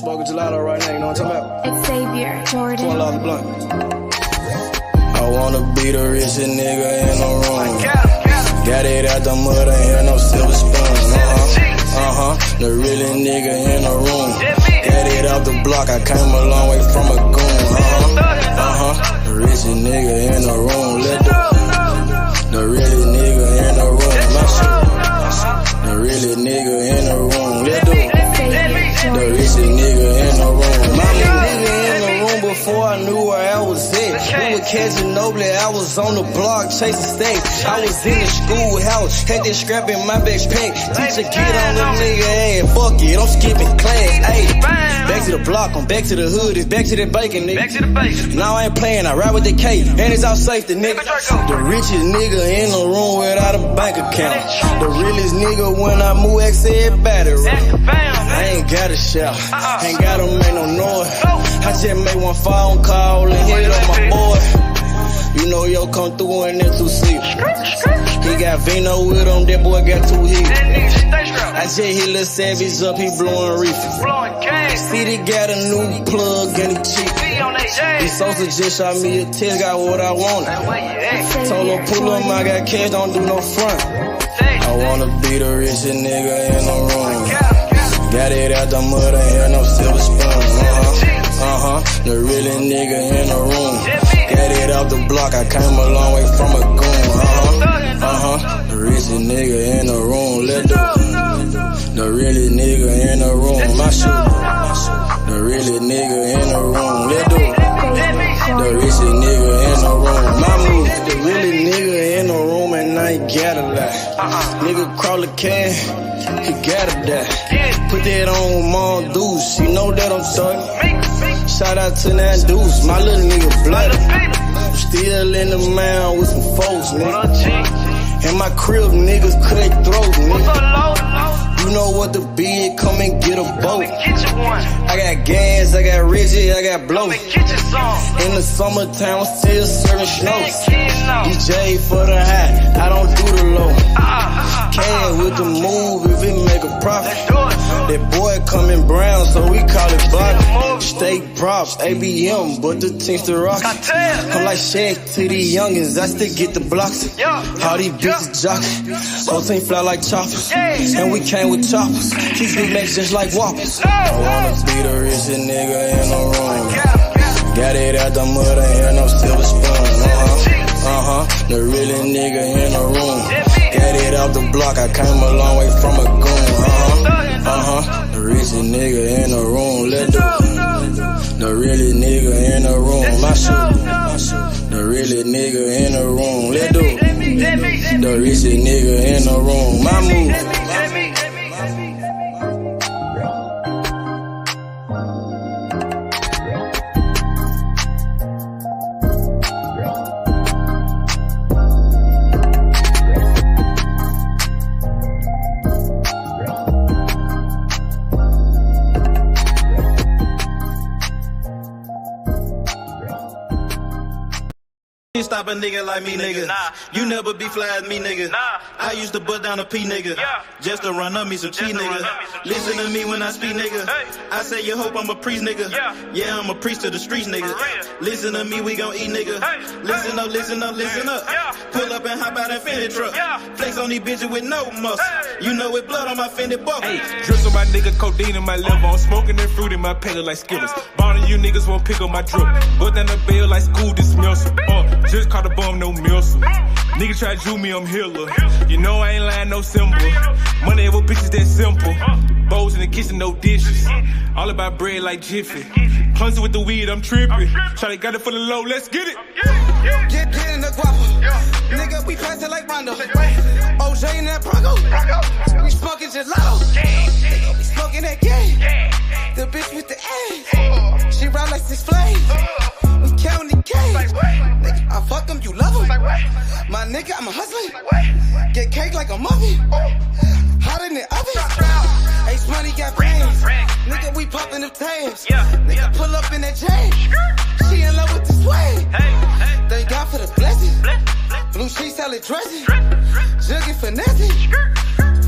smoking gelato right now, you know what I'm talking about? It's Xavier Jordan. $12 blunt. I wanna be the richest nigga in the room. Got it out the mud, ain't hear no silver spoon. The really nigga in the room. Got it out the block, I came a long way from a goon. The richest nigga in the room. The really nigga in the room. My shit. The really nigga in the room. The richest nigga in the room. My nigga in the room before I knew where I was at. We were catching Nobly, I was on the block chasing stacks. I was in the schoolhouse, had that scrap in my backpack. Teacher get on the nigga ass, fuck it, I'm skipping class. Ayy, back to the block, I'm back to the hood, it's back to that bacon, nigga. Back to the bacon. Now I ain't playing, I ride with the K, and it's all safety, nigga. The richest nigga in the room without a bank account. The realest nigga when I move, X everybody right. I ain't gotta shout, ain't gotta make no noise. I just make one phone call and hit up my boy. You know yo come through in that 2-seat. He got Vino with him, that boy got 2 hits. I just hit Lil Savage up, he blowing reefer. City got a new plug and he cheap. He Sosa just shot me a test, got what I wanted. Told him pull up, I got cash, don't do no front. I wanna be the richest nigga in the room. Got it out the mud, ain't hear no silver spoon. The really nigga in the room. Got it out the block, I came a long way from a goon. The richest nigga in the room. The really nigga in the room. My shit. The really nigga in the room. The richest nigga in the room. My move. The really nigga in the room and I ain't gotta lie. Nigga crawl a can, he gotta die. Put that on Mom Deuce, you know that I'm talking. Shout out to that Deuce, my little nigga bloody. Still in the mound with some folks, nigga. In my crib, niggas cut throats, nigga. You know what the bid, come and get a boat. I got gas, I got Reggie, I got blow. In the summertime, I'm still serving snows. DJ for the high, I don't do the low. Can with the move if it make a profit. That boy coming brown, so we call it Bobby. Steak props, ABM, but the team's the rock. I'm like Shaq to the youngins, I still get the blocks. All these bitches jockey, whole team fly like choppers. And we came with choppers, keep big necks just like whoppers. I wanna be the richest nigga in the room. Got it out the mud, ain't hear no silver spoon. The really nigga in the room. Got it out the block, I came a long way from a goon. The richest nigga in the room. The really nigga in the room. My shit. The really nigga in the room. The richest nigga in the room. My move. Stop a nigga like me, nigga. You never be fly as me, nigga. I used to butt down a P, nigga. Just to run up me some cheese, nigga. Listen to me when I speak, nigga. I say you hope I'm a priest, nigga. Yeah, I'm a priest to the streets, nigga. Listen to me, we gon' eat, nigga. Listen up, listen up, listen up. Pull up and hop out that Fendi truck. Flex on these bitches with no muscle. You know with blood on my Fendi buckle. Drips on my nigga, codeine in my liver. I'm smoking that fruit in my pedal like Skittles. Bonding you niggas won't pick up my drip. But down the bill like school dismissal. Just caught a bum, no missile. Nigga try to do me, I'm healer. You know I ain't lying, no symbol. Money with bitches that simple. Bowls in the kitchen, no dishes. All about bread like Jiffy. Clumsy with the weed, I'm tripping. Shawty got it for the low, let's get it. Get in the guapo. Nigga, we passing like Rondo. OJ in that Bronco. We smoking gelato. Nigga, we smoking that game. The bitch with the ass. She ride like 6 Flames. We counting the cash. Nigga, I fuck them, you love them. My nigga, I'm a hustler. Get cake like a muffin. Hot in the oven. Ace money got brains. Nigga, we popping them tabs. Nigga, pull up in that chain. She in love with the swag. Thank God for the blessing. Blue sheets, salad dressing. Jugging finessing.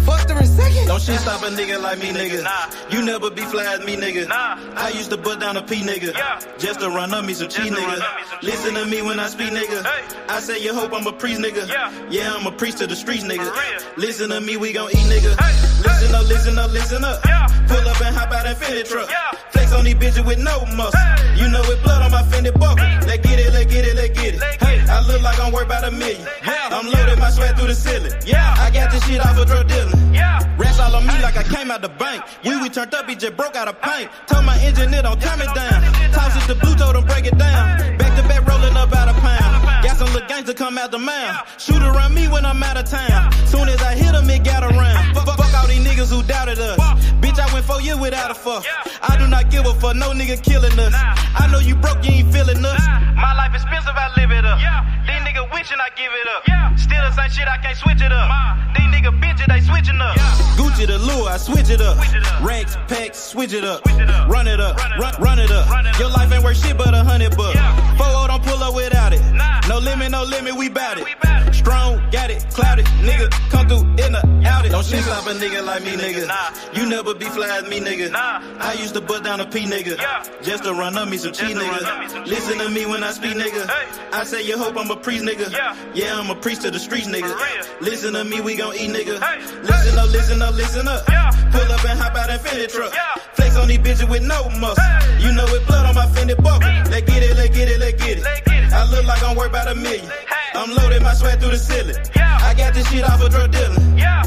Fuck faster in seconds. Don't shit stop a nigga like me, nigga. You never be fly as me, nigga. I used to butt down a P, nigga. Just to run up me some cheese, nigga. Listen to me when I speak, nigga. I say you hope I'm a priest, nigga. Yeah, I'm a priest to the streets, nigga. Listen to me, we gon' eat, nigga. Listen up, listen up, listen up. Pull up and hop out that Fendi truck. Flex on these bitches with no muscle. You know it blood on my Fendi buckle. Let's get it, let's get it, let's get it. Hey, I look like I'm worth about $1 million. I'm loaded, my sweat through the ceiling. I got this shit off of drug dealing. Rats all on me like I came out the bank. We turned up, he just broke out of paint. Told my engineer don't turn me down. Toss it to blue, told him break it down. Back to back rolling up out of pound. Got some little gangster come out the mouth. Shoot around me when I'm out of town. Soon as I hit him, it got around. Fuck all these niggas who doubted us. Bitch, I went 4 years without a fuck. I do not give a fuck, no nigga killing us. I know you broke, you ain't feeling us. My life expensive, I live it up. These niggas wishing I give it up. Still the same shit, I can't switch it up. These niggas bitches, they switching up. Gucci the lure, I switch it up. Racks, packs, switch it up. Run it up, run it up. Your life ain't worth shit but $100. 4-0 don't pull up without it. No limit, we bout it. Strong, got it, clouded. Nigga, come through in the outed. Don't shit stop a nigga like me, nigga. You never be fly as me, nigga. I used to butt down a P, nigga. Just to run up me some cheese, nigga. Listen to me when I speak, nigga. I say you hope I'm a priest, nigga. Yeah, I'm a priest to the streets, nigga. Listen to me, we gon' eat, nigga. Listen up, listen up, listen up. Pull up and hop out that Fendi truck. Flex on these bitches with no muscle. You know it blood on my Fendi buckle. Let's get it, let's get it, let's get it. I look like I'm worth about $1 million. I'm loaded, my sweat through the ceiling. I got this shit off of drug dealing. Damn,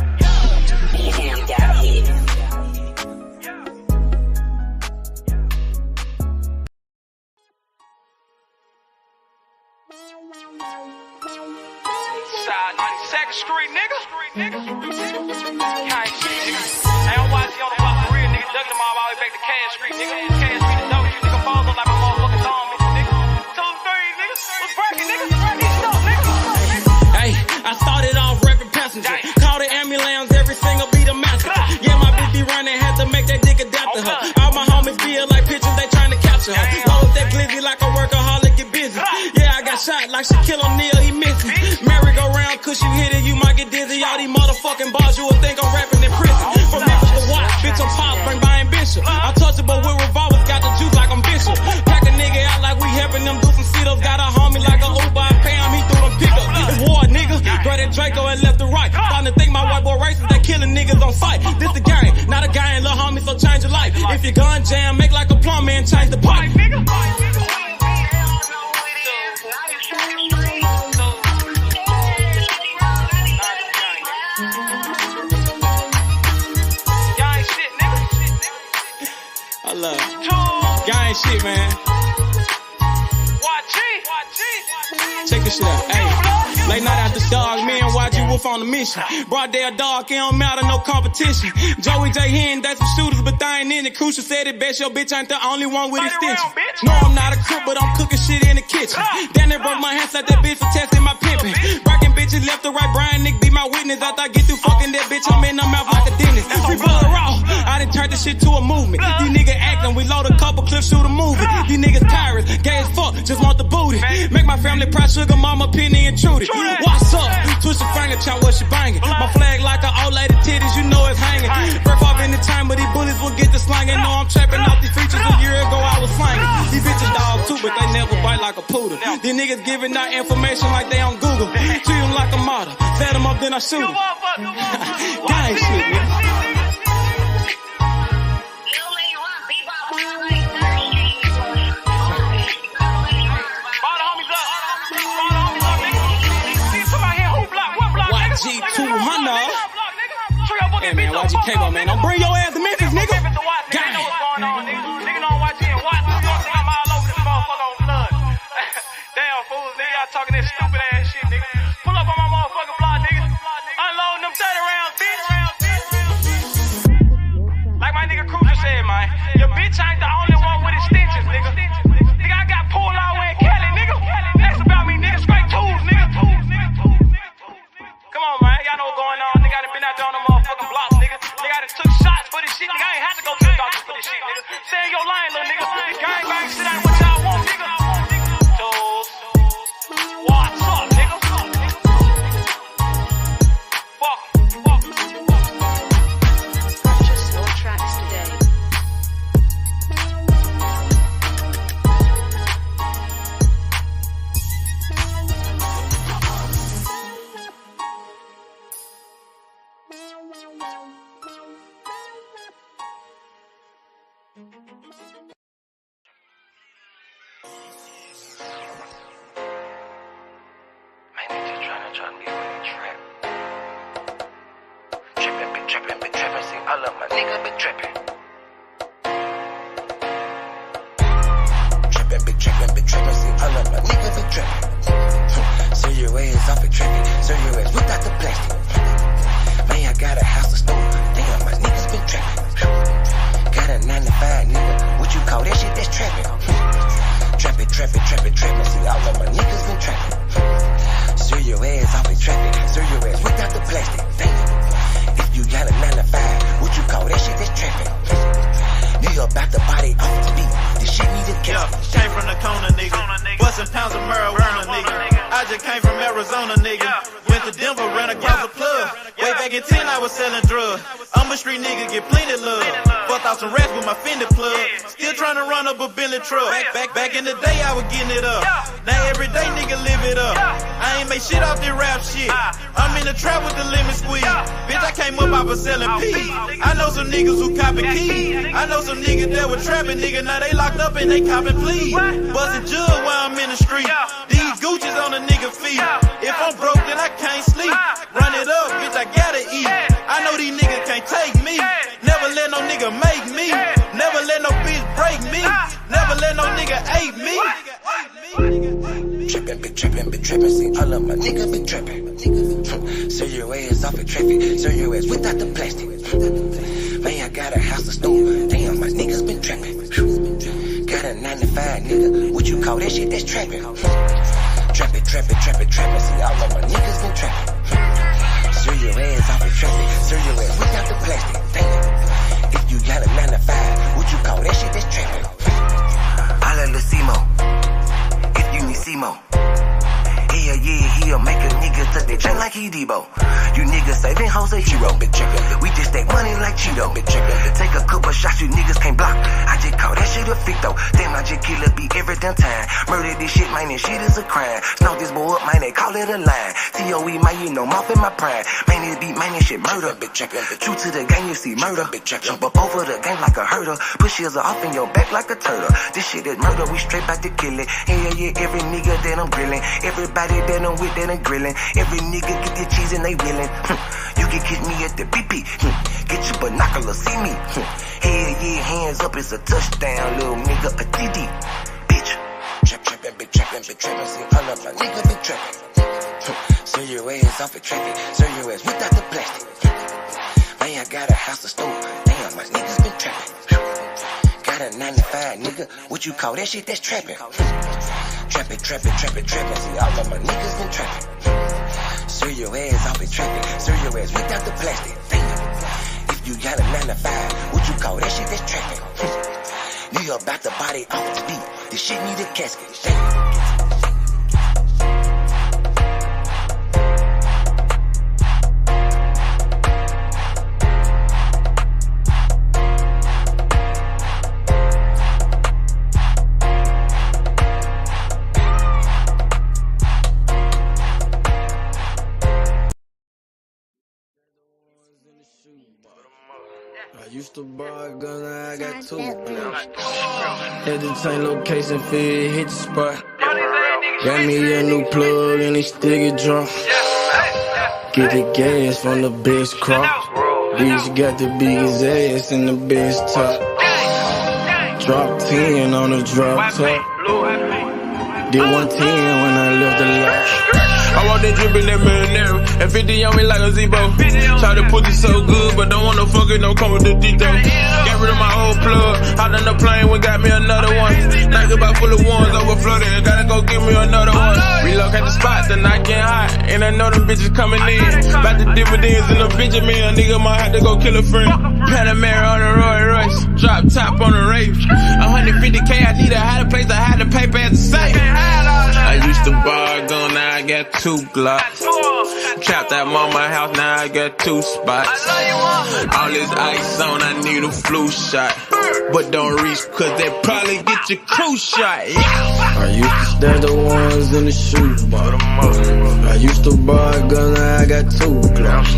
got hit. Side 92nd Street, nigga. Can't shit, nigga. I don't watch you on the block for real, nigga. Duck them all the way back to Cash Street, nigga. Cash Street is dope. You nigga balls up like my motherfucking thumb, nigga. 2, 3, nigga. What's breaking, nigga? Breaking stuff, nigga. Hey, I started off rapping passenger. Call the ambulance, every single beat a massacre. Yeah, my bitch be running, had to make that dick adapt to her. All my homies feel like pictures, they trying to capture her. Load that glizzy like a workaholic, get busy. Yeah, I got shot like Shaquille O'Neal, he missed me. Merry-go-round, cause you hit it, you might get dizzy. All these motherfucking bars, you would think I'm rapping in prison. From Memphis to Watts, bitch, I'm pop, bring by ambition. Untouchable with revolvers, got the juice like I'm Bishop. Pack a nigga out like we helping them do some sit-ups. Got a homie like a Uber, I pay him, he threw them pickups. It's war, nigga. Grab that Draco and left to right. Starting to think my white boy racist, they killing niggas on sight. This the game, not a guy and little homie, so change your life. If your gun jam, make like a plumber and change the pipe. I love it. Gang shit, man. Check this shit out. Hey, late night after dog, me and YG Wolf on the mission. Broad day a dog, it don't matter, no competition. Joey J, he ain't that some shooters, but they ain't in it. Crucial said it best, your bitch ain't the only one with extension. No, I'm not a crip, but I'm cooking shit in the kitchen. Damn, they broke my hands like that bitch for testing my pimping. Breaking bitches left to right, Brian Nick be my witness. After I get through fucking that bitch, I'm in the mouth like a dentist. Free blood raw, I done turned this shit to a movement. These niggas acting, we load a couple clips, shoot a movie. These niggas pirates, gay as fuck, just want the booty. Make my family proud, sugar mama, penny and Trudy. What's up? Twist your finger, chop what she banging. My flag like an old lady titties, you know it's hanging. Breath off in the time, but these bullets will get the slanging. Know I'm trapping off these features, a year ago I was slanging. These bitches dog too, but they never bite like a poodle. These niggas giving out information like they on Google. Treat them like a model, set them up then I shoot them. Gang shit, man. G200. Hey man, YGK, man. Don't bring your ass to Memphis, nigga. Gang. Nigga don't watch it and watch. You don't think I'm all over this motherfucker on blood. Damn fools, nigga. Y'all talking that stupid ass shit, nigga. Pull up on my motherfucking block, nigga. Unloading them 30 rounds, bitch. Like my nigga Cruiser said, man. Your bitch ain't the only one with extensions, nigga. Nigga, I got pulled all the way in Cali, nigga. That's about me, nigga. Straight tools, nigga. Come on, man. Y'all know what's going on. Nigga, I done been out there on the motherfucking blocks, nigga. Nigga, I done took shots for this shit. Nigga, I ain't had to go to the doctor for this shit, nigga. Stay in your line, little nigga. Gang bang shit ain't what y'all want, nigga. Tools. What's up, nigga? Fuck. niggas been trapping. Been trapping, see all of my niggas been trapping. So your ass off and trapping, so your ass without the plastic. Man, I got a house to store, damn, my niggas been trapping. Got a 9 to 5 nigga, what you call that shit? That's trapping. Trapping, see all of my niggas been trapping. So your ass off and trapping, so your ass without the plastic. Damn, if you got a 9 to 5, what you call that shit? That's trapping. Nigga about to body off the beat. This shit need a cap. Came from the corner, nigga. Bustin' pounds of marijuana, nigga. I just came from Arizona, nigga. Went to Denver, ran across the plug. Way back in 10, I was selling drugs. I'm a street nigga, get plenty love. Fucked out some rats with my Fendi plug. Still trying to run up a Bentley truck. Back in the day, I was getting it up. Now every day, nigga, live it up. I ain't make shit off this rap shit. I'm in the trap with the lemon squeeze. Bitch, I came up, I was selling peas. I know some niggas who copping keys. I know some niggas that were trapping, nigga. Now they locked up and they copping pleas. Bustin' jug while I'm in the street. These Gucci's on a nigga feet. If I'm broke, then I can't sleep. Run it up, bitch, I gotta eat. I know these niggas can't take me. Never let no nigga make me. Never let no bitch break me. Never let no nigga ape me. Been trapping, see all of my niggas been trapping. So your ass off and trapping, so your ass without the plastic. Man, I got a house to store, damn, my niggas been trapping. Got a 9 to 5 nigga, what you call that shit? That's trapping. Trapping, see all of my niggas been trapping. So your ass off and trapping, so your ass without the plastic. Damn, if you got a 9 to 5, what you call that shit? That's trapping. Holla Lacimo, if you need Simo. Yeah, he'll make a nigga tuck that chain like he Debo. You niggas say them hoes a hero. We just take money like Cheeto. Take a couple shots, you niggas can't block. I just call that shit a ficto. Damn, I just kill a beat every damn time. Murder this shit, man, this shit is a crime. Snow this boy up, man, they call it a line. TOE, man, you know, mouth in my prime. Man, this beat, man, this shit murder. True to the game, you see murder. Jump up over the game like a herder. Push heels off in your back like a turtle. This shit is murder, we straight back to kill it. Hell yeah, every nigga that I'm grilling. Everybody that I'm with, that I'm grilling. Every nigga get their cheese and they willing. You can catch me at the BP. Get your binoculars, see me. Hell yeah, hands up, it's a touchdown, little nigga, a TD. Bitch. Trapping, see all of my niggas been trapping. So your ass off and trapping, so your ass without the plastic. Man, I got a house to store, damn, my niggas been trapping. Got a 9 to 5 nigga, what you call that shit? That's trapping. Trapping, see all of my niggas been trapping. So your ass off and trapping, so your ass without the plastic. Damn, if you got a 9 to 5, what you call that shit? That's trapping. Nigga about to body off the beat, this shit need a casket. Damn. I used to buy a gun, now I got 2. Had to change location, feel hit the spot. Got me a new plug and they still get drunk. Get the gas from the best crop. Bitch got the biggest ass and the best top. Drop 10 on the drop top. Did 110 when I left the lot. I want that drip in that marinara, and 50 on me like a Zebo. Try to put it so good, but don't want no fuck it, don't come with the detail. Get rid of my old plug, hopped on the plane, we got me another one. Night about full of ones, overflooded, gotta go get me another one. Relocate the spot, the night getting hot, and I know them bitches coming in. About the dividends in the Benjamin, a nigga might have to go kill a friend. Panamera on the Roy Royce, drop top on the Wraith. 150K, I need a higher place, I had to pay at the safe. I used to buy a gun, now I got 2 Glocks. Trapped at mama house, now I got 2 spots. All this ice on, I need a flu shot. But don't reach, cause they probably get your crew shot. I used to stash the ones in the shoebox. I used to buy a gun, now I got 2 Glocks.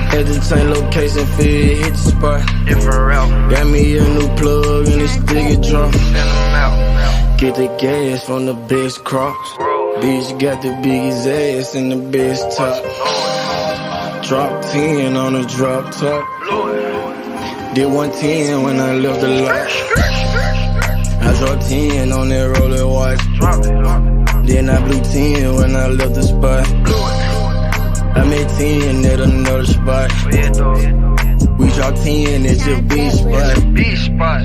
Had to change location, feel hit the spot. Got me a new plug and it still get drunk. Get the gas from the best crops. Bitch got the biggest ass and the best top. Drop 10 on the drop top. Did 110 when I left the lot. I dropped 10 on that Rolex watch. Then I blew 10 when I left the spot. I made 10 at another spot. We dropped 10 at your beach spot.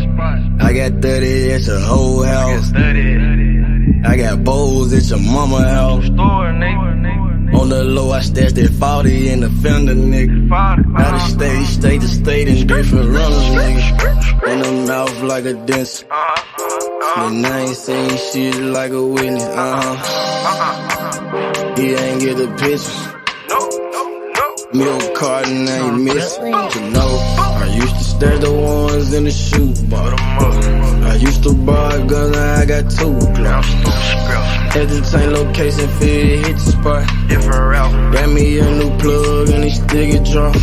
I got 30 at your whole house. I got bowls at your mama house. On the low, I stashed that 40 in the fender, nigga. Out of state to state in different runners, nigga. In the mouth like a dentist. And I ain't saying shit like a witness, He ain't get the picture. Milk carton ain't missing. You know, I used to stash the ones in the shoe bar. I used to buy a gun, now I got 2 Glocks. At the same location, fit hit the spot. Got me a new plug and they stick it drop.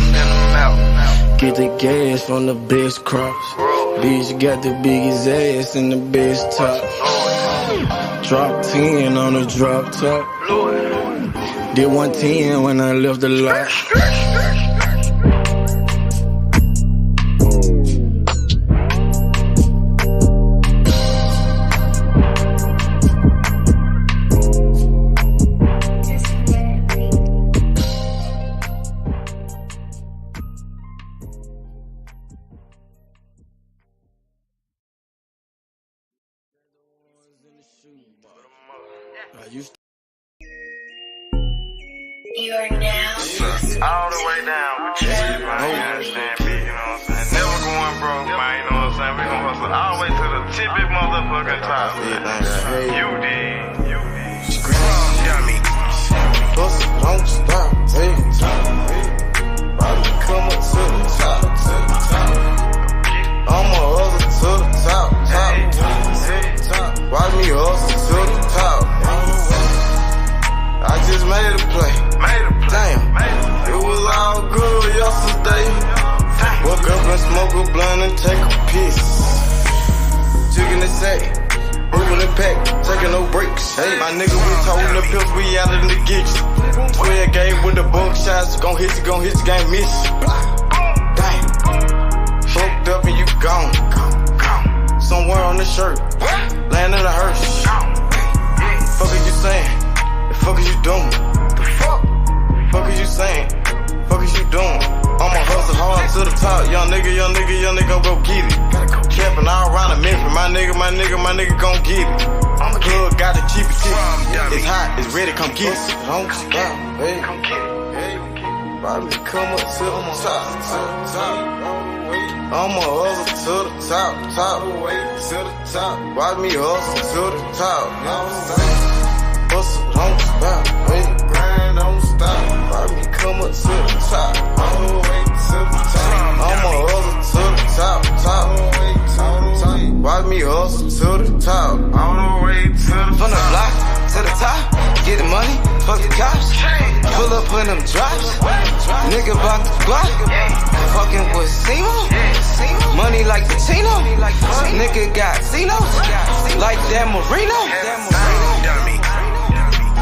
Get the gas from the best crops. Bitch got the biggest ass and the best top. Drop 10 on the drop top. Did 110 when I left the lot. You are now all the way down with you, man. You understand me, you know what I'm saying? Never going broke, man, you know what I'm saying? We gon' hustle all the way to the tippy motherfucking top. You did. Dummy. Hustle, don't stop, take time. Probably come up to the top. I'ma hustle to the top. Watch me hustle to the top. I just made a play. Damn, it was all good yesterday. Woke up and smoke a blunt and take a piss. Chicken the sack, moving the pack, taking no breaks. Hey, my nigga, we toting the pills, we out in the geeks. 12 game with the bunk shots, gon' hit you, can't miss. Damn, fucked up and you gone. Somewhere on the shirt, laying in a hearse. Fuck is you saying? The fuck is you doing? The fuck is you saying? Fuck is you doing? I'ma hustle hard to the top. Young nigga go get it. Camping all around the Memphis. My nigga gon' get it. Plug got the cheapest shit. It's hot, it's ready, come get it. Don't stop, hey. Probably come up to the top. I'ma hustle to the top. Watch me hustle to the top. Hustle, don't stop, hey. Grind, don't stop. Watch me come up to the top. All the way to the top. I'ma hustle to the top. Watch me hustle to the top. All the way to the top. From the block to the top. Get the money, fuck the cops. Pull up in them drops. Nigga bout the block. Fucking with Simo. Money like the Tino. Nigga got Cinos. Like that Marino.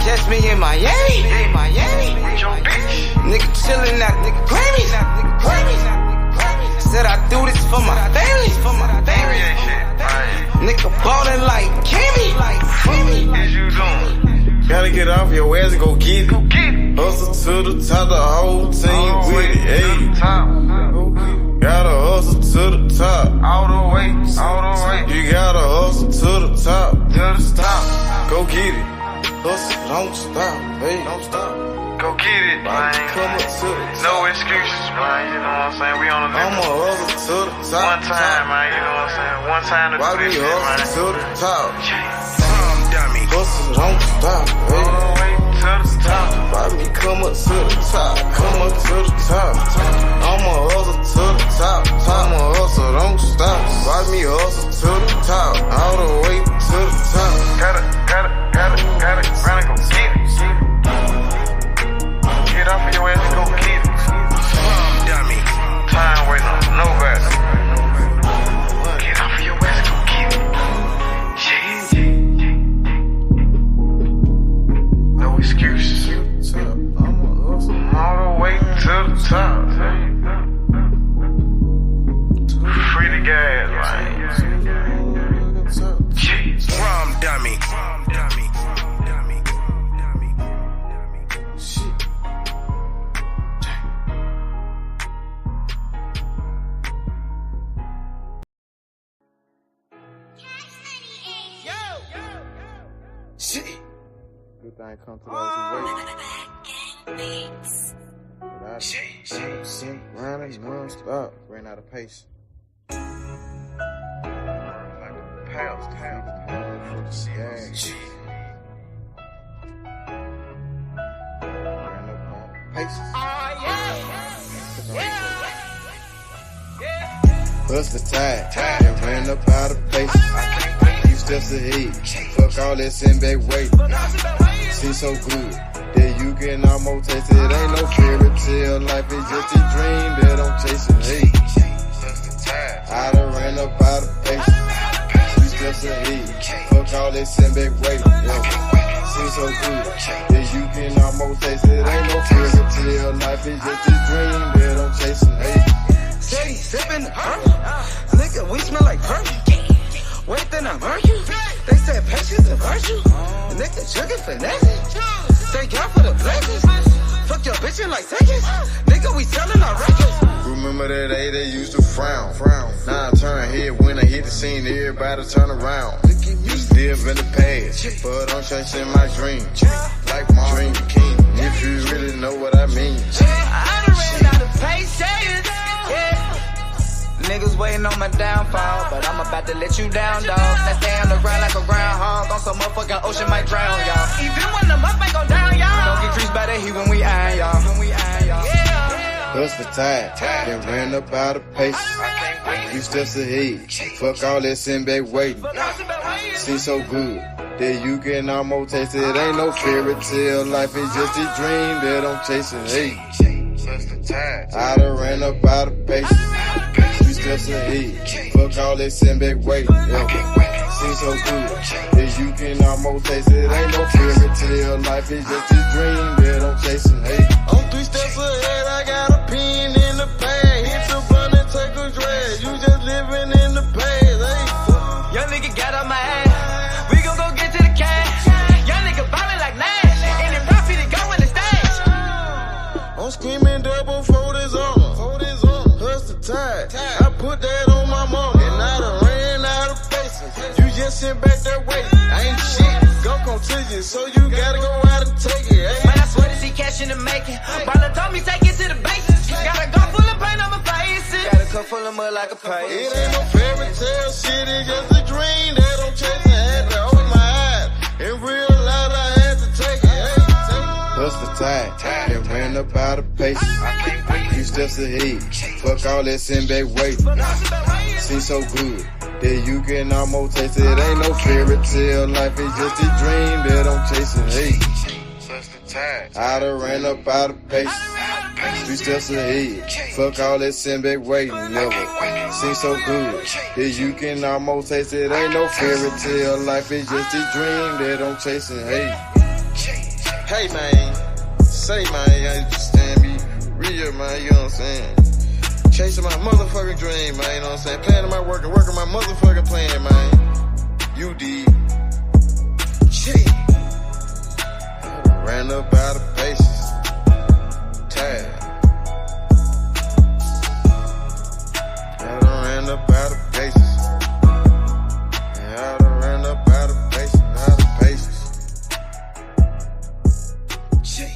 Catch me in Miami. Nigga chillin' at the Grammys. Said I do this for my family. Nigga ballin' like Kimmy. Gotta get off your ass and go get it. Hustle to the top, the whole team with it. Hey. Gotta hustle to the top. All the way. You gotta hustle to the top. Go get it. Hustle, don't stop, hey. Don't stop. Go get it, man. Come up to the top. No excuses, man. You know what I'm saying? We on the limit. I'ma hustle to the top. One time, man. You know what I'm saying? One time to do this shit, man. To the top. Hustle, don't stop, hey. All the way to the top. Watch me come up to the top. Come up to the top. I'ma hustle to the top. I'ma hustle, don't stop. Watch me hustle to the top. All the way to the top. Gotta, run and go get it. Get off of your ass and go get it. Dummy. Time waiting on nobody. Get off of your ass and go get it. No excuses. All the way to the top. Prom dummy. Shit. Good thing come to those who wait. Shit. Running non-stop. Ran out of pace. Like pounds for the gang. Ran up out of pace. Bust the tide. And ran up out of pace. Steps ahead, fuck all that send back weight. See so good that you can almost taste it. Ain't no fairy tale, life is just a dream that I'm chasing. Hey, I done ran up out of pace. See steps ahead, fuck all that send back weight. See so good that you can almost taste it. Ain't no fairy tale, life is just a dream that I'm chasing. Hey, Steady sipping the purple. Nigga, we smell like perfume. Wait, then I burn you. They said patience and virtue. Nigga, chugging finesse. Thank God for the blessings. Fuck your bitch in like seconds. Nigga, we selling our records. remember that day they used to frown. Now I turn head when I hit the scene, everybody turn around. Used to live in the past, but I'm chasing my dream. Like my dream king, if you really know what I mean. I done ran out of patience. Niggas waiting on my downfall, but I'm about to let you down, dog. That stay on the ground like a groundhog, on some motherfucking ocean might drown, y'all. Even when the muff ain't go down, y'all. Don't get creased by the heat when we iron, y'all. Bust the tide, then ran up out of pace. Few steps ahead, fuck all that send back waiting. Seems so good that you can almost taste it. Ain't no fairy tale, life is just a dream that I'm chasing. Hey, I done ran up out of pace. Few steps ahead, fuck all that send back waiting. Seems so good that you can almost taste it. Ain't no fairy tale, life is just a dream that I'm chasing. Hey, I'm 3 steps ahead, I got a pen in the pad. Hit the blunt and take a drag. You just living in the past. Hey, young nigga got on my ass. We gon' go get to the cash. Young nigga ballin' like Nash. And the profit to go in the stash. I'm screaming double for this armor. Hustle tide. I put that on my mama. And I done ran out of faces. You just sit back that way. I ain't shit. Gon' come to you, so you gotta go out and take it. Hey. Man, I swear to see cash in the making. Baller told me take it to the bases. Got a gun full of paint on my face. Got a cup full of mud like a pipe. It ain't no fairy tale shit, it's just a dream that I'm chasing. Had to open my eyes and realize I had to take it. Hey, bust the tide, then ran up out of pace. Few steps ahead, fuck all that send back waiting. Seems so good that you can almost taste it. Ain't no fairy tale, life is just a dream that I'm chasing. Hey, I done ran up out of pace. Few steps ahead, fuck all that send back waiting. Never seems so good that you can almost taste it. Ain't no fairy tale, life is just a dream that I'm chasing. Hey, hey man, say man, you understand me, real man, you know what I'm saying? Chasing my motherfucking dream, man, you know what I'm saying? Planning my work and working my motherfucking plan, man. You did. Shit. ran up out of paces. Tired. I done ran up out of paces. I done ran up out of paces, out of paces. Shit.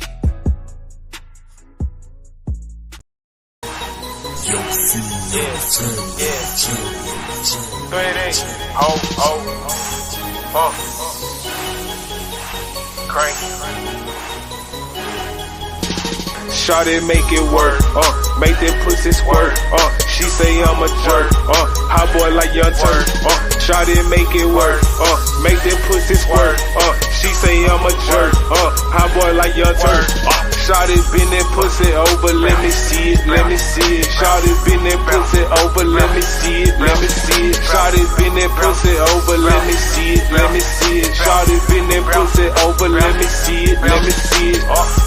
Crank. Shawty make it work, make that pussy squirt, she say I'm a jerk, hot boy like Young Turk, Shawty make it work, make that pussy squirt, she say I'm a jerk, hot boy like Young Turk, Shawty bend that pussy over, let me see it, let me see it, Shawty bend that pussy over, let me see it, let me see it, Shawty bend that pussy over, let me see it, let me see it, Shawty bend that pussy over, let me see it, let me see it,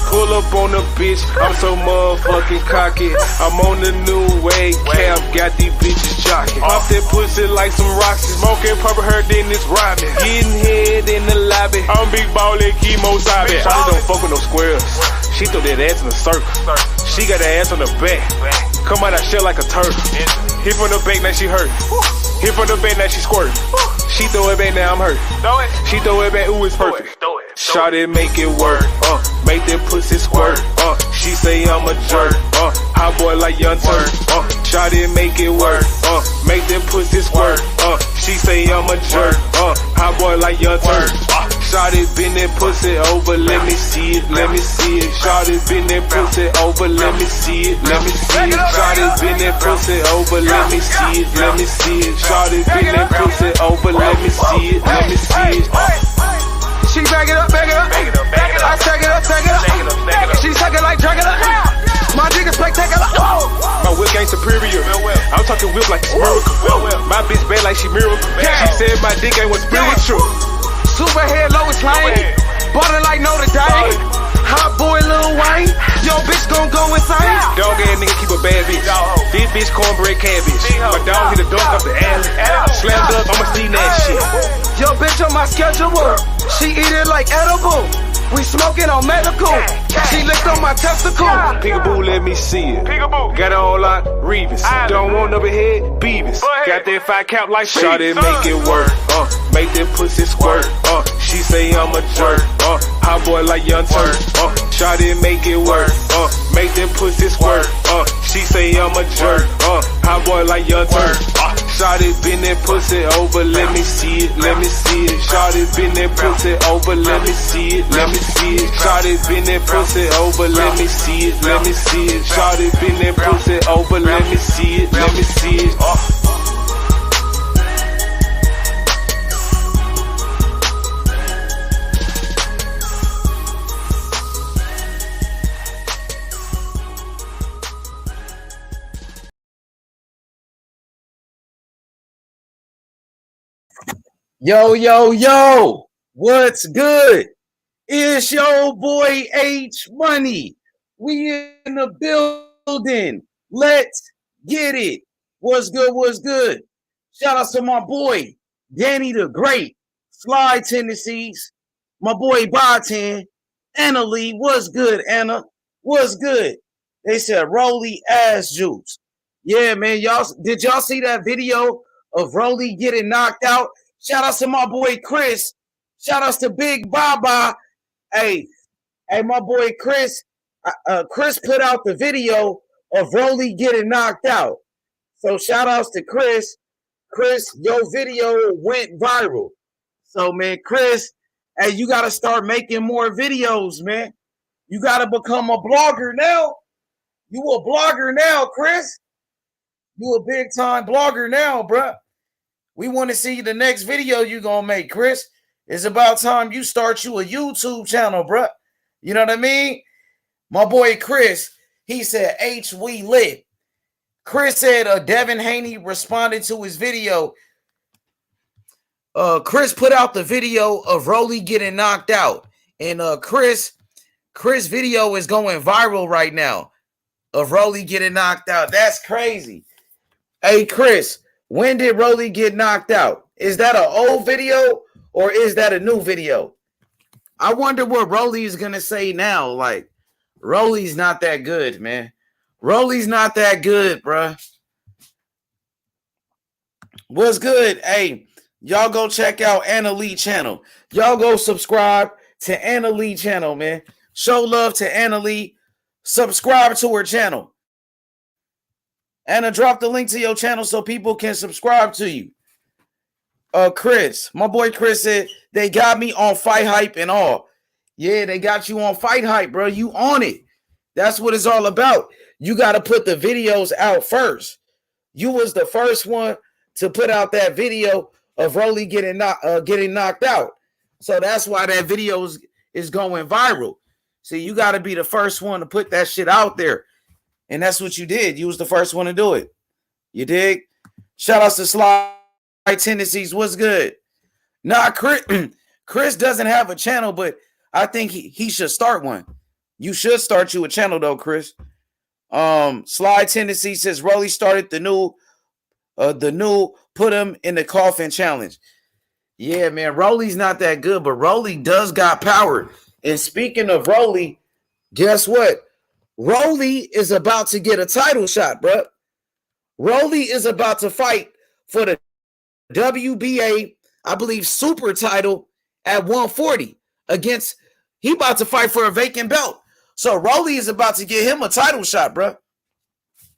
Pull up on the bitch, I'm so motherfucking cocky. I'm on the new wave cap, got these bitches jocking. Off that pussy like some rocks, smoking purple hair, then it's robbing. Getting head in the lobby, I'm big ball like chemo sobbing. Shawty don't fuck with no squares, she throw that ass in a circle. She got her ass on the back, come out that shell like a turtle. Hit from the back, now she hurt. Hit from the back, now she squirt. She throw it back, now I'm hurt. She throw it back, ooh, it's perfect. Shawty make it work, make that pussy squirt, she say I'm a jerk, hot boy like Young Turk, Shawty make it work, make that pussy squirt, she say I'm a jerk, hot boy like Young Turk, Shawty bend that pussy over, let me see it, let me see it, Shawty bend that pussy over, let me see it, let me see it, Shawty bend that pussy over, let me see it, let me see it, Shawty bend that pussy over, let me see it, let me see it. She back it up, back it up. I take it up, take it up. She suck it like Dracula. My dick is spectacular. My whip game superior. I'm talking whip like it's miracle. My bitch bad like she miracle. She said my dick ain't what's spiritual. Super head, Lois Lane. Ballin' like Notre Dame. Hot boy Lil Wayne. Yo, bitch gon' go insane. Dog ass nigga keep a bad bitch. This bitch cornbread cabbage. My dog hit a dunk up the alley. Slammed up, I'ma see that shit. Yo, bitch on my schedule. She eat it like edible. We smoking on medical. She licked on my testicle. Peekaboo, let me see it. Got it on like Reeves. Don't want no head, Beavis. Got that 5 count like Shawty make it work. Make that pussy squirt. She say I'm a jerk. Hot boy like Young Turk. Shawty make it work. Make that pussy squirt. She say I'm a jerk. Hot boy like Young Turk. Shawty bend that pussy over, let me see it, let me see it. Shawty bend that pussy over, let me see it, let me see it. Shawty bend that pussy over, let me see it, let me see it. Shawty bend that pussy over, let me see it, let me see it. Yo, yo, yo, what's good? It's your boy H Money. We in the building. Let's get it. What's good? What's good? Shout out to my boy, Danny the Great, Sly Tendencies, my boy Botan, Anna Lee. What's good, Anna? What's good? They said Rolly ass juice. Yeah, man, did y'all see that video of Rolly getting knocked out? Shout out to my boy Chris. Shout outs to Big Baba. Hey, my boy Chris. Chris put out the video of Rolly getting knocked out. So shout outs to Chris. Chris, your video went viral. So man, Chris, hey, you gotta start making more videos, man. You gotta become a blogger now. You a blogger now, Chris. You a big time blogger now, bruh. We want to see the next video you gonna make, Chris. It's about time you start you a YouTube channel, bruh. You know what I mean? My boy Chris, he said, H, we lit. Chris said Devin Haney responded to his video. Chris put out the video of Rolly getting knocked out. And Chris video is going viral right now of Rolly getting knocked out. That's crazy. Hey, Chris, when did Rolly get knocked out? Is that an old video or is that a new video? I wonder what Rolly is going to say now. Like, Rolly's not that good, man. Rolly's not that good, bruh. What's good? Hey, y'all go check out Anna Lee channel. Y'all go subscribe to Anna Lee channel, man. Show love to Anna Lee. Subscribe to her channel. Anna, drop the link to your channel so people can subscribe to you. Chris, my boy Chris said they got me on Fight Hype and all. Yeah, they got you on Fight Hype, bro. You on it. That's what it's all about. You got to put the videos out first. You was the first one to put out that video of Rolly getting knocked out. So that's why that video is going viral. See, you got to be the first one to put that shit out there. And that's what you did. You was the first one to do it. You dig? Shout outs to Sly Tendencies. What's good? Nah, Chris doesn't have a channel, but I think he should start one. You should start you a channel though, Chris. Sly Tendency says Rolly started the new put him in the coffin challenge. Yeah, man, Rolly's not that good, but Rolly does got power. And speaking of Rolly, guess what? Rolly is about to get a title shot, bro. Rolly is about to fight for the WBA, I believe, super title at 140 against, he about to fight for a vacant belt. So Rolly is about to get him a title shot, bro.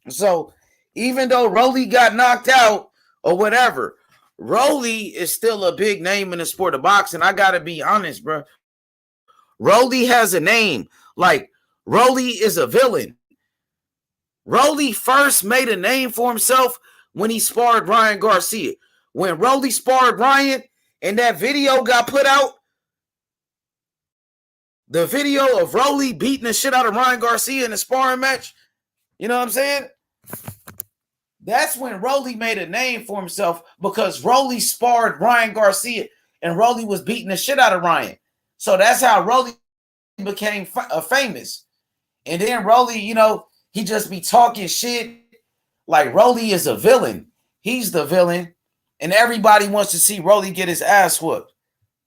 So even though Rolly got knocked out or whatever, Rolly is still a big name in the sport of boxing. I got to be honest, bro. Rolly has a name. Like, Rolly is a villain. Rolly first made a name for himself when he sparred Ryan Garcia. When Rolly sparred Ryan and that video got put out, the video of Rolly beating the shit out of Ryan Garcia in a sparring match, you know what I'm saying? That's when Rolly made a name for himself, because Rolly sparred Ryan Garcia and Rolly was beating the shit out of Ryan. So that's how Rolly became famous. And then Rolly, you know, he just be talking shit. Like, Rolly is a villain. He's the villain. And everybody wants to see Rolly get his ass whooped.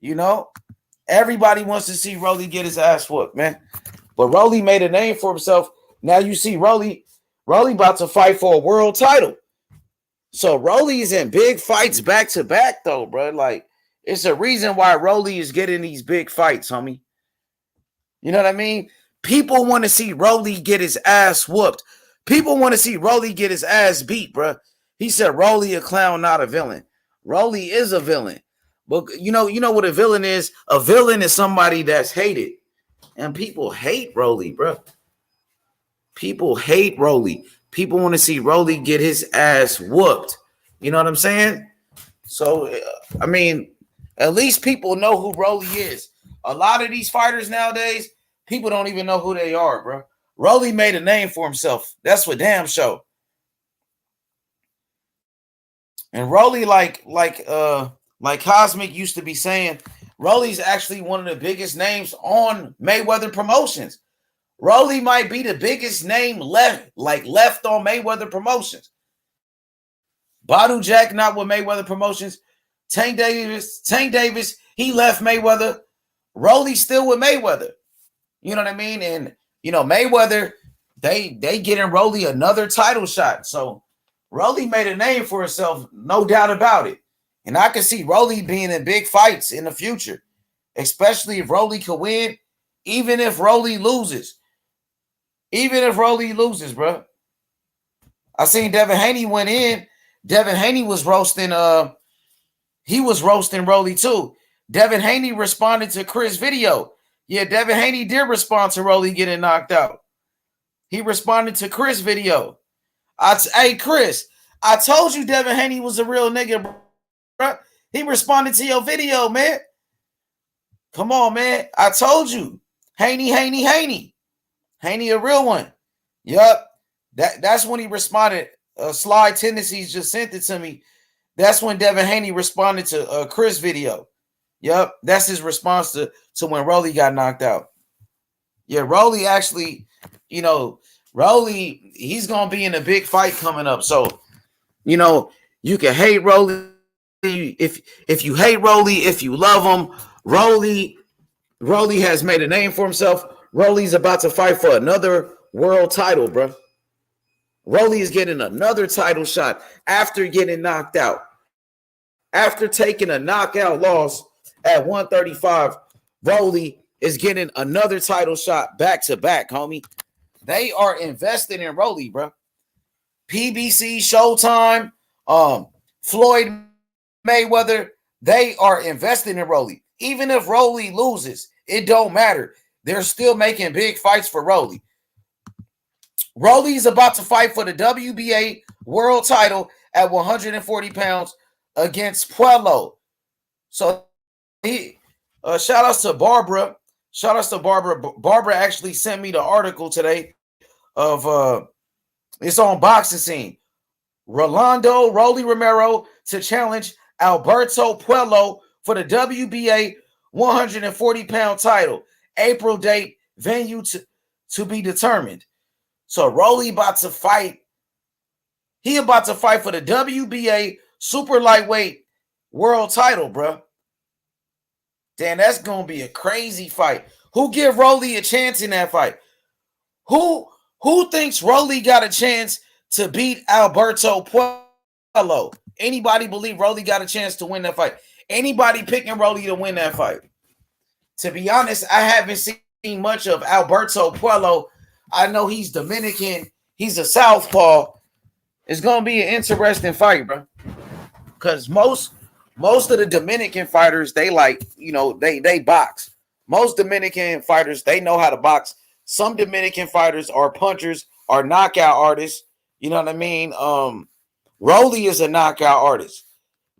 You know? Everybody wants to see Rolly get his ass whooped, man. But Rolly made a name for himself. Now you see Rolly about to fight for a world title. So Rolly is in big fights back to back, though, bro. Like, it's a reason why Rolly is getting these big fights, homie. You know what I mean? People want to see Rolly get his ass whooped. People want to see Rolly get his ass beat, bro. He said Rolly a clown, not a villain. Rolly is a villain. But you know what a villain is? A villain is somebody that's hated. And people hate Rolly, bro. People hate Rolly. People want to see Rolly get his ass whooped. You know what I'm saying? So, I mean, at least people know who Rolly is. A lot of these fighters nowadays, people don't even know who they are, bro. Rolly made a name for himself. That's for damn sure. And Rolly, like Cosmic used to be saying, Rolly's actually one of the biggest names on Mayweather Promotions. Rolly might be the biggest name left on Mayweather Promotions. Badu Jack not with Mayweather Promotions. Tank Davis, he left Mayweather. Rolly's still with Mayweather. You know what I mean? And, you know, Mayweather, they getting Rolly another title shot. So Rolly made a name for himself, no doubt about it. And I can see Rolly being in big fights in the future, especially if Rolly could win, even if Rolly loses. Even if Rolly loses, bro. I seen Devin Haney went in. Devin Haney was roasting, he was roasting Rolly too. Devin Haney responded to Chris' video. Yeah, Devin Haney did respond to Rolly getting knocked out. He responded to Chris' video. Hey, Chris, I told you Devin Haney was a real nigga, bro. He responded to your video, man. Come on, man. I told you. Haney. Haney a real one. Yup. That's when he responded. Sly Tendencies just sent it to me. That's when Devin Haney responded to Chris' video. Yup. That's his response to when Rolly got knocked out. Yeah, Rolly actually, you know, Rolly, he's going to be in a big fight coming up. So, you know, you can hate Rolly. If you hate Rolly, if you love him, Rolly has made a name for himself. Rolly's about to fight for another world title, bro. Rolly is getting another title shot after getting knocked out. After taking a knockout loss at 135, Rolly is getting another title shot back to back, homie. They are invested in Rolly, bro. PBC, Showtime, Floyd Mayweather, they are invested in Rolly. Even if Rolly loses, it don't matter. They're still making big fights for Rolly. Rolly's about to fight for the WBA world title at 140 pounds against Puello. So shout outs to Barbara. Shout outs to Barbara. Barbara actually sent me the article today of it's on Boxing Scene. Rolly Romero to challenge Alberto Puello for the WBA 140-pound title. April date, venue to be determined. So Rolly about to fight. He about to fight for the WBA super lightweight world title, bro. Damn, that's gonna be a crazy fight. Who give Rolly a chance in that fight? Who thinks Rolly got a chance to beat Alberto Puello? Anybody believe Rolly got a chance to win that fight? Anybody picking Rolly to win that fight? To be honest, I haven't seen much of Alberto Puello. I know he's Dominican. He's a southpaw. It's gonna be an interesting fight, bro. Because most of the Dominican fighters, they like, they box. Most Dominican fighters, they know how to box. Some Dominican fighters are punchers, are knockout artists. You know what I mean? Rolly is a knockout artist.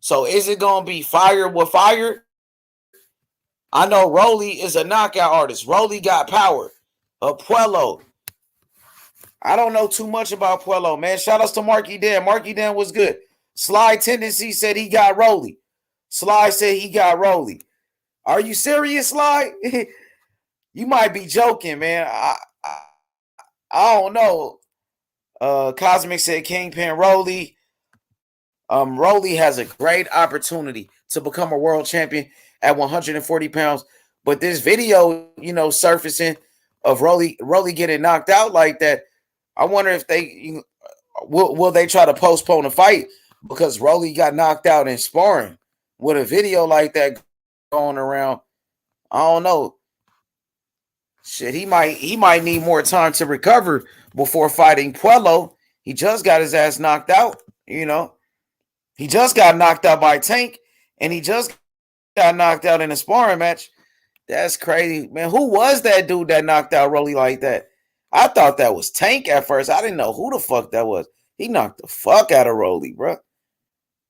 So is it gonna be fire with fire? I know Rolly is a knockout artist. Rolly got power. Puello. I don't know too much about Puello, man. Shout outs to Marky Dan. Marky Dan was good. Sly Tendency said he got Rolly. Sly said he got Rolly. Are you serious, Sly? You might be joking, man. I don't know. Cosmic said Kingpin Rolly. Rolly has a great opportunity to become a world champion at 140 pounds. But this video, surfacing of Rolly getting knocked out like that, I wonder if they will they try to postpone the fight because Rolly got knocked out in sparring with a video like that going around. I don't know. Shit, he might need more time to recover before fighting Puello. He just got his ass knocked out, He just got knocked out by Tank, and he just got knocked out in a sparring match. That's crazy, man. Who was that dude that knocked out Rolly like that? I thought that was Tank at first. I didn't know who the fuck that was. He knocked the fuck out of Rolly, bro.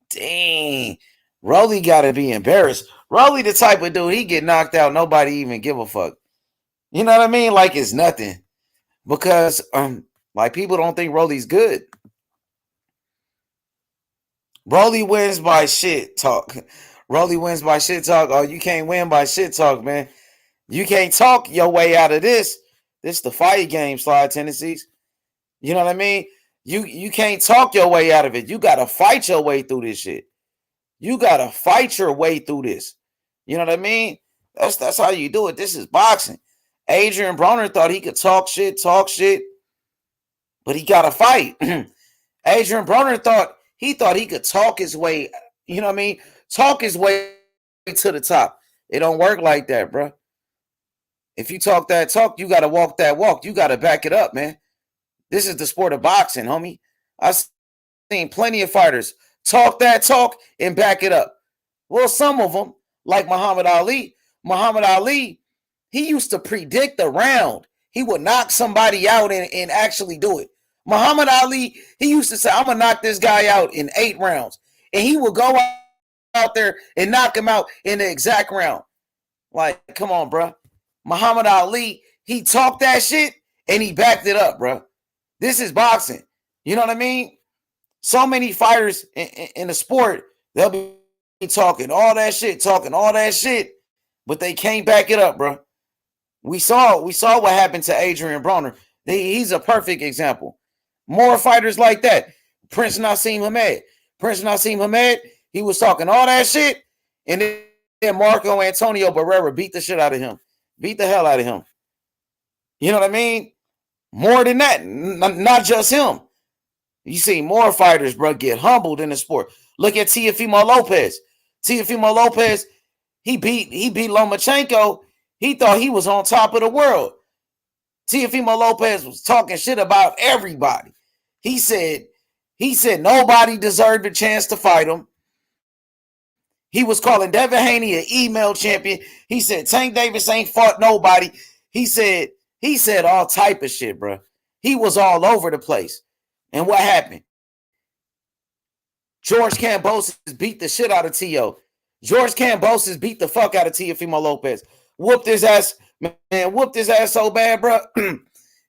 Dang. Rolly got to be embarrassed. Rolly the type of dude, he get knocked out, nobody even give a fuck. You know what I mean? Like it's nothing. Because people don't think Rolly's good. Rolly wins by shit talk. Rolly wins by shit talk. Oh, you can't win by shit talk, man. You can't talk your way out of this. This is the fight game, Slide Tendencies. You know what I mean? You can't talk your way out of it. You got to fight your way through this shit. You got to fight your way through this. You know what I mean? That's how you do it. This is boxing. Adrian Broner thought he could talk shit, but he got to fight. Adrian Broner thought he could talk his way, you know what I mean? Talk his way to the top. It don't work like that, bro. If you talk that talk, you got to walk that walk. You got to back it up, man. This is the sport of boxing, homie. I've seen plenty of fighters talk that talk and back it up. Well, some of them, like Muhammad Ali, he used to predict the round. He would knock somebody out and actually do it. Muhammad Ali, he used to say, I'm going to knock this guy out in 8 rounds. And he would go out there and knock him out in the exact round. Like, come on, bro. Muhammad Ali, he talked that shit and he backed it up, bro. This is boxing. You know what I mean? So many fighters in the sport, they'll be talking all that shit, but they can't back it up, bro. We saw what happened to Adrian Broner. He's a perfect example. More fighters like that. Prince Nassim Hamed, he was talking all that shit, and then Marco Antonio Barrera beat the shit out of him. Beat the hell out of him. You know what I mean? More than that, not just him. You see more fighters, bro, get humbled in the sport. Look at Teofimo Lopez. Teofimo Lopez, he beat Lomachenko. He thought he was on top of the world. Teofimo Lopez was talking shit about everybody. He said nobody deserved a chance to fight him. He was calling Devin Haney an email champion. He said Tank Davis ain't fought nobody. He said all type of shit, bro. He was all over the place. And what happened? George Kambosos beat the shit out of T.O. George Kambosos beat the fuck out of Teofimo Lopez. Whooped his ass, man. Whooped his ass so bad, bro.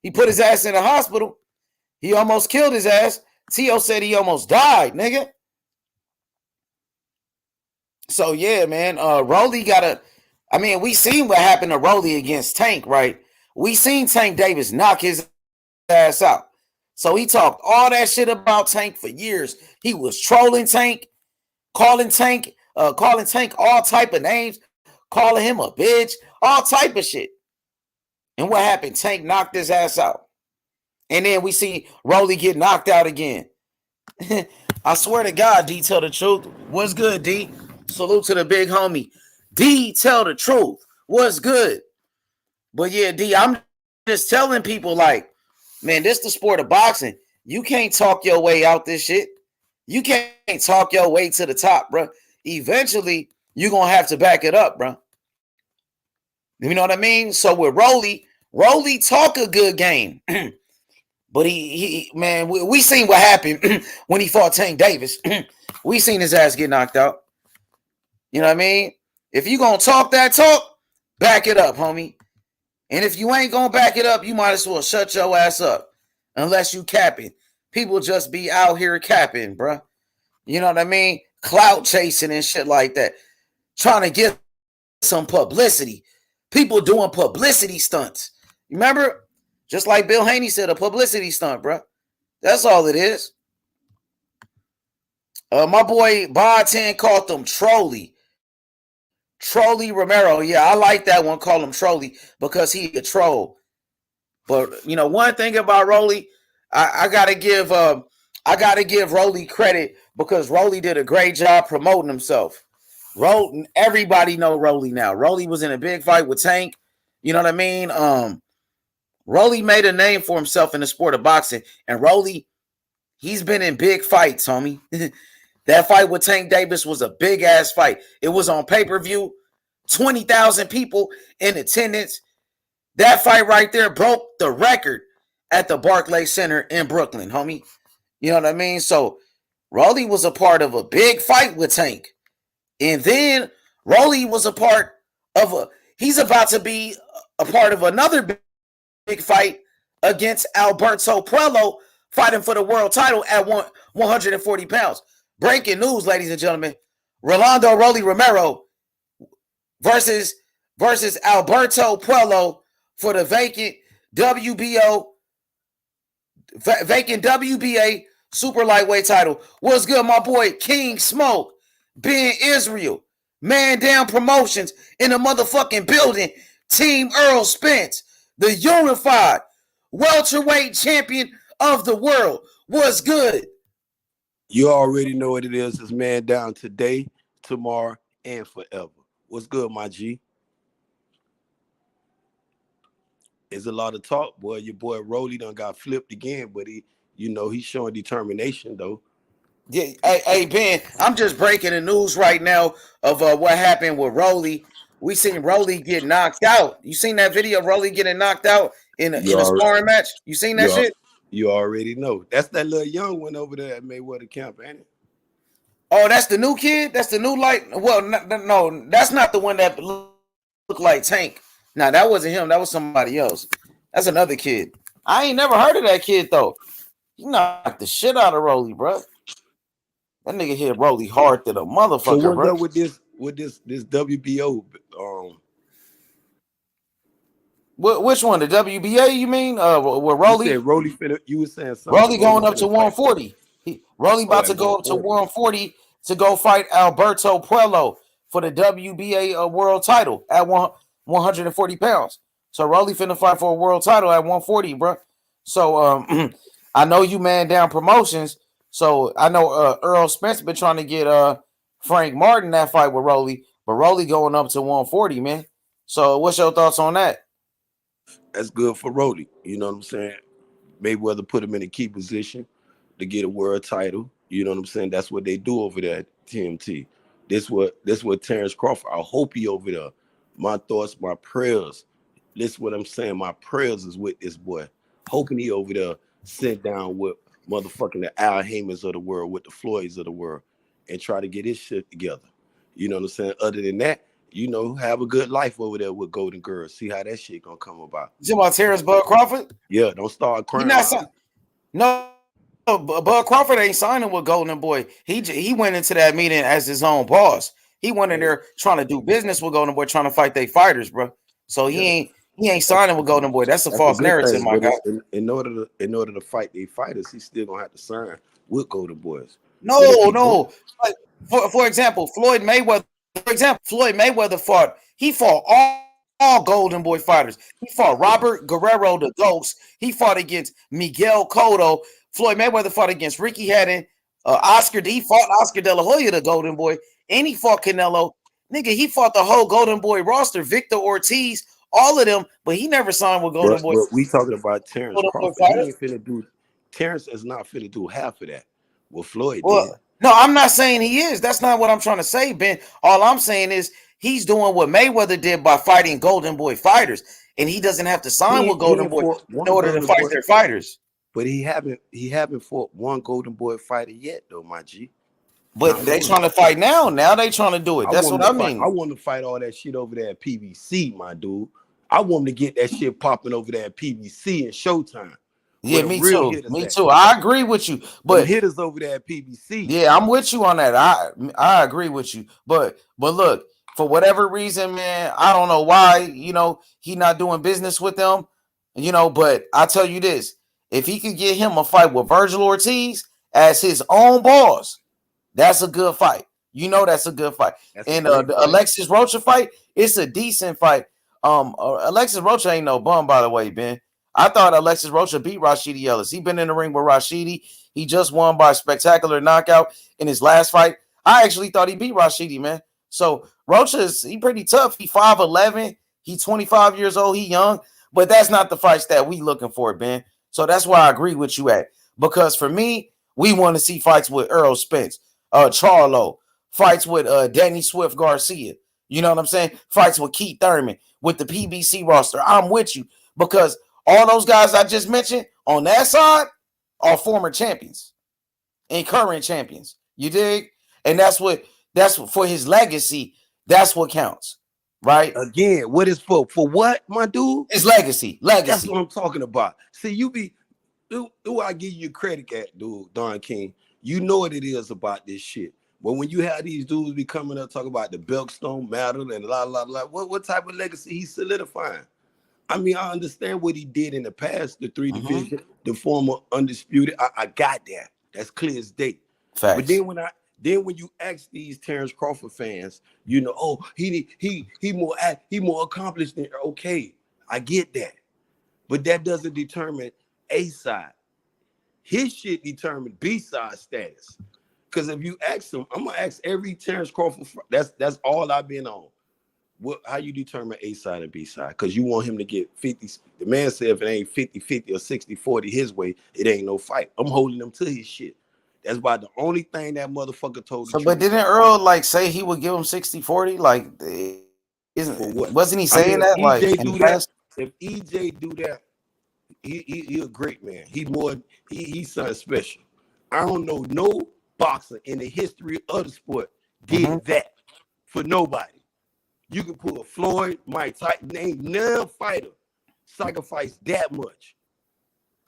He put his ass in the hospital. He almost killed his ass. T.O. said he almost died, nigga. So, yeah, man. Rolly got to... I mean, we seen what happened to Rolly against Tank, right? We seen Tank Davis knock his ass out. So he talked all that shit about Tank for years. He was trolling Tank, calling Tank all type of names, calling him a bitch, all type of shit. And what happened? Tank knocked his ass out. And then we see Rolly get knocked out again. I swear to God, D, tell the truth. What's good, D? Salute to the big homie. D, tell the truth. What's good? But yeah, D, I'm just telling people, like, man, this the sport of boxing. You can't talk your way out this shit. You can't talk your way to the top, bro. Eventually, you're going to have to back it up, bro. You know what I mean? So with Rolly talk a good game. But he man, we seen what happened when he fought Tank Davis. We seen his ass get knocked out. You know what I mean? If you going to talk that talk, back it up, homie. And if you ain't going to back it up, you might as well shut your ass up. Unless you capping. People just be out here capping, bro. You know what I mean? Clout chasing and shit like that. Trying to get some publicity. People doing publicity stunts. Remember? Just like Bill Haney said, a publicity stunt, bro. That's all it is. My boy Bod 10 called them Trolly. Trolly Romero. Yeah, I like that one. Call him Trolly because he a troll. But you know, one thing about Rolly, I gotta give Rolly credit because Rolly did a great job promoting himself. Everybody know Rolly now. Rolly was in a big fight with Tank. You know what I mean? Rolly made a name for himself in the sport of boxing, and Rolly, he's been in big fights, homie. That fight with Tank Davis was a big ass fight. It was on pay-per-view, 20,000 people in attendance. That fight right there broke the record at the Barclays Center in Brooklyn, homie. You know what I mean? So Rolly was a part of a big fight with Tank. And then Rolly was a part of he's about to be a part of another big fight against Alberto Puello, fighting for the world title at 140 pounds. Breaking news, ladies and gentlemen. Rolando Rolly Romero versus Alberto Puello for the vacant WBA super lightweight title. What's good, my boy King Smoke, Ben Israel, Man Down Promotions in the motherfucking building. Team Errol Spence, the unified welterweight champion of the world. What's good? You already know what it is. It's Man Down today, tomorrow, and forever. What's good, my G? It's a lot of talk, boy. Your boy Rolly done got flipped again, but he's showing determination, though. Yeah, hey, Ben, I'm just breaking the news right now of what happened with Rolly. We seen Rolly get knocked out. You seen that video of Rolly getting knocked out in a sparring match? You seen that shit? You already know. That's that little young one over there at Mayweather camp, ain't it? Oh, that's the new kid? That's the new light? Well, no, that's not the one that looked like Tank. Nah, that wasn't him. That was somebody else. That's another kid. I ain't never heard of that kid, though. He knocked the shit out of Rolly, bro. That nigga hit Rolly hard to the motherfucker, so bro. With this WBO, which one? The WBA? You mean? With Rolly? You said Rolly. You were saying something. Rolly going up to 140. Rolly about to go up to 140 to go fight Alberto Puello for the WBA world title at 140 pounds. So Rolly finna fight for a world title at 140, bro. So I know you Man Down Promotions. So I know Errol Spence been trying to get Frank Martin that fight with Rolly, but Rolly going up to 140, man. So what's your thoughts on that? That's good for Rolly. You know what I'm saying? Mayweather put him in a key position to get a world title. You know what I'm saying? That's what they do over there at TMT. This what Terrence Crawford. I hope he over there. My thoughts, my prayers. Listen what I'm saying. My prayers is with this boy. Hoping he over there sit down with motherfucking the Al Haymans of the world, with the Floyds of the world, and try to get his shit together. You know what I'm saying? Other than that, have a good life over there with Golden Girls. See how that shit gonna come about. You about Terrence Bud Crawford? Yeah, don't start crying. No, Bud Crawford ain't signing with Golden Boy. He went into that meeting as his own boss. He went in there trying to do business with Golden Boy, trying to fight their fighters, bro. So he He ain't signing with Golden Boy. That's a false narrative, my guy. In order to fight their fighters, he's still gonna have to sign with Golden Boys. No. Like, for example, Floyd Mayweather. fought. He fought all Golden Boy fighters. He fought Robert Guerrero, the Ghost. He fought against Miguel Cotto. Floyd Mayweather fought against Ricky Hatton. He fought Oscar De La Hoya, the Golden Boy, and he fought Canelo. Nigga, he fought the whole Golden Boy roster. Victor Ortiz, all of them, but he never signed with Golden Boy. We talking about Terrence Crawford. Terrence is not finna do half of that. Well, Floyd did. No, I'm not saying he is. That's not what I'm trying to say, Ben. All I'm saying is he's doing what Mayweather did by fighting Golden Boy fighters, and he doesn't have to sign with Golden Boy in order to fight their fighters. But he haven't fought one Golden Boy fighter yet, though, my G. But they trying to fight now. Now they trying to do it. That's what I mean. I want to fight all that shit over there at PBC, my dude. I want to get that shit popping over there at PBC and Showtime. Yeah, me too. Me too. I agree with you. But hitters over there at PBC. Yeah, I'm with you on that. I agree with you. But look, for whatever reason, man, I don't know why, he not doing business with them, but I tell you this, if he could get him a fight with Virgil Ortiz as his own boss, that's a good fight. That's a good fight. And the Alexis Rocha fight, it's a decent fight. Alexis Rocha ain't no bum, by the way, Ben. I thought Alexis Rocha beat Rashidi Ellis. He been in the ring with Rashidi. He just won by a spectacular knockout in his last fight. I actually thought he beat Rashidi, man. So Rocha he pretty tough. He 5'11". He 25 years old. He young, but that's not the fights that we looking for, Ben. So that's why I agree with you at. Because for me, we want to see fights with Errol Spence, Charlo, fights with Danny Swift Garcia. You know what I'm saying? Fights with Keith Thurman, with the PBC roster. I'm with you because all those guys I just mentioned on that side are former champions and current champions. You dig? And that's for his legacy. That's what counts, right? Again, what is for what, my dude? It's legacy. That's what I'm talking about. See, do I give you credit at, dude, Don King? You know what it is about this shit. But when you have these dudes be coming up talking about the Belkstone battle and what type of legacy he's solidifying? I mean, I understand what he did in the past, the three division, the former undisputed. I got that. That's clear as day. Facts. But then when you ask these Terrence Crawford fans, he more accomplished than okay. I get that. But that doesn't determine A side. His shit determined B side status. Because if you ask him, I'm gonna ask every Terrence Crawford. That's all I've been on. How you determine A side and B side? Because you want him to get 50. The man said if it ain't 50-50 or 60-40 his way, it ain't no fight. I'm holding him to his shit. That's about the only thing that motherfucker told me. But didn't Earl say he would give him 60-40? Wasn't he saying that? If EJ do that, he a great man. He's something special. I don't know no boxer in the history of the sport did that for nobody. You can put a Floyd, Mike Tyson, ain't none fighter sacrificed that much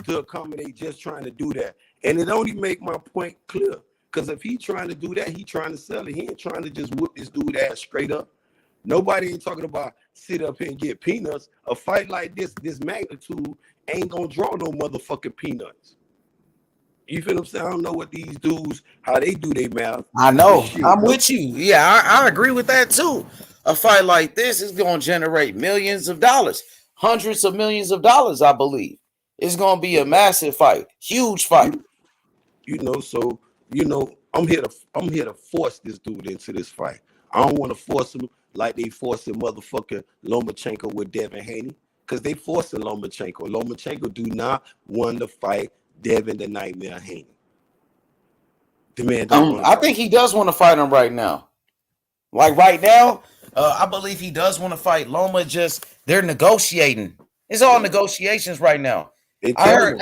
to accommodate just trying to do that. And it only make my point clear. Because if he trying to do that, he trying to sell it. He ain't trying to just whip this dude ass straight up. Nobody ain't talking about sit up here and get peanuts. A fight like this magnitude ain't gonna draw no motherfucking peanuts. You feel what I'm saying? I don't know what these dudes, how they do their math. I know. I'm with you. Yeah, I agree with that too. A fight like this is going to generate millions of dollars, hundreds of millions of dollars, I believe. It's going to be a massive fight, huge fight. So I'm here to force this dude into this fight. I don't want to force him like they forcing motherfucking Lomachenko with Devin Haney, because they forcing Lomachenko. Lomachenko do not want to fight Devin the Nightmare Haney. The man I think he does want to fight him right now. Like right now, I believe he does want to fight Loma. They're negotiating. It's all negotiations right now. I heard,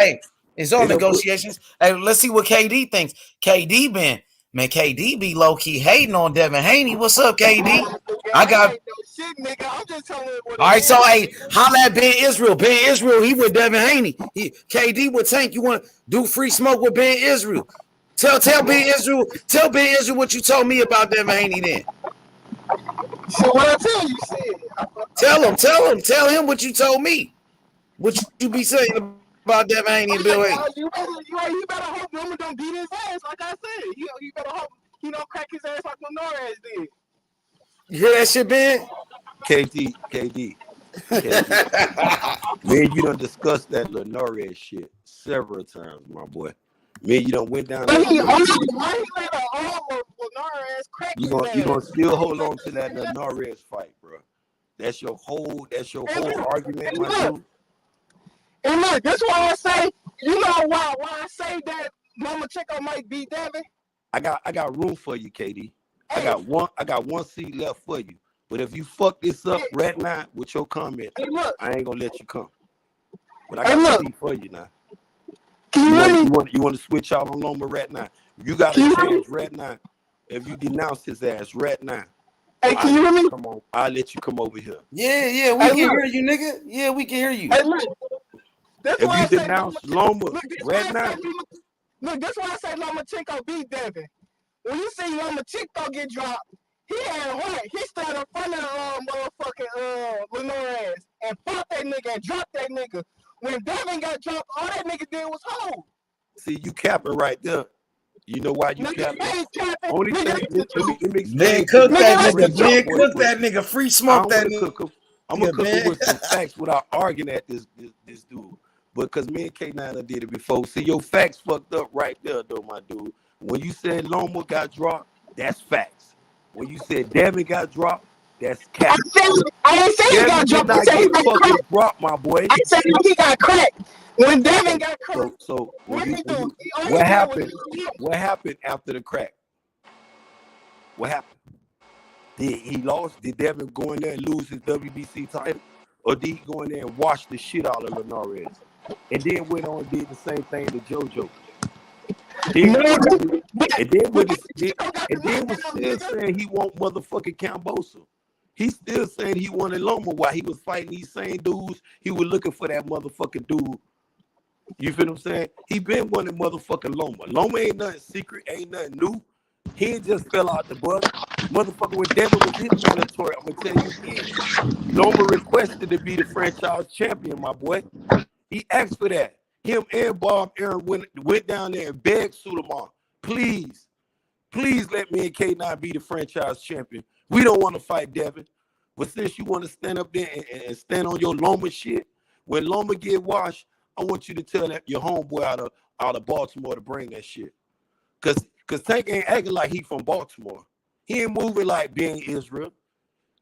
it's all negotiations. Hey, let's see what KD thinks. KD be low key hating on Devin Haney. What's up, KD? I got. All right, so holla at Ben Israel. Ben Israel, he with Devin Haney. KD with Tank. You want to do free smoke with Ben Israel? Tell Ben Israel what you told me about Devin Haney then. So what I tell you, shit. Tell him what you told me. What you be saying about Devin Haney and Bill Haney. You better hope Roman don't beat his ass, like I said. You better hope he don't crack his ass like Lenore did. You hear that shit, Ben? KD. Man, you done discussed that Lenore shit several times, my boy. Man, you done went down. Why he let an arm of Lenore ass crack his ass? You gonna still hold on to that Lenore fight, bro? That's your whole argument, my dude. And look, that's why I say, you know why I say that Lomachenko might beat Devin? I got room for you, KD. I got one seat left for you. But if you fuck this up right now with your comment, I ain't gonna let you come. But I got a seat for you now. You want to switch out on Loma right now? You got a chance right now. If you denounce his ass right now, hey, can you hear me? Come on, I'll let you come over here. Yeah, we can hear you, nigga. Yeah, we can hear you. Hey, look, that's why if you denounce Loma right now, look, that's why I say Lomachenko beat Devin. When you see Lomachenko get dropped, he had heart. He stood in front of the motherfucking Lenore ass and fought that nigga and dropped that nigga. When Devin got dropped, all that nigga did was hold. See, you capping right there. You know why you capping? Only thing, man, cook that nigga, free smoke that nigga. I'm gonna cook him with some facts without arguing at this dude. Because me and K9 did it before. See, your facts fucked up right there, though, my dude. When you said Loma got dropped, that's facts. When you said Devin got dropped, that's cap. I didn't say he got dropped. I said he got cracked. Dropped, my boy. I said he got cracked. When Devin got cracked. So what happened? What happened after the crack? What happened? Did he lost? Did Devin go in there and lose his WBC title? Or did he go in there and wash the shit out of Lenore? And then went on and did the same thing to JoJo. And then was still saying he want motherfucking Cambosa. He's still saying he wanted Loma while he was fighting these same dudes. He was looking for that motherfucking dude. You feel what I'm saying? He been wanting motherfucking Loma. Loma ain't nothing secret, ain't nothing new. He just fell out the bus. Motherfucker, when Devin was his mandatory, I'm gonna tell you again. Loma requested to be the franchise champion, my boy. He asked for that. Him and Bob Aaron went down there and begged Suleiman, please let me and K9 be the franchise champion. We don't want to fight Devin. But since you want to stand up there and stand on your Loma shit, when Loma get washed, I want you to tell your homeboy out of Baltimore to bring that shit. Cause Tank ain't acting like he from Baltimore. He ain't moving like being Israel.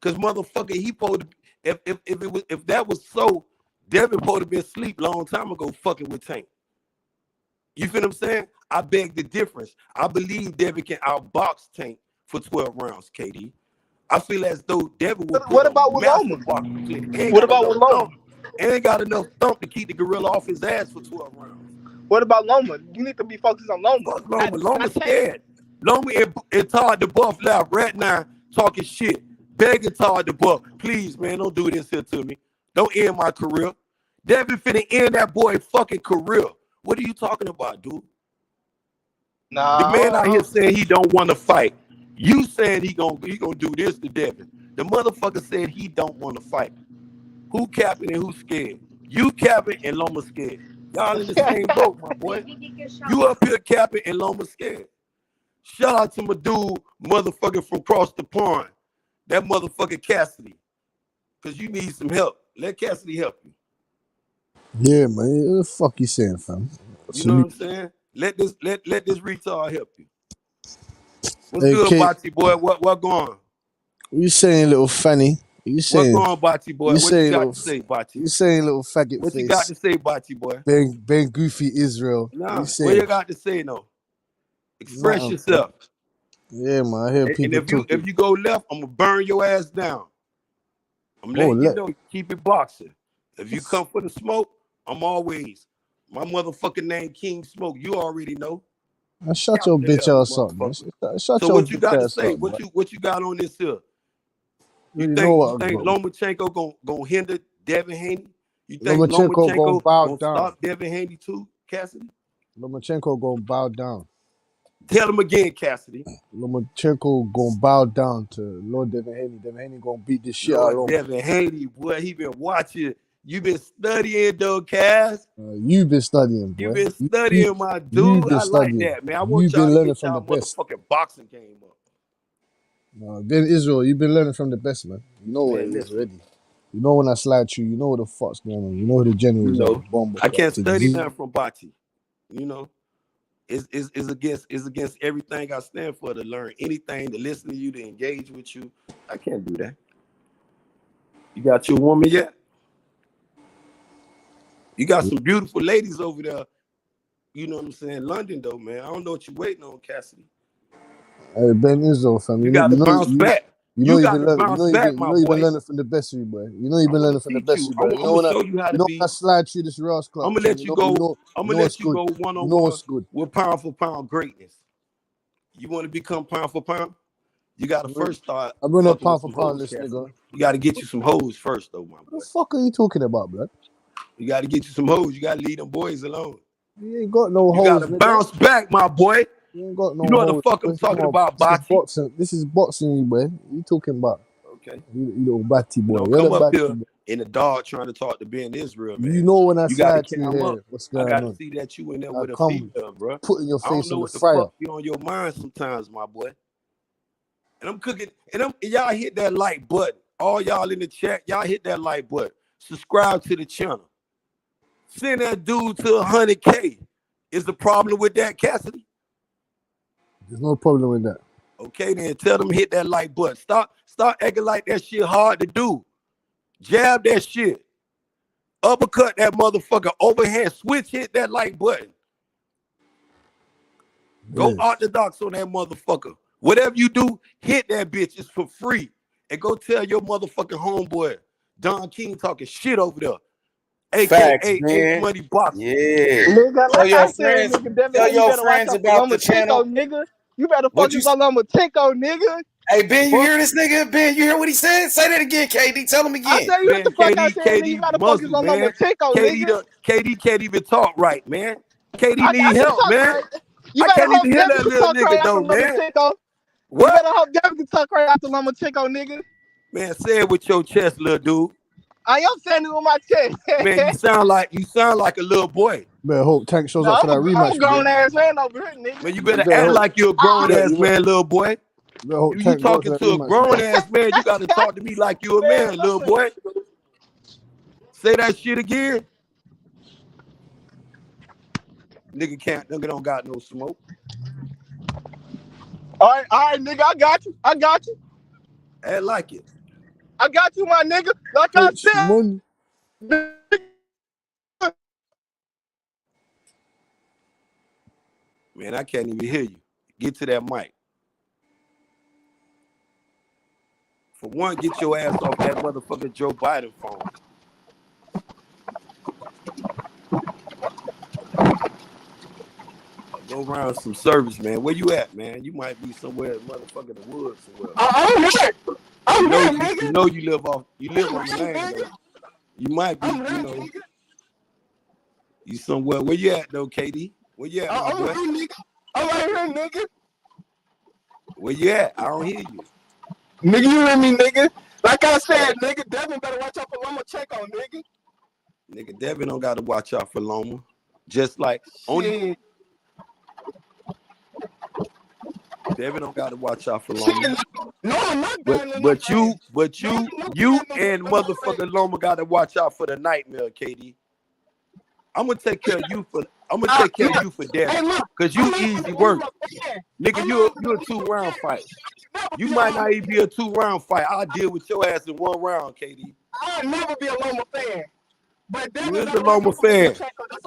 Cause motherfucker, he supposed to, if that was so, Devin supposed to be asleep a long time ago fucking with Tank. You feel what I'm saying? I beg the difference. I believe Devin can outbox Tank for 12 rounds, KD. I feel as though Devin would. What about with Loma? What about with Loma? Ain't got enough thump to keep the gorilla off his ass for 12 rounds. What about Loma? You need to be focused on Loma. Loma's scared. Loma and Todd the Buff left right now talking shit, begging Todd the Buff, please, man, don't do this here to me. Don't end my career. Devin finna end that boy fucking career. What are you talking about, dude? Nah. The man out here saying he don't want to fight. You saying he gonna do this to Devin. The motherfucker said he don't want to fight. Who capping and who scared? You capping and Loma scared. Y'all in the same boat, my boy. You up here capping and Loma scared. Shout out to my dude, motherfucker from across the pond. That motherfucker Cassidy. Cause you need some help. Let Cassidy help you. Yeah, man. What the fuck you saying, fam? You know what I'm saying? Let this retard help you. What's Hey, good, Kate. Bati boy? What going on? What you saying, little fanny? What you saying? What's going on, Bati boy? What you got to say, Bati? You saying, little faggot What face? you got to say, Bati boy? Ben Goofy Israel. Nah, you what you got to say, no? Express Nothing. yourself. Yeah, man. I hear And people talking. if you go left, I'm gonna burn your ass down. I'm letting you know, keep it boxing. If you come for the smoke, I'm always my motherfucking name King Smoke. You already know. Man, shut your bitch ass up, man. Shut So your what you got to bitch say? ass up, What you got on this here? You You think know what I got. Lomachenko gonna hinder Devin Haney? You think Lomachenko gonna bow gonna down. stop Devin Haney too, Cassidy? Lomachenko gonna bow down. Tell him again, Cassidy. Lomachenko gonna bow down to Lord Devin Haney. Devin Haney gonna beat this shit out of Lord Loma. Devin Haney, boy, he been watching. You been studying though, Cass. You've been studying, boy. You been studying, my You've dude. been I like studying. that, man. I want You've y'all been to learning get from the y'all best. motherfucking boxing game up. Ben Israel, you've been learning from the best, man. You know what it is already. You know when I slide through, you know what the fuck's going on. You know who the generals You know, are. Bomba I can't to study Z. nothing from Bati. You know, it's against everything I stand for, to learn anything, to listen to you, to engage with you. I can't do that. You got your woman yet? You got some beautiful ladies over there. You know what I'm saying? London though, man. I don't know what you're waiting on, Cassidy. Hey, Ben Israel, fam. You got to bounce back. You got to bounce back, my boy. You've been learning from the best of you, boy. You know you've been learning from the best of you, boy. I'm gonna show you how to be. When I slide through this Ross Club, I'm gonna let you go. I'm gonna let you go one on one good with pound for pound greatness. You want to become pound for pound? You got to first start. I'm running fucking pound with for some pound, hoes, this Cassidy. nigga. You got to get you some hoes first, though, my boy. What the fuck are you talking about, blood? You got to get you some hoes. You got to leave them boys alone. You ain't got no hoes. You got to bounce back, my boy. You ain't got no. You know what hoes, the fuck I'm talking about, Bati? This is boxing, boy. What you talking about? Okay. You little batty boy. Don't come up here in the dark trying to talk to Ben Israel, man. You know when I slide to through here, what's going on? I got to see that you in there with a female, bro. Putting your I don't face know in what the the fryer. fuck be on your mind sometimes, my boy. And I'm cooking, and y'all hit that like button. All y'all in the chat, y'all hit that like button. Subscribe to the channel. Send that dude to 100K. Is the problem with that, Cassidy? There's no problem with that. Okay, then tell them hit that like button. Stop acting like that shit hard to do. Jab that shit. Uppercut that motherfucker. Overhand switch, hit that like button. Go orthodox on that motherfucker. Whatever you do, hit that bitch. It's for free. And go tell your motherfucking homeboy, Don King, talking shit over there. AKA H Money Boxing. Yeah. Nigga, Tell like your I said, friends, nigga, Devin, tell you your better watch friends out for about the channel. Lomachenko, nigga. You better What focus on Lomachenko, nigga. Hey, Ben, you hear this nigga? Ben, you hear what he said? Say that again, KD. Tell him again. I tell you what the fuck I said, nigga. You gotta focus on Lomachenko, nigga. KD can't even talk right, man. KD I need help, talk man. right. You I better can't hope even hear Devin that can little talk right nigga, though, after man. Lomachenko. What? You better hope Devin can talk right after Lomachenko, nigga. Man, say it with your chest, little dude. I am saying it with my chest. Man, you sound like a little boy. Better hope Tank shows up for that rematch. I'm a grown ass man over here, nigga. Man, you better act like you're a grown ass man, little boy. You talking to a grown ass man, you gotta talk to me like you a man, little boy. Say that shit again. Nigga don't got no smoke. All right, nigga, I got you. Act like it. I got you, my nigga. Like I said. Man, I can't even hear you. Get to that mic. For one, get your ass off that motherfucking Joe Biden phone. Go around some service, man. Where you at, man? You might be somewhere in motherfucking the woods somewhere. I'm here. You know you live on the land, though. You might be, you somewhere. Where you at, though, KD? Where you at, my boy? I'm right here, nigga. Where you at? I don't hear you. Nigga, you hear me, nigga? Like I said, nigga, Devin better watch out for Lomachenko, nigga. Nigga, Devin don't got to watch out for Loma. Just like only Devin don't got to watch out for Loma. No, I'm not but you and motherfucking Loma got to watch out for the nightmare, KD. I'm gonna take care of you for Devin, cause you easy work, nigga. You a 2-round fight. You might not even be a 2-round fight. I'll deal with your ass in 1 round, KD. I'll never be a Loma fan. But you is a Loma fan.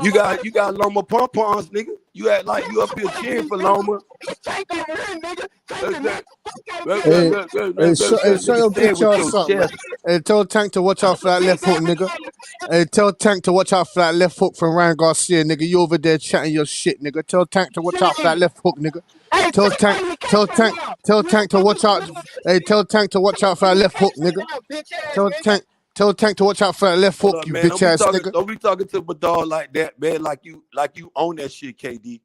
You got Loma pom-poms, nigga. You act like you up here cheering for Loma. Hey, show your bitch ass up, man. Hey, tell Tank to watch out for that left hook, nigga. Hey, tell Tank to watch out for that left hook from Ryan Garcia, nigga. You over there chatting your shit, nigga. Tell Tank to watch out for that left hook, nigga. Tell Tank to watch out. Hey, tell Tank to watch out for that left hook, nigga. Tell Tank to watch out for that left hook, you bitch ass nigga. Don't be talking to my dog like that, man. Like you own that shit, KD.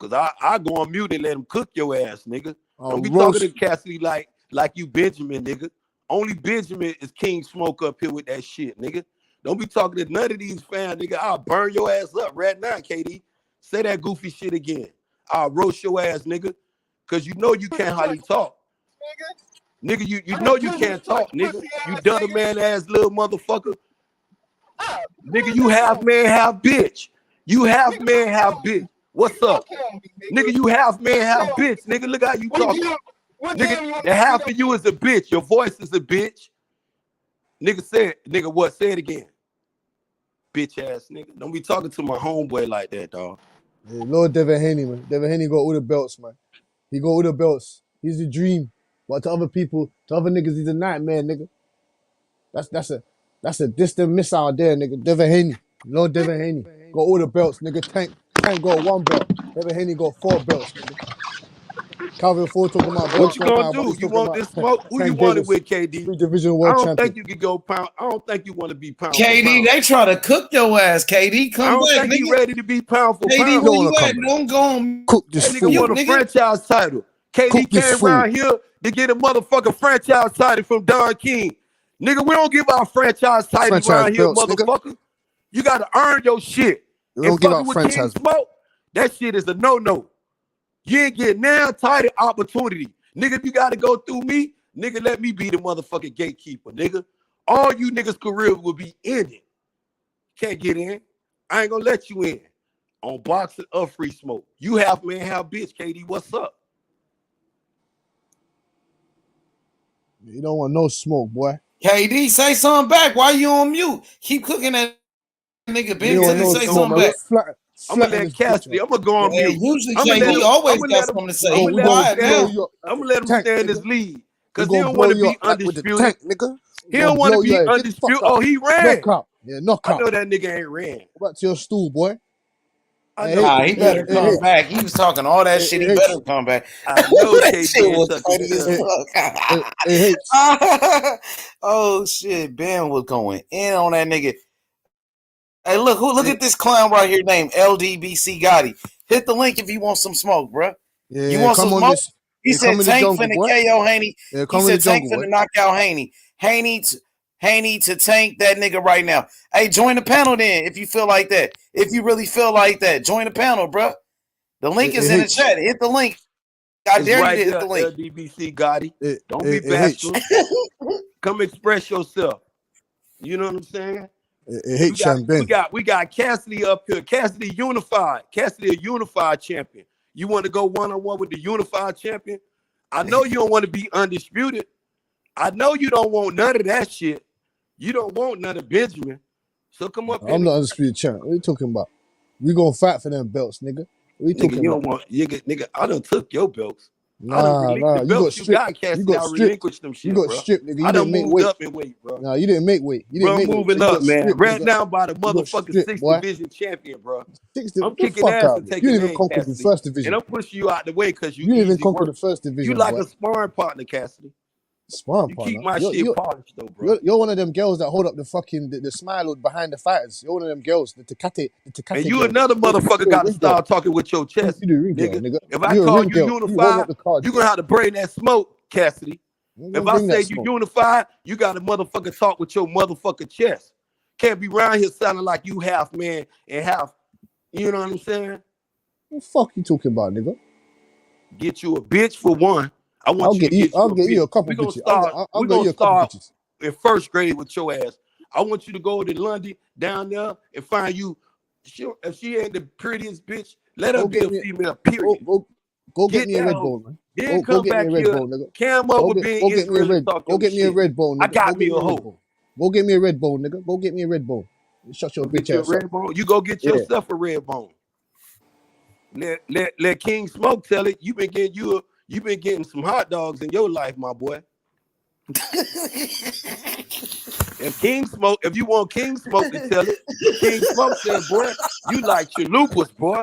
Cause I go on mute and let him cook your ass, nigga. Don't be roast. talking to Cassidy like you Benjamin, nigga. Only Benjamin is King Smoke up here with that shit, nigga. Don't be talking to none of these fans, nigga. I'll burn your ass up right now, KD. Say that goofy shit again. I'll roast your ass, nigga. Cause you know you can't hardly talk. Nigga, you know you can't talk, nigga. You done a man ass little motherfucker. Nigga, you half man, half bitch. You half man, half bitch. What's up? Nigga, you half man, half bitch. Nigga, look how you talking. Nigga, the half of you is a bitch. Your voice is a bitch. Nigga said, nigga, what? Say it again. Bitch ass nigga. Don't be talking to my homeboy like that, dog. Yeah, Lord Devin Haney, man. Devin Haney got all the belts, man. He got all the belts. He's the dream. But to other people, to other niggas, he's a nightmare, nigga. That's a distant missile there, nigga. Devin Haney. Lord Devin Haney. Got all the belts, nigga. Tank got 1 belt. Devin Haney got 4 belts, nigga. Calvin Ford talking about belts. What you gonna do? You want this smoke? Who you want it with, KD? 3-division world champion. Think you could go pound. I don't think you want to be pound. KD, they try to cook your ass. KD, come back. I don't nigga. think you ready to be pound for KD, pound. where you at? Don't go on. Cook this That food. nigga want a franchise title. KD came around here to get a motherfucking franchise title from Don King. Nigga, we don't give out franchise titles around here, belts, motherfucker. Nigga. You got to earn your shit. We don't give out franchise. Smoke, that shit is a no-no. You ain't getting now title opportunity. Nigga, if you got to go through me, nigga, let me be the motherfucking gatekeeper, nigga. All you niggas' career will be ended. Can't get in. I ain't gonna let you in. On boxing or free smoke. You half man, half bitch, KD. What's up? You don't want no smoke, boy. KD, say something back. Why you on mute? Keep cooking that nigga, Ben. You don't Till know he say smoke, something man. back. I'm gonna let Cassidy. I'm gonna go on mute. Usually I'm KD always got something to say. I'm gonna let him stay in his lead because he don't want to be undisputed. Tank, nigga. He don't want to be undisputed. Oh, he ran. Knockout. Yeah, knockout. I know that nigga ain't ran. Go back to your stool, boy. He better come back. He was talking all that shit. He better come back. I know that shit was funny as fuck. Oh shit, Ben was going in on that nigga. Hey, look at this clown right here named LDBC Gotti. Hit the link if you want some smoke, bro. Yeah, you want some smoke? He said Tank finna KO Haney. Yeah, he said Tank finna knock out Haney. Haney to Tank that nigga right now. Hey, join the panel then if you feel like that. If you really feel like that, join the panel, bro. The link is in the chat. Hit the link. I dare you to hit the link. LDBC Gotti. Don't be bashful. Come express yourself. You know what I'm saying? We got Cassidy up here. Cassidy unified. Cassidy a unified champion. You want to go one-on-one with the unified champion? I know you don't want to be undisputed. I know you don't want none of that shit. You don't want none of Benjamin. So come up. I'm not undisputed champ. What are you talking about? We gonna fight for them belts, nigga. What are you talking about? Nigga, I done took your belts. Nah. You got stripped. Relinquished them shit, you got bro. stripped, nigga. I done moved up in weight, bro. Nah, you didn't make weight. You didn't make moving weight. up, man. Stripped, right nigga. now by the motherfucking 6th division champion, bro. I'm kicking ass and taking You didn't even conquer the 1st division. And I'm pushing you out the way because you didn't even conquer the 1st division. You like a sparring partner, Cassidy. Sparring partner. Keep my shit polished though, bro. You're one of them girls that hold up the fucking the smile behind the fighters. You're one of them girls, the Tecate. And you another motherfucker got to start talking with your chest, nigga. If I call you unified, you're gonna have to bring that smoke, Cassidy. If I say you unified, you got to motherfucker talk with your motherfucking chest. Can't be around here sounding like you half man and half. You know what I'm saying? What the fuck you talking about, nigga? Get you a bitch for one. I'll get you a couple bitches. I'll get you a couple bitches. In 1st grade with your ass. I want you to go to London down there and find you. If she ain't the prettiest bitch, let her be a female. Period. Go get me a Red Bull, man. Then come back here. Cam up with being Israel. Go get me a Red Bull, nigga. I got me a hoe. Go get me a Red Bull, nigga. Go get me a Red Bull. Shut your bitch ass up. You go get yourself a Red Bone. Let King Smoke tell it. You've been getting some hot dogs in your life, my boy. If you want King Smoke to tell it, King Smoke said, boy, you like chalupas, boy.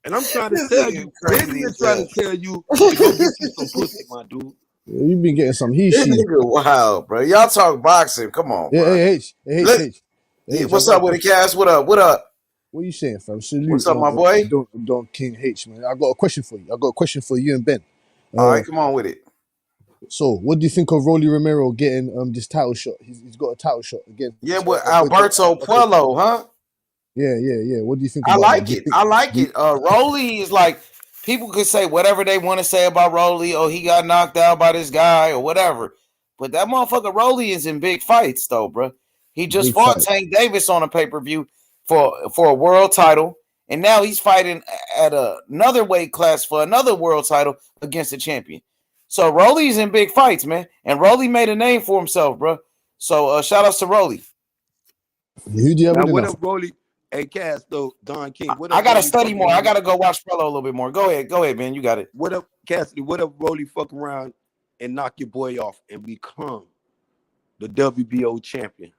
And I'm trying to tell you, Benny is trying to tell you to go get you some pussy, my dude. Yeah, you been getting some heat shit. Wow, bro. Y'all talk boxing. Come on, bro. Hey, what's up with the cast? What up? What are you saying, fam? Salute, What's up, my boy? Don King H, man. I got a question for you. I got a question for you and Ben. All right, come on with it. So, what do you think of Rolly Romero getting this title shot? He's got a title shot against. Yeah, with Alberto Puello, huh? Yeah. What do you think I about like that? it. I like it. Rolly is like, people could say whatever they want to say about Rolly. Oh, he got knocked out by this guy or whatever. But that motherfucker Rolly is in big fights, though, bro. He just fought Tank Davis on a pay-per-view for a world title. And now he's fighting at another weight class for another world title against a champion. So Rolly's in big fights, man. And Rolly made a name for himself, bro. So shout outs to Rolly. Who do you have now, with what him? up, Rolly? Hey, Cass, though, Don King. What I up, gotta Rolly study fucking more. I around? gotta go watch Puello a little bit more. Go ahead, man. You got it. What up, Cassidy? What up, Rolly? Fuck around and knock your boy off and become the WBO champion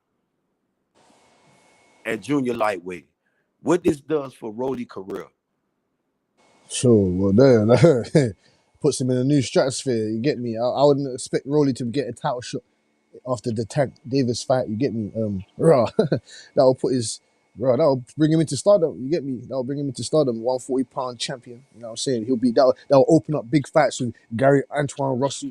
at junior lightweight. What this does for Rolly career? Sure. Well, there puts him in a new stratosphere. You get me? I wouldn't expect Rolly to get a title shot after the Tank Davis fight. You get me? That'll put his. Bro, that'll bring him into stardom. You get me? That'll bring him into stardom. 140-pound champion. You know what I'm saying? That'll open up big fights with Gary Antoine Russell,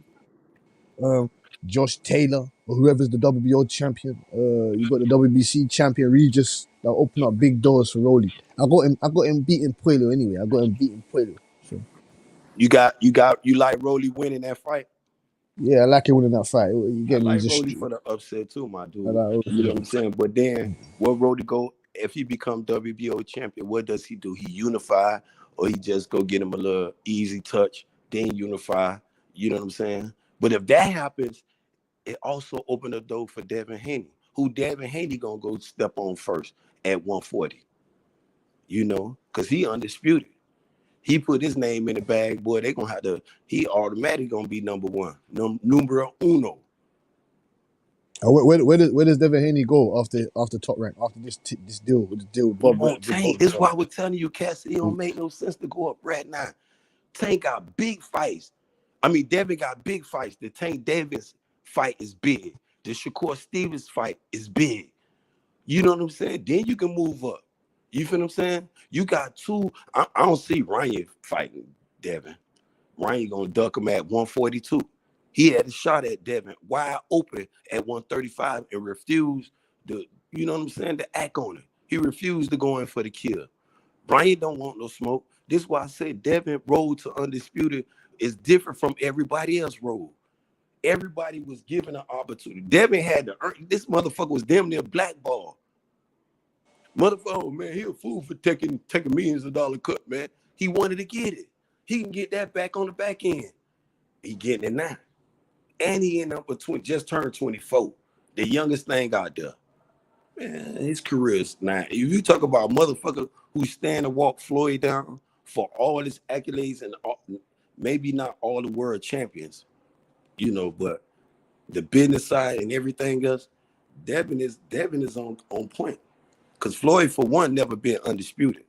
Josh Taylor, or whoever's the WBO champion. You got the WBC champion Regis. That'll open up big doors for Rolly. I got him beating Puello anyway. So You like Rolly winning that fight? yeah, I like him winning that fight. You get I me? like He's a Rolly for the upset too, my dude. I like Rolly. You know what I'm saying? But then, where Rolly go if he become WBO champion? What does he do? He unify, or he just go get him a little easy touch, then unify? You know what I'm saying? But if that happens, it also opened the door for Devin Haney. Who Devin Haney gonna go step on first at 140? You know, because he undisputed. He put his name in the bag, boy. They gonna have to. He automatically gonna be number one, numero uno. Where does Devin Haney go after Top Rank, after this deal with Bob? Tank, this is why we're telling you, Cassidy, it don't make no sense to go up right now. Tank got big fights. I mean, Devin got big fights. The Tank Davis fight is big. The Shakur Stevens fight is big. You know what I'm saying? Then you can move up. You feel what I'm saying? You got two. I don't see Ryan fighting Devin. Ryan gonna duck him at 142. He had a shot at Devin wide open at 135 and refused to, you know what I'm saying, to act on it. He refused to go in for the kill. Ryan don't want no smoke. This is why I said Devin road to undisputed is different from everybody else road. Everybody was given an opportunity. Devin had to earn. This motherfucker was damn near blackball. Motherfucker, man, he a fool for taking millions of dollar cut, man. He wanted to get it. He can get that back on the back end. He getting it now. And he ended up with just turned 24. The youngest thing out there. Man, his career is not. If you talk about a motherfucker who stand and walk Floyd down for all his accolades and maybe not all the world champions, you know, but the business side and everything else, Devin is on point. Because Floyd, for one, never been undisputed.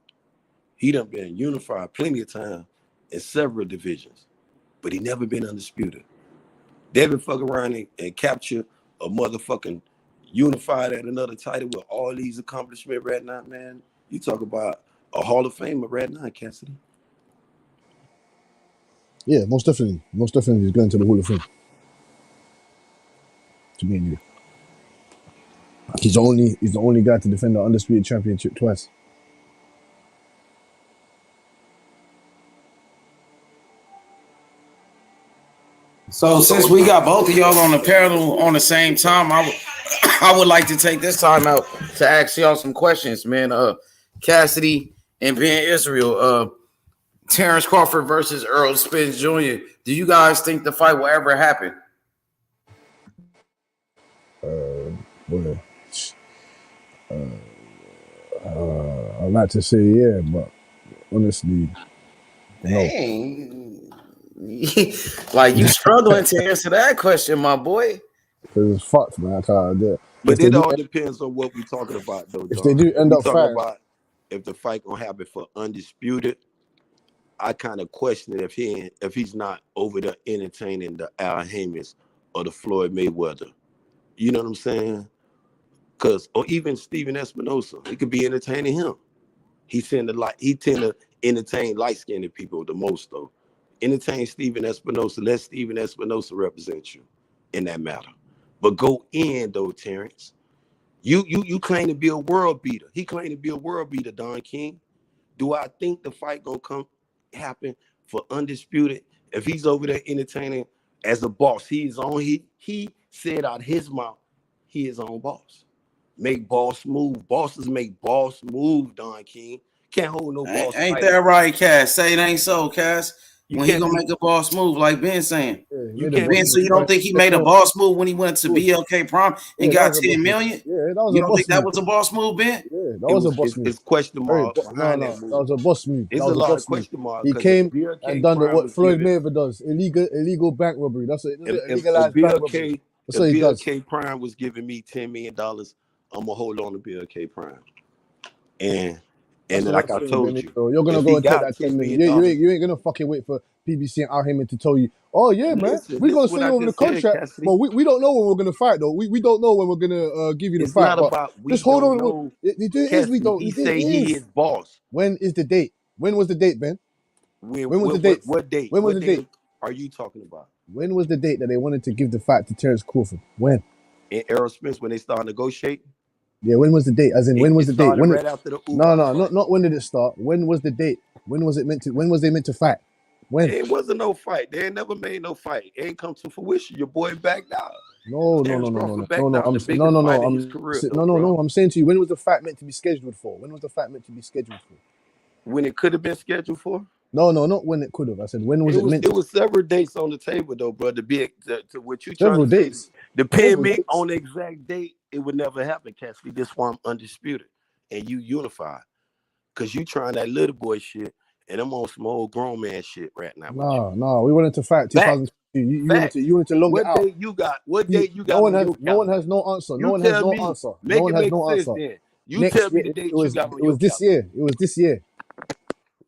He done been unified plenty of times in several divisions, but he never been undisputed. Devin fuck around and capture a motherfucking unified at another title with all these accomplishments right now, man. You talk about a Hall of Famer right now, Cassidy. Yeah, most definitely. Most definitely he's going to the Hall of Fame. To me and you. He's the only guy to defend the undisputed championship twice. So since we got both of y'all on the panel on the same time, I would like to take this time out to ask y'all some questions, man. Cassidy and Ben Israel, Terrence Crawford versus Errol Spence Jr. Do you guys think the fight will ever happen? Well, I'd like to say yeah, but honestly, Dang. Like you struggling to answer that question, my boy. Because it's fucked, man. I can't do it. But it all depends on what we're talking about, though. If they do end up fighting, about if the fight gonna happen for undisputed, I kind of question it if he's not over there entertaining the Al Haymans or the Floyd Mayweather. You know what I'm saying? Or even Steven Espinosa, he could be entertaining him. He tend to entertain light-skinned people the most, though. Entertain Steven Espinosa. Let Steven Espinosa represent you in that matter. But go in, though, Terrence. You claim to be a world beater. He claimed to be a world beater, Don King. Do I think the fight gonna happen for Undisputed? If he's over there entertaining as a boss, he said out his mouth, he is own boss. Make boss move. Bosses make boss move, Don King. Can't hold no boss. Ain't that right, Cass? Say it ain't so, Cass. When he gonna make a boss move, like Ben saying. Yeah, So you don't think he made a boss move when he went to BLK Prime and got 10 million? Yeah, that was you a don't boss think that move. was a boss move, Ben? Yeah, that was a boss move. It's question mark behind No, that move. that was a boss move. It's That was a lot boss of question marks. He came and done what Floyd Mayweather does: illegal bank robbery. That's it. Illegalized bank robbery. That's what he does. BLK Prime was giving me $10 million. I'm gonna hold on to BLK Prime, and like I told you, you're gonna go and take that $10 million. You ain't gonna fucking wait for PBC and Al Heyman to tell you, oh yeah, man, we're gonna send you over the contract, but we don't know when we're gonna fight though. We don't know when we're gonna give you the fight. It's not about just hold on. We don't. He say he is boss. When is the date? When was the date, Ben? When was the date? What date? When was the date? Are you talking about? When was the date that they wanted to give the fight to Terrence Crawford? When? In Errol Spence, when they started negotiating. Yeah, when was the date? As in, when was the date? Right after the not when did it start? When was the date? When was it meant to? When was they meant to fight? When? It wasn't no fight. They ain't never made no fight. It ain't come to fruition. Your boy backed out. No. I'm saying to you, when was the fight meant to be scheduled for? When was the fight meant to be scheduled for? When it could have been scheduled for? No, not when it could have. I said, when was it meant? It was several dates on the table, though, bro. To what you several trying to dates. Say, depending on the exact date, it would never happen, Cassidy. This why I'm undisputed and you unified, cause you trying that little boy shit, and I'm on some old grown man shit right now. No, we wanted to fight 2002. You wanted to long it out. What date you got? What date you got? No one has no answer. No one has no answer. No one has no answer. You tell me the date you got. It was this year. It was this year.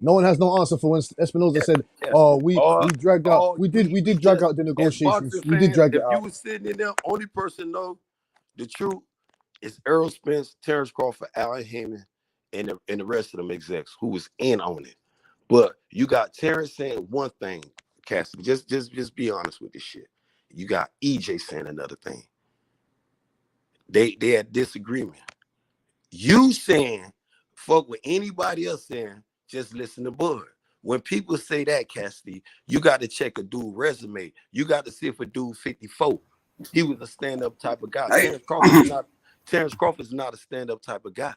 No one has no answer for when Espinosa said, we dragged out. We did drag out the negotiations. We did drag it out. If you was sitting in there, only person know the truth is Errol Spence, Terrence Crawford, Al Heyman, and the rest of them execs who was in on it. But you got Terrence saying one thing, Cassidy. Just be honest with this shit. You got EJ saying another thing. They had disagreement. You saying fuck with anybody else saying. Just listen to Bud. When people say that, Cassidy, you got to check a dude's resume. You got to see if a dude 54. He was a stand-up type of guy. Terrence Crawford's not a stand-up type of guy.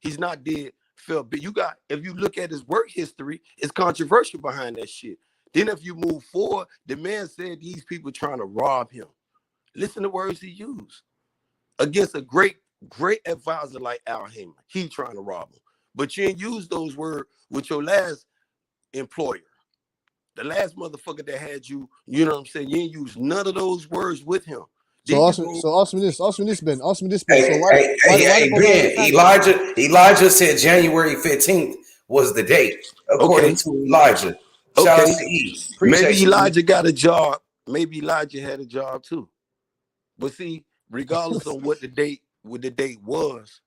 He's not dead. If you look at his work history, it's controversial behind that shit. Then if you move forward, the man said these people trying to rob him. Listen to words he used. Against a great advisor like Al Heyman, he trying to rob him. But you ain't use those words with your last employer. The last motherfucker that had you, you know what I'm saying? You ain't use none of those words with him. So ask me this, Ben. Hey, Ben, Elijah said January 15th was the date, according to Elijah. Shout out to E. Maybe Elijah got a job. Maybe Elijah had a job too. But see, regardless of what the date was,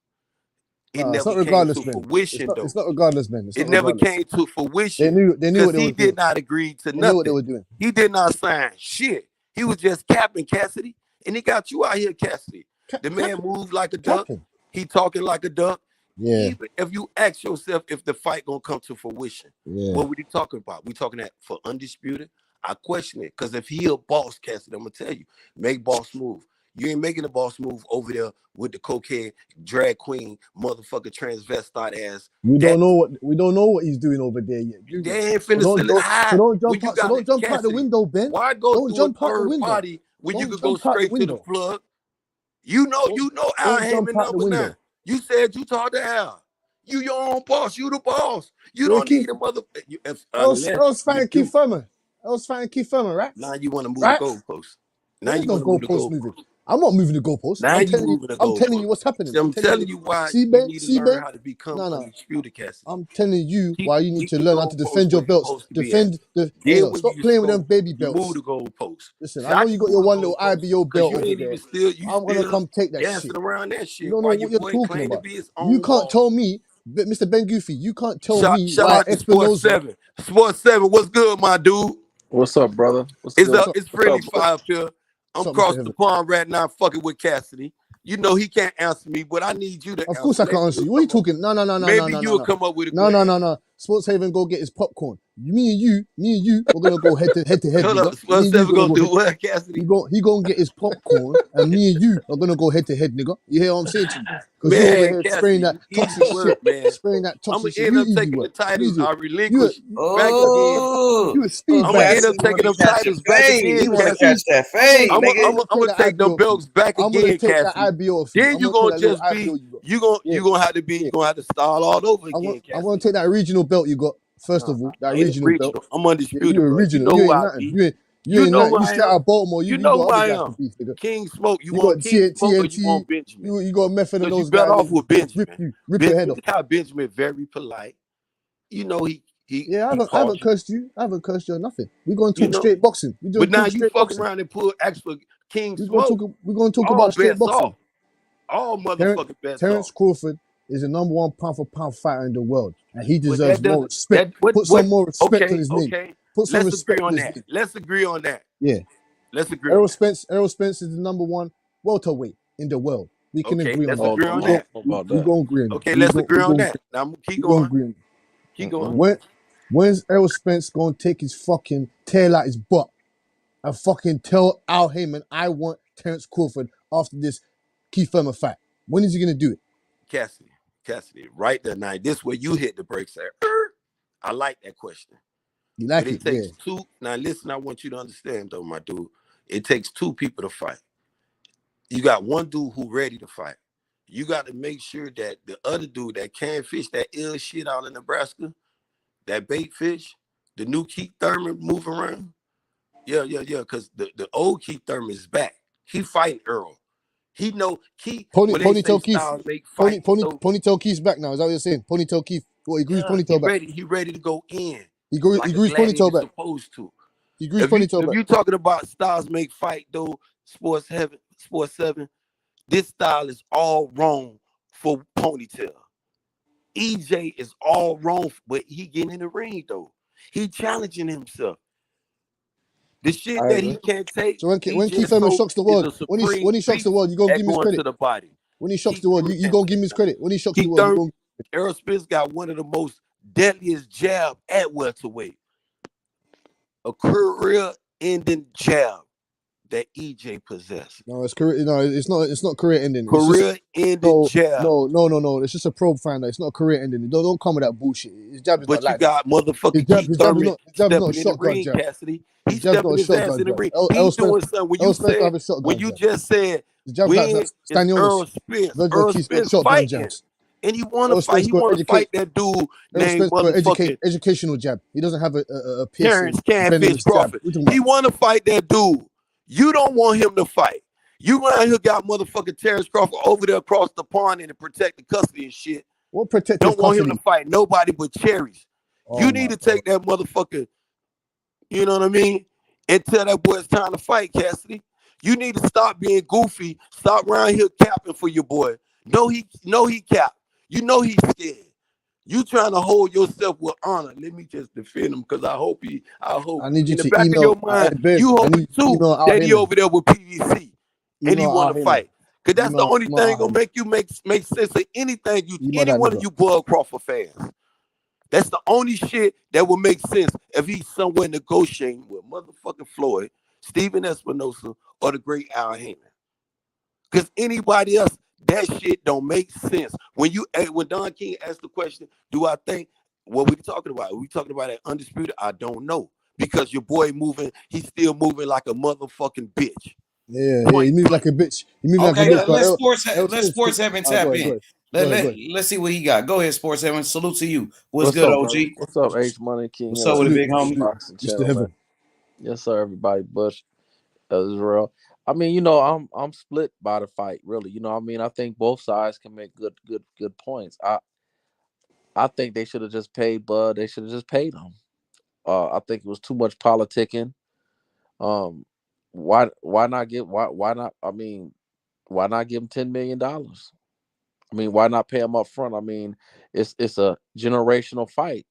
it never came to fruition, though. It's not regardless, man. It never came to fruition. They knew what they were doing. He did not agree to nothing. They knew what they were doing. He did not sign shit. He was just capping, Cassidy, and he got you out here, Cassidy. The man moved like a duck. He talking like a duck. Yeah. Even if you ask yourself if the fight gonna come to fruition, what were you talking about? We talking that for Undisputed? I question it, because if he a boss, Cassidy, I'm gonna tell you, make boss move. You ain't making a boss move over there with the cocaine drag queen motherfucker transvestite ass. We don't know what he's doing over there yet. They ain't finna don't jump out the window, Ben. Why go through a third party when you could go straight to the plug? You know Al Heyman number 9. You said you talked to Al. You your own boss. You the boss. You don't need a motherfucker. I was fighting Keith Thurman. Right? Now you want to move the goalpost. Now you want to move the goalpost. I'm not moving the goalposts. I'm telling you what's happening. I'm telling you why you need to learn how to become undisputed, Cassidy. I'm telling you why you need to learn how to defend your belts. Stop playing with them baby belts. Move the goalposts. Listen, I know you got your one little IBO belt over there. I'm gonna come take that shit. Around that shit. You don't know what you're talking about. You can't tell me Mr. Ben Goofy, you can't tell me Shout why out to Sports Espinoza. 7. Sports 7, what's good, my dude? What's up, brother? What's It's good? it's friendly fire up here. I'm What's up, Mr. across the Heaven? pond right now fucking with Cassidy. You know he can't answer me, but I need you to Of answer. course I can answer you. What are you talking? No. Maybe you'll come up with a No. good answer. Sports Haven go get his popcorn. Me and you, we're gonna go head to head, Hold up, nigga. Sports 7 gonna do what, Cassidy? He gonna get his popcorn, and me and you are gonna go head to head, nigga. You hear what I'm saying to you? Because you're over Man, here Cassidy, spraying that toxic easy work, shit, man. spraying that I'm gonna toxic shit. end You up easy taking the work. titles You I easy. relinquished back again. You a speed I'm bag. gonna end up taking them titles back again, He want to Cassidy. catch that fade, I'm nigga. gonna take them belts back I'm gonna again, take that Cassidy. IBO off you. Then I'm you gonna gonna take that little just be IBO you got. you gonna have to be you gonna have to start all over again, I'm Cassidy. gonna take that regional belt you got. First of all, that Ain't regional belt. I'm Yeah, undisputed, you a bro. You regional. know You who ain't I nothing. be. You You ain't know nothing. who You I straight out am. of Baltimore. You You know got who other I guys to am. beef, nigga. King Smoke. You You got want King Smoke or you TNT. want Benjamin? You got method of Because you those better guys. off with Rip Benjamin. your head off. Look how Benjamin very polite. You know he Yeah, I haven't cautious. cursed you. I haven't cursed you or nothing. We're gonna You talk know. straight boxing. We're But gonna now talk you straight fuck boxing. around and pull extra King We're gonna Smoke. talk All about straight bets boxing. off. All motherfucking bets Terrence off. Crawford is the number one pound for pound fighter in the world, and he But deserves that more doesn't respect. what Put some more respect on his name. okay. Put some Let's agree respect on on his that. name. Let's agree on that. Yeah. Let's agree on Errol that. Spence is the number one welterweight in the world. We can Okay, agree on let's that. agree on I that. don't know about We that. gonna agree on that. Okay, let's agree on that. Now I'm gonna keep We gonna going. agree on that. Keep going. When's Errol Spence gonna take his fucking tail out his butt and fucking tell Al Heyman I want Terrence Crawford after this Keith Thurman fight? When is he gonna do it? Cassidy, right there now. This where you hit the brakes there. I like that question. You like But it? it takes Yeah. two. Now listen, I want you to understand though, my dude. It takes two people to fight. You got one dude who ready to fight. You got to make sure that the other dude that can fish that ill shit out in Nebraska, that bait fish, the new Keith Thurman move around. Yeah. Because the old Keith Thurman is back. He fighting Earl. He know Keith. When they say Ponytail Keith. styles make fight. Ponytail Keith's back now. Is that what you're saying? Ponytail Keith. Well, he grew his ponytail back. He ready to go in. He grew like his ponytail back. Supposed to. He grew his ponytail back. If you talking about styles make fight though, Sports 7, this style is all wrong for Ponytail. EJ is all wrong, but he getting in the ring though. He challenging himself. The shit that he can't take. So when Keith Thurman shocks the world, when he shocks the world, you gonna give him his credit. To the body. When he shocks the world, you gonna give him his credit. When he shocks the world, Errol Spence got one of the most deadliest jab at welterweight. A career-ending jab that EJ possessed. No, it's career. No, it's not career ending. Career-ending jab. No. It's just a probe finder. It's not career ending. Don't come with that bullshit. His jab is but not you got that. motherfucking Keith Thurman stepping in the ring, jab. Cassidy. He's stepping his ass in the ring. He's doing something. When you just said when is Errol Spence? Errol Spence fighting. And he want to fight. He want to fight that dude named motherfucking educational jab. He doesn't have a Terrence Canfish Crawford. He want to fight that dude. You don't want him to fight. You out here got motherfucking Terrence Crawford over there across the pond and to protect the custody and shit. What protect? Don't want him to fight nobody but cherries. You need to take that motherfucker. You know what I mean? And tell that boy it's time to fight, Cassidy. You need to stop being goofy. Stop around here capping for your boy. No, he cap. You know he's scared. You trying to hold yourself with honor. Let me just defend him because I hope I need you in the to back email, of your mind, you hope too that he over there with PVC and he want to fight. Because that's the only thing gonna make you make sense of anything any one of you Bud Crawford fans. That's the only shit that will make sense if he's somewhere negotiating with motherfucking Floyd, Steven Espinosa, or the great Al Heyman. Because anybody else, that shit don't make sense. When Don King asked the question, do I think what we talking about? Are we talking about that undisputed? I don't know. Because your boy he's still moving like a motherfucking bitch. Yeah, he moves like a bitch. Let's Sports Heaven tap in. Let's see what he got. Go ahead, Sports Heaven. Salute to you. What's good, up, OG? brother? What's up, H Money King? What's up with the big homie? Mr. Heaven. Yes, sir, everybody. Bush, Israel. I mean, I'm split by the fight, really. I think both sides can make good points. I think they should have just paid Bud. They should have just paid him. I think it was too much politicking. Why not give him $10 million? I mean, why not pay him up front? I mean, it's a generational fight.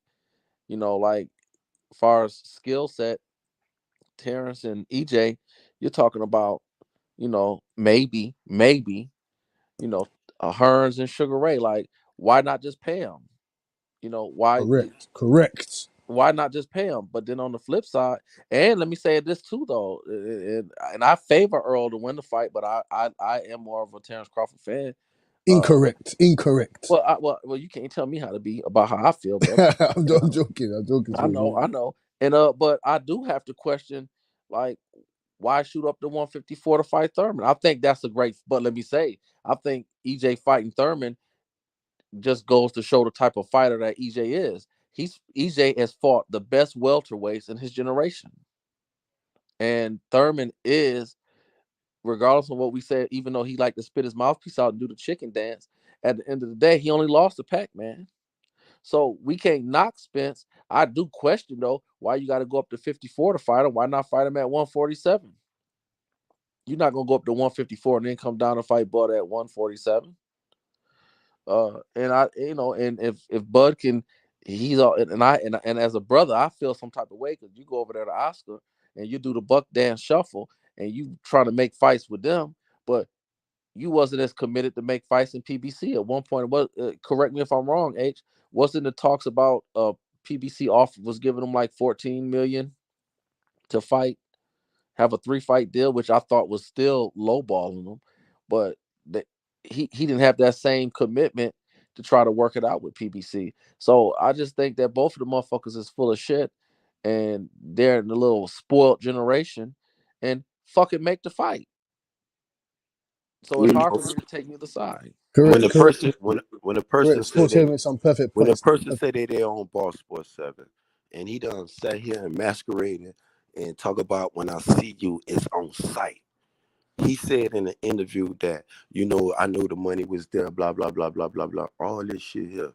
Like far as skill set, Terrence and EJ, you're talking about, maybe, Hearns and Sugar Ray. Like, why not just pay him? Correct. Why not just pay him? But then on the flip side, and let me say this too, though, and I favor Earl to win the fight, but I am more of a Terrence Crawford fan. Incorrect. Well, you can't tell me how to be about how I feel, brother. I'm joking. I know. And but I do have to question, like, why shoot up to 154 to fight Thurman? I think that's a great. But let me say, I think EJ fighting Thurman just goes to show the type of fighter that EJ is. EJ has fought the best welterweights in his generation, and Thurman is, regardless of what we said, even though he liked to spit his mouthpiece out and do the chicken dance, at the end of the day, he only lost to Pac-Man. So we can't knock Spence. I do question, though, why you got to go up to 54 to fight him. Why not fight him at 147? You're not going to go up to 154 and then come down and fight Bud at 147. And if Bud can, he's all, and as a brother, I feel some type of way because you go over there to Oscar and you do the buck dance shuffle and you trying to make fights with them, but you wasn't as committed to make fights in PBC at one point. Correct me if I'm wrong, H. Wasn't the talks about PBC offer was giving him like $14 million to fight, have a 3-fight deal, which I thought was still lowballing him, but he didn't have that same commitment to try to work it out with PBC. So I just think that both of the motherfuckers is full of shit, and they're in a little spoiled generation, and fucking make the fight. So it's hard for me to take either side. When a person say some perfect when a points. person say they on Ball Sports 7, and he done sat here and masqueraded and talk about when I see you, it's on site. He said in an interview that, I know the money was there, blah, blah, blah, blah, blah, blah, all this shit here.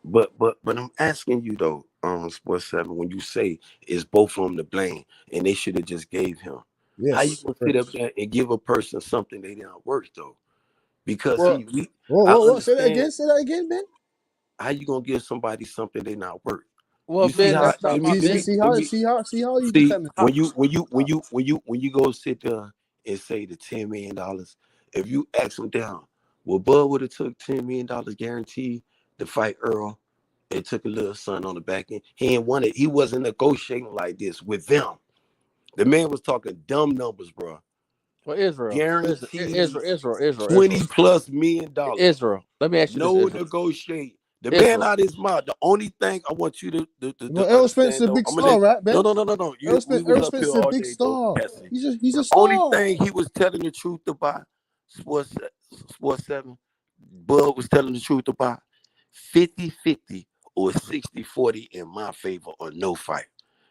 But I'm asking you though, Sports 7, when you say it's both of them to blame and they should have just gave him. Yes, how you gonna sit up there and give a person something they didn't work though? Because what? Say that again, Ben. How you gonna give somebody something they not worth? Well, Ben, that's not my see how you determine. When you go sit there and say the $10 million, if you ask them down, well, Bud would have took $10 million guaranteed to fight Earl and took a little son on the back end. He ain't wanted. He wasn't negotiating like this with them. The man was talking dumb numbers, bro. Well, Israel, guaranteed Israel, $20+ million. Israel, let me ask you no this. Negotiate. The man out his mouth. The only thing I want you to Errol Spence is a big star, right, Ben? No. Errol Spence is a big star. He's a star. Only thing he was telling the truth about Sports 7, Bud was telling the truth about 50-50 or 60-40 in my favor or no fight.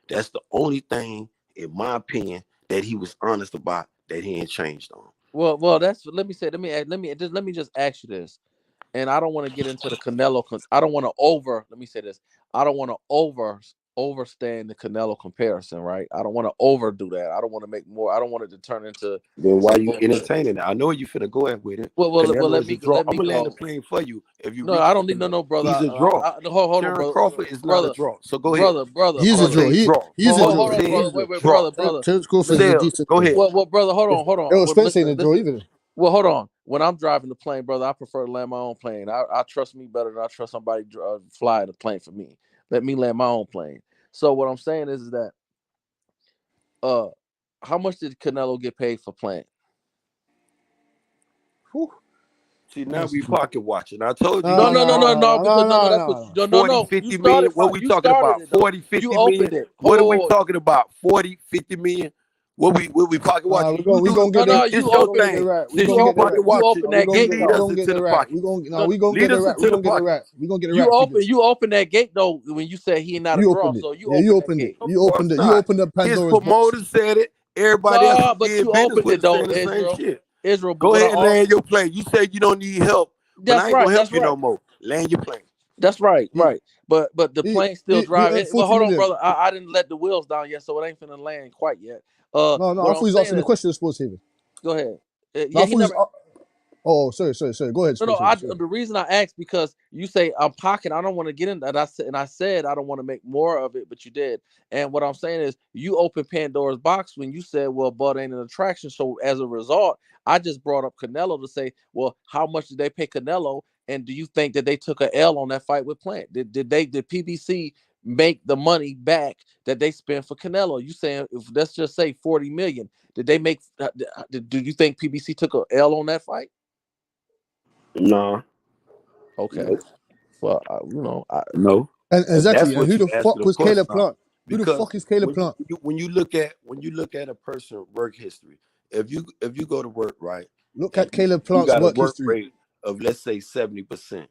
That's the only thing, in my opinion, that he was honest about that he ain't changed on. Well, let me just ask you this. And I don't want to get into the Canelo. I don't want to let me say this. I don't want to overstand the Canelo comparison, right? I don't want to overdo that. I don't want to make more. I don't want it to turn into. Then why you entertaining it? I know you finna go ahead with it. Well, let me I'm gonna land the plane for you. If you I don't need no brother. He's a draw. Hold on, brother. Crawford is not a draw. So go ahead. Brother. He's a draw. He's a draw. Wait, brother. Terrence Crawford is a decent. Go ahead. Well, brother, hold on. Errol Spence ain't a draw either. Well, hold on. When I'm driving the plane, brother, I prefer to land my own plane. I trust me better than I trust somebody fly the plane for me. Let me land my own plane. So what I'm saying is that, how much did Canelo get paid for playing? See, now we pocket watching. I told you. No. Because that's what 40, 50 million. What we talking about? 40, 50 million. What are we talking about? 40, 50 million. What we pocket watching? We gonna get it. It's your thing. We gonna get it right. You open that gate. We gonna get it right. We gonna get it right. We gonna get it right. We gonna get it right. You open that gate though when you said he not a draw. So you opened it. You opened the Pandora's box. His promoter said it. Everybody else but you opened it though, Israel. Go ahead and land your plane. You said you don't need help. That's I ain't gonna help you no more. Land your plane. That's right. But the plane still driving. Well, hold on, brother. I didn't let the wheels down yet, so it ain't finna land quite yet. No. I thought he was asking the question of Sports Haven. Go ahead. Oh, sorry. Go ahead, No, Sports Haven. the reason I asked because you say I'm pocket. I don't want to get into that. I said I don't want to make more of it, but you did. And what I'm saying is, you opened Pandora's box when you said, "Well, Bud ain't an attraction." So as a result, I just brought up Canelo to say, "Well, how much did they pay Canelo? And do you think that they took a L on that fight with Plant? Did PBC make the money back that they spent for Canelo? You saying, if let's just say 40 million, did they make? Do you think PBC took a L on that fight? No. Okay. No. Well, No. And exactly. That's And what who you the asked. fuck Of was course Caleb not. Plant? Who the Because fuck is Caleb Plant? when you look at a person's work history, if you go to work, right, Look and at Caleb you Plant's got a work work history. rate of, let's say, 70%, and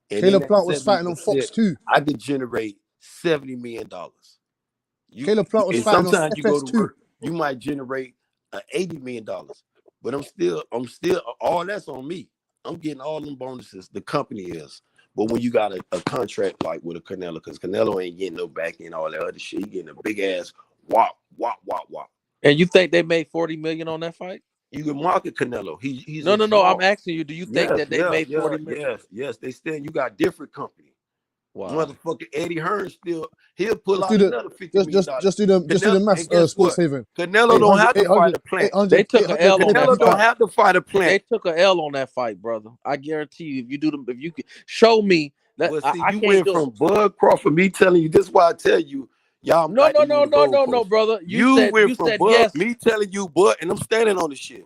in Caleb that Plant was fighting on 70%, Fox 2. I could generate $70 million. Caleb Plant was And fighting on sometimes you go to FS2. work, you might generate $80 million, but I'm still all that's on me. I'm getting all them bonuses. The company is. But when you got a contract like with a Canelo, because Canelo ain't getting no back end, all that other shit, he getting a big ass wop. And you think they made 40 million on that fight? You can market Canelo. He's No. draw. I'm asking you, do you think that they made 40 million? Yes. They stand. You got different company. Wow. Motherfucker Eddie Hearn he'll pull Just out do another $50 million. just do the maths, And guess Sports what? Haven. Canelo don't have to fight a Plant. They took an L on that Canelo don't fight. have to fight a Plant. They took an L on that fight, brother. I guarantee you, if you could show me that, Well, see, I you can't went do from it. Bud Crawford, me telling you this is why I tell you, y'all No, brother. You went from Bud, yes. me telling you Bud, and I'm standing on the shit.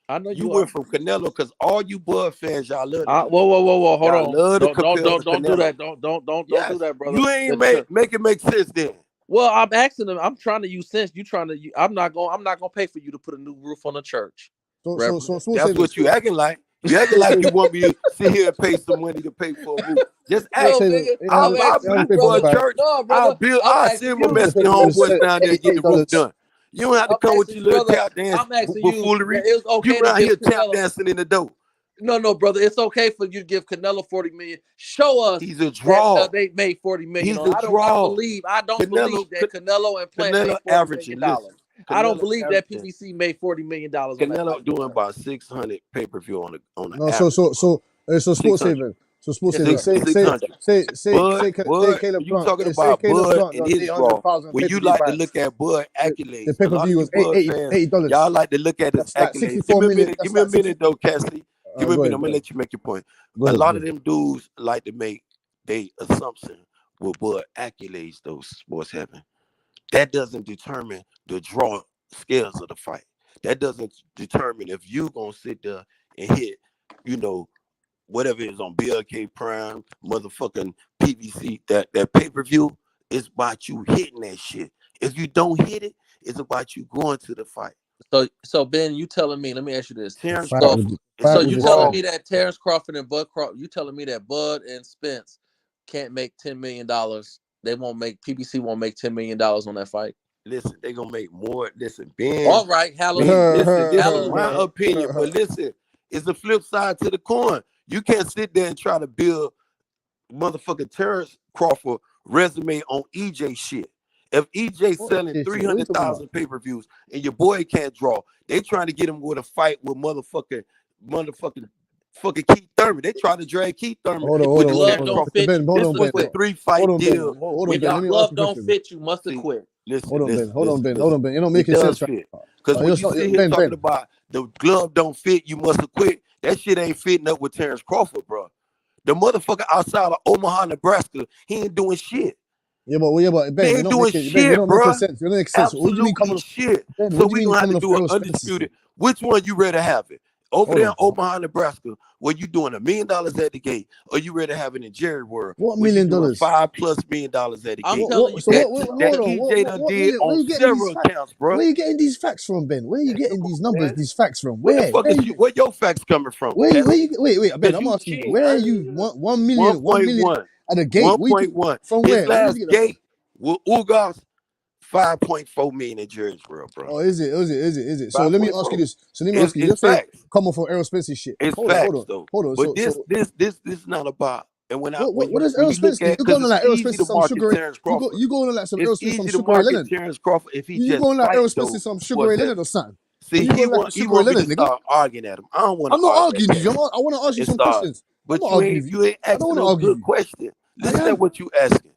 I know you went from Canelo because all you Bud fans, y'all love to whoa, hold y'all on. Love to Don't do that. Don't do that, brother. You ain't make it make sense then. Well, I'm asking them. I'm trying to use sense. I'm not gonna pay for you to put a new roof on a church. That's what you acting like. You acting like you want me to sit here and pay some money to pay for a roof. Just ask. I'll build for a church. I'll send my Mexican homeboys down there to get the roof done. You don't have to come with your little tap dance buffoonery. You around here tap dancing in the dough. No, brother. It's okay for you to give Canelo 40 million. Show us he's a draw. They made 40 million. He's a draw. I don't believe that Canelo and Plant made $40 million. I don't believe that PBC made $40 million. Canelo doing about 600 pay-per-view on the no. So Sports Haven. So Sports Haven. Say Caleb you Plant. talking about Bud and his draw. When you like to look at Bud accolades, the pay-per-view was $80. Y'all like to look at his accolades. Give me a minute though, Cassie. Give me a minute. I'm gonna let you make your point. A lot of them dudes like to make they assumption with Bud accolades. Those Sports Haven. That doesn't determine the draw scales of the fight. That doesn't determine if you gonna sit there and hit, whatever is on BLK Prime, motherfucking PBC. That pay-per-view is about you hitting that shit. If you don't hit it, it's about you going to the fight. So Ben, you telling me? Let me ask you this. Terrence Crawford. So you telling me that Terrence Crawford and Bud Crawford? You telling me that Bud and Spence can't make $10 million? PBC won't make $10 million on that fight. Listen, they gonna make more. Listen, Ben. All right, hallelujah. This is my opinion, but listen, it's the flip side to the coin. You can't sit there and try to build motherfucking Terrence Crawford resume on EJ shit. If EJ selling 300,000 pay-per-views and your boy can't draw, they trying to get him with a fight with motherfucking Keith Thurman. They try to drag Keith Thurman. When glove don't fit you, this was a 3-fight deal. When your glove don't fit, you must have quit. Hold on, Ben. You're not making sense. Because when you sit here talking about the glove don't fit, you must have quit. That shit ain't fitting up with Terrence Crawford, bro. The motherfucker outside of Omaha, Nebraska, he ain't doing shit. Yeah, but Ben, he ain't doing shit, bro. You're not making sense. Absolutely shit. So we gonna have to do an undisputed. Which one you rather have it? Over there in Omaha, Nebraska, where you doing $1 million at the gate, or you ready to have it in Jerry World? What $1 million? $5+ million at the gate. I'm telling you, that EJ done did on several accounts, bro. Where are you getting these facts from, Ben? Where are you getting these numbers, these facts from? Where your facts coming from? Wait, Ben, I'm asking you, where are you? 1 million, 1 million at the gate. 1.1. From His where? last gate with Ugas, 5.4 million in Jersey World, bro. Oh, is it? So let me ask you this. You're saying come on for Errol Spence shit. It's hold facts, on. But this is not about. And when what does Errol Spence do? You're going to like Errol Spence some sugar. You going to like some Errol Spence some Sugar Ray Leonard. Terrence Crawford if he you just going like fight, Errol Spence some Sugar Ray Leonard or something. See, You got like a he super want me Leonard, to nigga. start arguing at him. I don't want to I'm not argue arguing at with you. Cassidy. I want to ask you It some start, questions. I'm but not arguing with you. you ain't I don't asking want to no argue with good you. question. I Listen am. at what you asking.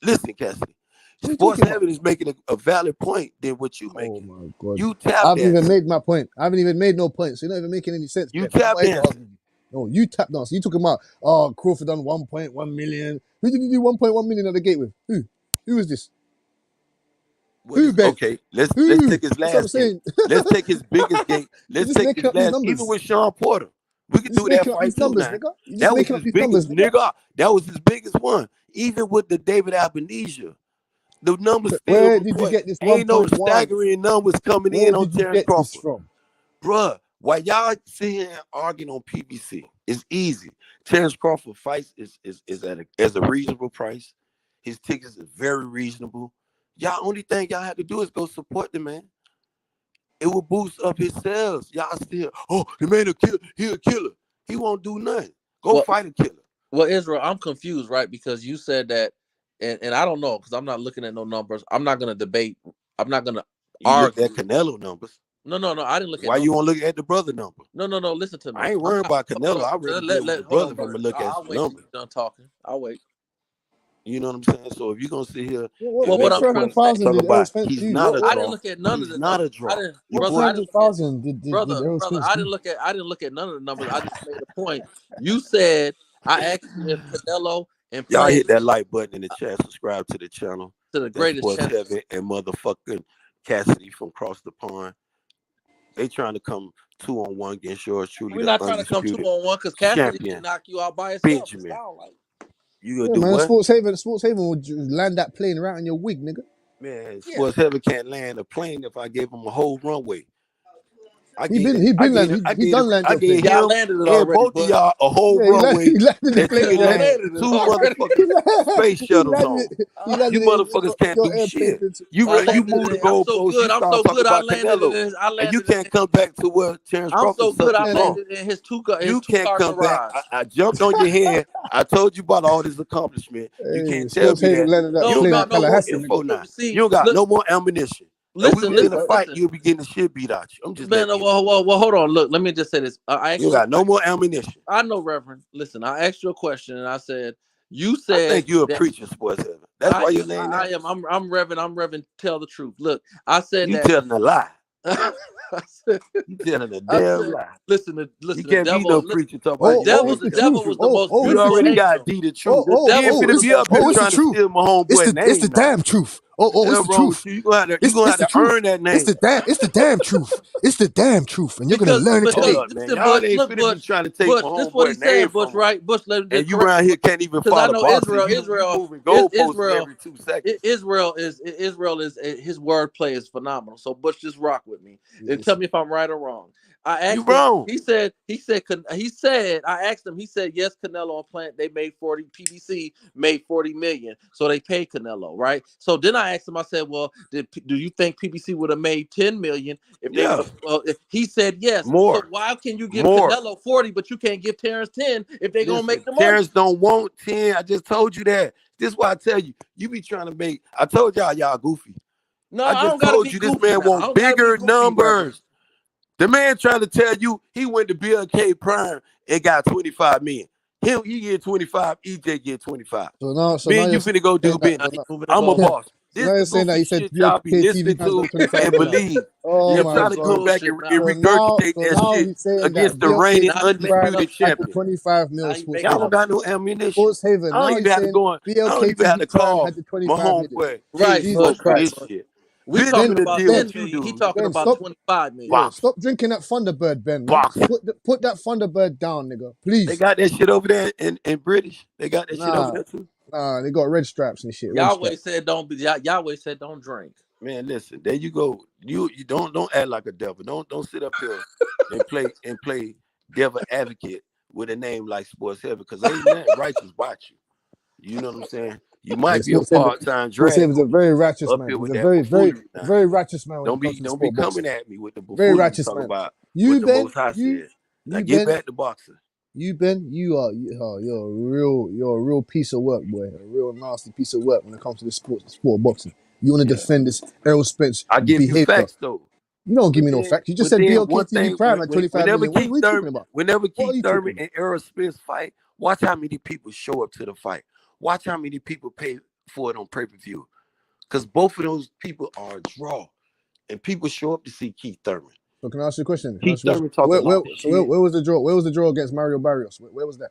Listen, Cassidy. What are you Sports talking about? Heaven is making a valid point than what you Oh making. my God. You I tap haven't even dancing. made my point. I haven't even made no point. So you're not even making any sense, You Ben. I'm tap not here to argue dancing. with you. No, you tap dance. You talking about, Crawford done 1.1 million. Who did you do 1.1 million at the gate with? Who? Who is this? Who, Ben? Okay, let's Who? take his That's what I'm last gate. saying. Let's take his biggest gate. You're Let's just take making his up these last. Even numbers. with Sean Porter, we could You're just do that making up fight these too. numbers, Now nigga. You're just that was making his up these biggest numbers, nigga. nigga. That was his biggest one. Even with the David Albanese, the numbers still Where did you report. get this Ain't no 1.1? staggering numbers coming Where in on did you Terrence get this Crawford. from? Bruh, while y'all sit here and arguing on PBC, it's easy. Terrence Crawford fights is at a reasonable price. His tickets is very reasonable. Y'all only thing y'all have to do is go support the man. It will boost up his sales. Y'all still, the man a killer. He a killer. He won't do nothing. Go fight a killer. Well, Israel, I'm confused, right? Because you said that, and I don't know because I'm not looking at no numbers. I'm not gonna debate. I'm not gonna argue. Look at Canelo numbers. No, I didn't look at. Why you want to look at the brother number? No. Listen to me. I ain't worried about Canelo. I'd rather deal with the brother than to look at I'll the wait till number. you're done talking. I'll wait. You know what I'm saying? So if you're gonna sit here What 300,000 did Errol Spence he's do? not a draw. I didn't look at none of the He's not a numbers. draw. What 300,000 did Errol Brother, Spence I do? didn't look at none of the numbers. I just made a point. You said I asked you if Canelo and Y'all Plant hit that like button in the chat. Subscribe to the channel. to the greatest Sports channel. Heaven and motherfucking Cassidy from across the pond. They trying to come 2-on-1 against yours truly. We're not trying to come 2-on-1 because Cassidy can knock you out by himself. Benjamin. Like. You gonna Yeah, do man. what? Sports Haven would land that plane right on your wig, nigga. Man, Sports Heaven can't land a plane if I gave him a whole runway. He done land your plane. Y'all landed it and already, both of y'all a whole runway. He landed the plane. That land 2 motherfucking space shuttles on. You motherfuckers can't do shit. You move the goalposts. You start talking about Canelo, and you can't come back to where Terrence Crawford such a draw. In his You can't come back. I jumped on your head. I told you about all this accomplishment. You can't tell me that. You don't got no more info now. You don't got no more ammunition. If we was in a fight, you'll be getting the shit beat out you. I'm just Man, well, hold on. Look, let me just say this. You got no more ammunition. I know, Reverend. Listen, I asked you a question, and I said, you said I think you're a preacher, Sports Heaven. That's why your name. I am. I'm Reverend. I'm Reverend. Tell the truth. Look, I said you that. telling a lie. You telling a damn lie. Listen. You can't be no preacher talking about the devil was the most. You already got D the truth. The devil finna be up here trying to steal my homeboy name. It's the damn truth. It's the truth. You gonna have to earn that name. It's the damn truth. It's the damn truth, and you're gonna learn it today. Y'all ain't finna be trying to take my homeboy name from him. Right? Bush, and you around here can't even follow boxing. Israel moving goalposts every 2 seconds. Israel is his wordplay is phenomenal. So Bush, just rock with me and tell me if I'm right or wrong. I asked him, wrong. He said. I asked him. He said yes. Canelo and Plant they made 40. PBC made 40 million, so they paid Canelo, right? So then I asked him. I said, well, do you think PBC would have made 10 million if they? He said yes. More. So why can you give Canelo 40, but you can't give Terrence 10 if they gonna make the money? Terrence don't want 10. I just told you that. This is why I tell you. You be trying to make. I told y'all goofy. No, I just told you this man want bigger numbers. The man trying to tell you he went to Bill K Prime and got 25 million. He get 25, EJ get 25. So now you finna go do business. I'm a boss. This now you're saying that he said y'all be listening to and believe. You're trying to come back and regurgitate that shit against the reigning undisputed champion. 25 mil. Y'all don't got no ammunition. Sports Haven. I don't even have to go on. I don't even have to call my homeboy. Right, this shit. We talking about 10 million. He talking about 25 million. Yeah, stop drinking that Thunderbird, Ben. Put that Thunderbird down, nigga. Please. They got that shit over there in British. They got that shit over there too. Nah, they got red straps and shit. Yahweh said don't drink. Man, listen, there you go. You don't act like a devil. Don't sit up here and play devil advocate with a name like Sports Heaven, because ain't nothing righteous about you. You know what I'm saying? You might be a part-time drag. He was a very righteous man. He's a very righteous man. Don't be coming at me with the very righteous man. About you, Ben, Most High said. Now get back to boxing. You, Ben, you're a real piece of work, boy. A real nasty piece of work when it comes to this sport boxing. You want to defend this Errol Spence? I give you facts though. You don't give me no facts. You just said BLK TV Prime at 25 million. What are you talking about? Whenever Keith Thurman and Errol Spence fight, watch how many people show up to the fight. Watch how many people pay for it on pay-per-view. Because both of those people are a draw. And people show up to see Keith Thurman. So can I ask you a question? Keith Thurman talking where about was the draw? Where was the draw against Mario Barrios? Where was that?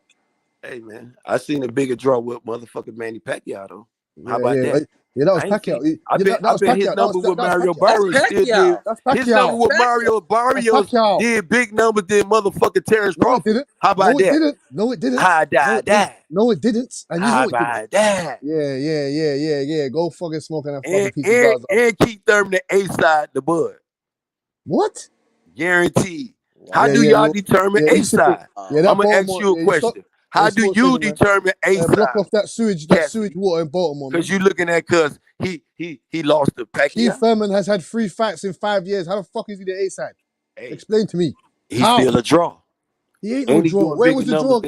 Hey, man, I seen a bigger draw with motherfucking Manny Pacquiao, though. How about that? Yeah, that was Pacquiao. I bet his number with Mario Barrios still did. His number with Mario Barrios did big numbers than motherfucking Terrence Crawford. How about that? No, it didn't. How about that? No, it didn't. And you know How about that? Yeah. Go fucking smoking that fucking piece of Gaza. And Keith Thurman the A side, the bud. What? Guaranteed. How do y'all determine A side? I'm gonna ask you a question. How do you determine A side? Block off that sewage water in Baltimore. Because you're looking at he lost to Pacquiao. Keith Thurman has had 3 fights in 5 years. How the fuck is he the A side? Hey, explain to me. He's still a draw. He ain't no draw. Where was the draw?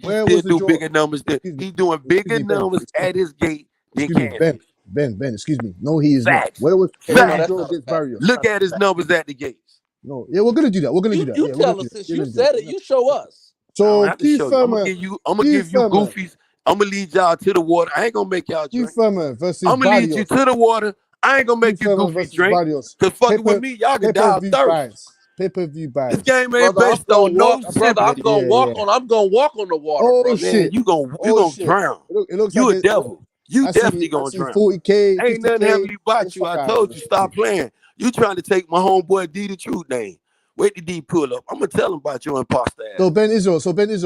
Where was the draw? Bigger numbers. He's doing bigger numbers at his gate than Candy. Ben, excuse me. No, he is not. Where was the draw against Barrios? Look at his numbers at the gates. No, we're gonna do that. You tell us since you said it. You show us. So Keith Thurman, I'm gonna give you goofies. I'm gonna lead y'all to the water. I ain't gonna make y'all drink. Keith Thurman versus I'm gonna lead you to the water. I ain't gonna make you goofy drink. Cause fucking with me, y'all can die of thirst. Pay-per-view buys. This game ain't based on no brother. I'm gonna walk on the water. Oh brother. shit! You gonna drown. It looks you like a devil. You definitely gonna drown. 40K. Ain't nothing heavily about you. I told you stop playing. You trying to take my homeboy D the Truth name. Wait till D pull up. I'm gonna tell him about your imposter ass. So Ben Israel,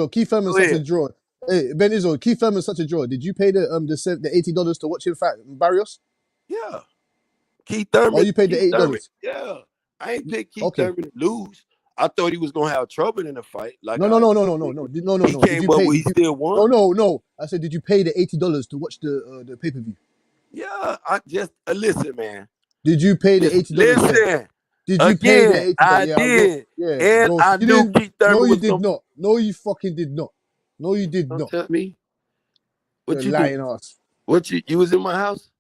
Keith Thurman's such a draw. Hey, Ben Israel, Keith Thurman's such a draw. Did you pay the $80 to watch him fight Barrios? Yeah. Keith Thurman. Oh, you paid the $8? Yeah. I ain't picked Keith Thurman to lose. I thought he was gonna have trouble in the fight. Like no. He came up, he still won. No. I said, did you pay the $80 to watch the pay-per-view? Yeah, I just listen, man. Did you pay the $80? Listen. Did you pay the $80? I did. And I knew Keith Thurman was did not. No, you fucking did not. No, you did not. Tell me. What you lying ass. What you was in my house?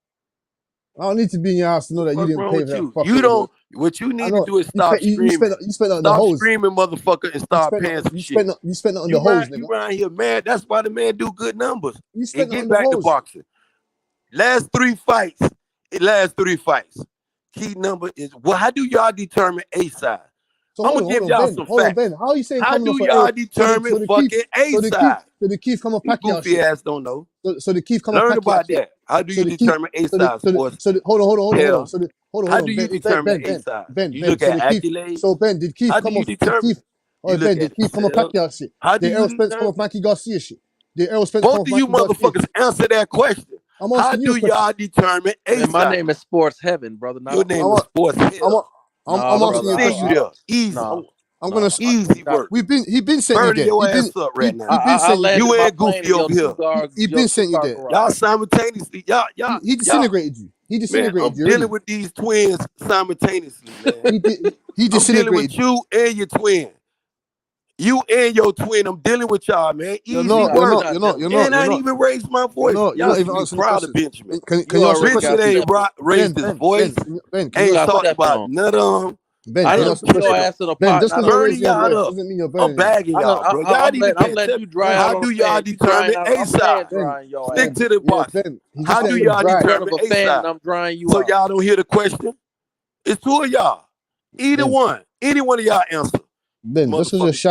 I don't need to be in your house to know that you didn't pay for that. You don't. What you need to do is stop screaming. You spent on the hose. Stop screaming, motherfucker, and start paying some shit. You spent on the hose, nigga. You around here mad. That's why the man do good numbers. You spent and on get back the to hose. boxing. Last three fights. Key number is how do y'all determine A side? So I'm gonna give y'all some facts. Ben, how are you saying? How do y'all determine fucking A side? So the Keith come off Pacquiao. Goofy ass don't know. So the Keith come off Pacquiao. Learn about that. How do you determine A side sports? Hold on. How do you determine A side? Ben, you look at accolades. So Ben, did Keith come off? Did Keith come off Pacquiao shit? Did Errol Spence come off Mikey Garcia shit? Did Errol Spence come off Mikey Garcia? Both of you motherfuckers answer that question. How do y'all determine A side? My name is Sports Heaven, brother. Your name is Sports Heaven. I'm asking you a question. Easy. I'm gonna easy work. He been sent you there. Your ass up right now. You ain't goofy over here. He been sent you there. Y'all simultaneously. Y'all. He disintegrated you. He disintegrated you. I'm dealing with these twins simultaneously, man. He disintegrated you and your twin. You and your twin. I'm dealing with y'all, man. Easy work. You're not. And I ain't even raised my voice. You're not even answering proud of Benjamin. Can you ask a question? Ain't raised his voice. Ben, ain't talked about none of them. Ben, I didn't put your ass in a pot. Just because y'all up doesn't mean you're burning. I'm bagging y'all, bro. I'm letting you dry out. How do y'all determine A side? Stick to the box. How do y'all determine A side? I'm drying you so out. y'all don't hear the question? It's two of y'all. Either one. Any one of y'all answer. Ben, just as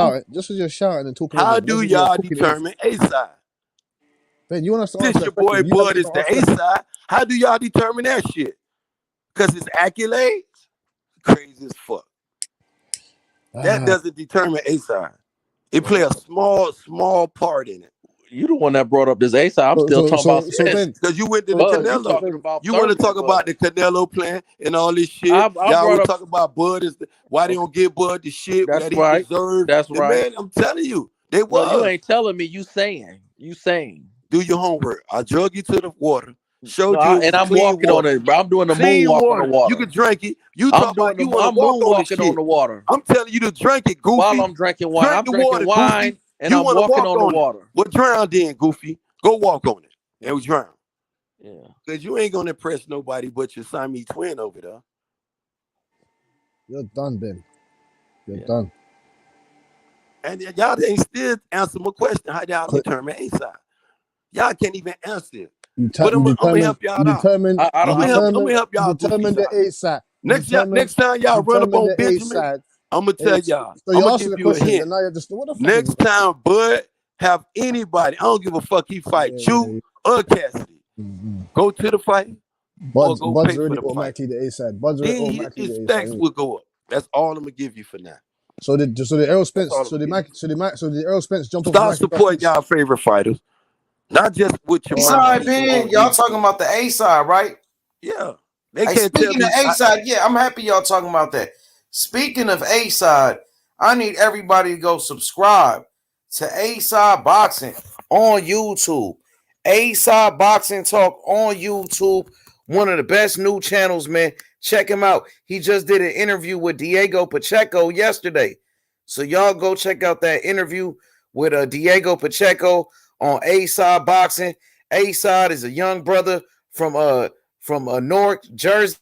you're shouting and talking. How do y'all determine A side? Ben, you want us to Since your boy Bud is the A side, how do y'all determine that shit? Because it's accolades? Crazy as fuck. That doesn't determine A side. It play a small part in it. You the one that brought up this A side. I'm still talking about Spence. Because you went to the Canelo. You want to talk about the Canelo plan and all this shit. Y'all want to talk about Bud why they don't give Bud the shit that he deserves. That's right. Man, I'm telling you, they was. Well, you ain't telling me. You saying. Do your homework. I drug you to the water. Showed you, and I'm walking on it, bro. I'm doing the moonwalk on the water. You can drink it. You talk about you want to walk on the water. I'm telling you to drink it, Goofy. While I'm drinking wine, I'm drinking wine, and I'm walking on the water. Well, drown then, Goofy. Go walk on it, and we drown. Yeah, because you ain't gonna impress nobody but your Siamese twin over there. You're done, Ben. You're done. And y'all ain't still answer my question. How y'all determine A side? Y'all can't even answer it. But I'm gonna help y'all out. I'm gonna help y'all determine the A side. Next time y'all run up on Benjamin, I'm gonna tell y'all. So I'm you're gonna asking give the you a questions, hint. and now you're just what the fuck? Next time, Bud, have anybody. I don't give a fuck. He fight you or Cassidy. Go to the fight or go Bud's pay for already the fight. automatically the A side. Bud's already Then automatically his the A stacks side. will go up. That's all I'm gonna give you for now. So the Errol Spence, so the Errol Spence jump off Start Mikey supporting Garcia. y'all favorite fighters, not just with your A-side, money. Ben. Y'all talking about the A-side, right? Yeah. They Hey, can't tell speaking me. of A-side, yeah, I'm happy y'all talking about that. Speaking of A-side, I need everybody to go subscribe to A-side Boxing on YouTube. A-side Boxing Talk on YouTube. One of the best new channels, man. Check him out. He just did an interview with Diego Pacheco yesterday. So y'all go check out that interview with Diego Pacheco on A-side Boxing. A-side is a young brother from Newark, Jersey,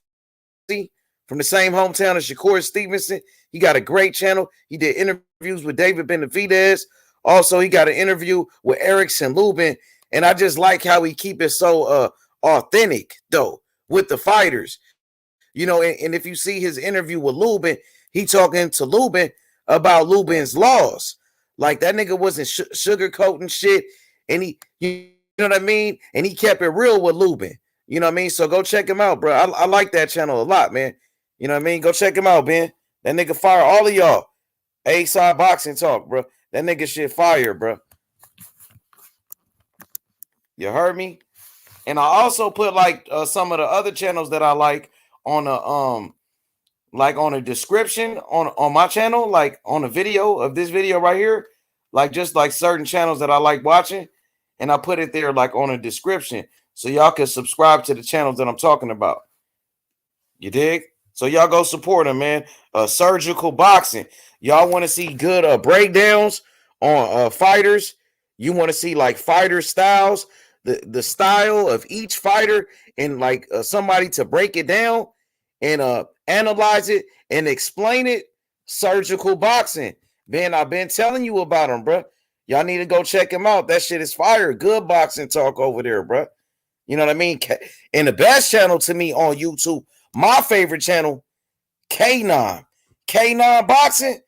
from the same hometown as Shakur Stevenson. He got a great channel. He did interviews with David Benavidez. Also, he got an interview with Erickson Lubin. And I just like how he keep it so authentic, though, with the fighters. You know, and if you see his interview with Lubin, he talking to Lubin about Lubin's laws. Like, that nigga wasn't sugarcoating shit. And you know what I mean? And he kept it real with Lubin. You know what I mean? So go check him out, bro. I like that channel a lot, man. You know what I mean? Go check him out, Ben. That nigga fire all of y'all. A-side Boxing Talk, bro. That nigga shit fire, bro. You heard me? And I also put like some of the other channels that I like on a description on my channel, like on a video of this video right here, like just like certain channels that I like watching, and I put it there like on a description so y'all can subscribe to the channels that I'm talking about. You dig? So y'all go support him, man. Surgical Boxing. Y'all want to see good breakdowns on fighters? You want to see like fighter styles, the style of each fighter, and like somebody to break it down and analyze it and explain it? Surgical Boxing. Man, I've been telling you about him, bro. Y'all need to go check him out. That shit is fire. Good boxing talk over there, bro. You know what I mean? And the best channel to me on YouTube, my favorite channel, K9. K9 Boxing,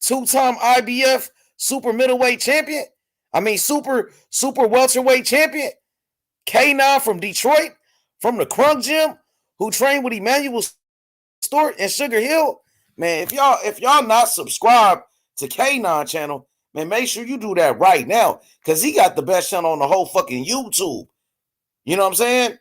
two-time IBF super middleweight champion. I mean, super welterweight champion. K9 from Detroit, from the Crunk Gym, who trained with Emmanuel Stewart and Sugar Hill. Man, if y'all not subscribed to K9 channel, man, make sure you do that right now, because he got the best channel on the whole fucking YouTube. You know what I'm saying?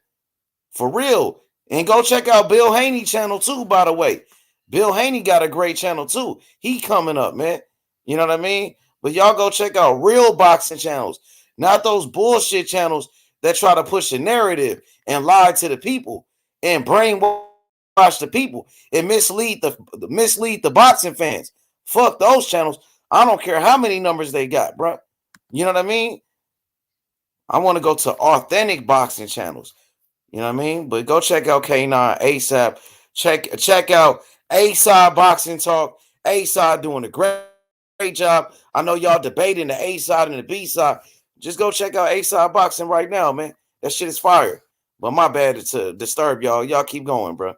For real. And go check out Bill Haney channel too, by the way. Bill Haney got a great channel too. He coming up, man. You know what I mean? But y'all go check out real boxing channels, not those bullshit channels that try to push a narrative and lie to the people and brainwash the people and mislead the boxing fans. Fuck those channels. I don't care how many numbers they got, bro. You know what I mean? I want to go to authentic boxing channels. You know what I mean? But go check out K9 ASAP. Check out A-side Boxing Talk. A-side doing a great job. I know y'all debating the A-side and the B-side. Just go check out A-side Boxing right now, man. That shit is fire. But my bad to disturb y'all. Y'all keep going, bro.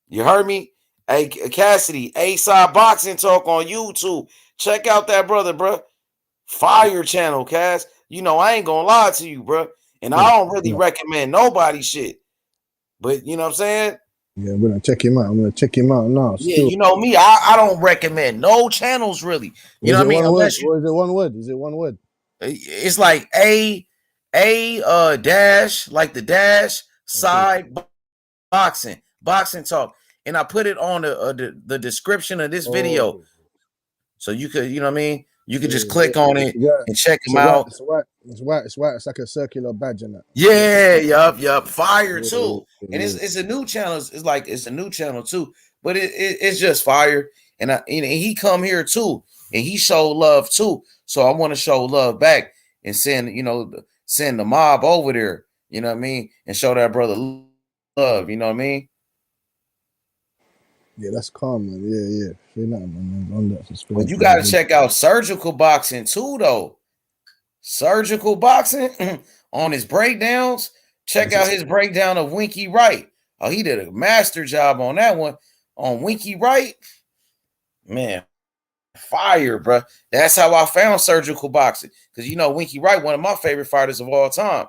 You heard me? Hey, Cassidy, A-side Boxing Talk on YouTube. Check out that brother, bro. Fire channel, Cass. You know, I ain't gonna lie to you, bro. And I don't really recommend nobody shit. But you know what I'm saying? Yeah, I'm gonna check him out. I'm gonna check him out now. Yeah, you know me. I don't recommend no channels really. You know what I mean? Or is it one word? Is it one word? It's like a dash, like the dash side boxing talk, and I put it on the description of this video, so you could, you know what I mean? You could just click on it and check them out. It's white. It's like a circular badge in that. Yeah, yup. Fire too. And it's a new channel. It's a new channel too. But it's just fire. And he come here too. And he show love too. So I want to show love back and send the mob over there. You know what I mean? And show that brother love. You know what I mean? Yeah, that's calm, man. Yeah. Say nothing, man. On that for But you got to check out surgical boxing too, though. Surgical boxing on his breakdowns. Check out his breakdown of Winky Wright. Oh, he did a master job on that one. On Winky Wright, man, fire, bro. That's how I found surgical boxing. Because Winky Wright, one of my favorite fighters of all time.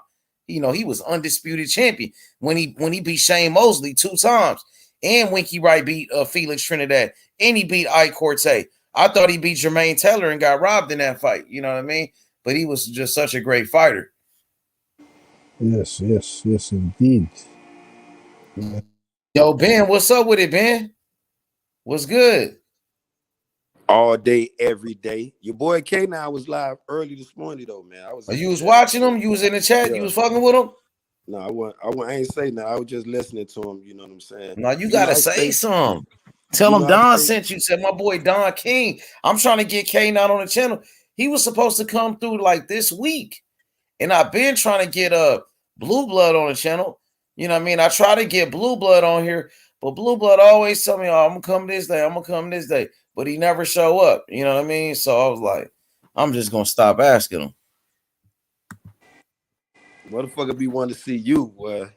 He was undisputed champion when he beat Shane Mosley 2 times. And Winky Wright beat Felix Trinidad. And he beat Ike Corte. I thought he beat Jermaine Taylor and got robbed in that fight. You know what I mean? But he was just such a great fighter. Yes, indeed. Yo, Ben, what's up with it, Ben? What's good? All day, every day. Your boy K9 was live early this morning, though, man. You was watching him? You was in the chat? Yeah. You was fucking with him? No, I ain't saying that. I was just listening to him. You know what I'm saying? No, you gotta say something. Tell him Don sent you. Said my boy Don King. I'm trying to get K9 on the channel. He was supposed to come through like this week, and I've been trying to get Blue Blood on the channel. You know what I mean? I try to get Blue Blood on here, but Blue Blood always tell me, "Oh, I'm gonna come this day. I'm gonna come this day," but he never show up. You know what I mean? So I was like, I'm just gonna stop asking him. Motherfucker be wanting to see you, boy.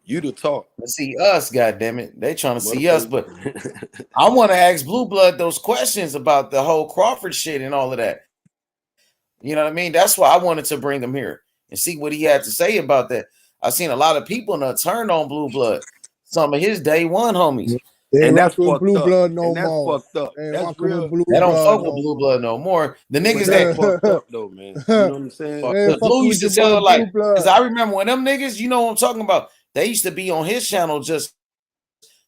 You to talk. To see us, goddammit. They trying to see us, but I want to ask Blue Blood those questions about the whole Crawford shit and all of that. You know what I mean? That's why I wanted to bring him here and see what he had to say about that. I've seen a lot of people turn on Blue Blood. Some of his day one homies. They and that's fucked Blue up. Blood no and that's more. Fucked up. They that's real. They don't fuck with Blue Blood no more. The niggas that fucked up though, man. You know what I'm saying? Blue used to tell like, because I remember when them niggas, you know what I'm talking about. They used to be on his channel just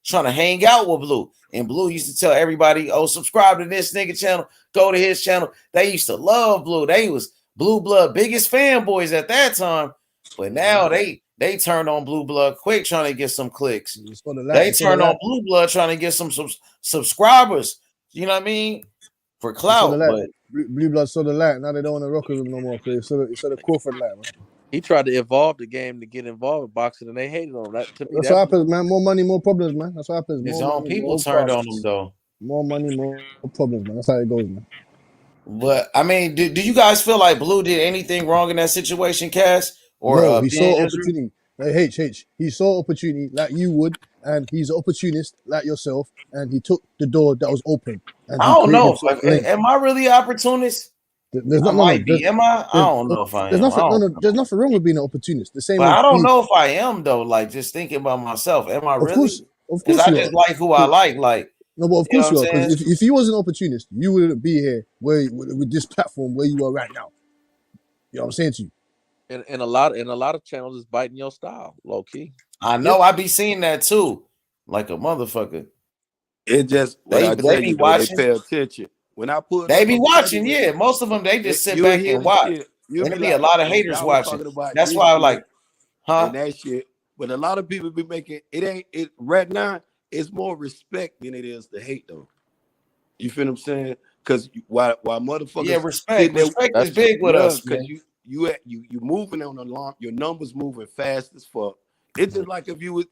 trying to hang out with Blue. And Blue used to tell everybody, oh, subscribe to this nigga channel, go to his channel. They used to love Blue. They was Blue Blood biggest fanboys at that time. But now they turned on Blue Blood quick trying to get some clicks. They turned on Blue Blood trying to get some subscribers. You know what I mean? For clout. But Blue Blood saw the light. Now they don't want to rock with him no more. It's the Crawford light, man. He tried to evolve the game to get involved with boxing, and they hated on that. To me, that's what happens, man. More money, more problems, man. That's what happens. His own people turned on him, though. More money, more problems, man. That's how it goes, man. But I mean, do you guys feel like Blue did anything wrong in that situation, Cass? Or no, he saw opportunity. Hey, H, he saw opportunity like you would, and he's an opportunist like yourself, and he took the door that was open. And I don't know. Am I really an opportunist? There's not. Am I? I don't know if I am. There's nothing wrong with being an opportunist. The same. But I don't know if I am though. Like just thinking about myself, am I really? Of course, I just like who I like. Like no, but of course you are. Because if you was an opportunist, you wouldn't be here with this platform where you are right now. You know what I'm saying to you? And a lot of channels is biting your style, low key. I know. I be seeing that too, like a motherfucker. It just they be watching. They pay attention. When I put, they be watching. Yeah, most of them they just sit back and watch. There be a lot of haters watching. That's why I'm like, and that shit. But a lot of people be making it right now. It's more respect than it is the hate, though. You feel what I'm saying? Because why motherfuckers? Yeah, respect. Respect is big with us, because you moving on the lawn. Your numbers moving fast as fuck. It's just like if you was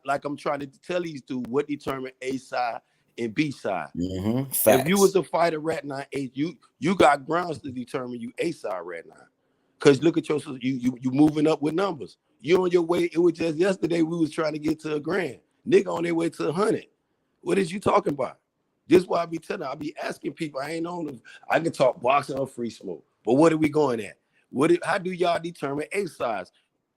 like I'm trying to tell these two what determine A side and B side. If you was a fighter right now, you got grounds to determine you A side right now. Cause look at yourself, you moving up with numbers. You on your way. It was just yesterday we was trying to get to $1,000. Nigga on their way to 100. What is you talking about? This is why I be asking people. I ain't on. I can talk boxing or free smoke, but what are we going at? How do y'all determine A sides?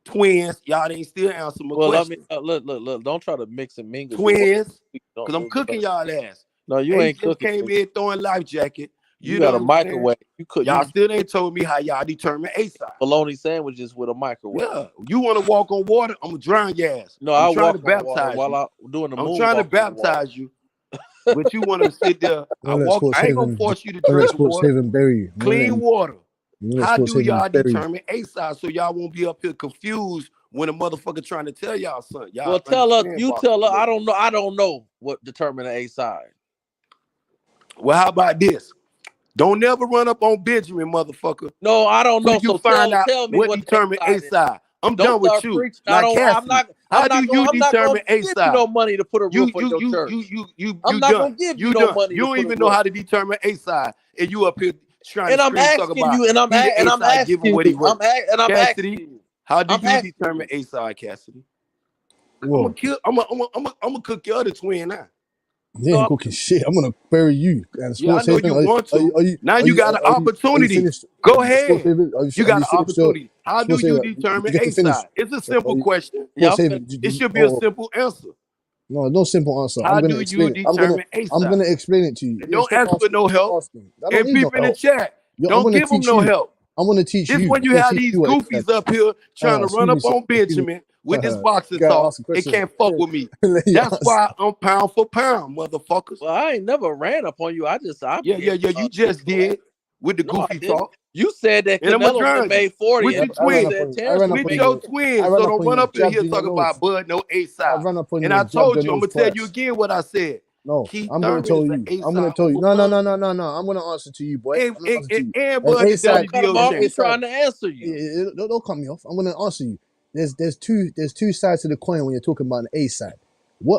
Twins, y'all ain't still answer my question. I mean, look, don't try to mix and mingle. Twins, because I'm cooking y'all ass. No, you ain't cooking. Came in throwing life jacket. You got a microwave. Y'all still ain't told me how y'all determine A side. Bologna sandwiches with a microwave. Yeah, you want to walk on water? I'm gonna drown your ass. No, I'm trying to baptize while I'm doing the. I'm trying to baptize you, but you want to sit there. I ain't gonna force you to drink water. Clean water. How do y'all determine A side so y'all won't be up here confused when a motherfucker trying to tell y'all something? Y'all well, tell her. I don't know what determine A side. Well, how about this? Don't never run up on Benjamin, motherfucker. No, I don't know. You find out tell me what determine A side. I'm done with you. I'm not. How do you determine A give you side? no money to put a roof on your church. I'm not done. gonna give you You no done. money. You to don't put even a know roof. how to determine A side, and you up here trying And to I'm scream talk asking about you, and I'm he the A side, give him what he asking worth. you. I'm asking Cassidy, you. how do you asking determine you. A side, Cassidy? Whoa. I'm gonna cook your other twin now. You ain't cooking shit. I'm gonna bury you. And Yeah, I Sports know Haven, you want to. Now you got an opportunity. finished? Go Sports ahead. Haven, You got an opportunity. How do Sports you Haven, determine you get A to finish. side? It's a simple question. Sports Haven, It should be a simple answer. No simple answer. How I'm gonna do explain you it. I'm gonna determine A side? explain it to you. And Yeah, don't stop ask for no help. asking. I don't And need no people in the help. chat, I'm don't gonna give them teach no you. help. I'm gonna teach This you. when you I'm gonna have teach these you what A goofies side up here trying to excuse run me, up sir. on Excuse me. Benjamin with this boxing Gotta talk. ask a It question. can't fuck with me. Let you That's answer. why I'm pound for pound, motherfuckers. Well, I ain't never ran up on you. Yeah. You just did with the No, I goofy didn't. talk. You said that And I'm Canelo gonna would made 40. with And your twin. With your twin. So don't run up in here talking about Bud, no A side. And I told you, I'm gonna tell you again what I said. No, Keith I'm gonna Thurman tell is you. an A I'm gonna side tell you. over No. Bud. I'm gonna answer to you, boy. I'm gonna answer to you. And An Bud, A the side. WBO champion. trying to answer you. Yeah, don't cut me off. I'm gonna answer you. There's two sides to the coin when you're talking about an A side.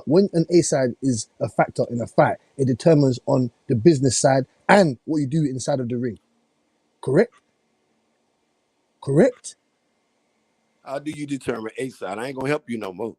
When an A side is a factor in a fight, it determines on the business side and what you do inside of the ring. Correct? How do you determine A side? I ain't gonna help you no more.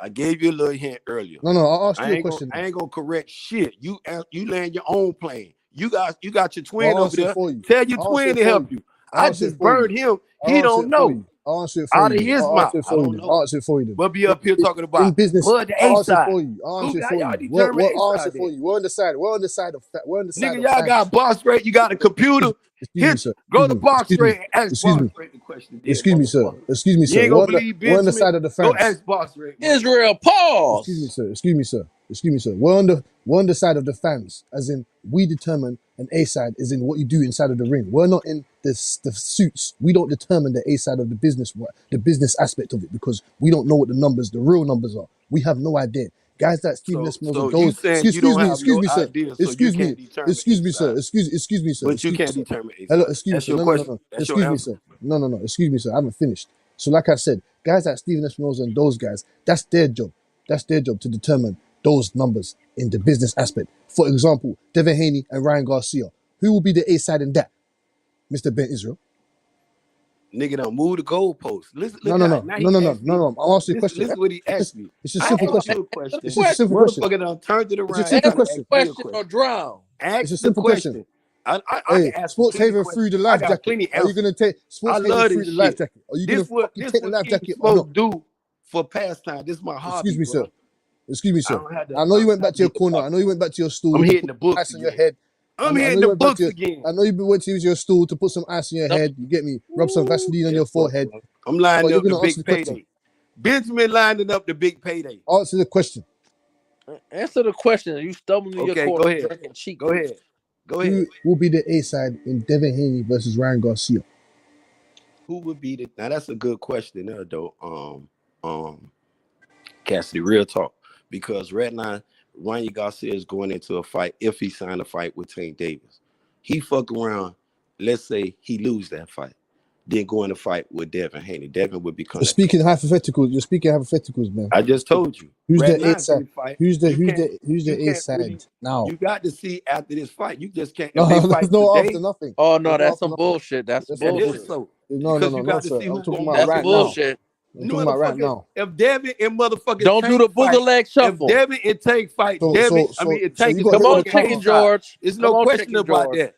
I gave you a little hint earlier. No, I'll ask you a question. I ain't gonna correct shit. You land your own plane. You got your twin I'll over answer there. it for you. Tell your I'll twin answer to it for help you. you. I'll I answer it just for burned you. him. He don't know. I'll answer it for Out you. of his I'll mouth. answer it I for you. don't Then. know. I'll answer it for you. Then. But be up here talking about in business. Bud the I'll A answer it side. for you. I'll answer it for Y'all you. determine A I'll answer side it for you. We're on the side. We're on the side of. We're on the side Nigga, of y'all facts. got box rate. You got a computer. Excuse me, sir. Go to box Excuse me. rate and ask Excuse box me. rate the question. Excuse me, sir. Excuse me, You sir. ain't gonna believe We're on the Benjamin. side of the Go fence. ask box rate. Israel, pause. Excuse me, sir. Excuse me, sir. Excuse me, sir. We're on the side of the fans, as in we determine an A side is in what you do inside of the ring. We're not in the suits. We don't determine the A side of the business aspect of it because we don't know what the real numbers are. We have no idea. Guys like Stephen Espinosa, So those. you saying you don't have no idea, so you can't determine Excuse me, A sir. side. Excuse me, sir. But you Excuse me, can't sir. determine A Hello, side. excuse me, That's sir. your No. question. That's your Excuse me, answer. sir. No. Excuse me, sir. I haven't finished. So, like I said, guys like Stephen Espinosa and those guys, that's their job. That's their job to determine those numbers in the business aspect. For example, Devin Haney and Ryan Garcia. Who will be the A side in that? Mr. Ben Israel. Nigga don't move the goalpost. Listen, No. I'll ask you a question. Listen what he asked me. It's a simple question. It's a simple question. Motherfucker done turned it around. It's a simple question. Or drown. Ask It's a simple question. I Hey, can ask Sports Haven through the life jacket. plenty Are you gonna take Sports Haven through the life jacket? Are you gonna fucking take the life jacket or not? Do for pastime. This is my hobby. Excuse me, sir. Excuse me, sir. I I know you went back to your corner. I know you went back to your stool. I'm to hitting put the books ice on your again. head. I'm I hitting know you the went back books to again. I know you went to use your stool to put some ice on your head. You get me? Rub some Vaseline on your forehead. I'm lining up the answer big the question. payday. Benjamin lining up the big payday. Answer the question. Answer the question. You stumbling in your corner. Go ahead. Drinking cheek. Go ahead. Who will be the A side in Devin Haney versus Ryan Garcia? Who would be the? Now that's a good question, there, though. Cassidy, real talk, because right now Ryan Garcia is going into a fight. If he signed a fight with Tank Davis, he fuck around. Let's say he lose that fight, then go in a fight with Devin Haney. Devin would become. You're speaking hypotheticals, man. I just told you. Who's right the A side? Who's the A side really, now? You got to see after this fight. You just can't. No, if they fight no today, after nothing. Oh no, that's some bullshit. That's bullshit. So. No, you got to sir. see I'm who's talking gonna about that's right bullshit. now. I'm talking about right now. If Devin and motherfucking don't Tank do the booger fight, leg shuffle. If Devin and Tank fight, So Tank you is got the come on, fucking Chicken A side. George. There's Come no on, question Chicken about George. that.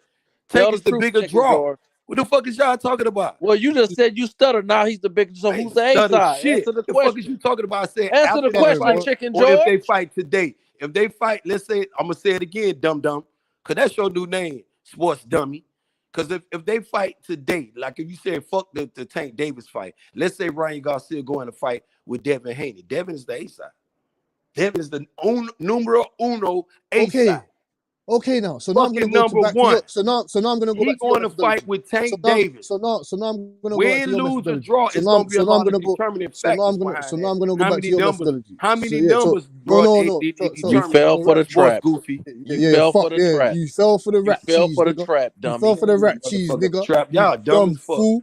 Tell Tank the is the truth, bigger Chicken draw. George. What the fuck is y'all talking about? Well, you just said you stutter. Now he's the big. So who's the A side? Shit. Answer the The fuck is question. you talking about? I said Answer after the that question, fight, Chicken or if George. they fight today. If they fight, let's say, I'm gonna say it again, dum dum, cause that's your new name, sports dummy. Because if they fight today, like if you say fuck the Tank Davis fight, let's say Ryan Garcia going to fight with Devin Haney. Devin is the A side. Devin is the numero uno A side. Okay, now. So now I'm going to go back to your, so now I'm going to go back to going to fight with Tank Davis. So now I'm going to go win, back to your lose, or methodology. draw, it's going to be a lot of determining factors. So now I'm going to go back to your methodology. How many numbers, bro? You fell for the trap. Goofy. You fell for the trap. You fell for the rat cheese. You fell for the trap, dummy. You fell for the rat cheese, nigga. Trap, y'all dumb as fuck. Fool.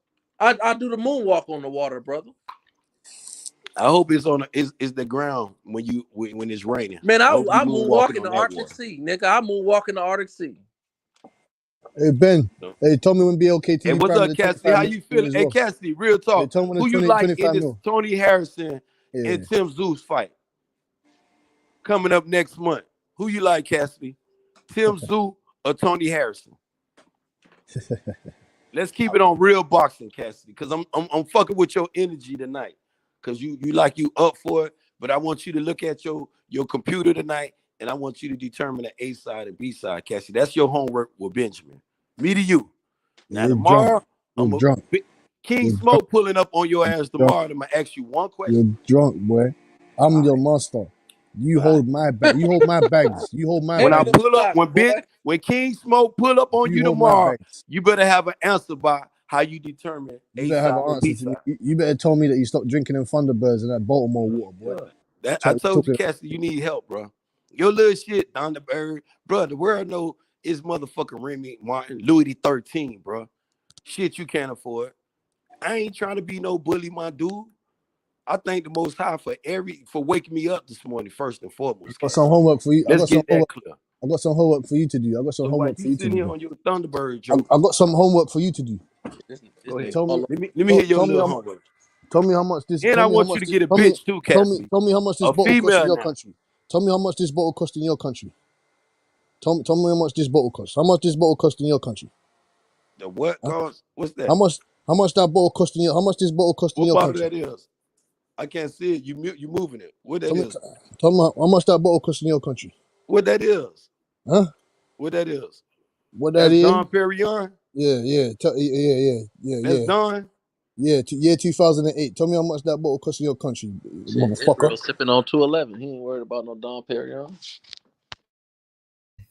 I do the moonwalk on the water, brother. I hope it's on it's the ground when it's raining. Man, I I hope you moonwalk in on the that Arctic water. Sea, nigga. I moonwalk in the Arctic Sea. Hey Ben, hey, tell me when BLK Hey, TV what's Prime up, the Cassidy? 25 How mil you feeling? as Hey, well. Cassidy, real Hey, talk. tell me when Who the you 20, like in 25 this mil. Tony Harrison Yeah. and Tim Zeus fight coming up next month? Who you like, Cassidy? Tim Zeus or Tony Harrison? Let's keep it on real boxing, Cassidy, because I'm fucking with your energy tonight. Cause you up for it, but I want you to look at your computer tonight, and I want you to determine the A side and B side, Cassidy. That's your homework with Benjamin. Me to you. Now You're drunk. tomorrow, You're I'm a drunk. King You're Smoke pulling up on your ass drunk. tomorrow. And I'm gonna ask you one You're question. drunk, boy. I'm your master. You hold my bag. You hold my bags. You hold my When I bags. pull up, when King Smoke pull up on You you hold my tomorrow, bags. you better have an answer by how you determine You A better have side an or answer B to me. side. You better tell me that you stopped drinking them Thunderbirds and that Baltimore water, boy. That I Talk, told you, talking. Cassie, you need help, bro. Your little shit on the bird, bro. The world know is motherfucking Remy Martin, Louis XIII, bro. Shit you can't afford. I ain't trying to be no bully, my dude. I thank the Most High for waking me up this morning, first and I foremost, got some Cassie. homework for you. Let's get that clear. I got some homework for you to do. I got some So while homework you for you to sitting do, here bro. on your Thunderbird I joke, got some homework for you to do. This go ahead. Tell me, Let me hear your tell me little how much. homework. Tell me how much this. And Tell I me how want you much to this. get a bitch too, Cassie. Tell me how much this A bottle costs in female your now. country. Tell me how much this bottle costs in your country. Tell me how much this bottle costs. How much this bottle costs in your country? The what Huh? cost? What's How that? much? How much that bottle cost in your? How much this bottle cost in What your bottle country? that is? I can't see it. You moving it. What that Tell me. is? Tell me how much that bottle cost in your country. What that is? Huh? What that is? What that That's is? Don Perignon. That's Yeah. Don. Yeah, year 2008. Tell me how much that bottle cost in your country, Shit, motherfucker. Israel sipping on 211. He ain't worried about no Dom Perignon.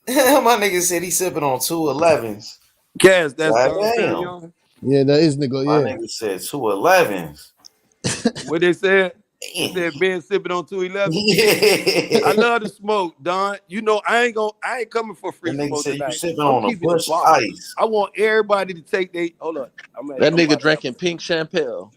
My nigga said he sipping on 211s. Cass, that's God Don damn. Perignon. Yeah, that is nigga. My Yeah. nigga said 211s. What they said? They Damn. said Ben sipping on 211. I Yeah. love the smoke, Don. You know I ain't coming for That free nigga smoke said you tonight. sipping I'm on a keeping it Bush ball. Ice. I want everybody to take they hold up. That I'm nigga about to have drinking pink champagne.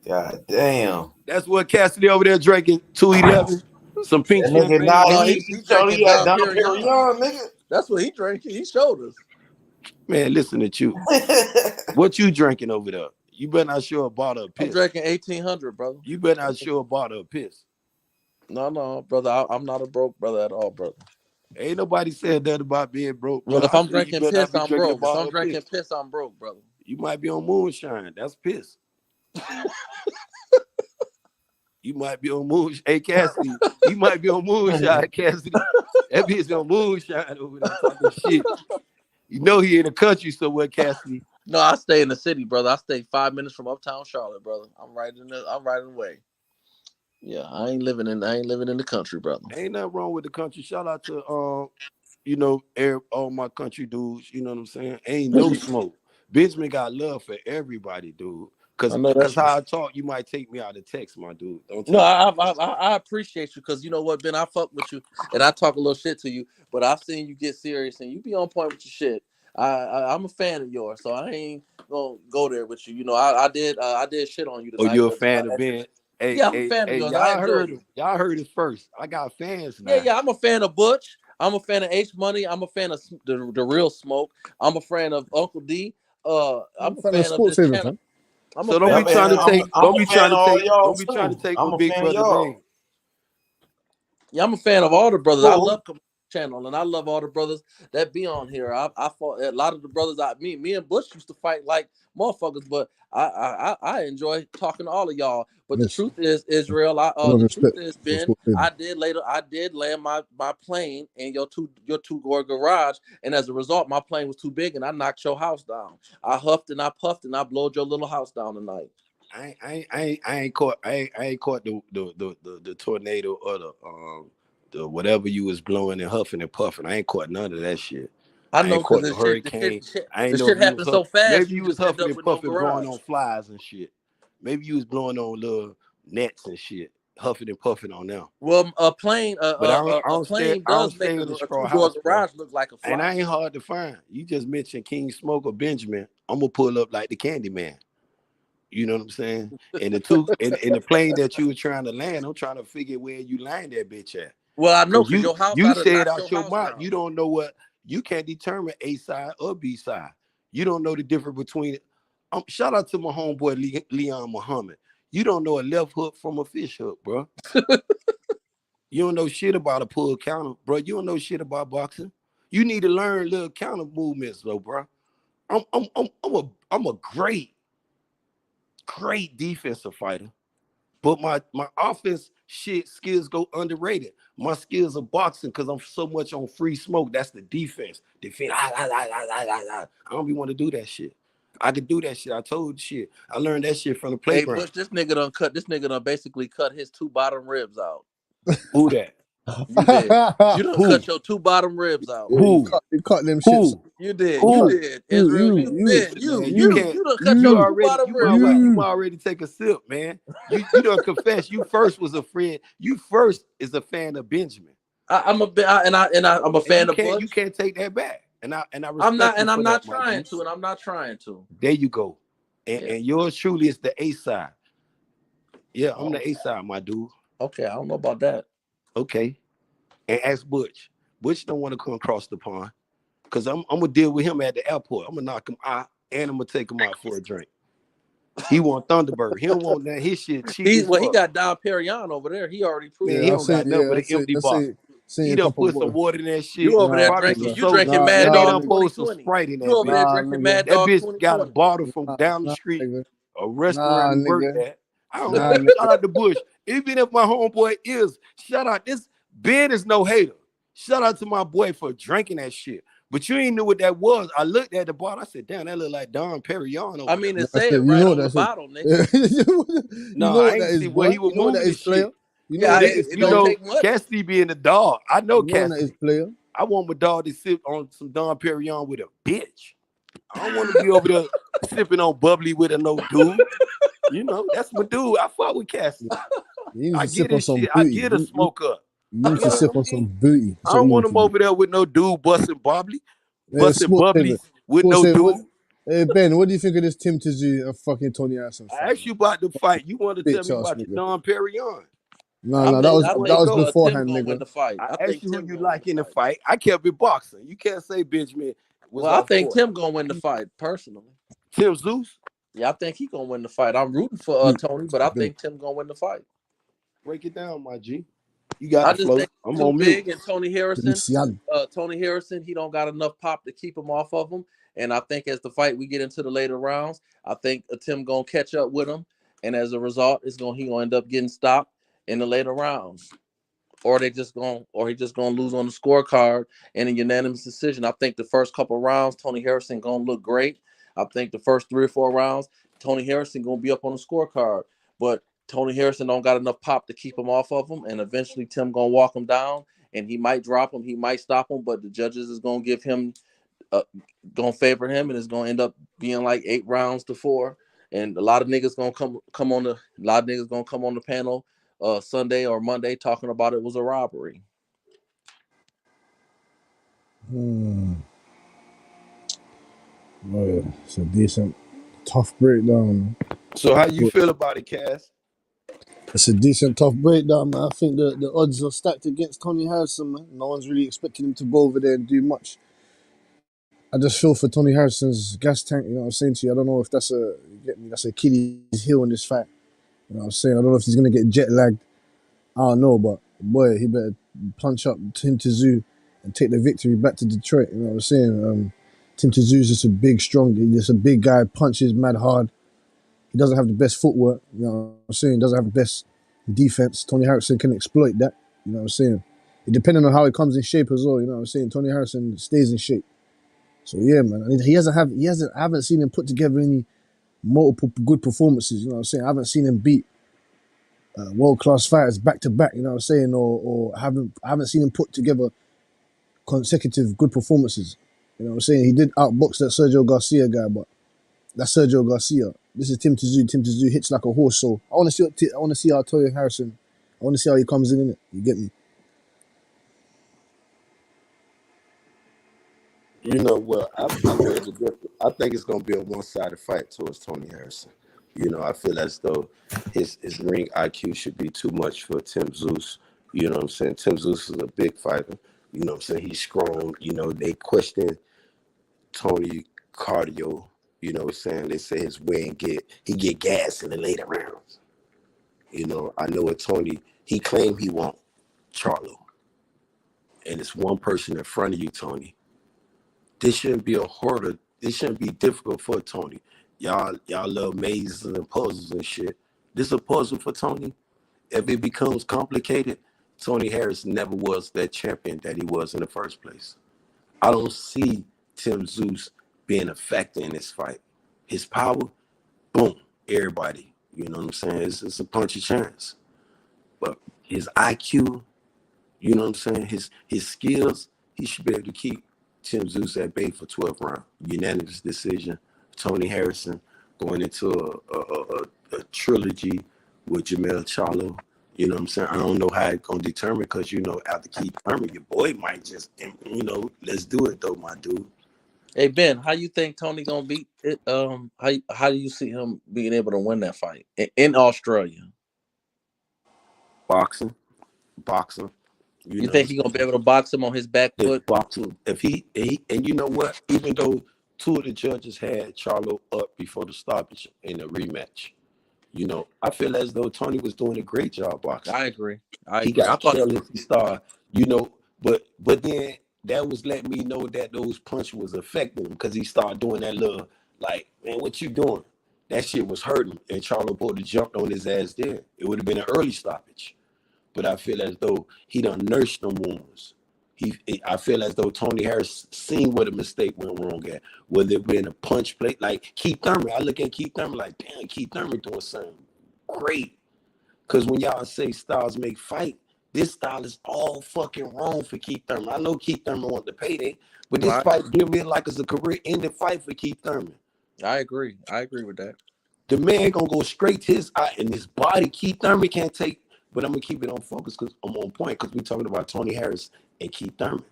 God damn. that's what Cassidy over there drinking 211. Some pink That nigga, nah, champagne. No, he he told drinking you got Dom Dom Perignon. Perignon, nigga. That's what he drinking. He showed us. Man, listen to you. What you drinking over there? You better not show a bottle of I'm piss. drinking 1800, brother. You better not show a bottle of piss. No, brother. I'm not a broke brother at all, brother. Ain't nobody said that about being broke, Well, bro. if I I'm said you drinking better not piss, be I'm drinking a broke. If bottle I'm of piss. drinking piss, I'm broke, brother. You might be on moonshine. That's piss. You might be on moonshine. Hey, Cassidy, you might be on moonshine, Cassidy. That bitch on moonshine over there talking shit. You know he in the country somewhere, Cassidy. No, I stay in the city, brother. I stay 5 minutes from uptown Charlotte, brother. I'm right in the way. Yeah, I ain't living in the country, brother. Ain't nothing wrong with the country. Shout out to all my country dudes. You know what I'm saying? Ain't no smoke. Benjamin got love for everybody, dude. I Cause, know cause that's right. how I talk, you might take me out of text, my dude. Don't No, take it I appreciate you because you know what, Ben, I fuck with you and I talk a little shit to you, but I've seen you get serious and you be on point with your shit. I'm a fan of yours, so I ain't gonna go there with you. You know, I did shit on you Oh, tonight, you're a but you know, fan of Ben? Hey, yeah, I'm a hey, fan of hey, yours. I y'all enjoy heard you. him. Y'all heard it first. I got fans Yeah, now. I'm a fan of Butch. I'm a fan of H Money. I'm a fan of the Real Smoke. I'm a fan of Uncle D. I'm I'm a a fan of fan of sports this saving, channel. fam. I'm a So don't Yeah, fan be of this man, trying to channel. take. I'm Don't a be fan trying of to all take. y'all Don't be trying to too. take I'm what a Big fan of Brother y'all. name. Yeah, I'm a fan of all the brothers. I Cool. love channel, and I love all the brothers that be on here. I fought a lot of the brothers. Me and Bush used to fight like motherfuckers, but I enjoy talking to all of y'all. But the Yes. truth is, Israel, Love the and truth respect is, for Ben, sports saving. I did land my plane in your two door garage, and as a result, my plane was too big, and I knocked your house down. I huffed and I puffed, and I blowed your little house down tonight. I ain't caught. I ain't caught the tornado or the whatever you was blowing and huffing and puffing. I ain't caught none of that shit. I I know ain't because caught the hurricane. I ain't the know if shit you was happened so fast, maybe you you was just end huffing up and with no puffing, blowing on garage. flies and shit. Maybe you was blowing on little nets and shit, huffing and puffing on them. Well, But a plane I don't does make stay in a a straw two door house, bro. garage look like a And fly. I ain't hard to find. You just mentioned King Smoke or Benjamin. I'm gonna pull up like the Candy Man. You know what I'm saying? And in the plane that you were trying to land, I'm trying to figure where you land that bitch at. Well, I know Cause because your house, you I'd have said knocked your out your house mouth, down. you don't know what you can't determine A side or B side. You don't know the difference between it. Shout out to my homeboy Leon Muhammad. You don't know a left hook from a fish hook, bro. You don't know shit about a pull counter, bro. You don't know shit about boxing. You need to learn little counter movements, though, bro. I'm a great defensive fighter. But my offense shit skills go underrated. My skills are boxing because I'm so much on free smoke. That's the defense. Defense. I don't even want to do that shit. I could do that shit. I told you shit. I learned that shit from the Hey, playground. Bush, this nigga done basically cut his 2 bottom ribs out. Who that? You did. You done cut your 2 bottom ribs out. Yeah, Who? you cut them shits. Who? You did. You You cut. did. Israel, you did. Man, you can't. You done cut You your 2 already. bottom You ribs out. already take a sip, man. You don't confess. You first was a friend. You first is a fan of Benjamin. I'm a fan of Bush. You can't take that back. And I respect I'm not, you and for I'm not that, my trying G. to, and I'm not trying to. There you go. And yours truly is the A side. Yeah, I'm the A side, my dude. Okay, I don't know about that. Okay. And ask Butch. Butch don't want to come across the pond. Because I'm gonna deal with him at the airport. I'm gonna knock him out and I'm gonna take him out for a drink. He want Thunderbird. He don't want that. His shit cheap. He got Don Perignon over there. He already proved. Man, he don't got nothing but an empty bottle. He done put some water in that shit. You over there drinking? You drinking Mad Dog 2020? Sprite in that You over there drinking Mad Dog 2020? That bitch got a bottle from down the street, a restaurant he worked at. I don't know. Shout out to Bush. Even if my homeboy is, shout out. This Ben is no hater. Shout out to my boy for drinking that shit. But you ain't knew what that was. I looked at the bottle. I said, damn, that look like Don Perignon. I mean, it said right on the bottle, nigga. No, I ain't see what he was moving this shit. You know, Cassidy being the dog. I know Cassidy. I want my dog to sip on some Don Perignon with a bitch. I don't want to be over there sipping on bubbly with a no dude. You know, that's my dude. I fuck with Cassidy. I get his shit. I get a smoke up. You need to sip on some booty. I don't want him over there with no dude busting bubbly. Busting bubblies with no dude. Hey, Ben, what do you think of this Tim Tszyu and fucking Tony Harrison? I asked you about the fight. You want to tell me about the Don Perignon. No, that was beforehand, nigga. I asked you who you like in the fight. I kept it boxing. You can't say Benjamin was I think Tim gonna win the fight, personally. Tim Zeus? Yeah, I think he gonna win the fight. I'm rooting for Tony, but I think Tim gonna win the fight. Break it down, my G. You got I just think I'm too on big, mute. and Tony Harrison, he don't got enough pop to keep him off of him. And I think as the fight we get into the later rounds, I think Tim gonna catch up with him, and as a result, he gonna end up getting stopped in the later rounds, or he just gonna lose on the scorecard in a unanimous decision. I think the first couple of rounds, Tony Harrison gonna look great. I think the first 3 or 4 rounds, Tony Harrison gonna be up on the scorecard, but Tony Harrison don't got enough pop to keep him off of him, and eventually Tim gonna walk him down, and he might drop him, he might stop him, but the judges is gonna give him, gonna favor him, and it's gonna end up being like 8 rounds to 4. And a lot of niggas gonna come on the panel Sunday or Monday talking about it was a robbery. Oh, yeah. It's a decent, tough breakdown. So how you feel about it, Cass? It's a decent, tough breakdown, man. I think the odds are stacked against Tony Harrison, man. No one's really expecting him to go over there and do much. I just feel for Tony Harrison's gas tank, you know what I'm saying to you? I don't know if that's Achilles heel in this fight. You know what I'm saying? I don't know if he's going to get jet lagged. I don't know, but boy, he better punch up Tim Tszyu and take the victory back to Detroit. You know what I'm saying? Tim Tszyu is just a big, strong, just a big guy, punches mad hard. He doesn't have the best footwork, you know what I'm saying? He doesn't have the best defense. Tony Harrison can exploit that, you know what I'm saying? It depending on how he comes in shape as well, you know what I'm saying? Tony Harrison stays in shape. So yeah, man. I mean, I haven't seen him put together any multiple good performances, you know what I'm saying? I haven't seen him beat world-class fighters back-to-back, you know what I'm saying? Or I haven't seen him put together consecutive good performances. You know what I'm saying? He did outbox that Sergio Garcia guy, but that's Sergio Garcia. This is Tim Tszyu. Tim Tszyu hits like a horse. So I want to see how Tony Harrison. I want to see how he comes in it. You get me? You know what? I think it's gonna be a one-sided fight towards Tony Harrison. You know, I feel as though his ring IQ should be too much for Tim Zeus. You know what I'm saying? Tim Zeus is a big fighter. You know what I'm saying? He's strong. You know, they question Tony cardio. You know what I'm saying? They say his wing he get gas in the later rounds. You know, I know what Tony, he claimed he won't, Charlo. And it's one person in front of you, Tony. This shouldn't be a hurdle. This shouldn't be difficult for Tony. Y'all love mazes and puzzles and shit. This is a puzzle for Tony. If it becomes complicated, Tony Harris never was that champion that he was in the first place. I don't see Tim Zeus being a factor in this fight. His power, boom, everybody. You know what I'm saying? It's a punch of chance. But his IQ, you know what I'm saying? His skills, he should be able to keep Tim Zeus at bay for 12 rounds. Unanimous decision. Tony Harrison going into a trilogy with Jamel Charlo. You know what I'm saying? I don't know how it's going to determine because, you know, after Keith Thurman, your boy might just, you know, let's do it though, my dude. Hey, Ben, how you think Tony going to beat it? How do you see him being able to win that fight in Australia? Boxing. You think he's going to be able to box him on his back foot? Boxing. If he, and you know what? Even though two of the judges had Charlo up before the stoppage in the rematch, you know, I feel as though Tony was doing a great job boxing. I agree. He got careless, he started, you know, but then that was letting me know that those punches was affecting him because he started doing that little, like, man, what you doing? That shit was hurting, and Charlo Porter jumped on his ass there. It would have been an early stoppage. But I feel as though he done nursed them wounds. I feel as though Tony Harris seen where the mistake went wrong at, whether it been a punch plate, like Keith Thurman. I look at Keith Thurman like, damn, Keith Thurman doing something great. Because when y'all say styles make fight, this style is all fucking wrong for Keith Thurman. I know Keith Thurman want the payday, but this fight give me like it's a career-ending fight for Keith Thurman. I agree with that. The man gonna go straight to his eye and his body. Keith Thurman can't take. But I'm gonna keep it on focus because I'm on point because we're talking about Tony Harris and Keith Thurman.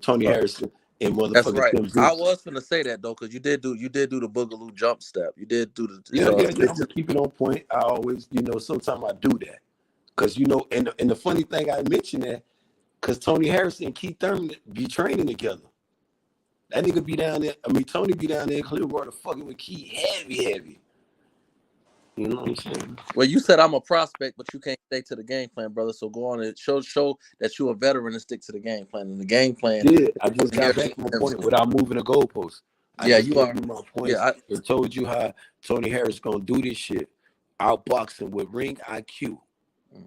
Tony Harris and motherfucker. That's right. Tim Zeus. I was gonna say that though because you did do the boogaloo jump step. You did do the yeah. I'm gonna keep it on point. I always, you know, sometimes I do that because you know, and the funny thing I mentioned that because Tony Harris and Keith Thurman be training together. That nigga be down there. I mean, Tony be down there in Clearwater fucking with Keith heavy. You know what I'm saying? Well, you said I'm a prospect, but you can't stay to the game plan, brother. So go on and show that you're a veteran and stick to the game plan. And the game plan. Yeah, I just got back to my point without moving the goalposts. You are. My point. Yeah, I told you how Tony Harris gonna do this shit, outboxing with ring IQ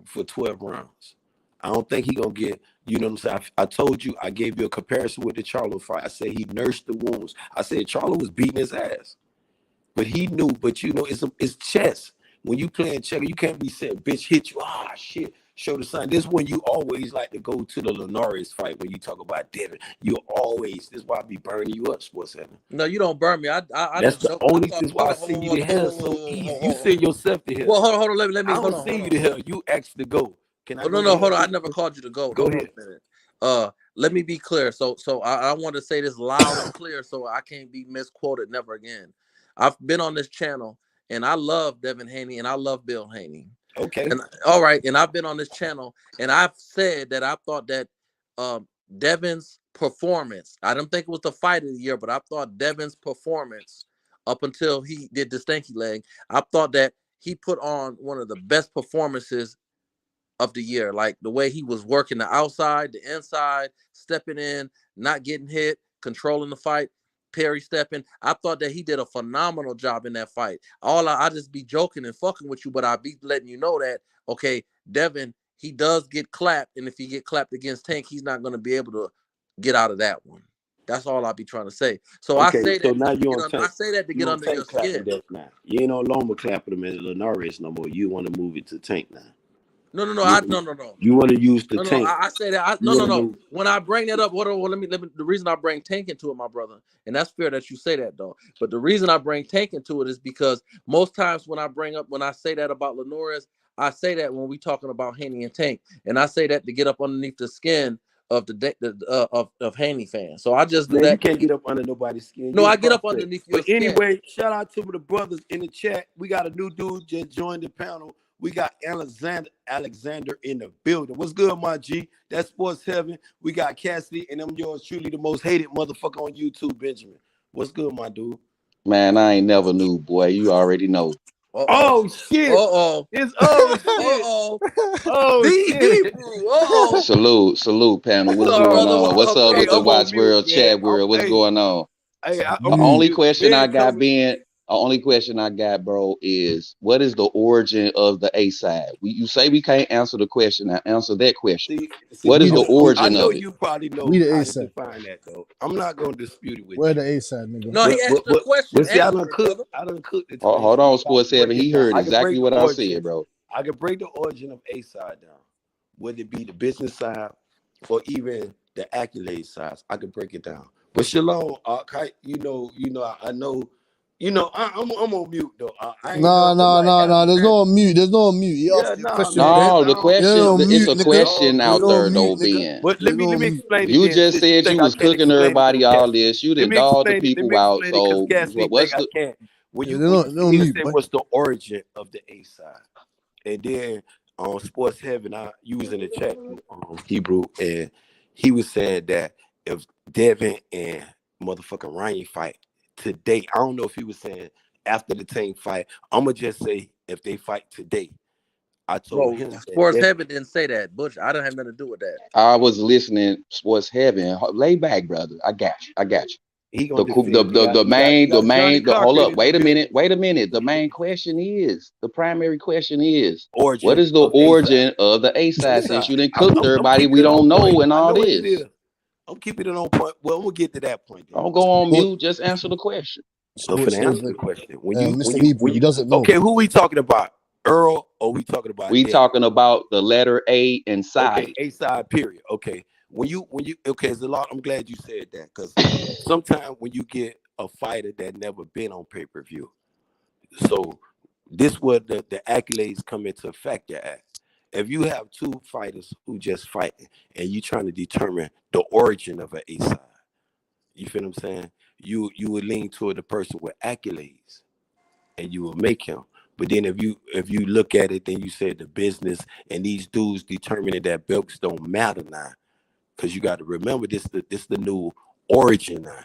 for 12 rounds. I don't think he gonna get. You know what I'm saying? I told you. I gave you a comparison with the Charlo fight. I said he nursed the wounds. I said Charlo was beating his ass. But he knew, but you know, it's chess. When you playing checker, you can't be saying, bitch, hit you. Ah, shit, show the sign. This is when you always like to go to the Linares fight when you talk about Devin. You always, this is why I be burning you up, Sports Center. No, you don't burn me. That's the only thing why I send you to hell so easy. You send yourself to hell. Well, hold on. Let me. I don't send you to hell. You asked to go. Can I? No, hold on. I never called you to go. Go ahead. Let me be clear. So I want to say this loud and clear so I can't be misquoted never again. I've been on this channel and I love Devin Haney and I love Bill Haney. Okay. And all right. And I've been on this channel and I've said that I thought that Devin's performance, I don't think it was the fight of the year, but I thought Devin's performance up until he did the stanky leg, I thought that he put on one of the best performances of the year. Like the way he was working the outside, the inside, stepping in, not getting hit, controlling the fight. Perry stepping. I thought that he did a phenomenal job in that fight. I just be joking and fucking with you, but I be letting you know that, okay, Devin, he does get clapped, and if he get clapped against Tank, he's not going to be able to get out of that one. That's all I be trying to say. So okay, I say so that. Now I say that to get under your skin. You ain't no longer clapping him at Linares no more. You want to move it to Tank now. No. You want to use the Tank. I say that. No. When I bring that up, let me. The reason I bring Tank into it, my brother, and that's fair that you say that, though. But the reason I bring Tank into it is because most times when I say that about Linares, I say that when we talking about Haney and Tank, and I say that to get up underneath the skin of of Haney fans. So I just do that. You can't get up under nobody's skin. No, I get up underneath your skin. But anyway, shout out to the brothers in the chat. We got a new dude just joined the panel. We got Alexander in the building. What's good, my G? That's Sports Heaven. We got Cassidy, and I'm yours truly, the most hated motherfucker on YouTube, Benjamin. What's good, my dude? Man, I ain't never knew, boy. You already know. Oh shit! It's shit! Salute, panel. What's going on? What's up with the Watch World, Chat World? What's going on? The only question I got, Ben. only question I got, bro, is what is the origin of the A side? You say we can't answer the question. Now answer that question. See, What is We the the I origin know of it? you probably know we the how A to side. define that though. I'm not gonna dispute it with Where you. the A side, nigga? No, he asked the question. See, Answer it, brother. I done cooked it today, Hold so on, I'm about Sports to break 7. it He down. heard I can break exactly the what I origin. said, bro. I can break the origin of A side down, whether it be the business side or even the accolade sides. I can break it down. But Shalom, I know, I'm on mute though. I ain't Nah, never nah, like nah, nah. answer There's that. no mute. There's no mute. He Yeah, asked you a nah, question, man. Ben. No, I the don't, There's question, no it's mute, a nigga. all question There's out good. no there, mute, though, nigga. Ben. But There's let no me mute. explain it You then, just since you said think you I was can't cooking explain it because everybody all Cassidy. this. You Let done me dogged the explain it. Let people me out. explain it because So Cassidy think what's I the can't. When Yeah, you there's when you no sit here and mute, say boy. what's the origin of the A side, and then on Sports Heaven, I used in the chat Hebrew, and he was saying that if Devin and motherfucking Ryan fight today, I don't know if he was saying after the Tank fight. I'm gonna just say if they fight today. I told Bro, him that Sports Devin. Heaven didn't say that. Butch, I don't have nothing to do with that. I was listening, Sports Heaven. Lay back, brother. I got you. I got you. He The gonna co- the defend. the, the main the Johnny main the hold Cochran up. in the building. Wait a minute. The main question is the primary question is what Origin is the of A side. origin of the A side? Since you didn't cook I'm everybody, keeping we it on don't point. know and I all know what it is. this. I'm keeping it on point. Well, we'll get to that point then. Don't go on Sport, mute. Just answer the question. I'm Sports finna answer Heaven. the question. Mr. Hebrew, he doesn't know. Okay, who we talking about? Earl or we talking about We Devin? talking about the letter A and Okay, side. A side period. Okay. When you okay, it's a lot. I'm glad you said that because sometimes when you get a fighter that never been on pay-per-view, so this where the accolades come into effect at. If you have two fighters who just fighting and you trying to determine the origin of an A side, you feel what I'm saying? You would lean toward the person with accolades and you will make him. But then if you look at it, then you say the business and these dudes determining that belts don't matter now. Because you got to remember this the new origin now.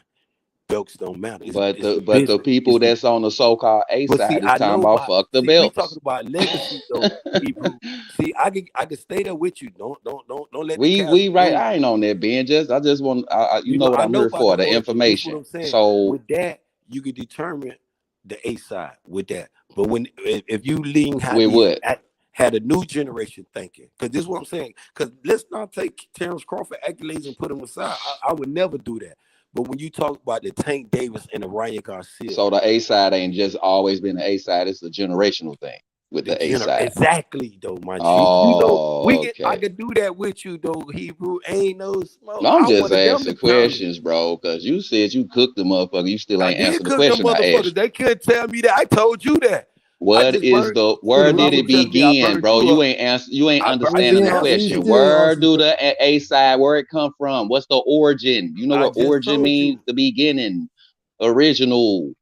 Belts don't matter. But It's the the but the business. people that's on the so-called A But see, side is I talking know about why. fuck the See, we talking belts. about legacy though, Hebrew. See, I can stay there with you. Don't let the cats We right. lose. I ain't on that, Ben. I just want you You know know, what I I'm know here about the for, the origin. This is what information. I'm saying. So With that, you can determine the A side with that. But if you lean how with these what? had a new generation thinking, because this is what I'm saying. Because let's not take Terrence Crawford accolades and put him aside. I would never do that. But when you talk about the Tank Davis and the Ryan Garcia, So the A side ain't just always been the A side. It's a generational thing with the A side. exactly though, my G. You know, Oh, I okay. can do that with you though, Hebrew. Ain't no smoke. I'm I'm just one of them asking determined. questions, bro, because you said you cooked the motherfucker. You still I ain't did answered the cook them question I asked motherfuckers. you. They couldn't tell me that. I told you that. I What just is burned. the See, the where did Bible it telling me I begin, burned bro? you You up. ain't answer. You ain't I He just understanding the didn't. answered He question. you. didn't Where answer. do the A side? Where it come from? What's the origin? You know I what just origin told means? you. The beginning, original,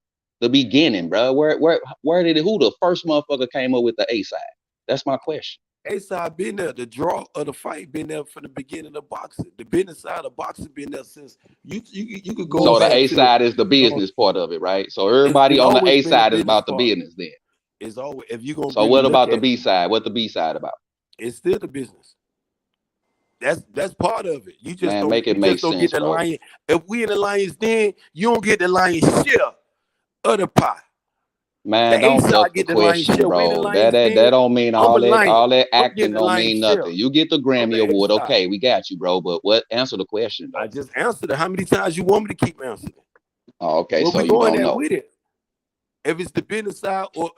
the beginning, bro. Where did it? Who the first motherfucker came up with the A side? That's my question. A-side been there. The draw of the fight been there from the beginning of boxing. The business side of boxing been there since you could go So the back A to side is the business part of it, right? So everybody it's on the always A been the side is business about the part. business then. It's always if you're gonna So really what look about the at it, B side? What the B side about? it's still the business. That's part of it. You just Man, make it make don't get sense, the bro. lion. If we in the lion's den, you don't get the lion's share of the pie. Man, The A don't duck side the get the lion's question, share. We in the bro. That lion's that, that den. don't mean I'm a all lion. that I'm acting getting the don't lion's mean share nothing. You get the on Grammy the A Award. side. Okay, we got you, bro. But what answer the question I though? just answered it. How many times you want me to keep answering? Oh, okay, Well, so we you going don't there know. with it. If it's the business side or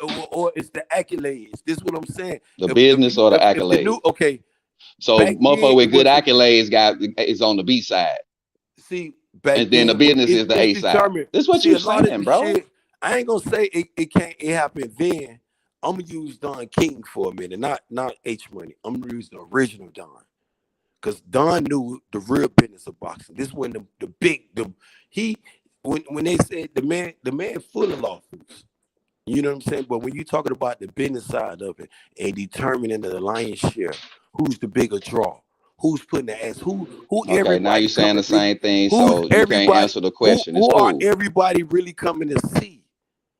it's the accolades, this is what I'm saying. The business or the If the new accolades. So back then motherfucker it with good wasn't. accolades is on the B side. See, back And then the then business is the it's A side. determined. This is what See, you a lot of saying, the bro. shit. I ain't gonna say it happened then. I'm gonna use Don King for a minute, not H Money. I'm gonna use the original Don, because Don knew the real business of boxing. This when when they said the man full of lawsuits. You know what I'm saying? But when you're talking about the business side of it and determining the lion's share, who's the bigger draw? Who's putting the ass? Who Okay, now you everybody saying coming the really? same thing, Who's so you can't everybody? answer the question. It's Who are cool. everybody really coming to see?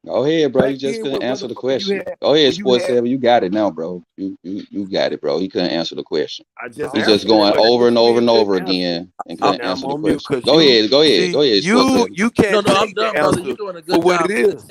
Go ahead, bro. You Back just then, couldn't when answer the motherfucker question. Go ahead, when you Sports had, 7. You got it now, bro. You got it, bro. He couldn't answer the question. I just He just answered it. going What over and you over mean and couldn't over answer it? again and So couldn't now I'm answer the on mute question. because Go ahead. Go ahead. Go ahead, Sports 7. you can't No, I'm take the done, brother. You're answer doing a for good what job it because is. his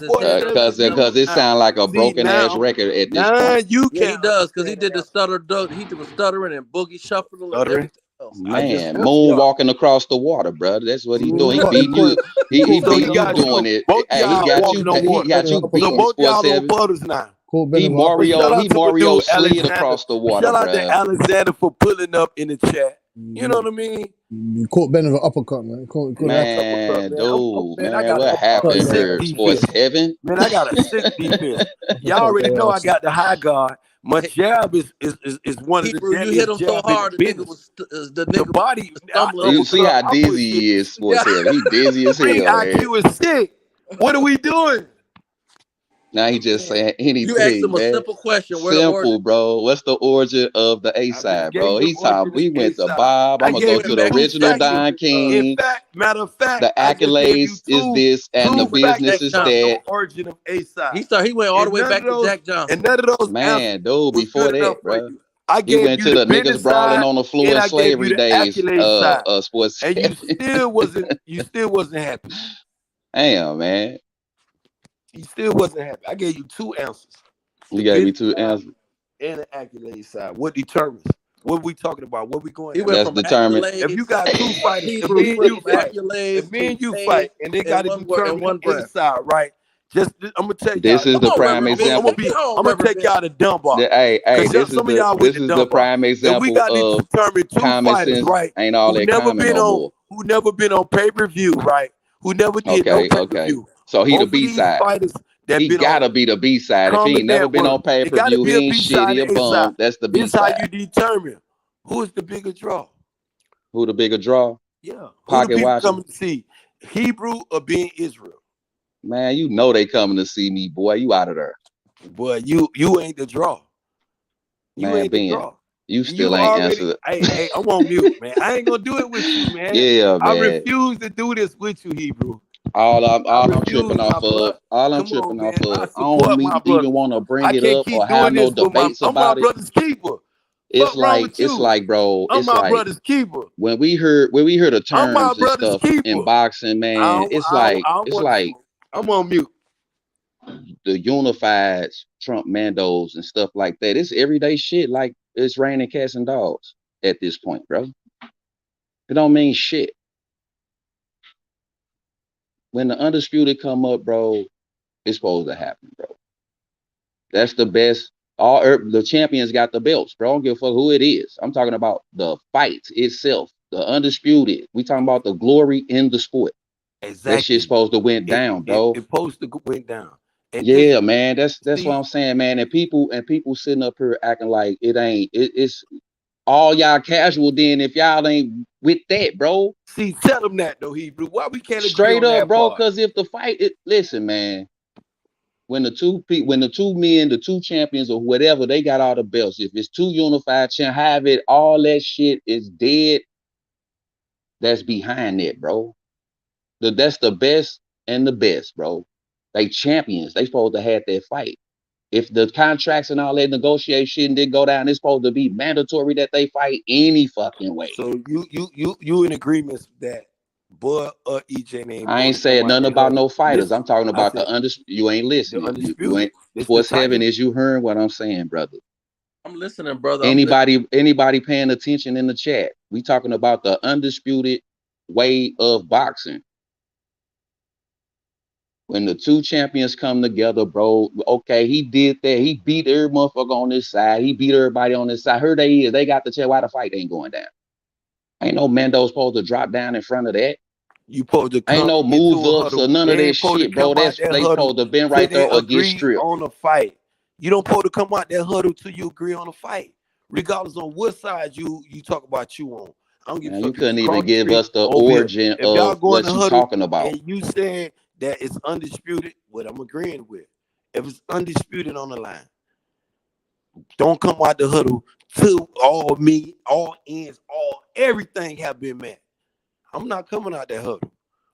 Sports head is 7 Cause number it now. sounds like a See broken ass record at this now point. you Yeah, can't he does because he understand the did the answer. stutter. He was stuttering and boogie shuffling and Stuttering. everything else. I just Man, answered y'all. moonwalking across the water, brother. That's what he doing. He He beating caught you. it. He He caught So Ben beating he in the you got uppercut. doing you. it. Both Hey, y'all walking on he water. got you So beating both Sports y'all on 7. butters now. Caught Ben in the But uppercut. shout out to my Mario dude slid Alexander. across the water, Shout out to bruh. Alexander for pulling up in the chat. You know what I mean? He caught Ben with an uppercut, man. Caught Nice him. uppercut, Man, man. dude, Man, I man, got what a happened sick here? Sports defense. 7? Man, I got a sick defense. Y'all Uppercut already their know I ass. got the high guard. My jab is one of the Hebrew, you hit deadliest him so jab in the hard, business. the The nigga body, was I stumbling You over see uppercut, how I put dizzy shit. he is, yeah. Sports 7. He dizzy as Ring hell, man. IQ is sick. What are we doing? Now he just saying You asked anything, him a man. simple question. Where the Simple, origin? bro. What's the origin of the A I just side, gave bro? you He the origin talked. of We A went to side. Bob. I I'm gonna go gave to you the Back two to original facts. Jackie. Don In King. fact, matter of fact, The I just gave you accolades is this, and the two facts business Jack is of Johnson. the that. origin of A side. He went all the And way back to Jack and Johnson. none of those answers Man, dude, was before good enough that, for bro. you. I He gave went you to the the niggas business brawling side on the floor and in I gave you slavery the days. accolade side. Sports. And you still wasn't happy. Damn, man. You still wasn't happy. I gave you two answers. You The gave me business two side answers. and the accolade side. What determines? What are we talking about? What we going He at? went That's from determined. If you accolades. got two fighters, if Hebrew. me He and went you from fight, accolades if me to and you pain fight, and they in got to one word, in determine one the breath. inside, right? I'm gonna tell y'all. This is Come the on, prime Reverend Ben. example. Take it home, I'm gonna Reverend take Ben. y'all to Dunbar. Hey, Cause some of y'all went this to is the Dunbar. prime If we example got to of determine two common fighters, sense right? ain't all that common no more. Who never been on pay-per-view, right? Who never did no Okay. pay-per-view. So he the Both of B these side. fighters that He been on gotta be the B side. If he Common ain't never been Network, on pay it per got to view, be a he ain't B shit. side He a and A side. bum. That's the B This is how side. you determine who is the bigger draw. Who the bigger draw? Yeah. Who the Pocket people watching. coming to see? Hebrew or being Israel? Man, you know they coming to see me, boy. You out of there. Boy, you ain't the draw. You Man, ain't the Ben, draw. you still You ain't already, answered. hey, I'm on mute, man. I ain't gonna do it with you, man. Yeah, I man. refuse to do this with you, Hebrew. All I I'm tripping refuse, my off of, blood. all I'm Come tripping on, off man. I of, I don't support my even brothers. want to bring I it can't up keep or have doing no this with debates I'm my about it. brother's keeper. Fuck wrong with It's you? like, bro, I'm it's my like brother's keeper. when we heard the I'm my terms and brother's stuff in keeper. boxing, man, I don't it's want to like smoke. I'm on mute. the unified Trump Mandos and stuff like that. It's everyday shit. Like it's raining cats and dogs at this point, bro. It don't mean shit. When the undisputed come up, bro, it's supposed to happen, bro. That's the best. The champions got the belts, bro. I don't give a fuck who it is. I'm talking about the fight itself, the undisputed. We talking about the glory in the sport. Exactly. That shit's supposed to went down, bro. It supposed to went down. And yeah, man. That's what I'm saying, man. And people sitting up here acting like it ain't. It's all y'all casual. Then if y'all ain't with that, bro. See, tell them that though, Hebrew. Why we can't agree Straight on up, that bro. part? Because if the fight, listen, man. When the two men, the two champions or whatever, they got all the belts. If it's two unified champ, have it, all that shit is dead. That's behind it, bro. That's the best and the best, bro. They champions. They supposed to have that fight. If the contracts and all that negotiation didn't go down, it's supposed to be mandatory that they fight any fucking way. So you in agreement that Bud or EJ name? I ain't saying nothing about no fighters. I'm talking about you ain't listening. You ain't. What's heaven is you hearing what I'm saying, brother. I'm listening, brother. Anybody paying attention in the chat? We talking about the undisputed way of boxing. When the two champions come together, bro, okay, he did that. He beat every motherfucker on this side. He beat everybody on this side. Here they is. They got the chair. Why the fight ain't going down? Ain't no Mando supposed to drop down in front of that. You supposed to come ain't no move ups or none of that shit, bro. They supposed to been right there or get stripped on the fight. You don't supposed to come out that huddle till you agree on the fight, regardless on what side you talk about you on. I don't give a fuck. You couldn't even give us the origin of what you talking about. And you saying that it's undisputed, what I'm agreeing with. If it's undisputed on the line, don't come out the huddle till all ends, everything have been met. I'm not coming out that huddle.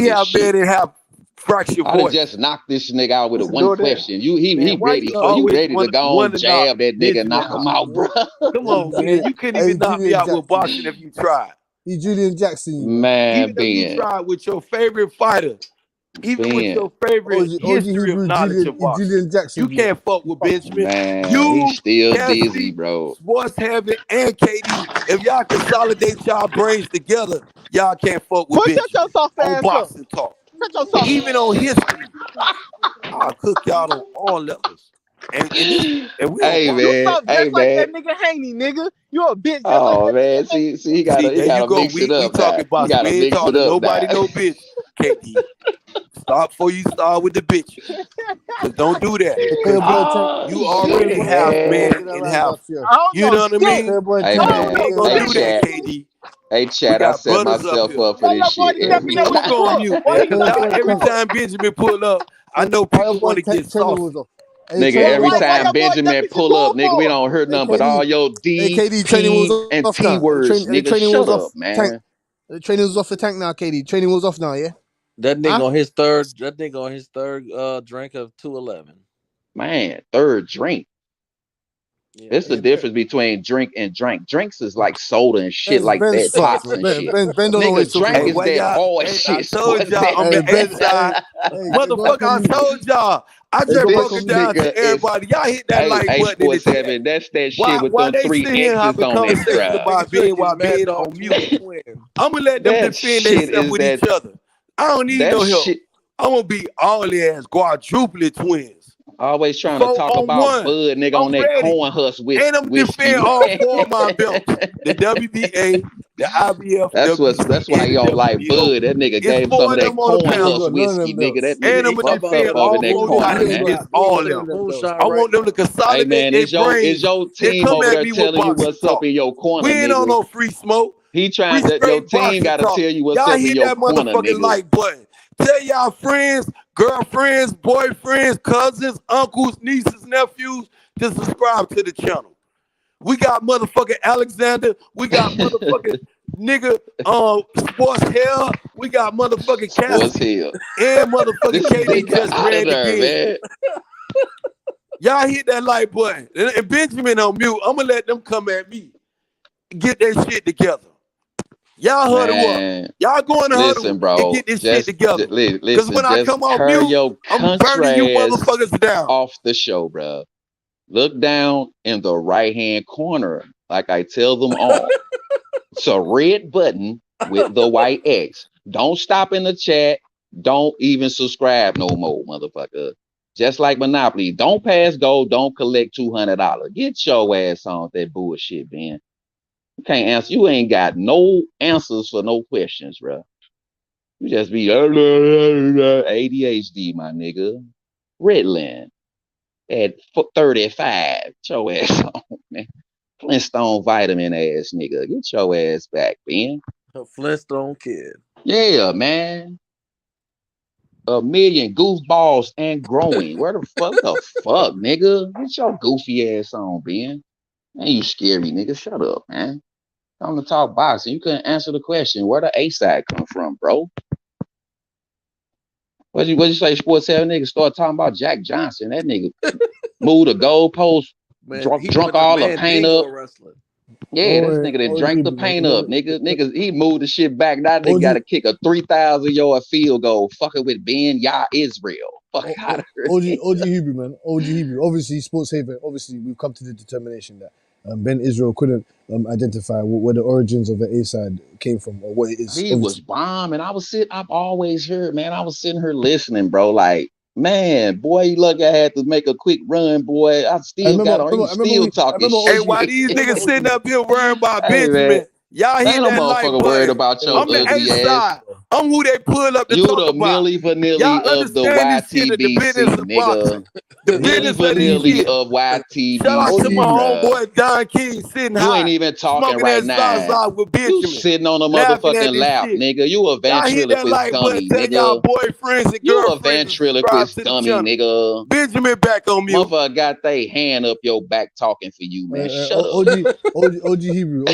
he this have shit. man and have fractured I done voice. just knocked this nigga out with a You one know that? question. He Man, why ready. you He always ready to want go on to knock jab that nigga, Benjamin knock him out? out, bro. Come on, man. You couldn't even knock me Julian out with Jackson. boxing if you tried. He Julian Jackson, you know. Man, Even if you Ben. tried with your favorite fighter, even with Ben. your favorite OG history of Hebrew knowledge of boxing, Julian Jackson, you you know. can't fuck with Benjamin. Man, You, he's still dizzy, Cassidy, bro. Sports Heaven, and KD, if y'all consolidate y'all brains together, y'all can't fuck with Push shut your Benjamin soft on ass up. boxing talk. Shut your soft Even on history, I'll cook y'all on all levels. And we Hey, don't box. You man. talk Hey, just like man. that nigga Haney, nigga. You a bitch just like Oh, that man. nigga Haney. See, he See, there you gotta go. mix it We up now. talking He boxing. gotta We ain't mix it talking up nobody now. no bitch. KD, stop before you start with the bitches. Cause don't do that. Hey, call Cause your boy you Tank. you Call your already boy half Tank, man. man get and around half. Garcia. I don't You know know what I shit. mean? Call your boy Hey, Tank, So I we don't man. ain't know gonna Hey, do shit. that, Shaq. KD. Hey, We Chad, I got set brothers up myself here. up for Why this your boy shit stepping every up I'm with gonna the time. go on book? mute, Why man, you because stepping up every with the time Benjamin pull up, I know Why your people boy want to get training saucy. wheels off? Hey, Nigga, training every wheels why off why now. time your boy Benjamin ducking pull up, support nigga, we for? don't hear Hey, nothing but all KD. your Hey, D, KD, training wheels P, and off T now. words, nigga. Training Shut wheels up, off. Tank. man. Training wheels off the tank now, KD. Training wheels off now, yeah? That nigga Huh? on his third. That nigga on his third drink of 211. Man, third drink. Yeah. It's the Yeah, difference between drink and drink. Drinks is like soda and shit Ben's like Ben's that, fucked, pops bro. and shit. Ben don't know what Nigga, he's talking drink Hey, about. is well, that y'all, hard hey, I shit, told sport. y'all on Hey, the A Ben, side, go back motherfucker, on I mute. told y'all. I Hey, go just back broke This it on mute. down nigga to is everybody. Y'all hit that hey, like hey, button in the Sport chat. 7. That's that shit with Why them they three sit here X's having on it, conversations bruh. about Nigga being drinking while Mad being Dog on mute? 2020. I'm gonna let them That defend shit themselves is with each that other. I don't need that no help. shit. I'm gonna be all ass quadruple twins. Always trying to 4 talk on about 1. Bud, nigga, on I'm that ready. corn husk And I'm whiskey, defend man. all 4 of my belts. The WBA, the IBF, That's WBC, why and he the don't like WBO. Bud. That nigga It's gave him 4 some of of that them on the corn He ain't panel. husk got none of whiskey, them nigga. belts. That And nigga I'm get gonna My fucked bad, defend up brother. over all that 4 corn, titles He ain't man. got against all of them. them belts. Moonshine I right want them to now. Hey consolidate man, their it's brains your and team come over at there me with telling you boxing what's up talk. in your corner, We ain't on nigga. no free smoke. He We trying that your straight team boxing gotta talk. tell you what's Y'all up in hit your that corner, motherfucking nigga. like button. Tell y'all friends, girlfriends, boyfriends, cousins, uncles, nieces, nephews to subscribe to the channel. We got motherfucking Alexander. We got motherfucking nigga Sports Hell. We got motherfucking Sports Cassidy Hill. and motherfucking This KD nigga just out of ran there, again. man. Y'all hit that like button. And Benjamin on mute. I'm gonna let them come at me. Get their shit together. Y'all huddle up. Man, Y'all go in the huddle listen, and bro. get this shit together. Cause Listen. when I Just come off turn mute, your I'm country burning you ass motherfuckers down. off the show, bro. Look down in the right hand corner, like I tell them all. It's a red button with the white X. Don't stop in the chat. Don't even subscribe no more, motherfucker. Just like Monopoly. Don't pass go. Don't collect $200. Get your ass on with that bullshit, man. You can't answer. You ain't got no answers for no questions, bro. You just be ADHD, my nigga. Redland at 35. Get your ass on, man. Flintstone vitamin ass nigga. Get your ass back, Ben. A Flintstone kid. Yeah, man. 1,000,000 goofballs and growing. Where the fuck, nigga? Get your goofy ass on, Ben. Ain't you scary, nigga. Shut up, man. I'm to talk boxing. You couldn't answer the question. Where the A side come from, bro? What'd you say, Sports 7 nigga? Start talking about Jack Johnson. That nigga moved the goalpost, Man, he drunk went to all the paint Mandingo up. wrestling. Yeah, this nigga that drank the paint up, nigga. He moved the shit back. Now they got to kick a 3,000-yard field goal, fucking with Ben Yah Israel. Fuck out of here. OG Hebrew, man. OG Hebrew. Obviously, Sports Haven. Obviously, we've come to the determination that Ben Israel couldn't identify where the origins of the A side came from or what it is. He was Obviously. bombing. I've always heard, man. I was sitting here listening, bro. Like, man, boy, you lucky I had to make a quick run, boy. I still got on. He was still talking Hey, shit. why these niggas sitting up here worrying about Hey, man. Benjamin? Y'all Ain't hit no that like motherfucker worried button. about your I'm the A ugly ass. side. I'm who they pull up to You talk the about. Milli Vanilli Y'all of the understand this shit at the business YTBC, of nigga. boxing. The Milli business of this Vanilli shit. of Shout out to my YTBC, bruh. homeboy Don King sitting You ain't high, even talking smoking right that now. Zaza with You Benjamin, sitting on a laughing at motherfucking this lap, shit. nigga. You a Y'all hit that ventriloquist like button. dummy, Tell y'all nigga. boyfriends and You a girlfriends to subscribe ventriloquist to the dummy, channel. nigga. Benjamin back on mute. Motherfucker got they hand up your back talking for you, man. Shut up. OG Hebrew.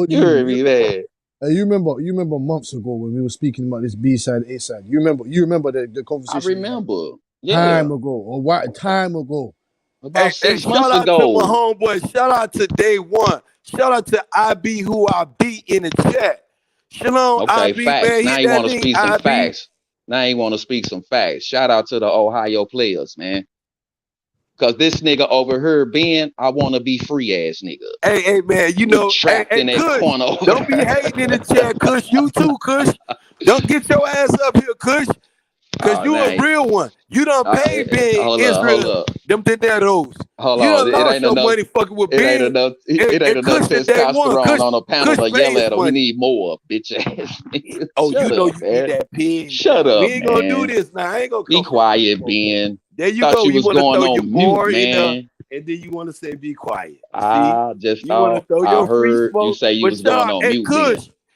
You heard me, man. You remember months ago when we were speaking about this B side, A side. You remember the I conversation. remember. Yeah. Time ago, or what? Time ago. About 6 months shout out to my ago. homeboy. Shout out to Day One. Shout out to IB who I beat in the chat. Shalom, Okay, IB, facts. man. Now Hit you that want to link, speak some IB. facts. Now you want to speak some facts. Shout out to the Ohio players, man. Cause this nigga over here, Ben, I want to be free ass nigga. Hey, man, you You know, trapped in that Kush, corner over don't be there. hating in the chat, Kush. You too, Kush. Don't get your ass up here, Kush. Cause Oh, you a now, real one. You done paid Ben hold Israel up. them dineros. Hold You on. done It lost ain't your enough. money fucking with It ain't Ben enough. It ain't and enough Kush at Day One. testosterone on a panel Kush to yell pays at him. We money. need more, bitch ass nigga. Oh, you Shut know up, you need man. that pen Shut now. We up, ain't gonna do man. this now. I ain't gonna Be come for you no quiet, more. Ben. There you Thought go. you You was want to going throw your on mute, bar in there, man. and then you want to say be quiet. You see, I just you want to thought throw I your free heard you smoke. say you But was shout going out, on hey mute, Ben. Kush,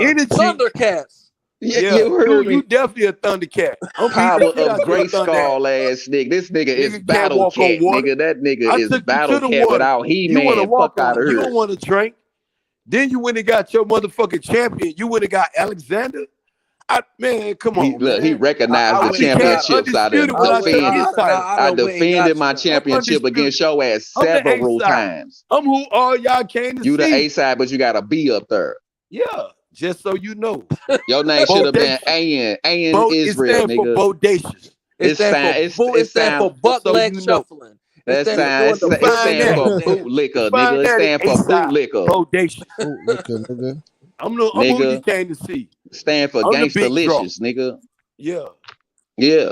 energy. Thundercats. You heard me. You definitely a Thundercat. I'm Power beating the shit of out your Grace Thunder Skull ass nigga. This nigga is can't Battle walk on Cat, water. nigga. That nigga I is took you Battle to the Cat water. without You want to He-Man. walk Fuck out on. of You here. don't want to drink. Then you went and got your motherfucking champion. You went and got Alexander. Man, come on, Look, he man. recognized the went and got championships. I defended my championship against your ass several times. I'm who all y'all came to see. You the A side, but you got a B up there. Yeah, just so you know. Your name should have been A in Israel, nigga. Bodacious. It stands for butt leg shuffling. It stands for bootlicker, nigga. It stands for bootlicker. Bodacious. Bootlicker, nigga. I'm who you came to see. Stand for gangsterlicious, nigga. Yeah. Yeah.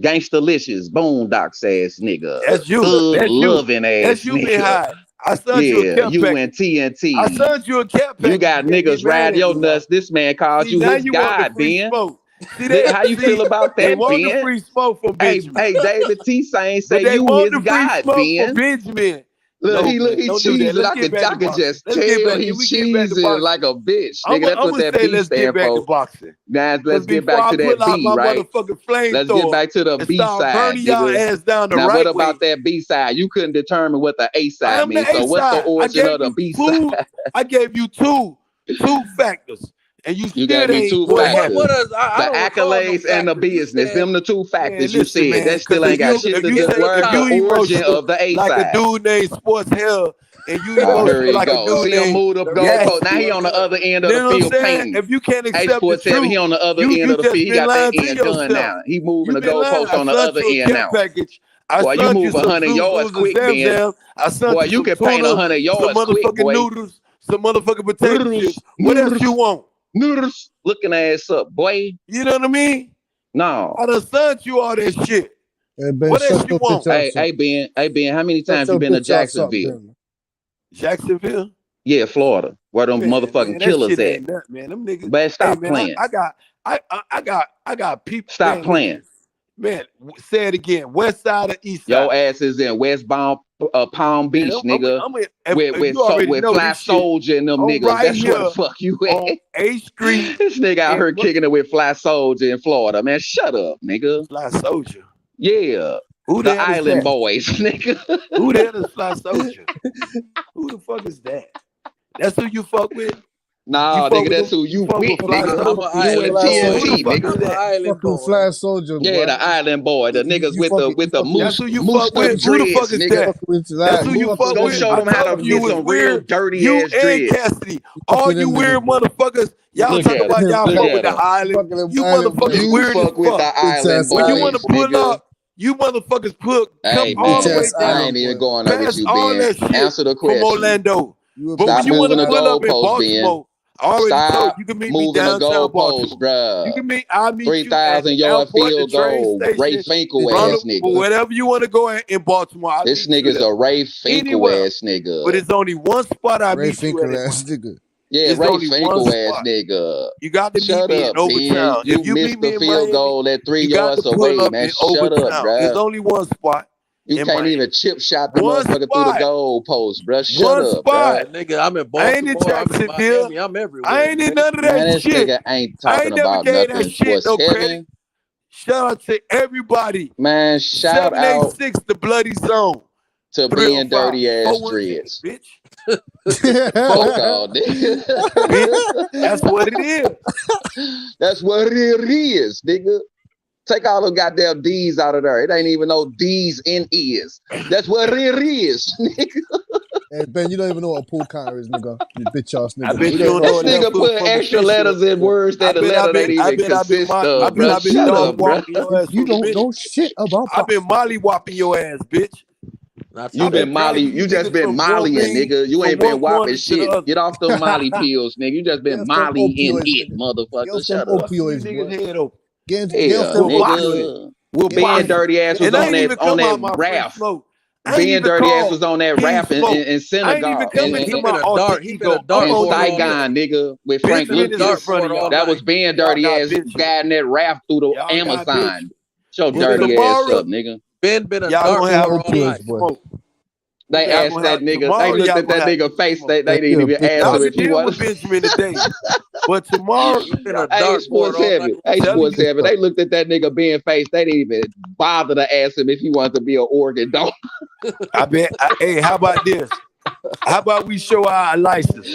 Gangsterlicious, boondocks ass nigga. That's you. Loving ass That's you nigga. behind. I sent you a cap you and TNT. I sent you a cap pack. You got niggas ride your nuts. This man calls you his god, Ben. How you feel about that, Ben? The free smoke from Benjamin. Hey, David T. Saying say you his god, Ben. Benjamin. Look, he cheesing. I could just tell he cheesing like a bitch. Nigga, that's what that B stand for. Guys, let's get back to that B, right? Let's get back to the B side, nigga. Now, what about that B side? You couldn't determine what the A side means. So what's the origin of the B side? I gave you two factors. And you gave me two factors. The accolades and the business. Them the two factors you said. That still ain't got shit to do with the origin of the A side. Like a dude named Sports Hell, and you emotional like a dude named... See him moved up goalpost. Now he on the other end of the field painting. If you can't accept the truth, he on the other end of the field. He got that end done now. He moving the goalpost on the other end now. Boy, you move 100 yards quick, man. Boy, you can paint 100 yards quick, boy. Some motherfucking potatoes. What else you want? Noodles looking ass up, boy. You know what I mean? No. I done sent you all that shit. Hey, Ben, what else you want? Hey, Ben, how many times you been to Jacksonville? Jacksonville? Yeah, Florida. Where them motherfucking killers at? Man, them niggas. Man, stop playing. I got people. Stop playing. Man, say it again. West side or east side? Your ass is in West Palm Beach, nigga. With Fly Soldier and them niggas. Right, that's where the fuck you at. 8th Street. This nigga out here kicking it with Fly Soldier in Florida. Man, shut up, nigga. Fly Soldier. Yeah. Who the Island Boys, nigga. Who the hell is Fly Soldier? Who the fuck is that? That's who you fuck with? Nah, nigga, that's who you with, nigga. You and TNT, nigga. Fucking Fly Soldier. Yeah, the Island Boy, the niggas with the moose. That's who you fuck with. Who the fuck is that? That's who you fuck with. Go show them how to get some real dirty ass dreads. Cassidy, all you weird motherfuckers. Y'all talk about y'all fuck with the Island. You motherfuckers weird as fuck. With the Island Boys. When you want to pull up, you motherfuckers Hey, man, I ain't even going over with you, Ben. Answer the question. From Orlando. But when you want to pull up in Baltimore, I already told you can meet me downtown Baltimore. Bruh. You can meet, I'll meet 3,000 yard field goal. Ray Finkel ass nigga. Wherever you want to go in Baltimore. This nigga's a Ray Finkel ass nigga. But it's only one spot I meet you at. Nigga. Yeah, Ray Finkel ass nigga. You got to meet me in Overtown. If you missed the field goal at 3 yards away, man. Shut up, bruh. There's only one spot. You can't even chip shot the motherfucker through the goal post, bro. Shut up, bro. Nigga, I'm in Baltimore. I ain't in Jacksonville. I'm everywhere. I ain't in none of that shit. Nigga ain't talking about nothing. Shit, no credit. Shout out to everybody. Man, shout out 786, the bloody zone. To being dirty ass dreads. Bitch. Fuck all, nigga. That's what it is. That's what it is, nigga. Take all the goddamn D's out of there. It ain't even no D's in E's. That's what it is, nigga. Hey, Ben, you don't even know what a pool counter is, nigga. You bitch ass nigga. I bet you don't know this nigga put extra letters in words that the letter ain't even consist of. Shut up, bro. You don't know shit about I've been molly-whopping your ass, bitch. You been Molly, you just been Mollying, nigga. You ain't been whopping shit. Get off them Molly pills, nigga. You just been Molly in it, motherfucker. Shut up. Opioids, We'll being dirty ass was on that raft. Being dirty ass was on that raft in Senegal. He been a dark in Saigon, nigga, with Frank Lucas. That was being dirty ass guiding that raft through the Amazon. Show dirty ass up, nigga. Ben been a dark boy. They asked that nigga. They looked at that nigga face. They didn't even ask him if he was Benjamin today. But tomorrow, hey, Sports Heavy. They looked at that nigga being face. They didn't even bother to ask him if he wanted to be an organ donor. I bet. Hey, how about this? How about we show our license?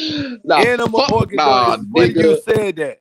Nah, and I'm an organ donor. When you said that.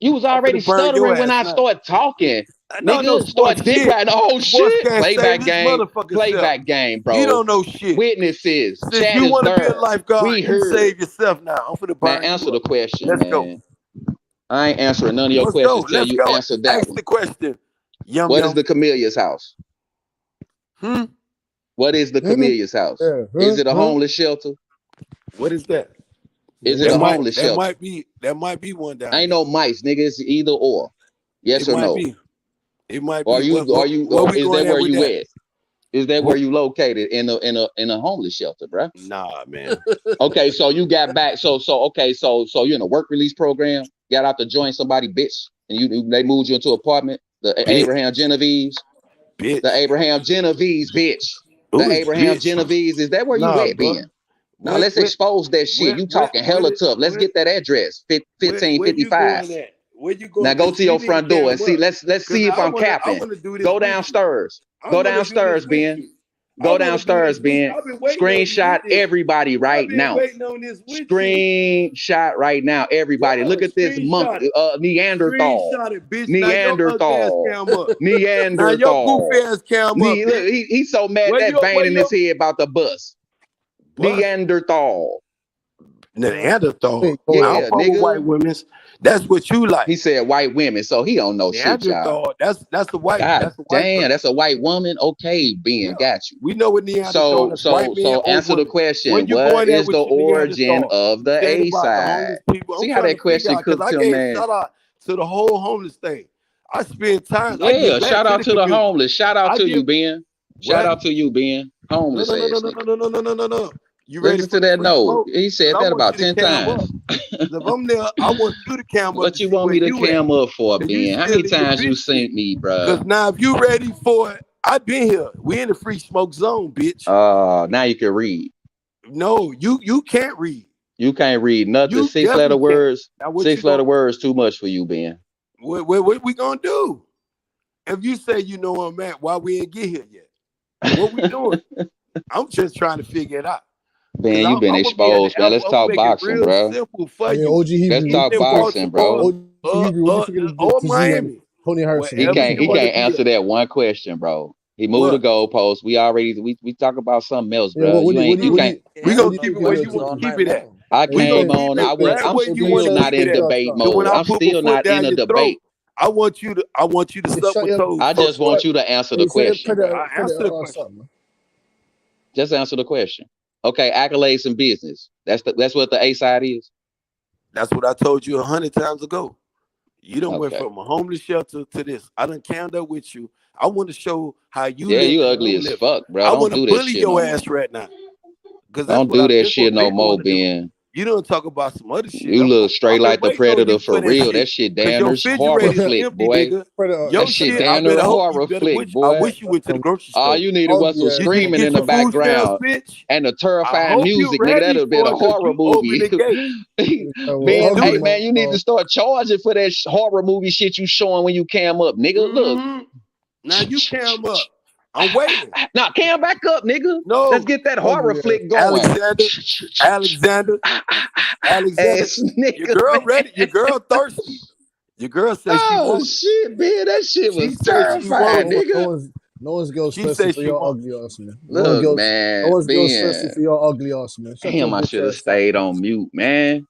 You was already stuttering when I start talking. Nigga, start dick riding. Oh shit! Playback game, playback game, bro. You don't know shit. Witnesses. Since Chat you is want to be a there. lifeguard, We you heard. save yourself now. I'm finna burn Man, answer you the up. question, Let's man. go. I ain't answering none of your questions till you answer that Ask one. the question. What is the Camellia's house? What is the Camellia's house? Is it a homeless shelter? What is that? Is it a homeless shelter? That might be one down Ain't there. no mice, nigga. It's either or. Yes or no? It might be. Or is that where you at? Is that where you located in a homeless shelter, bro? Nah, man. Okay, so you got back. So you're in a work release program. Got out to join somebody, bitch, and they moved you into an apartment. The Abraham Genevieve's. Bitch. The Abraham Genevieve's, bitch. Who is Abraham bitch? Genovese. Is that where you Nah, at, bro. Ben? Now let's expose that shit. You talking hella tough. Let's get that address. Where you 1555. going at? Where you Now going? go to your front door and see. Let's see if I'm I capping. want to do this. Go downstairs. Go downstairs, Ben. Go downstairs, Ben. Screenshot everybody right now. Screenshot right now, everybody. Look at this monkey, Neanderthal. Neanderthal. Now your goof ass cam up. Look, he's so mad that vein in his head about the bus. Neanderthal. Neanderthal. Yeah, I don't fuck with white women. That's what you like. He said white women, so he don't know shit, y'all. That's the white. God that's the white damn, person. that's a white woman. Okay, Ben, got you. We know what Neanderthal. So answer the question. What is the origin of the A side? See how that question cooked him, man. Shout out to the whole homeless thing. I spend time. Yeah, shout out to the homeless. Shout out to you, Ben. Shout out to you, Ben. Homeless ass. No. You ready Listen to that? No, he said that about 10 times. If I'm there, I want you to cam up. What you want me to cam up for, Ben? How many times you seen me, bro? Because now, if you ready for it, I've been here. We in the free smoke zone, bitch. Now you can read. No, you can't read. You can't read nothing. 6 letter words. 6 letter words too much for you, Ben. What we gonna do? If you say you know where I'm at, why we ain't get here yet? What we doing? I'm just trying to figure it out. Ben, you been exposed, man. Let's talk boxing, bro. Let's talk boxing, bro. Miami. Tony Harrison. He can't answer that one question, bro. He moved the goalpost. We talk about something else, bro. We gonna keep it where you want to keep it at. I came on. I'm still not in debate mode. I'm still not in a debate. I want you to suck with toes. I just want you to answer the question. Answer the question. Just answer the question. Okay, accolades in business. That's what the A side is. That's what I told you 100 times ago. You done went from a homeless shelter to this. I done cammed up with you. I want to show how you. Yeah, you ugly as fuck, bro. I want to bully your ass right now. Don't do that shit no more, Ben. You don't talk about some other shit. You look straight like the Predator for real. That shit damn horror flick, boy. That shit damn horror flick, boy. I wish you went to the grocery store. All you needed was some screaming in the background and the terrifying music, nigga. That'd have been a horror movie. Man, hey man, you need to start charging for that horror movie shit you showing when you cam up, nigga. Look. Now you cam up. I'm waiting. Now cam back up, nigga. No, let's get that horror flick going. Alexander. Your girl ready. Your girl thirsty. Your girl says she wants. Shit, man, that shit was terrifying, nigga. No one's girl thirsty for your ugly ass, man. Look, man. No one's girl thirsty for your ugly ass, man. Damn, I should have stayed on mute, man.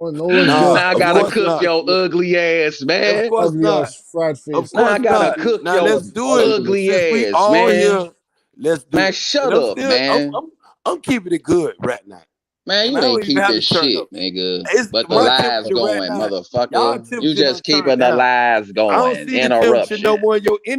Now I gotta cook your ugly ass, man. Of course not. Fried face. Now I gotta cook your ugly ass, man. Let's do it. Man, shut up, man. I'm keeping it good right now. Man, you ain't keeping shit, nigga. But the lives going, motherfucker. You just keeping the lives going. Interruption.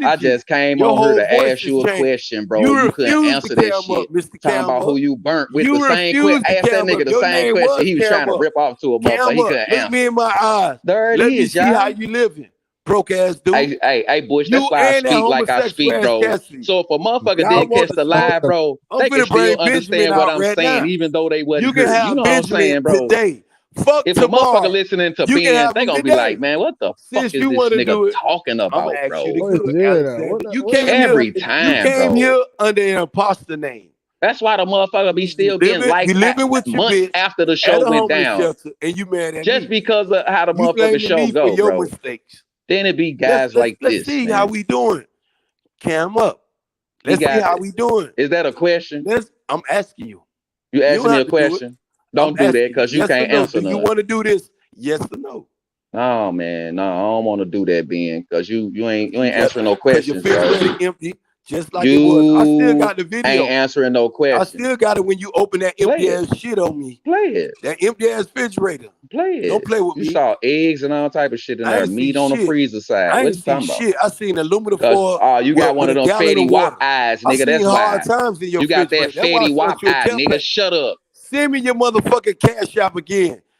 I just came on here to ask you a question, bro. You couldn't answer that shit. Talking about who you burnt with the same question. Ask that nigga the same question he was trying to rip off to a motherfucker. He couldn't answer. Look me in my eyes. There it is, y'all. Let me see how you living. Broke ass dude. Hey, Bush, that's why I speak like I speak, bro. So if a motherfucker didn't catch the live, bro, they can still understand what I'm saying, even though they wasn't here. You know what I'm saying, bro? Fuck if a motherfucker listening to Ben, they gonna be like, man, what the fuck is this nigga talking about, bro? You came every time, you came here under an imposter name. That's why the motherfucker be still getting liked months after the show went down. And you mad at just because of how the motherfucking show go, bro. Then it be guys like this. Let's see how we doing. Cam up. Let's see how we doing. Is that a question? I'm asking you. You asking me a question? Don't do that because you can't answer none. You want to do this? Yes or no? Oh man, no, I don't want to do that, Ben, because you ain't answering no questions, bro. Empty. Just like it was. I still got the video. Ain't answering no questions. I still got it when you open that empty ass shit on me. Play it. That empty ass refrigerator. Play it. Don't play with me. You saw eggs and all type of shit in there. Meat on the freezer side. I ain't seen shit. I seen aluminum foil. Oh, you got one of them fatty wop eyes, nigga. That's why. Times in your you got that fatty wop eye, nigga. Shut up. Send me your motherfucking cash app again.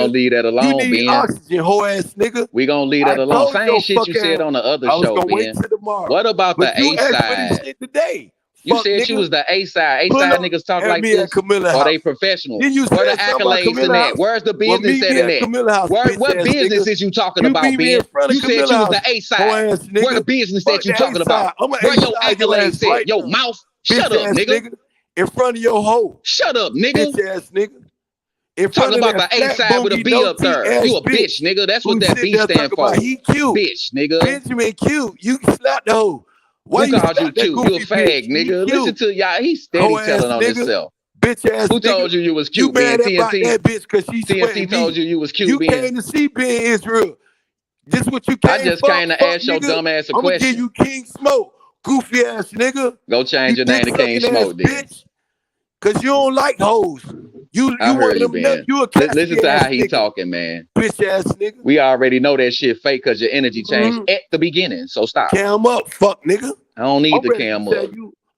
gonna leave that alone, You need Ben. oxygen, whole ass nigga. We gonna leave that alone. Same shit you said on the other I was show, gonna wait Ben. till tomorrow. What about But the you A asked for this side? shit today. You Fuck, said nigga. you was the A side. A Pull side up niggas talk at like me this. at Camilla Or they house. professional. Then you Where the said something about accolades in Camilla that? house. Where's the Well, business meet at me in at that? Camilla house, What bitch ass business nigga. is you talking You about, meet me Ben? in front of You said Camilla you was house, the A hoe side. ass nigga. Where the business Fuck that you the talking A about? side. I'm Where an A your side your accolades ass at? right Your now. mouth? Bitch Shut up, ass nigga. In front of your hoe. Shut up, nigga. Bitch ass nigga. In Talk front of about that the A flat side with a boogie B no up teeth there. ass You a bitch, nigga. That's what who that sit B there stand talking for. about he cute. Bitch, nigga. Benjamin cute. You slap the hoe. Why Who you called you slap that cute? You a goofy bitch? fag, nigga. Listen to y'all. He's steady Hoe ass telling on nigga. himself. Bitch ass Who nigga. told you was You cute, Ben? mad about TNT? that bitch because she TNT sweating told me. you was cute, You Ben. came to see Ben Israel. This what you I came just for? came to Fuck ask your nigga. dumb ass a I'm gonna give question. you King Smoke. Goofy ass nigga. Go change You your name dick to King sucking ass Smoke, then. bitch. Cause you don't like hoes. You I one heard of you, them Ben. you a Listen Cassidy to ass how he nigga. talking, man. Bitch ass nigga. We already know that shit fake because your energy changed at the beginning. So stop. Cam up, fuck nigga. I don't need I'm the ready cam to tell up. you.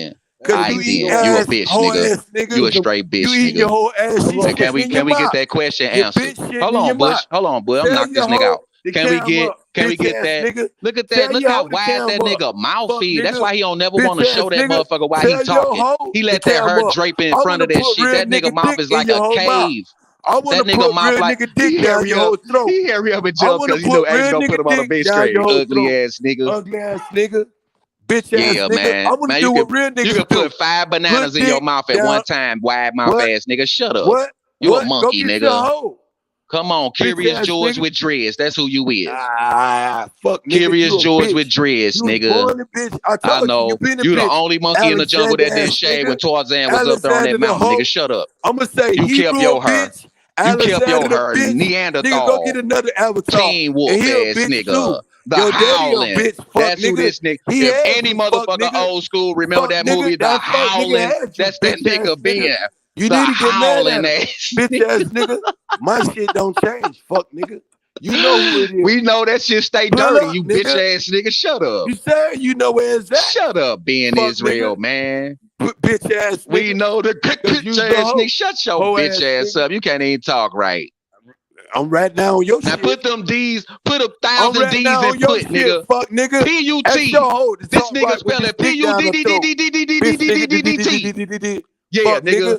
then. Alright, you eat then. You a ass, bitch, whole nigga. ass nigga. You a straight bitch, You eat your nigga. whole ass. And can we get that question answered? Hold on, Bush. Hold on, Bush. I'm knock this nigga out. Can we get that? Nigga. Look at that. Look how wide that nigga mouth is. That's why he don't never want to show that motherfucker why he talking. He let that hair drape in front of that shit. That nigga mouth is like a cave. That nigga mouth like he hurry up. He hurry up and jump because you know Ace gonna put him on a bench straight. Ugly ass nigga. Ugly ass nigga. Bitch ass nigga. Man. I'm gonna do what real niggas do. You can put 5 bananas in your mouth at one time, wide mouth ass nigga. Shut up. What? You a monkey, nigga. Come on, Curious George with dreads. That's who you is. Fuck, nigga. Curious George with dreads, nigga. I know. You the only monkey in the jungle that didn't shave when Tarzan was up there on that mountain, nigga. Shut up. I'm gonna say you kept your hair. You kept your hair, Neanderthal. Nigga, go get another avatar. Teen wolf ass nigga. The Howling. That's who this nigga. If any motherfucker old school remember that movie, The Howling, that's that nigga being. You need to get mad at him. Bitch ass nigga. My shit don't change. Fuck nigga. You know who it is. We know that shit stay dirty, you bitch ass nigga. Shut up. You say you know where it's at. Shut up, being Israel, man. Bitch ass nigga. We know the bitch ass nigga. Shut your bitch ass up. You can't even talk right. I'm right now on your now shit. Put them D's, put 1,000 D's and put, nigga. Fuck, nigga. P-U-T. This nigga spell it P-U-D-D-D-D-D-D-D-D-D-D-D-D. Yeah, nigga.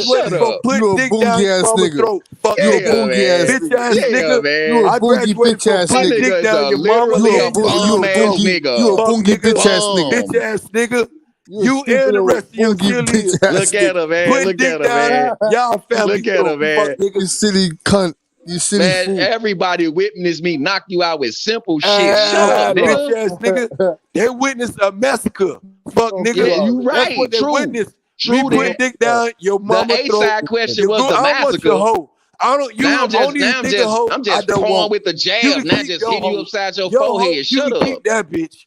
shut up. You a boogie ass nigga. Fuck You a nigga. boogie ass Bitch nigga. ass nigga. man. You a I boogie graduated bitch ass from putting nigga. dick down your mama. You a literal boogie. nigga. You a Fuck boogie nigga. bitch ass nigga. Bitch ass nigga. You a You stupid and the old rest of your boogie bitch cheerleaders. ass Look at nigga. her, man. Putting Look dick at her, down man. y'all family. Look at her, man. You silly cunt. You silly Man, fool. everybody witnessed me knock you out with simple shit. Shut up, Bitch nigga. ass nigga. They witnessed a massacre. Fuck nigga. Yeah, you That's right. what they True. witnessed. True. Me putting dick down your The mama A throat. side question You was go, the I don't want your massacre. hoe. I don't. You Now don't even think a hoe. I'm I just don't pawing want. with the You jab. can Now keep just your hitting you hoe. upside your Your hoe. forehead. You Shut can up. keep that bitch.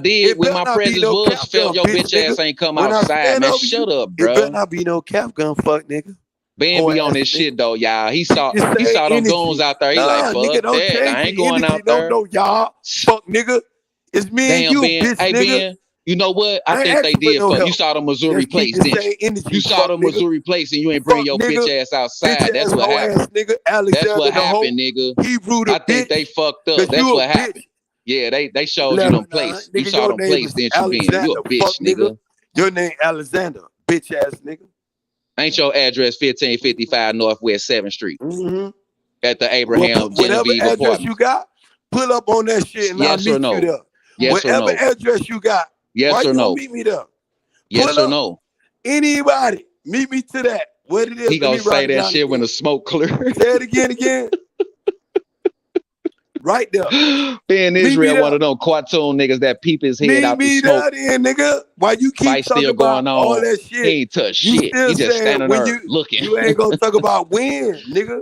did when my presence was felt your bitch ass ain't come outside, man. Shut up, bro. It better not be no cap gun, fuck nigga. Ben be on this shit though, y'all. He saw them goons out there. He like, fuck that. I ain't going out there. No, y'all. Fuck nigga. It's me and you, Ben. bitch, hey, nigga. Ben. You know what? I think they did fuck. You saw the Missouri place, didn't you? You saw the Missouri place and you ain't bring your bitch ass outside. That's what happened. That's what happened, nigga. I think they fucked up. That's what happened. Yeah, they showed you them place. You saw them place, didn't you, Ben? You a bitch, nigga. Your name Alexander, bitch ass nigga. Ain't your address 1555 Northwest 7th Street? At the Abraham Genevieve address apartment. you got, pull up on that shit and I'll meet you there. Yes or no? Whatever address you got, yes or no? Meet me there. Yes or no? Anybody, meet me to that. What it is? He gonna say that shit when the smoke clears. Say it again. Right there. Ben Israel, one of them cartoon niggas that peep his head out the smoke. Then, nigga. Why you keep Fight talking still about going on. all that shit? He ain't touch shit. He just standing there looking. You ain't gonna talk about when, nigga.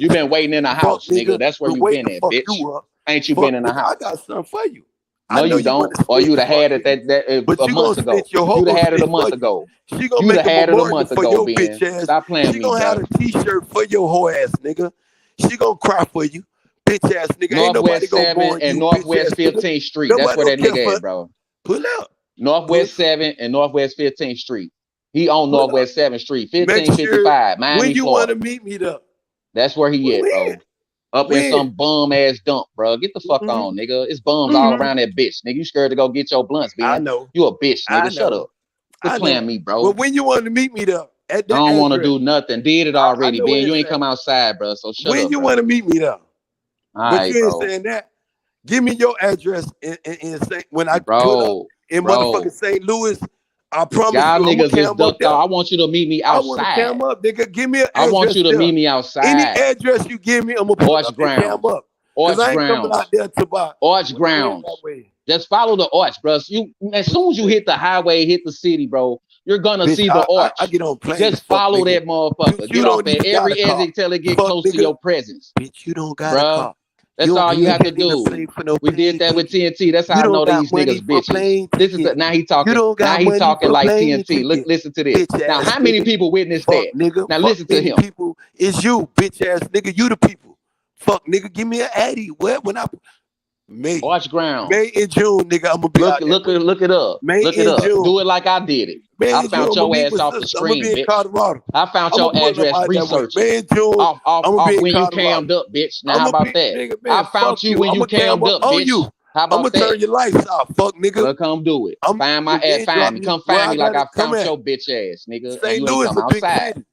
You been waiting in the house, nigga. That's where you been at, bitch. Ain't you been in the house? I got something for you. No, you don't. Or you'd have had it a month ago. You'd have had it a month ago. She gonna make a memorial for your bitch ass. Stop playing with me, She gonna have a t-shirt for your whole ass, nigga. She gonna cry for you, bitch ass nigga. Ain't nobody gonna mourn you, and Northwest 15th Street. That's where that nigga at, bro. Pull up. Northwest 7 and Northwest 15th Street. He on Northwest 7th Street, 1555. When you want to meet me though? That's where he at, bro. Up in some bum ass dump, bro. Get the fuck on, nigga. It's bums all around that bitch, nigga. You scared to go get your blunts, man? I know. You a bitch, nigga. Shut up. Quit playing me, bro. But when you want to meet me though? I don't want to do nothing. Did it already, Ben. You ain't come outside, bro. So shut up. When you want to meet me though? But you ain't saying that. Give me your address when I pull up in motherfucking St. Louis. I promise y'all you, niggas is ducked out. I want you to meet me outside. I want to cam up, nigga. Give me an address. I want you to meet me outside. Any address you give me, I'm gonna pull up and cam up. Arch I ain't coming grounds. out there to buy. Arch grounds. Just follow the arch, bro. As soon as you hit the highway, hit the city, bro, you're gonna see the arch. I get on planes. Just follow that motherfucker. Get off at every exit till it get close to your presence. Bitch, you don't got a car. That's all you have to do. We did that with TNT. That's how I know these niggas bitches. This is now he talking. Now he talking like TNT. Look, listen to this. Now, how many people witnessed that? Nigga, now listen to him. People, it's you, bitch ass nigga. You the people. Fuck, nigga. Give me an Addy. When I May. Arch ground. May and June, nigga. I'm gonna be look it up. May look it up. June. Do it like I did it. May I found your ass off the screen, bitch. I found your address researching. May and June. Off when you cammed up, bitch. Now how about that? Nigga, I found you when you cammed up, bitch. How about I'm gonna turn your lights off, fuck nigga. Well, come do it. Find my ass. Find me. Come find me like I found your bitch ass, nigga. St. Louis come outside.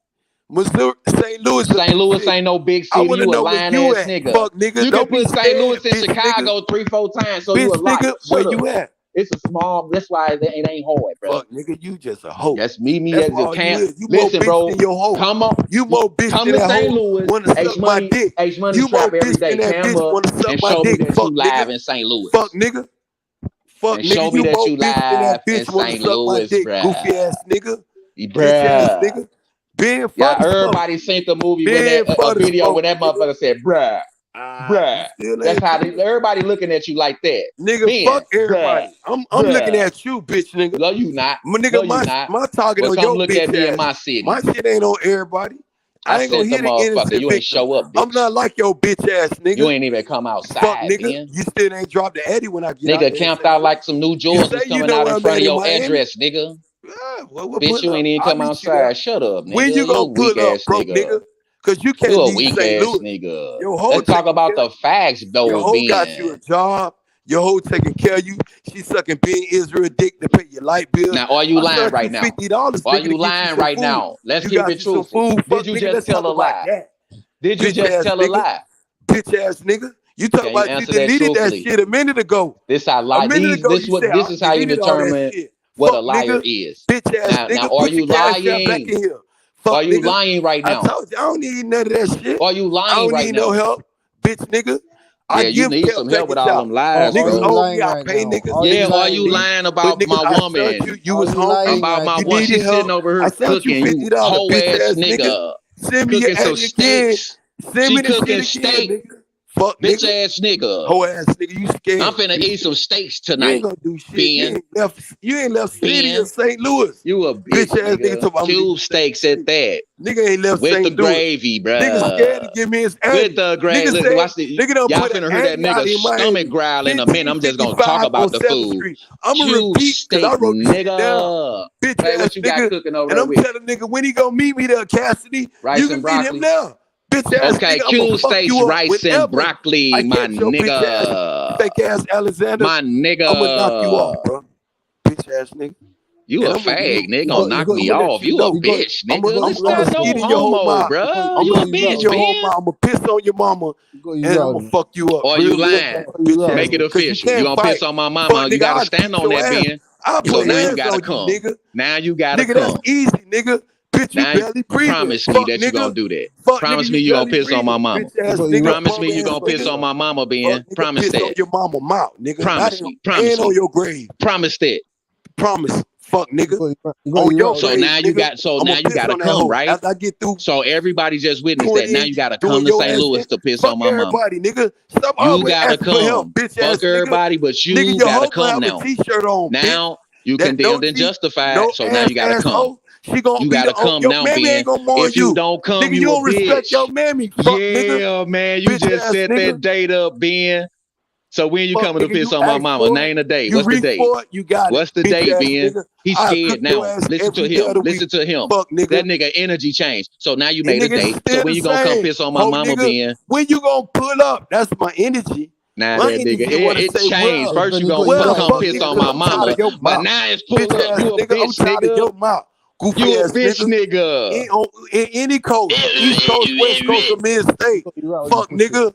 Missouri, St. Louis. St. Louis ain't no big city. You a lying ass nigga. Fuck, nigga. You can put St. Louis in Chicago 3-4 times, so you a liar. Nigga, where you at? It's a small. That's why it ain't hard, bro. Fuck, nigga, you just a hoe. That's me as a camp. Listen, bro. Come on. You more bitch come than to St. Louis. H-Money. H-Money trap every day. Cam up and show me that you live in St. Louis. Fuck, nigga. Fuck, and nigga. Show me that you live in St. Louis, bro. Goofy ass nigga. Bruh. Being yeah, everybody seen the movie with that a video where that motherfucker said, bruh. Bruh. That's how everybody looking at you like that. Nigga, fuck everybody. I'm looking at you, bitch, nigga. No, you not. Nigga, my target on your look bitch at me ass. in my city. My shit ain't on everybody. I ain't gonna hit the innocent. You ain't show up, bitch. I'm not like your bitch ass nigga. You ain't even come outside, fuck, nigga. Man. You still ain't dropped the Eddie when I get out. Nigga camped out like some new Jordans coming out in front of your address, nigga. Bitch, you ain't even come outside. Shut up, nigga. When you gonna pull up, bro, nigga? Cause you can't leave a weak St. ass Louis. Nigga. Let's talk about the facts, though. Your hoe got you a job. Your hoe taking care of you. She sucking being Israel dick to pay your light bill. Now, are you lying right now? $50. Are you lying right now? Let's keep it truthful. Did you just tell a lie? Did you just tell a lie? Bitch ass nigga. You talking about you deleted that shit a minute ago. This how lie. This is how you determine what a liar is. Bitch ass nigga. Now, are you lying? Are you lying right now? I told you I don't need none of that shit. Are you lying right now? I don't need no help, bitch nigga. Yeah, you need some help with all them lies, bro. Yeah, are you lying about my woman? You was home about my woman. She's sitting over here cooking. You whole ass nigga. Send me cooking some steaks. She cooking steak. Fuck, bitch ass nigga. Whole ass nigga, you scared. I'm finna eat some steaks tonight. You ain't gonna do shit. You ain't left city in St. Louis. You a bitch ass nigga. Cube steaks at that. Nigga ain't left with St. the Louis. gravy, bruh. Nigga scared to give me his ass. With the gravy. Look, watch the, y'all finna hear that nigga stomach growl in a minute. I'm just gonna talk about the food. I'm gonna repeat steak, I wrote nigga. Bitch hey, ass what you got nigga. cooking over and there I'm with? telling nigga when he gonna meet me there, Cassidy. Rice you can and meet broccoli. him now. Bitch ass okay, nigga, Q steaks, rice and broccoli, my nigga. Fake ass Alexander. My nigga. I'm gonna knock you off, bro. Bitch ass nigga. You a fag, nigga. Gonna knock me off. You a bitch, nigga. This not no homo, bro. You a bitch, man. I'm gonna piss on your mama and I'm gonna fuck you up. Or you lying. Make it official. You gonna piss on my mama. You gotta stand on that, Ben. So now you gotta come. Now you gotta come. Nigga, that's easy, nigga. Bitch, you barely breathing. Promise me that you gonna do that. Promise me you gonna piss on my mama. Promise me you gonna piss on my mama, Ben. Promise that. Your mama mouth, nigga. Promise me. Promise me. On your grave. Promise that. Promise. Fuck, nigga. So now you got. So now you gotta come, right? After I get through. So everybody just witnessed that. Now you gotta come to St. Louis to piss on my mama. Everybody, nigga. Stop you gotta come. Fuck everybody, but you gotta come now. Now you condemned and justified. So now you gotta come. She gonna you gotta come now, Ben. If you don't come, nigga, you don't a respect bitch. Your mammy. Fuck, yeah, nigga. Man, you bitch just set that date up, Ben. So when you fuck, coming nigga, to piss on my mama? Name the date. What's the date? You got What's the date, Ben? He's scared now. Listen to him. Listen to him. Fuck, nigga. That nigga energy changed. So now you made a date. So when you gonna come piss on my mama, Ben? When you gonna pull up? That's my energy. Now that nigga, it changed. First you gonna come piss on my mama, but now it's pull up. You a bitch, nigga. Goofy you a ass bitch nigga. In any coast, East Coast, West Coast, or Mid-State. Fuck nigga.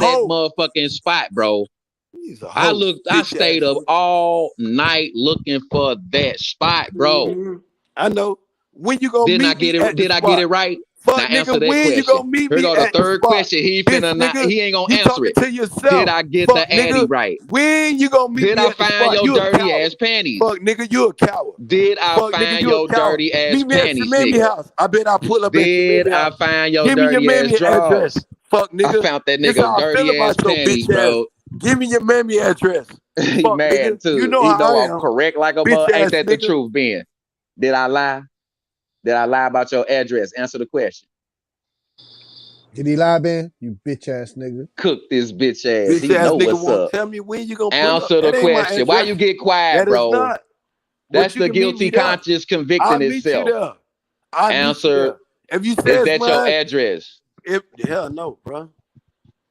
that motherfucking spot, bro. I stayed up all night looking for that spot, bro. Mm-hmm. I know. When you gonna Did meet I get me it? at Did the I spot? get it right? Fuck, now nigga, answer that when question. you gonna meet Here me go at the the third spot? question. He finna not. Nigga, He ain't gonna you answer talking it. to yourself. Did I get Fuck, the Addy nigga, right? when you gonna meet Did me I at the find spot? your You a dirty coward. ass panties? Fuck, nigga, you a coward. Did I Fuck, nigga, find you a your coward. dirty ass Meet me at panties, your mammy nigga? house. I bet I pull up at your Did mammy I house. find your Give me your dirty ass mammy address. drawers? Fuck, I nigga. found that This nigga how I feel dirty ass about your panties, bitch ass. bro. Give me your mammy address. He Fuck, mad nigga. too. You know He how know I I'm am. correct like a Bitch mother. Ain't ass that the nigga. truth, Ben? Did I lie? Did I lie about your address? Answer the question. Did he lie, Ben? You bitch ass nigga. Cook this bitch ass. Bitch He ass know nigga what's won't up. tell me when you gonna pull up. Answer the That ain't my question. Why address. you get quiet, That is bro? not. That's But you the can meet guilty me there. conscience convicting I'll meet you itself. there. I'll meet you Answer. there. If you Is say it's that your mine, address? hell no, bro.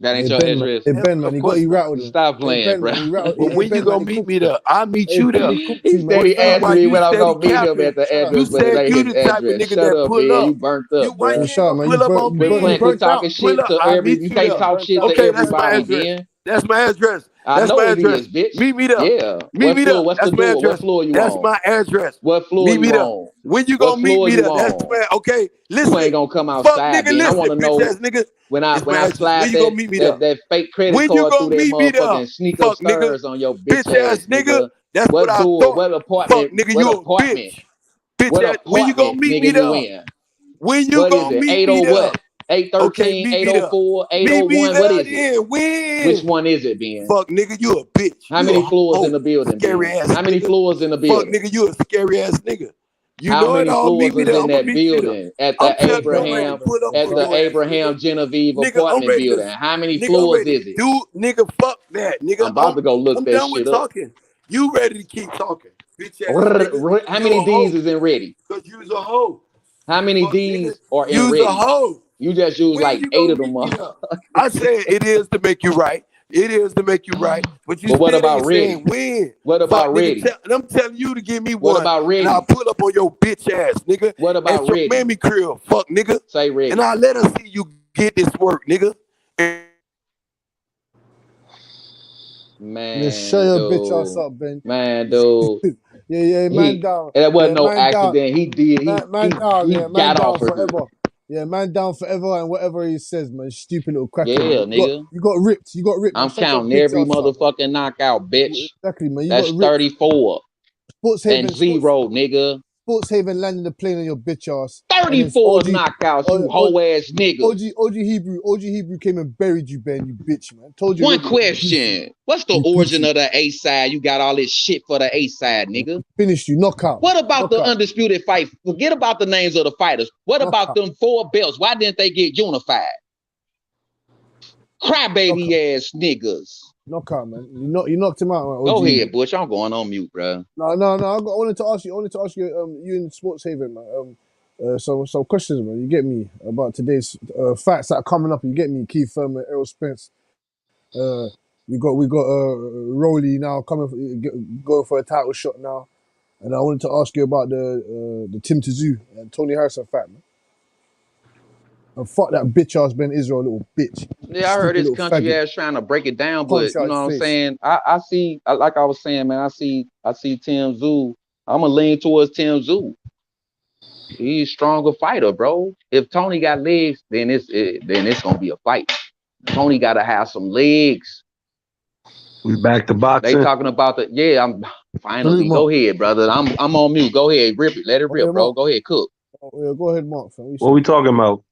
That ain't Hey, your Ben, man. address. Hey, Ben, man. Of He got course you not. rattled him. Stop Hey, playing, Ben, bro. man. He rattled. But Hey, when Ben, you man. gonna He meet cooked me you. there? I'll meet Hey, you Ben, there. he cooked He you, man. steady Shut up. asked Why me you when I'm steady gonna meet him capping? at the Shut up. address, You but it said ain't you his the type of address. nigga Shut that up, pull man. You up. burnt You up, why bro. you Yo, ain't shut up, gonna man. pull up on Quit me? playing, quit burnt talking out. shit to I'll every. meet You you can't there. talk shit to Okay, that's my everybody, address. Ben. That's my address. I That's know my it address. is, bitch. Meet me there. Yeah. Meet me there. What's That's the my door? address. What floor you That's on? my address. What floor Meet you me there. on? When you What gonna meet floor me you there? That's on? my okay. You Listen. ain't gonna come Fuck outside, nigga, then. I listen, wanna bitch know ass nigga. when It's my I address. When slide you gonna meet me there? that fake credit When you card through gonna that meet me there? motherfucking sneaker Fuck nigga. stirs on your bitch Bitch ass ass, nigga. nigga. That's what What I door? thought. What Fuck apartment? nigga, What you a apartment? bitch. Bitch What ass. When you gonna apartment, meet me nigga, you there? in? When you What is gonna it? meet 80 me there? what? Okay, 813, meet me there. 804, Meet me 801. What there is it? then. Which When? one is it, Ben? Fuck nigga, you a bitch. How You many a floors in hoe. the building, Scary Ben? ass How many nigga. floors in the Fuck building? nigga, you a scary ass nigga. You How know it many all. Meet floors me is there. in I'm gonna that meet you there. building at I'm the telling you, I'm ready to Abraham pull up on your ass, nigga. Genevieve Nigga, I'm apartment ready to, building? How many nigga, I'm floors ready to is it? do, nigga, fuck that, nigga. I'm about to go look I'm that done with shit up. talking. You ready to keep talking, bitch ass nigga. How You many a hoe. D's is in ready? Cause you's a hoe. How many Fuck nigga. D's are in You's a ready? hoe. You just used When like you 8 gonna of them. meet me there? I said it is to make you right. It is to make you right. But you But what still about ain't saying ready? when. What Fuck about nigga. ready? I'm telling you to give me What one. about And I'll ready? pull up on your bitch ass, nigga. What At about your ready? mammy crib. Fuck nigga. Say And ready. I'll let her see you get this work, nigga. Yeah, shut Man, your bitch ass dude. up, Ben. Man, dude. Yeah, man down. That Yeah, wasn't no man down. accident. He did. Man down. He Yeah, man got down off of her. forever. Yeah, man down forever and whatever he says, man. Stupid little crackhead. Yeah, nigga. You got ripped. You got ripped, man. I'm Shut your counting bitch every ass up, man. motherfucking knockout, bitch. Exactly, man. You got That's ripped. 34 Sports and Haven, 0, nigga. Sports Haven landed the plane on your bitch ass. And then 34 knockouts, you hoe ass nigga. OG Hebrew came and buried you, Ben, you bitch, man. Told you One already, you pussy. question. What's the You origin pussy. of the A side? You got all this shit for the A side, nigga. Finished you, knockout. What about the Knockout. undisputed fight? Forget about the names of the fighters. What about them 4 belts? Why didn't they get unified? Crybaby ass niggas. Knockout, man. You knocked him out, man. Go OG. ahead, Butch. I'm going on mute, bro. No. I wanted to ask you, you in Sports Haven, man. Some questions, man. You get me about today's fights that are coming up. You get me, Keith Thurman, Errol Spence. We got Rolly now going for a title shot now, and I wanted to ask you about the Tim Tszyu and Tony Harrison fight, man. And fuck that bitch ass Ben Israel, little bitch. Yeah, I heard Stupid his little country faggot. ass trying to break it down, Punch but you out know his what I'm face. saying? I see, like I was saying, man, I see Tim Tszyu. I'm going to lean towards Tim Tszyu. He's a stronger fighter, bro. If Tony got legs, then it's going to be a fight. Tony got to have some legs. We back to They boxing. talking about I'm finally. Salute, Mark. Go ahead, brother. I'm on mute. Go ahead, rip it. Let it rip, bro. Mark. Go ahead, cook. Yeah, go ahead, Mark. Fam. What we talking about?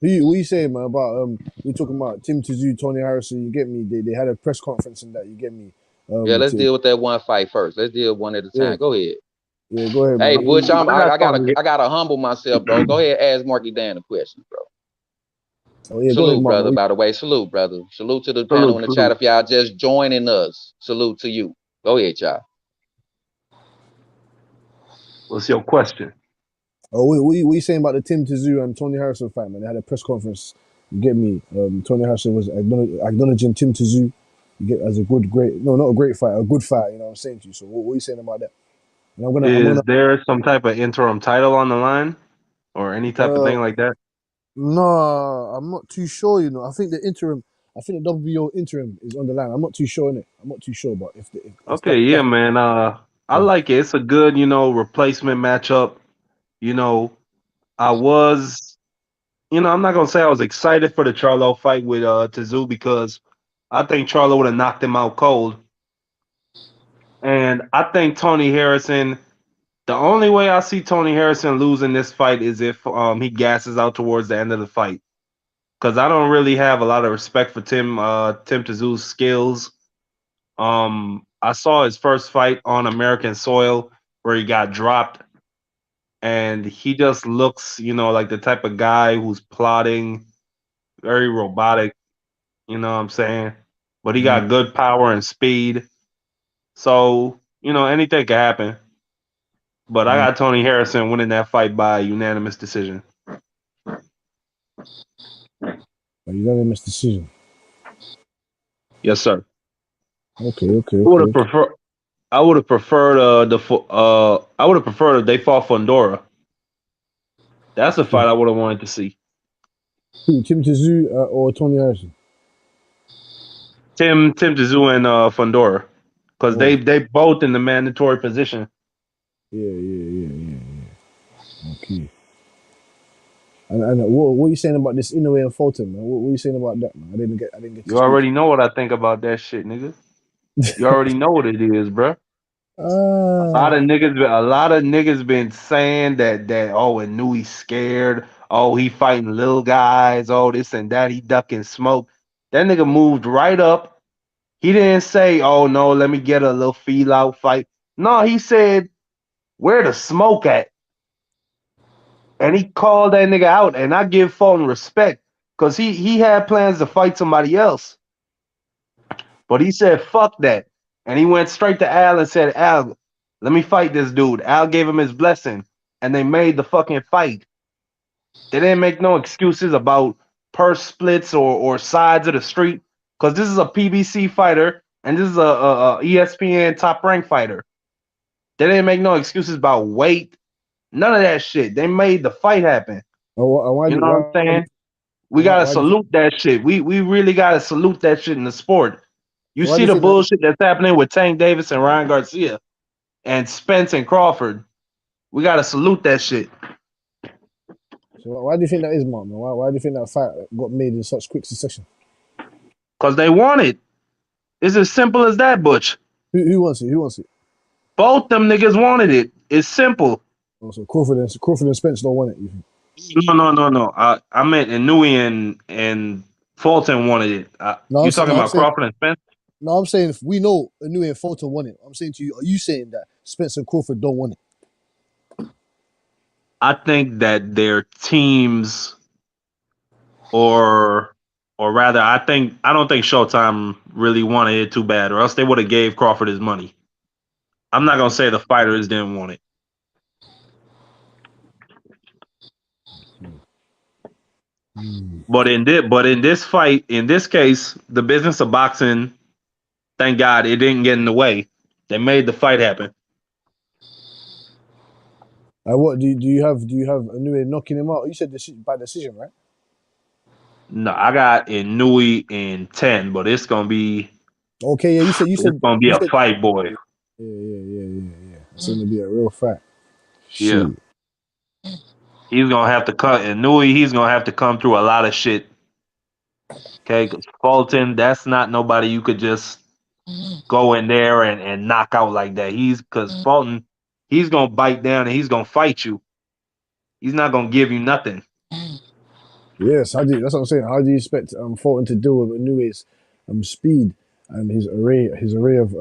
What you saying, man? About we talking about Tim Tszyu, Tony Harrison. You get me? They had a press conference and that. You get me? Yeah, let's deal with that one fight first. Let's deal one at a time. Go ahead. Yeah, go ahead, Hey, man. Butch, I gotta humble myself, bro. Go ahead, ask Marky Dan a question, bro. Oh yeah, Salute, go ahead, brother. Mark. By the way, salute, brother. Salute to the panel in the chat. If y'all just joining us, salute to you. Go ahead, y'all. What's your question? Oh, what you saying about the Tim Tszyu and Tony Harrison fight, man? They had a press conference. You get me? Tony Harrison was acknowledging Tim Tszyu. You get as a not a great fight, a good fight. You know what I'm saying to you. So what are you saying about that? And Is there some type of interim title on the line, or any type of thing like that? No, I'm not too sure. You know, I think the WBO interim is on the line. I'm not too sure in it. I'm not too sure, but if Okay, yeah, man. I like it. It's a good, replacement matchup. I was, I'm not gonna say I was excited for the Charlo fight with Tszyu because I think Charlo would have knocked him out cold. And I think Tony Harrison, the only way I see Tony Harrison losing this fight is if he gasses out towards the end of the fight. Because I don't really have a lot of respect for Tim Tszyu's skills. I saw his first fight on American soil where he got dropped, and he just looks, like the type of guy who's plotting, very robotic. You know what I'm saying? But he got good power and speed. So, anything can happen. But I got Tony Harrison winning that fight by unanimous decision. A unanimous decision. Yes, sir. Okay. I would have preferred they fought Fundora. That's a fight I would have wanted to see. Who, Tim Tszyu or Tony Harrison? Tim Tszyu and Fundora, because Oh, they both in the mandatory position. yeah. Okay. And what are you saying about this Inoue and Fulton, man? What are you saying about that, man? I didn't get to You speak. already know what I think about that shit, nigga. You already know what it is, bruh. A lot of niggas been saying that oh, and knew he's scared. Oh, he fighting little guys. Oh, this and that. He ducking smoke. That nigga moved right up. He didn't say, oh no, let me get a little feel out fight. No, he said, where the smoke at? And he called that nigga out. And I give Fulton respect because he had plans to fight somebody else. But he said, fuck that. And he went straight to Al and said, Al, let me fight this dude. Al gave him his blessing. And they made the fucking fight. They didn't make no excuses about purse splits or sides of the street. Because this is a PBC fighter. And this is a ESPN top rank fighter. They didn't make no excuses about weight. None of that shit. They made the fight happen. You know what I'm saying? We gotta salute that shit. We really gotta salute that shit in the sport. You see the bullshit that's happening with Tank Davis and Ryan Garcia and Spence and Crawford. We gotta salute that shit. So why do you think that is, Mark, man? Why do you think that fight got made in such quick succession? Because they want it. It's as simple as that, Butch. Who wants it? Who wants it? Both them niggas wanted it. It's simple. Oh, so Crawford and Spence don't want it, you think? No. I meant Inouye and Fulton wanted it. You talking about Crawford and Spence? No, I'm saying if we know Inoue and Fulton want it. I'm saying to you, are you saying that Spence and Crawford don't want it? I think that their teams, or rather, I don't think Showtime really wanted it too bad, or else they would have gave Crawford his money. I'm not gonna say the fighters didn't want it. But in this fight, in this case, the business of boxing, thank God it didn't get in the way. They made the fight happen. What do you have Inoue knocking him out? You said by decision, right? No, I got Inouye in 10, but it's gonna be okay. Yeah, it's gonna be a fight, boy. Yeah. It's gonna be a real fight. Yeah. He's gonna have to cut Inouye. He's gonna have to come through a lot of shit. Okay, because Fulton, that's not nobody you could just go in there and knock out like that. Because Fulton, he's gonna bite down and he's gonna fight you. He's not gonna give you nothing. Yes, that's what I'm saying. How do you expect Fulton to deal with Inouye's speed and his array of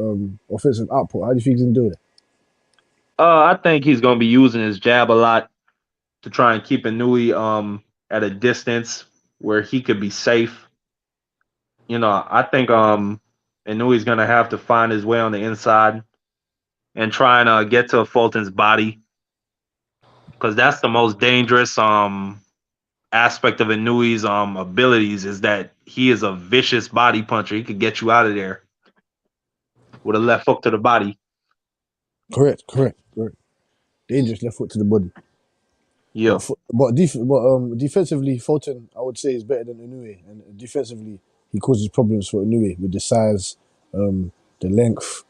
offensive output? How do you think he's gonna do that? I think he's gonna be using his jab a lot to try and keep Inouye at a distance where he could be safe. You know, I think Inouye's gonna have to find his way on the inside and try and get to Fulton's body, because that's the most dangerous aspect of Inouye's abilities, is that he is a vicious body puncher. He could get you out of there with a left hook to the body. Correct. Dangerous left foot to the body. Yeah. But defensively, Fulton, I would say, is better than Inoue. And defensively, he causes problems for Inoue with the size, the length,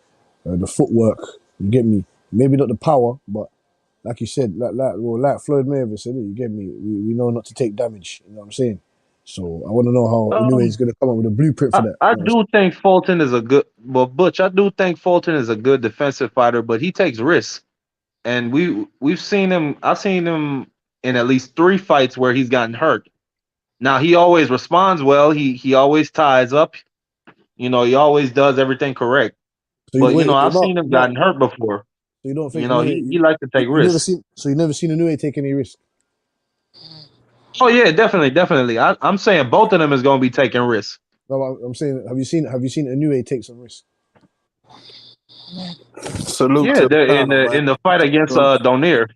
the footwork. You get me? Maybe not the power, but like you said, like Floyd Mayweather said it, you get me? We know not to take damage. You know what I'm saying? So I want to know how Inoue is going to come up with a blueprint for that. I do think Fulton is a good, Butch, I do think Fulton is a good defensive fighter, but he takes risks. And we've seen him. I've seen him in at least 3 fights where he's gotten hurt. Now he always responds well. He always ties up. You know, he always does everything correct. So but I've seen him gotten hurt before. So you don't think he likes to take risks. You never seen Inoue take any risk? Oh yeah, definitely. I'm saying both of them is going to be taking risks. No, I'm saying, have you seen Inoue take some risk? Salute in the fight against Donaire.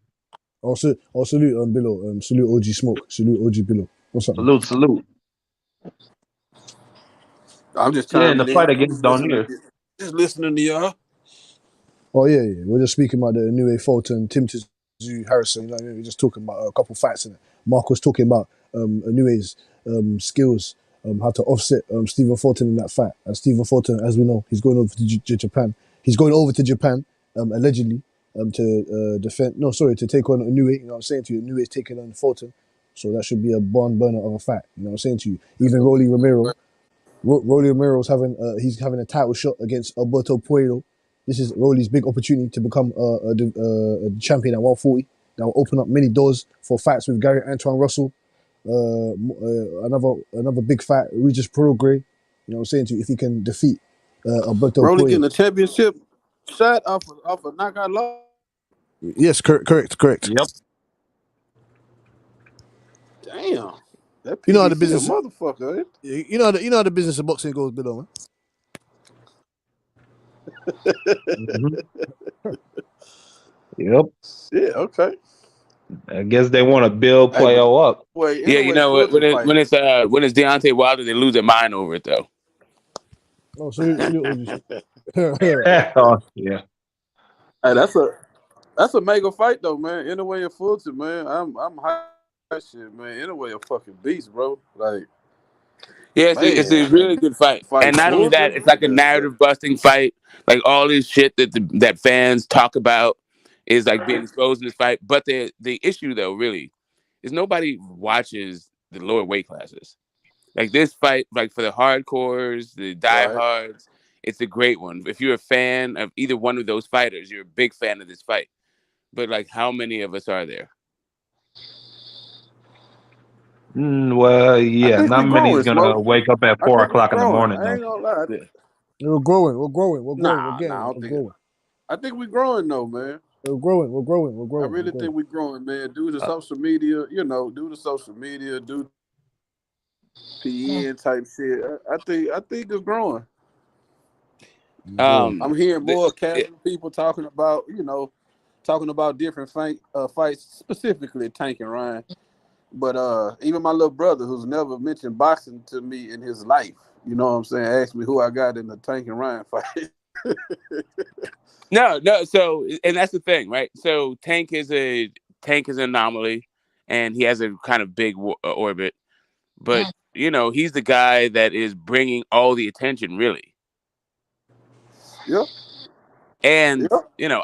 Salute Billo, salute OG Smoke, salute OG Billo. What's up? Salute. I'm just in the fight against Donaire. Just listening to y'all. Oh yeah. We're just speaking about the Inoue Fulton, Tim Tszyu, Harrison. You know what I mean? We're just talking about a couple fights in it. Mark was talking about Inouye's skills how to offset Stephen Fulton in that fight. And Stephen Fulton, as we know, he's going over to Japan. He's going over to Japan, allegedly, to defend. No, sorry, to take on Inoue. You know what I'm saying to you? Inoue is taking on Fulton, so that should be a barn burner of a fight. You know what I'm saying to you? Even Rolly Romero. Rolly Romero's having he's having a title shot against Alberto Puello. This is Rolly's big opportunity to become a champion at 140. That will open up many doors for fights with Gary Antoine Russell. Another big fight, Regis Prograis. You know what I'm saying to you? If he can defeat Alberto Rolly Puello. getting a championship shot off a knockout loss. Yes, correct. Yep. Damn. That PBC You know how the business, a motherfucker, ain't it? you know how the business of boxing goes, below, man. Yep. Yeah, okay. I guess they want to build Playo up. Yeah, you know what? When it's Deontay Wilder, they lose their mind over it though. Oh, so you Oh, yeah. Hey, that's a mega fight though, man. Anyway, and Fulton, man. I'm high shit, man. Anyway, a fucking beast, bro. Like, yeah, it's a really good fight. And not only that, it's like a narrative busting fight. Like all this shit that fans talk about is like being exposed in this fight. But the issue though, really, is nobody watches the lower weight classes. Like this fight, like for the hardcores, the diehards, it's a great one. If you're a fan of either one of those fighters, you're a big fan of this fight. But like, how many of us are there? Well, yeah, not many's gonna wake up at 4 o'clock in the morning. I ain't gonna lie. We're growing. I think we're growing though, man. We're growing. I really think we're growing, man. Due to social media, due to PN type shit. I think it's growing. I'm hearing more casual people talking about different fights, specifically Tank and Ryan. But even my little brother, who's never mentioned boxing to me in his life, you know what I'm saying, asked me who I got in the Tank and Ryan fight. No. So, and that's the thing, right? So Tank is an anomaly, and he has a kind of big orbit. But he's the guy that is bringing all the attention, really. Yep. And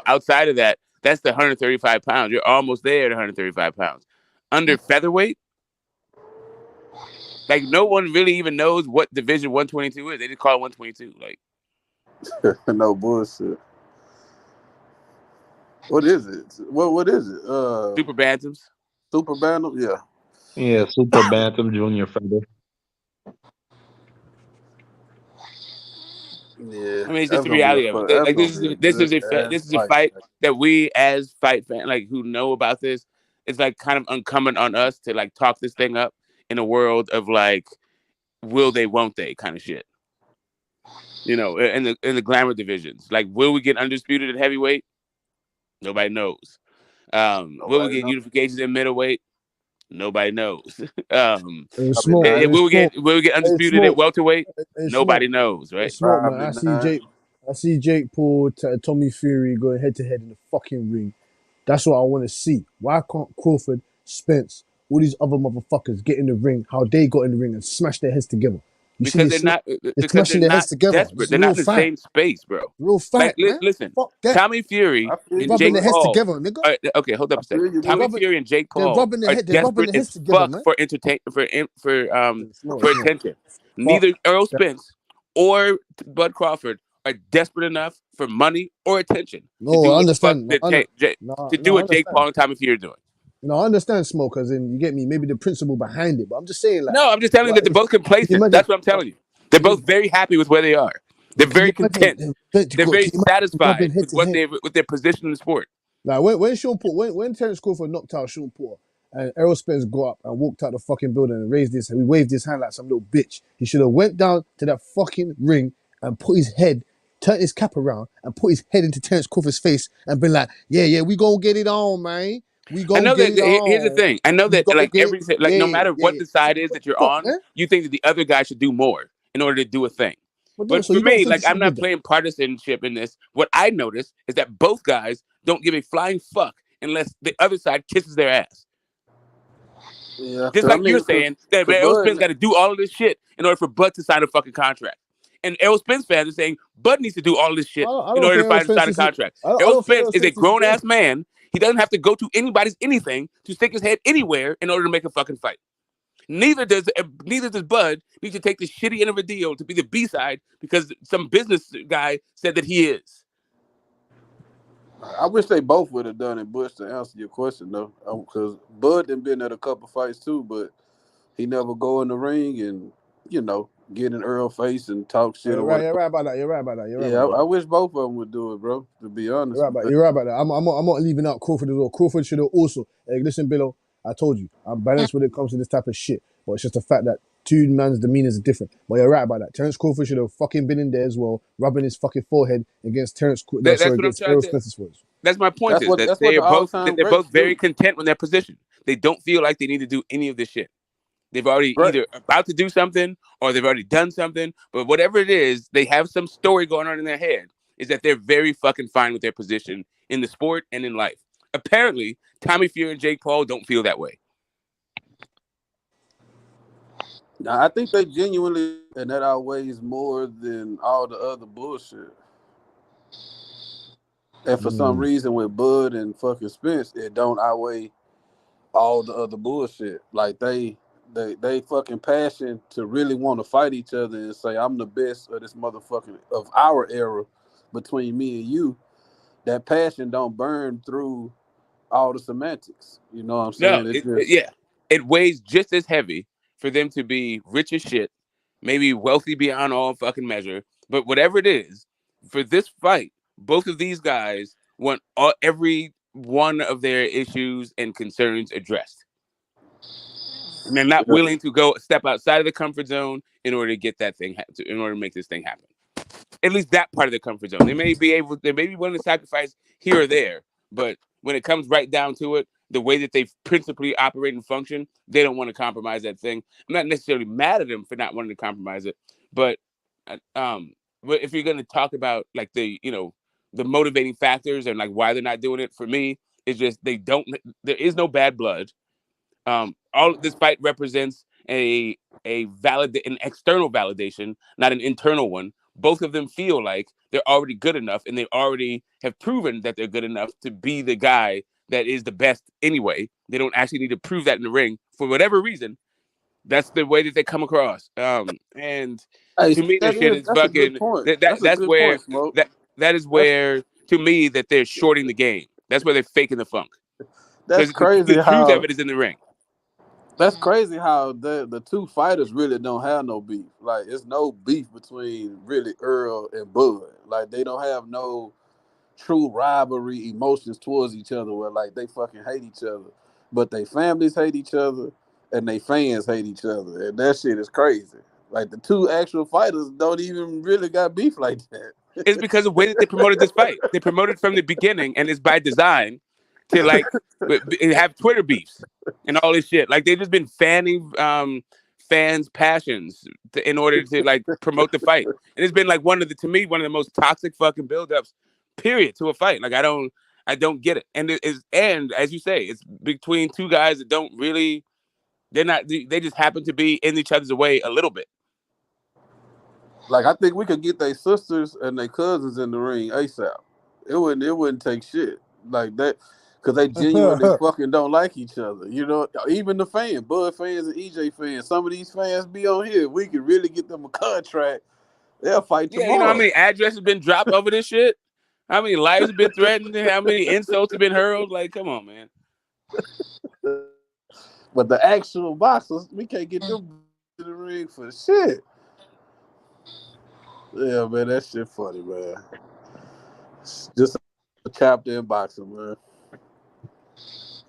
outside of that, that's the 135 pounds. You're almost there at 135 pounds. Under featherweight, like no one really even knows what division 122 is. They just call it 122. Like, no bullshit. What is it? What is it? Super Bantams. Super Bantam, yeah. Yeah, Super Bantam, Junior Feather. Yeah, I mean, it's just the reality of it. Like this is a fight that we as fight fans, like who know about this, it's like kind of incumbent on us to like talk this thing up in a world of like, will they, won't they kind of shit. In the glamour divisions, like, will we get undisputed at heavyweight? Nobody knows. Will we get unifications in middleweight? Nobody knows. Will we get undisputed at welterweight? Nobody knows, right? Smoke, man. I see Jake Paul, Tommy Fury going head to head in the fucking ring. That's what I want to see. Why can't Crawford, Spence, all these other motherfuckers get in the ring? How they got in the ring and smash their heads together? Because they're not desperate. They're not in the same space, bro. Real fight, man. Listen, Tommy Fury and Jake Paul. Together, nigga. Okay, hold up a second. Tommy Fury and Jake Paul are desperate as fuck for attention. Neither Errol Spence or Bud Crawford are desperate enough for money or attention. No, I understand. To do what Jake Paul and Tommy Fury are doing. No, I understand, Smoke, as in, you get me, maybe the principle behind it, but I'm just saying, like... No, I'm just telling you that they're both complacent. That's what I'm telling you. They're both very happy with where they are. They're very content. They're very satisfied with their position in the sport. Like, when Terence Crawford knocked out Sean Porter, and Errol Spence got up and walked out the fucking building and we waved his hand like some little bitch. He should have went down to that fucking ring and put his head, turned his cap around and put his head into Terence Crawford's face and been like, yeah, we gonna get it on, man. Here's the thing. I know that no matter what the side is that you're on, you think that the other guy should do more in order to do a thing. But for me, like, I'm not playing partisanship in this. What I notice is that both guys don't give a flying fuck unless the other side kisses their ass. Yeah, Just 'cause I like you're mean, saying that Errol Spence got to do all of this shit in order for Bud to sign a fucking contract. And Errol Spence fans are saying Bud needs to do all this shit I in don't order think to Errol sign Spence a is. contract. I Errol don't think Spence Errol is a Spence is grown good. ass man. He doesn't have to go to anybody's anything to stick his head anywhere in order to make a fucking fight. Neither does Bud need to take the shitty end of a deal to be the B-side because some business guy said that he is. I wish they both would have done it, Bush, to answer your question though, because Bud done been at a couple fights too, but he never go in the ring and get in Earl face and talk shit or whatever. You're right about that. You're right about that. Yeah, I wish both of them would do it, bro. To be honest, You're right about that. I'm not leaving out Crawford as well. Crawford should have also. Hey, listen, Billo, I told you, I'm balanced when it comes to this type of shit. But it's just the fact that two man's demeanors are different. But you're right about that. Terence Crawford should have fucking been in there as well, rubbing his fucking forehead against That's what I'm against trying Errol to. Spence's forehead. That's my point. That's what the all-time They're both greats very do. content with their position. They don't feel like they need to do any of this shit. They've already Right. either about to do something or they've already done something. But whatever it is, they have some story going on in their head. Is that they're very fucking fine with their position in the sport and in life. Apparently, Tommy Fury and Jake Paul don't feel that way. Now, I think they genuinely, and that outweighs more than all the other bullshit. And for some reason, with Bud and fucking Spence, it don't outweigh all the other bullshit. Like they fucking passion to really want to fight each other and say, I'm the best of this motherfucking of our era between me and you. That passion don't burn through all the semantics. You know what I'm saying? No, it weighs just as heavy for them to be rich as shit, maybe wealthy beyond all fucking measure. But whatever it is, for this fight, both of these guys want every one of their issues and concerns addressed. And they're not willing to go step outside of the comfort zone in order to get that thing, in order to make this thing happen. At least that part of the comfort zone. They may be willing to sacrifice here or there, but when it comes right down to it, the way that they principally operate and function, they don't want to compromise that thing. I'm not necessarily mad at them for not wanting to compromise it, but if you're going to talk about like the motivating factors and like why they're not doing it, for me, it's just there is no bad blood. All this fight represents an external validation, not an internal one. Both of them feel like they're already good enough, and they already have proven that they're good enough to be the guy that is the best anyway. They don't actually need to prove that in the ring for whatever reason. That's the way that they come across. And to me, this shit is that's fucking. a good point. That's where that is where to me that they're shorting the game. That's where they're faking the funk. That's crazy. The truth of it is in the ring. That's crazy how the two fighters really don't have no beef. Like, it's no beef between really Earl and Bud. Like, they don't have no true rivalry emotions towards each other where, like, they fucking hate each other. But they families hate each other and they fans hate each other. And that shit is crazy. Like, the two actual fighters don't even really got beef like that. It's because of the way that they promoted this fight. They promoted from the beginning, and it's by design to like have Twitter beefs and all this shit. Like they've just been fanning fans' passions in order to like promote the fight. And it's been like one of the most toxic fucking buildups, period, to a fight. Like I don't get it. And and as you say, it's between two guys that don't really. They just happen to be in each other's way a little bit. Like, I think we could get their sisters and their cousins in the ring ASAP. It wouldn't take shit like that because they genuinely fucking don't like each other. You know, even the fans, Bud fans and EJ fans. Some of these fans be on here. We could really get them a contract. They'll fight tomorrow. You know how many addresses have been dropped over this shit? How many lives have been threatened? How many insults have been hurled? Like, come on, man. But the actual boxers, we can't get them in the ring for shit. Yeah, man, that shit funny, man. It's just a chapter in boxing, man.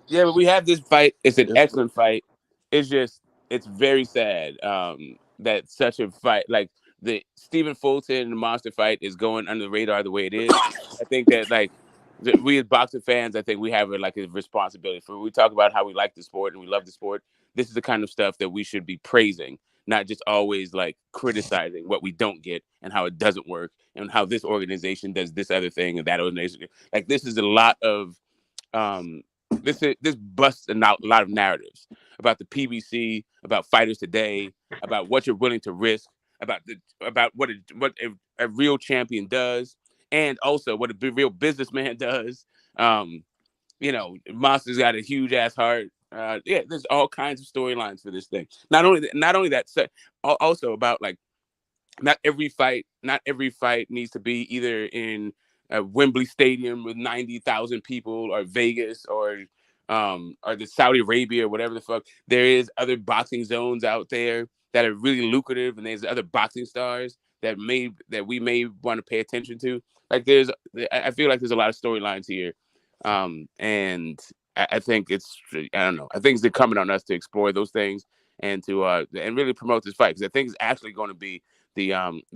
Yeah, but we have this fight. It's an excellent fight. It's very sad that such a fight, like the Stephen Fulton and the Monster fight, is going under the radar the way it is. I think that we as boxing fans, I think we have a responsibility for. We talk about how we like the sport and we love the sport. This is the kind of stuff that we should be praising, not just always like criticizing what we don't get and how it doesn't work and how this organization does this other thing and that organization. Like this is a lot of This busts a lot of narratives about the PBC, about fighters today, about what you're willing to risk, about what a real champion does, and also what a real businessman does. Monster's got a huge ass heart. There's all kinds of storylines for this thing. Not only that, also about like not every fight needs to be either in Wembley Stadium with 90,000 people, or Vegas, or the Saudi Arabia, or whatever the fuck. There is other boxing zones out there that are really lucrative, and there's other boxing stars that we may want to pay attention to. Like I feel like there's a lot of storylines here, and I think I don't know. I think it's incumbent on us to explore those things and to and really promote this fight, because I think it's actually going to be the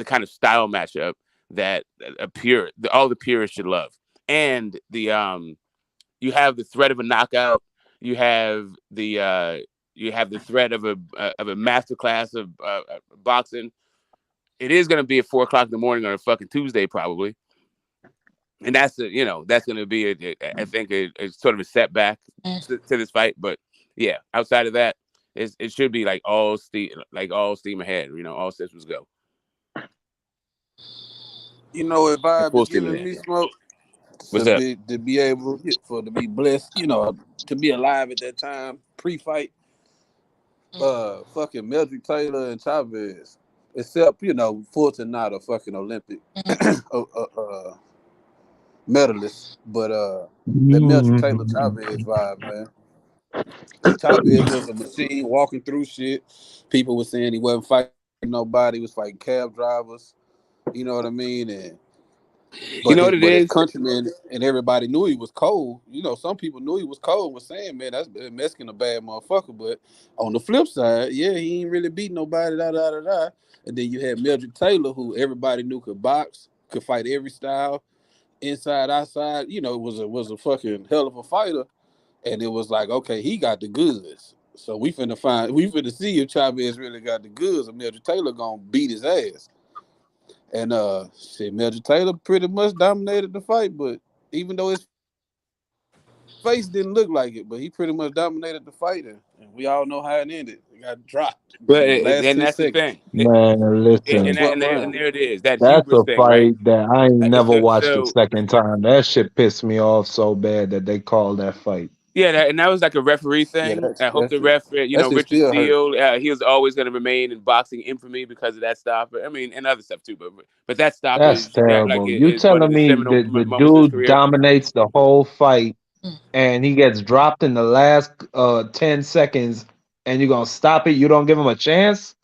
kind of style matchup that all the purists should love. And you have the threat of a knockout. You have the threat of a masterclass of boxing. It is going to be at 4:00 in the morning on a fucking Tuesday, probably. And that's going to be I think a sort of a setback to this fight. But yeah, outside of that, it should be like all steam ahead. All systems go. If I Full was steam giving ahead. me smoke What's to up? be able to be blessed, to be alive at that time, pre-fight, fucking Meldrick Taylor and Chavez, except Fulton not a fucking Olympic medalist, but that Meldrick Taylor Chavez vibe, man. Chavez was a machine walking through shit. People were saying he wasn't fighting nobody, he was fighting cab drivers. You know what I mean? And but his countrymen and everybody knew he was cold. Some people knew he was cold, was saying, man, that's Mexican a bad motherfucker. But on the flip side, yeah, he ain't really beat nobody, da. And then you had Meldrick Taylor, who everybody knew could box, could fight every style, inside, outside. Was a fucking hell of a fighter. And it was like, okay, he got the goods. So we finna see if Chavez really got the goods, and Meldrick Taylor gonna beat his ass. And Meldrick Taylor pretty much dominated the fight, but even though his face didn't look like it, but he pretty much dominated the fight, and we all know how it ended. It got dropped. But And that's the thing. Man, listen. And there it is. That That's hubris a thing, right? fight that I ain't never watched the So second time. That shit pissed me off so bad that they called that fight. yeah, that was like a referee thing. I hope the ref, Richard Steele, he was always going to remain in boxing infamy because of that stop. I mean, and other stuff too. But that stop That's terrible. You is one of telling the me seminal that the moments of his dude career. dominates the whole fight and he gets dropped in the last 10 seconds and you're gonna stop it? You don't give him a chance?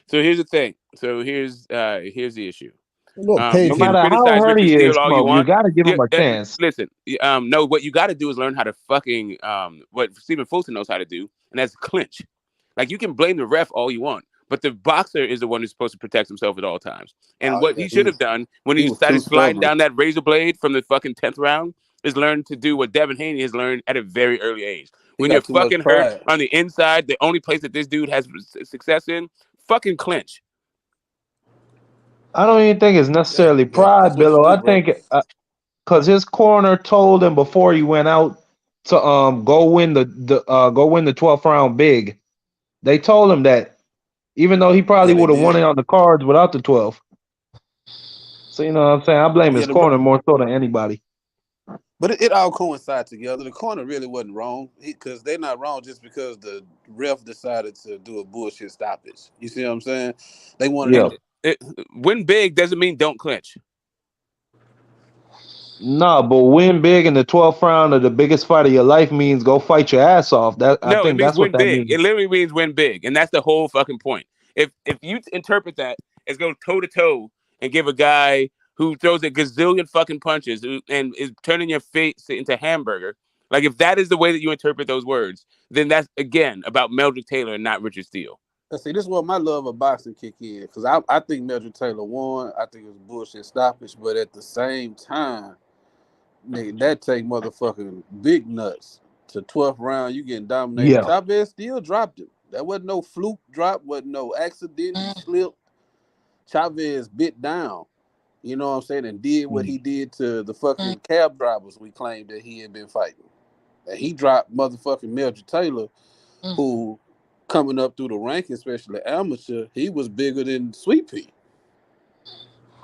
So here's the thing. So here's the issue. No You can matter how criticize hurt Richard he Steele is, all you Smoke, you want. gotta give him a chance. Listen, no, what you got to do is learn how to fucking what Stephen Fulton knows how to do, and that's clinch. Like, you can blame the ref all you want, but the boxer is the one who's supposed to protect himself at all times. And what he should have done when he started sliding down that razor blade from the fucking 10th round is learn to do what Devin Haney has learned at a very early age. When you're fucking hurt on the inside, the only place that this dude has success in, fucking clinch. I don't even think it's necessarily pride, Billo. I think because his corner told him before he went out to go win the 12th round big. They told him that, even though he probably would have won it on the cards without the 12. So you know what I'm saying? I blame his corner more so than anybody. But it all coincides together. The corner really wasn't wrong, because they're not wrong just because the ref decided to do a bullshit stoppage. You see what I'm saying? They wanted win big doesn't mean don't clinch. No, but win big in the 12th round of the biggest fight of your life means go fight your ass off. I think it means that's win what that big. means. It literally means win big, and that's the whole fucking point. If you interpret that as go toe to toe and give a guy who throws a gazillion fucking punches and is turning your face into hamburger, like, if that is the way that you interpret those words, then that's again about Meldrick Taylor and not Richard Steele. See, this is what my love of boxing kick in, because I think Meldrick Taylor won. I think it was bullshit stoppage, but at the same time, nigga, that take motherfucking big nuts to 12th round. You getting dominated. Yeah. Chavez still dropped him. That wasn't no fluke drop. Wasn't no accident. He slipped. Chavez bit down. You know what I'm saying? And did what he did to the fucking cab drivers we claimed that he had been fighting. and he dropped motherfucking Mildred Taylor, who coming up through the ranking, especially amateur, he was bigger than Sweet Pea.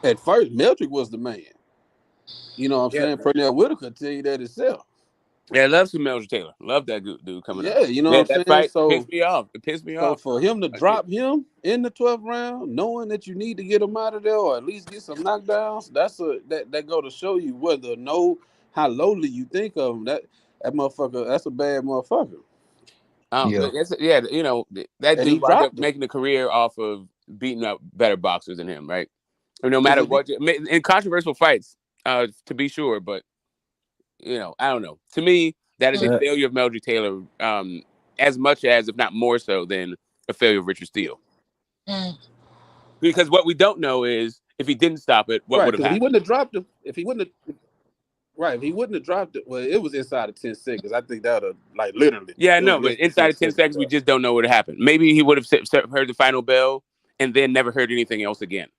At first, Mildred was the man. You know what I'm saying? Pernell Whitaker tell you that itself. Yeah, I love some Mildred Taylor. Love that dude coming up. Yeah, you know Man, what I'm that saying? fight pissed me off. It pissed me So off. for him to drop him in the 12th round, knowing that you need to get him out of there or at least get some knockdowns, that go to show you whether how lowly you think of him. That motherfucker, that's a bad motherfucker. You know, that And he dude wound up dropped him. making a career off of beating up better boxers than him, right? No Is matter it- what, in controversial fights, to be sure, but you know, I don't know. To me, that is a failure of Mildred Taylor, as much as, if not more so, than a failure of Richard Steele. Because what we don't know is if he didn't stop it, what would have happened? He wouldn't have dropped him. If he wouldn't have dropped it, well, it was inside of 10 seconds. I think that would have, like, literally. Yeah, no, but inside of 10 seconds, we just don't know what happened. Maybe he would have heard the final bell and then never heard anything else again.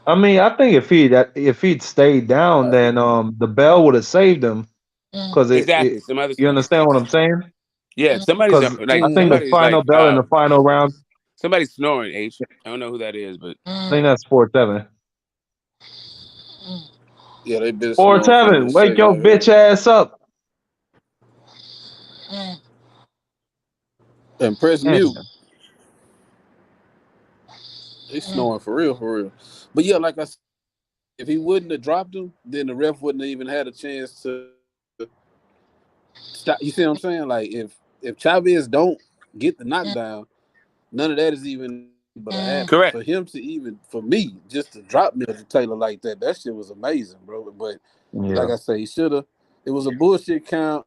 I mean, I think if he'd stayed down, then the bell would have saved him. Because Exactly. You understand what I'm saying? Yeah, somebody's like, I think the final bell in the final round. Somebody's snoring. H. I don't know who that is, but I think that's 4-7. Yeah, they been 4-7. Wake your bitch ass up. And press mute. He's snoring for real. But yeah, like I said, if he wouldn't have dropped him, then the ref wouldn't have even had a chance to stop. You see what I'm saying? Like if Chavez don't get the knockdown, none of that is even but a happen. Correct. For him to even, for me, just to drop Mildred Taylor like that shit was amazing, bro. But like I say, he should have. It was a bullshit count.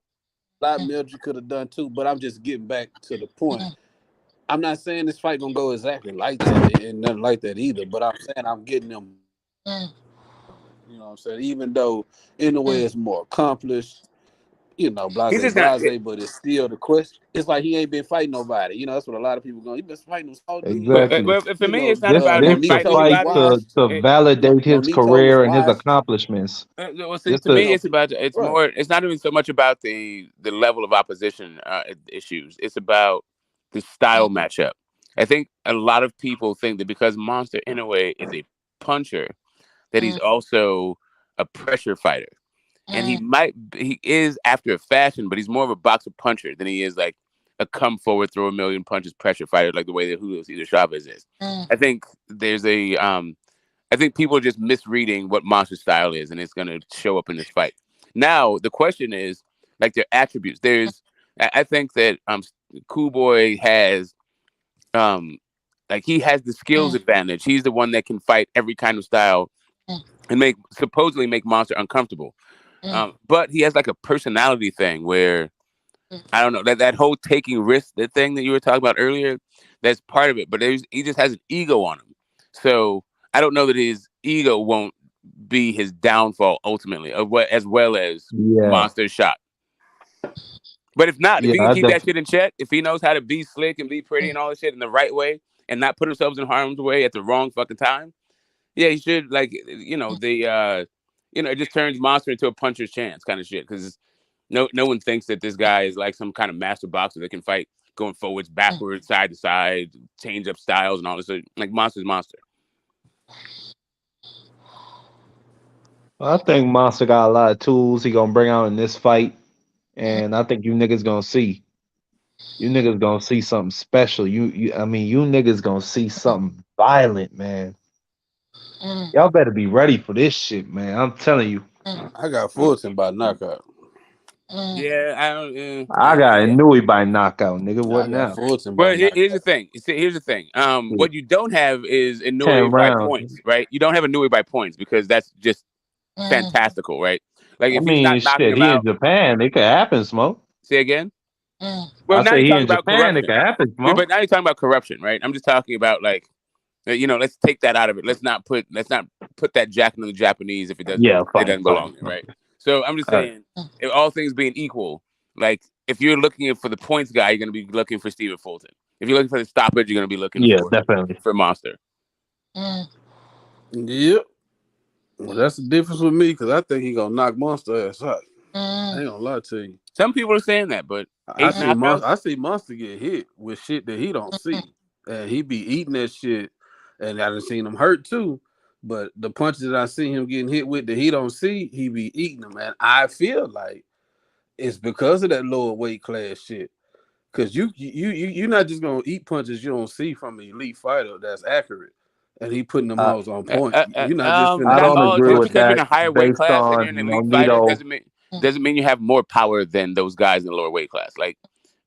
A lot Mildred could have done too. But I'm just getting back to the point. I'm not saying this fight gonna go exactly like that and nothing like that either. But I'm saying I'm getting them. You know what I'm saying? Even though in a way it's more accomplished. You know, blase, but it's still the question. It's like he ain't been fighting nobody. You know, that's what a lot of people going. He been fighting those small dudes. Exactly. Well, for me, it's not about him This fighting fight anybody. to validate his career and his accomplishments. Well, see, to me, it's more. It's not even so much about the level of opposition issues. It's about the style matchup. I think a lot of people think that because Monster Inoue is a puncher, that he's also a pressure fighter. And he is after a fashion, but he's more of a boxer puncher than he is like a come forward, throw a million punches pressure fighter, like the way that Julio Cesar Chavez is. I think there's I think people are just misreading what Monster's style is, and it's going to show up in this fight. Now, the question is, like, their attributes. I think that Cool Boy has, like, he has the skills advantage. He's the one that can fight every kind of style and supposedly make Monster uncomfortable. But he has like a personality thing where I don't know that whole taking risks, the thing that you were talking about earlier, that's part of it. But he just has an ego on him. So I don't know that his ego won't be his downfall ultimately, as well as Monster's shot. But if not, if he can keep that shit in check, if he knows how to be slick and be pretty and all that shit in the right way and not put himself in harm's way at the wrong fucking time, yeah, he should, like, you know, it just turns Monster into a puncher's chance kind of shit, because no one thinks that this guy is like some kind of master boxer that can fight going forwards, backwards, side to side, change up styles and all this. Like, Monster's Monster. I think Monster got a lot of tools he gonna bring out in this fight, and I think you niggas gonna see. You niggas gonna see something special. You niggas gonna see something violent, man. Y'all better be ready for this shit, man. I'm telling you. I got Fulton by knockout. Yeah, I got Inouye by knockout, nigga. What now? Well, here's the thing. Here's the thing. What you don't have is Inouye by points, right? You don't have Inouye by points because that's just fantastical, right? Like, if he's not knocking him out in Japan, it could happen, Smoke. Say again. Well, now you're talking about corruption. It could happen, Smoke. But now you're talking about corruption, right? I'm just talking about, like, you know, let's take that out of it. Let's not put that jack into the Japanese if it doesn't. It doesn't belong there, right? So I'm just saying, if all things being equal, like, if you're looking for the points guy, you're going to be looking for Stephen Fulton. If you're looking for the stoppage, you're going to be looking for Monster. Yep. Well, that's the difference with me, because I think he's going to knock Monster ass out. I ain't gonna lie to you. Some people are saying that, but I 8 see knockouts. I see Monster get hit with shit that he don't see, and he be eating that shit. And I done seen him hurt too. But the punches that I see him getting hit with that he don't see, he be eating them. And I feel like it's because of that lower weight class shit. Cause you're not just gonna eat punches you don't see from an elite fighter that's accurate, and he putting them hoes on point. You're not just finna I don't all, agree just with because you're in that a higher weight based class and on you're an elite fighter Nonito. doesn't mean you have more power than those guys in the lower weight class. Like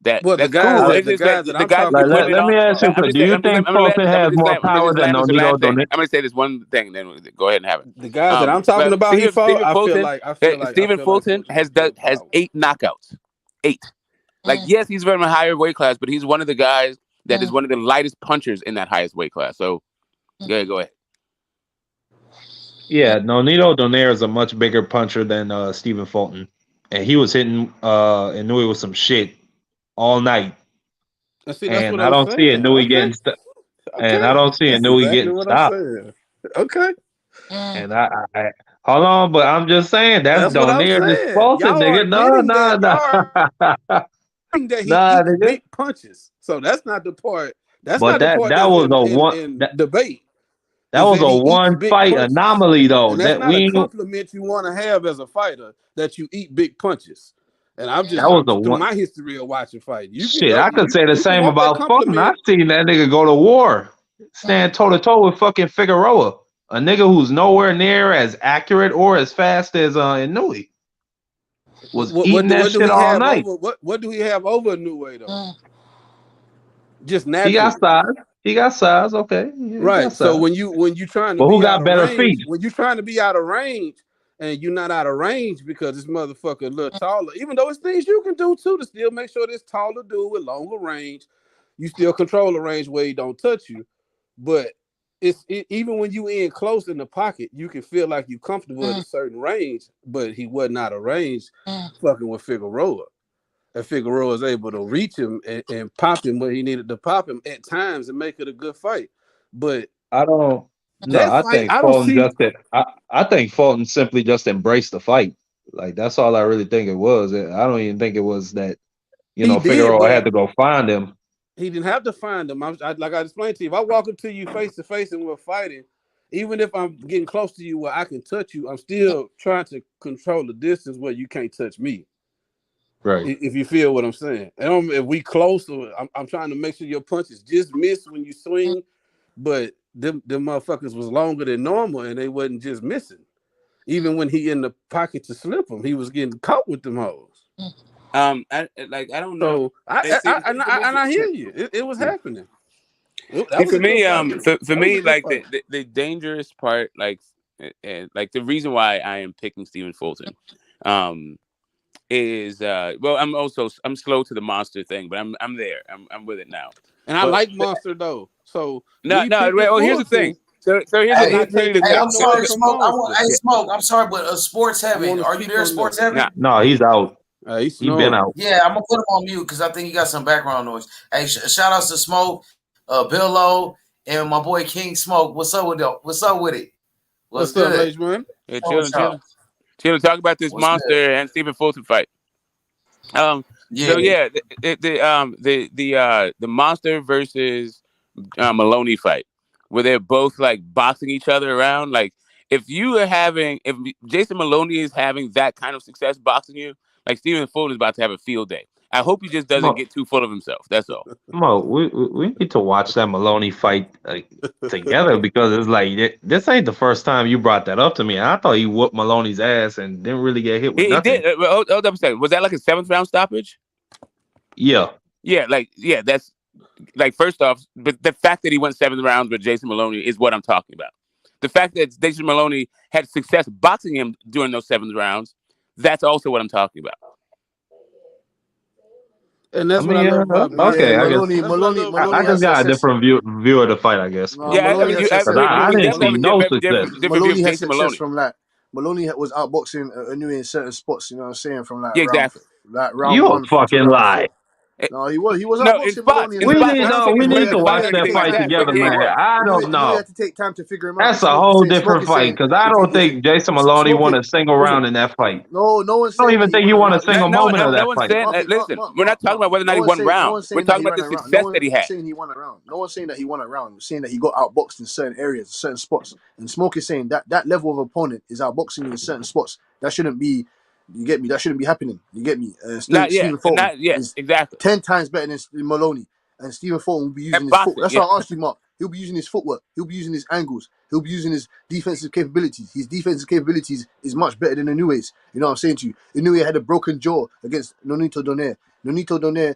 that. Well, That's cool. It's the just guys the that I'm guys talking you're putting it Let me on. ask you, do you think Fulton has more power than Nonito? I'm gonna say this one thing, then go ahead and have it. The guys that I'm talking about, he fought. I feel like Stephen Fulton has 8 knockouts. 8. Like, yes, he's from a higher weight class, but he's one of the guys that is one of the lightest punchers in that highest weight class. So, yeah, go ahead. Yeah, Nonito Donaire is a much bigger puncher than Stephen Fulton, and he was hitting Inouye with some shit all night. See, that's and what I I'm don't see saying. Inouye Okay. getting and I don't see That's Inouye exactly getting what stopped. I'm saying. Okay. And I hold on, but I'm just saying that's what I'm Donaire saying. Fulton, Y'all are nigga. admitting that. Y'all No. are admitting that he Nah, eats nigga. big punches. So that's not the part. That's But not the part that that's was a in debate. that Is was that a he eats one big fight punches. anomaly though. And that's That not a we compliment you want to have as a fighter, that you eat big punches. And I'm just That was a through one. my history of watching fight. You can Shit, I could say the you can same want that about Fulton. compliment. I've seen that nigga go to war, stand toe to toe with fucking Figueroa, a nigga who's nowhere near as accurate or as fast as Inouye. Was eating that What do shit he all have night. over? What do he have over Inouye though? Just He naturally. got size. He got size. Okay, yeah, Right. got So size. when you trying to But who be out got of better range, feet? when you trying to be out of range, and you're not out of range because this motherfucker a little taller, even though it's things you can do too to still make sure this taller dude with longer range, you still control the range where he don't touch you. But even when you in close in the pocket, you can feel like you comfortable at a certain range, but he wasn't out of range fucking with Figueroa. And Figueroa was able to reach him and pop him where he needed to pop him at times and make it a good fight. But I don't. No, that I fight, think I don't Fulton see. I think Fulton simply just embraced the fight. Like that's all I really think it was. I don't even think it was that He did, Figueroa but had to go find him. he didn't have to find him. Like I explained to you, if I walk up to you face to face and we're fighting, even if I'm getting close to you where I can touch you, I'm still trying to control the distance where you can't touch me. Right. If you feel what I'm saying. And if we close, I'm trying to make sure your punches just miss when you swing, but them motherfuckers was longer than normal and they wasn't just missing. Even when he in the pocket to slip them, he was getting caught with them hoes. I don't know. So I hear you. It was happening. See, for me, like the dangerous part, like the reason why I am picking Stephen Fulton, is well, I'm slow to the monster thing, but I'm there. I'm with it now. And I like Monster though. So no. Well, here's the thing. So here's I'm sorry, Smoke. Smoke. I'm sorry, but sports heavy. Are you there, sports heavy? No, he's out. He's been out. Yeah, I'm gonna put him on mute because I think he got some background noise. Hey, shout outs to Smoke, Bill O, and my boy King Smoke. What's up with it? What's up, H man? Yeah, chilling. Talk about this Monster and Stephen Fulton fight. So yeah, the Monster versus Maloney fight, where they're both like boxing each other around. Like if Jason Maloney is having that kind of success boxing you, like Stephen Fulton is about to have a field day. I hope he just doesn't get too full of himself. That's all. Mo, we need to watch that Maloney fight together because it's like this ain't the first time you brought that up to me. I thought he whooped Maloney's ass and didn't really get hit with nothing. He did. Hold up a second. Was that like a 7th round stoppage? Yeah. That's like first off, but the fact that he went 7th rounds with Jason Maloney is what I'm talking about. The fact that Jason Maloney had success boxing him during those 7th rounds, that's also what I'm talking about. And that's what I love about okay, I guess Maloney I just got a different view of the fight, I guess. I didn't see no success. Maloney had success from like Maloney was outboxing Inouye in certain spots. You know what I'm saying? From like exactly. round You a 1 fucking to round lie. 4. No, he was No, in outboxing spots. Maloney In and spots. I had don't to think take it's his win time. the to Inouye watch had to that anything take like fight time. that, but together, it man. worked. I don't Inouye know. had to take time to figure him out. That's And a Smokey whole saying, different fight because I don't think Jason Maloney Smokey, won a single listen, round in that fight. no one's I don't saying that even he think won he a won a round. single moment of No that one's fight. saying. Listen, we're not talking about whether or not he won rounds. We're talking about the success that he had. Saying he won a round. No one's saying that he won a round. We're saying that he got outboxed in certain areas, certain spots. And Smoke is saying that level of opponent is outboxing you in certain spots. That shouldn't be. You get me? That shouldn't be happening. You get me? Not yet. Stephen Fulton Not yet. is Exactly. 10 times better than Maloney. And Stephen Fulton will be using At his foot. boxing, That's yeah. why I asked you, Mark. He'll be using his footwork. He'll be using his angles. He'll be using his defensive capabilities. His defensive capabilities is much better than Inouye's. You know what I'm saying to you? Inouye had a broken jaw against Nonito Donaire. Nonito Donaire,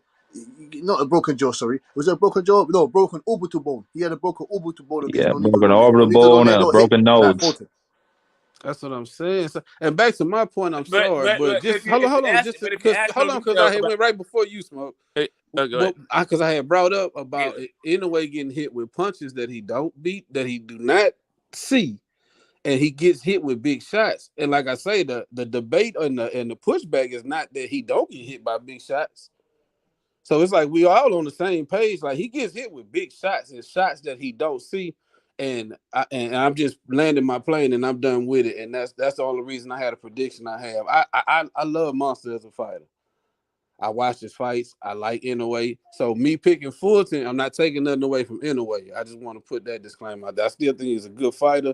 not a broken jaw, sorry. Was it a broken jaw? No, broken orbital bone. He had a broken orbital bone against Yeah, Nonito broken Donaire. orbital Nonito bone Donaire and a don't hit broken like nose. Fulton. That's what I'm saying. So, and back to my point, I'm But sorry, but just if you hold on, ask, just but if you because ask hold on, because I Nonito had about, went right before you, Smoke. go But ahead. because I had brought up about in a way getting hit with punches that he don't beat, that he do not see, and he gets hit with big shots. And like I say, the debate and the pushback is not that he don't get hit by big shots. So it's like we all on the same page. Like he gets hit with big shots and shots that he don't see, and I'm just landing my plane and I'm done with it. And that's the only reason I had a prediction I have. I love Monster as a fighter. I watch his fights. I like Inoue. So me picking Fulton, I'm not taking nothing away from Inoue. I just want to put that disclaimer out there. I still think he's a good fighter,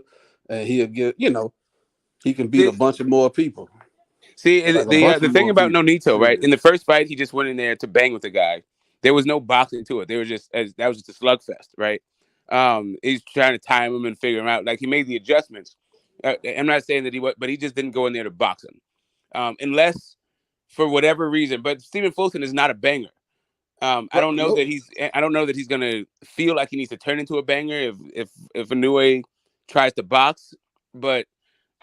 and he'll get he can beat a bunch of more people. See, Like a bunch the of thing more about people. Nonito, right? Shit. In the first fight, he just went in there to bang with the guy. There was no boxing to it. There was that was just a slugfest, right? He's trying to time him and figure him out. Like he made the adjustments. I'm not saying that but he just didn't go in there to box him, unless for whatever reason. But Stephen Fulton is not a banger. I don't know that he's gonna feel like he needs to turn into a banger if Inoue tries to box, but.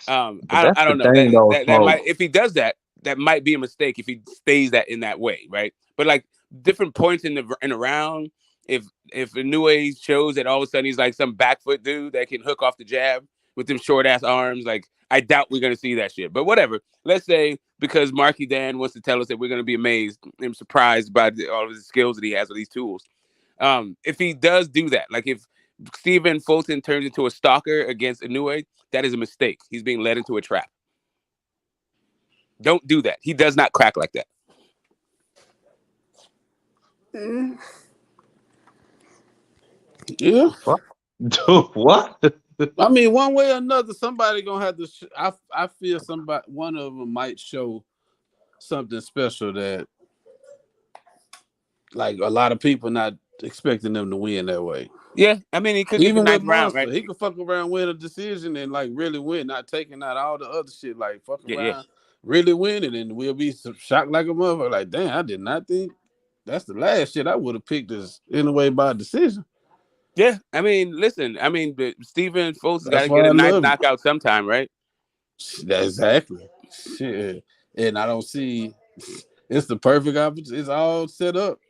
But I that's the don't know thing though, that Smoke. might if he does that might be a mistake if he stays in that way, right? But like different points in the round, if Inoue shows that all of a sudden he's like some back foot dude that can hook off the jab with them short ass arms, like I doubt we're gonna see that shit. But whatever. Let's say because Marky Dan wants to tell us that we're gonna be amazed and surprised by all of the skills that he has with these tools. If he does do that, like if Stephen Fulton turns into a stalker against Inoue, that is a mistake. He's being led into a trap. Don't do that. He does not crack like that. Yeah. What? I mean, one way or another, somebody gonna have to. I feel one of them might show something special that, like, a lot of people not expecting them to win that way. Yeah, I mean, he could Even get the with ninth round, Monster, right? he could fuck around, win a decision, and like really win, not taking out all the other shit. Like fuck around, really winning, and we'll be shocked like a motherfucker. Like, damn, I did not think that's the last shit I would have picked this Inoue by decision. Yeah, I mean, listen, Stephen Fulton's got to That's get why a I nice love it. knockout sometime, right? Exactly. Shit. And I don't see it's the perfect opportunity. It's all set up.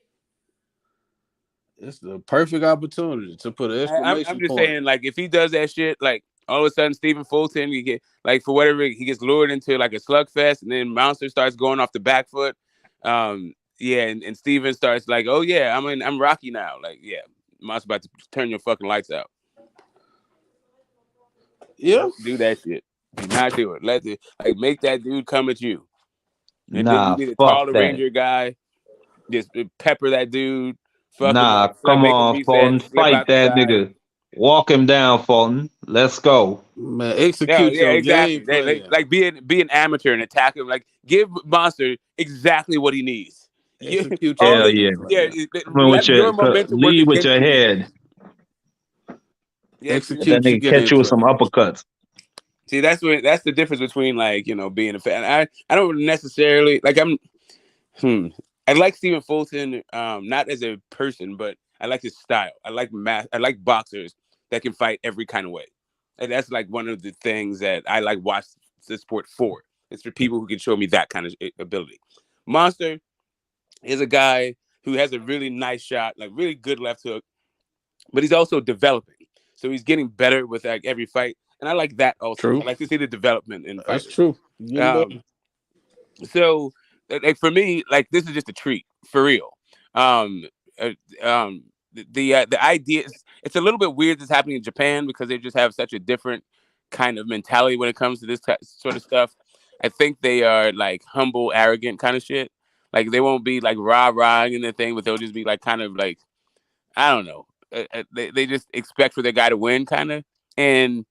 It's the perfect opportunity to put an exclamation I'm just point. saying, like, if he does that shit, like, all of a sudden, Stephen Fulton, you get, like, for whatever, he gets lured into, like, a slugfest, and then Monster starts going off the back foot. Yeah, and Stephen starts, like, oh, yeah, I'm Rocky now. Like, yeah, Monster about to turn your fucking lights out. Yeah. Don't do that shit. Do not do it. Make that dude come at you. And then you need a fuck taller that. Ranger guy. Just pepper that dude. Come Make him on, reset, Fulton. slip Fight out the that side. nigga. Walk him down, Fulton. Let's go. Man, execute Yeah, your exactly. game plan. Be an amateur and attack him. Like, give Monster exactly what he needs. Execute Hell your yeah. Let your momentum work Lead with against your you. head. Yeah, execute that nigga catch you with some uppercuts. See, that's the difference between, like, being a fan. I don't necessarily like I like Stephen Fulton, not as a person, but I like his style. I like boxers that can fight every kind of way. And that's like one of the things that I like watch the sport for. It's for people who can show me that kind of ability. Monster is a guy who has a really nice shot, like really good left hook, but he's also developing. So he's getting better with like every fight. And I like that also. True. I like to see the development in fighters. That's true. So like for me, like this is just a treat for real. uh, the idea it's a little bit weird that's happening in Japan because they just have such a different kind of mentality when it comes to this sort of stuff. I think they are like humble, arrogant kind of shit. Like they won't be like rah in their thing, but they'll just be like kind of like I don't know. They just expect for their guy to win, kind of, and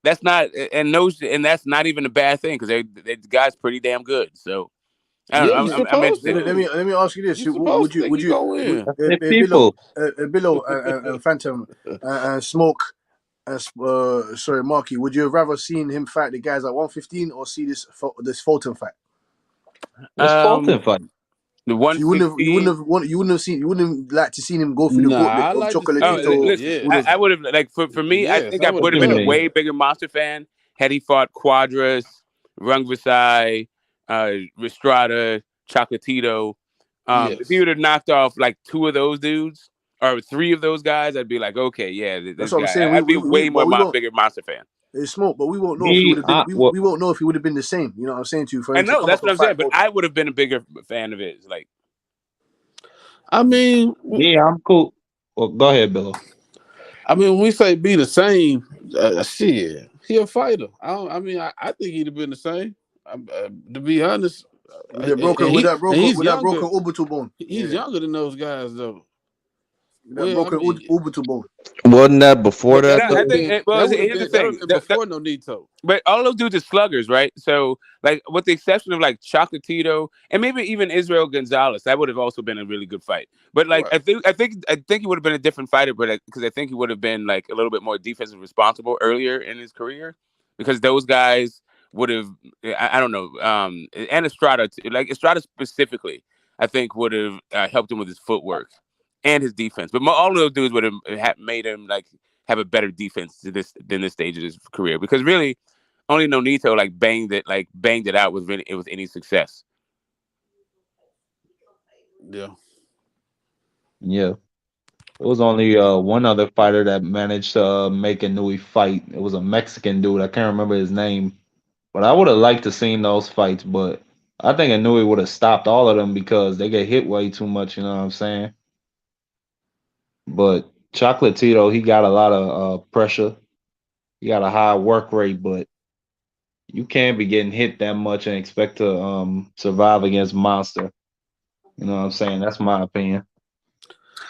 that's not and that's not even a bad thing because the guy's pretty damn good. So I don't Yeah, know. you I'm supposed interested. to. Let me ask you this: You supposed to think he gonna win. Billo and Phantom and Smoke sorry, Marky, would you have rather seen him fight the guys at 115 or see this Fulton fight? What's Fulton fight? The So you wouldn't like to see him go through the Nah, gauntlet I of like to see Chocolatito. Listen, I would have like for me. I think I would have been a way bigger Monster fan had he fought Quadras, Rung Vasai, Restrada, Chocolatito. If he would have knocked off like 2 of those dudes or 3 of those guys, I'd be like, okay, yeah, That's what I'm saying. I'd be way more bigger Monster fan. It's Smoke, but we won't know if he would have been. We won't know if he would have been the same. You know what I'm saying to you? For I him to know come that's up what I'm and fight saying, but Fulton. I would have been a bigger fan of his. Like, I mean, yeah, I'm cool. Well, go ahead, Bill. I mean, when we say be the same, shit, he a fighter. I think he'd have been the same. To be honest, with that broken orbital bone. He's younger than those guys, though. Orbital bone. Wasn't that before that? I think. Here's the thing. Before Nonito. But all those dudes are sluggers, right? So, like, with the exception of like Chocolatito and maybe even Israel Gonzalez, that would have also been a really good fight. But like, I think he would have been a different fighter, but because I think he would have been like a little bit more defensive responsible earlier in his career, because those guys would have. I don't know. And Estrada, like Estrada specifically, I think would have helped him with his footwork and his defense. But all of those dudes would have made him like have a better defense than this stage of his career, because really only Nonito banged it out with any success. Yeah. It was only one other fighter that managed to make Inouye fight. It was a Mexican dude. I can't remember his name, but I would have liked to seen those fights. But I think Inouye would have stopped all of them because they get hit way too much. You know what I'm saying? But Chocolatito, he got a lot of pressure. He got a high work rate, but you can't be getting hit that much and expect to survive against Monster. You know what I'm saying? That's my opinion.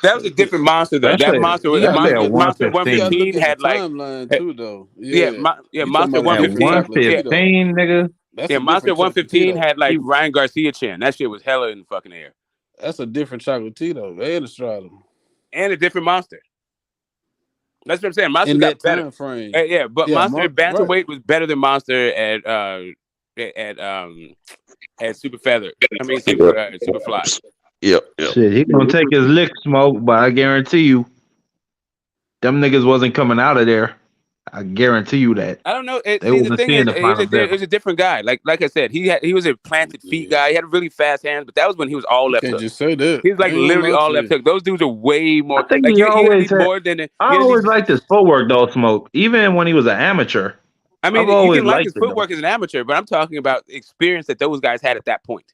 That was a different Monster, though. That Monster 115 had like timeline too, though. Monster 115, nigga. Monster 115 had like Ryan Garcia chin. That shit was hella in the fucking air. That's a different Chocolatito and Estrada. And a different Monster. That's what I'm saying. Monster in got that better. time frame. But Monster bantamweight was better than Monster at Super Feather. I mean Super Fly. Yep. Shit, he gonna take his lick, Smoke, but I guarantee you, them niggas wasn't coming out of there. I guarantee you that. I don't know. The thing is, he was a different guy. Like I said, he was a planted feet guy. He had really fast hands, but that was when he was all left hook. Just say that. He was like literally all left hook. Those dudes are way more. I think like, he always had, more than. I always liked his footwork though, Smoke. Even when he was an amateur. I mean, you can like his footwork as an amateur, but I'm talking about experience that those guys had at that point.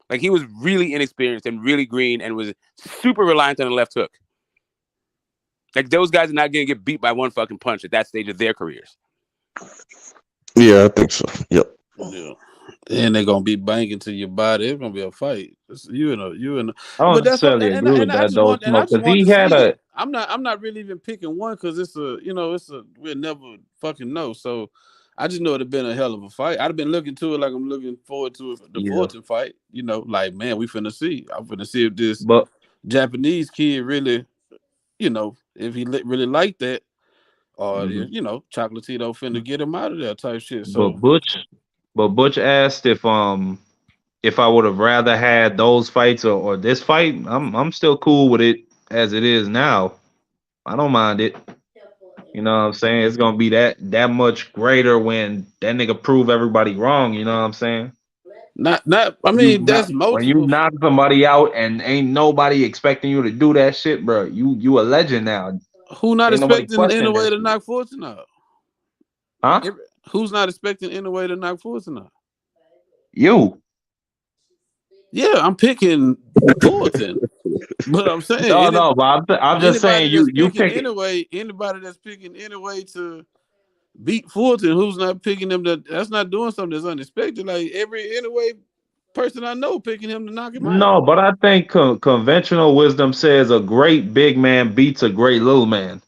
Like he was really inexperienced and really green and was super reliant on the left hook. Like those guys are not going to get beat by one fucking punch at that stage of their careers. Yeah, I think so. Yep. Yeah. And they're gonna be banging to your body. It's gonna be a fight. You and I don't necessarily agree with that though, because he had I'm not really even picking one because we'll never fucking know. So I just know it'd have been a hell of a fight. I'd have been looking to it like I'm looking forward to the Fulton fight. Like man, we finna see. I'm finna see if this Japanese kid really, if he really like that. Or Chocolatito finna get him out of there type shit. So, but Butch asked if I would have rather had those fights or this fight. I'm still cool with it as it is now. I don't mind it. You know what I'm saying? It's gonna be that much greater when that nigga prove everybody wrong. You know what I'm saying? I mean, that's most. When you knock somebody out and ain't nobody expecting you to do that shit, bro. You a legend now. Who not expecting Inoue to knock Fulton out? Huh? Who's not expecting Inoue to knock Fulton out? You. Yeah, I'm picking Fulton. But I'm saying, No, but I'm just saying you pick anybody that's picking anyway to beat Fulton, who's not picking him that's not doing something that's unexpected. Like every anyway person I know picking him to knock him out. No, but I think conventional wisdom says a great big man beats a great little man.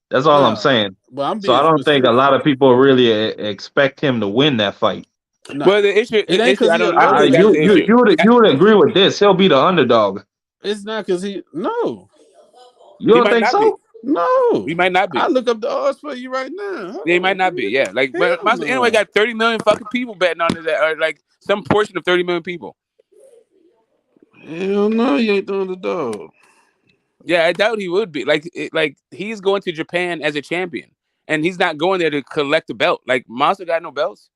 That's all I'm saying. But I'm So being I don't think a lot of people really expect him to win that fight. Well, the issue, it ain't because I don't think that's the issue. You would agree with this? He'll be the underdog. It's not because no. You don't think so? No, he might not be. I look up the odds for you right now. He might not be. Yeah, like but Monster anyway got 30 million fucking people betting on it, or like some portion of 30 million people. Hell no, you ain't the underdog. Yeah, I doubt he would be. Like he's going to Japan as a champion, and he's not going there to collect a belt. Like Monster got no belts.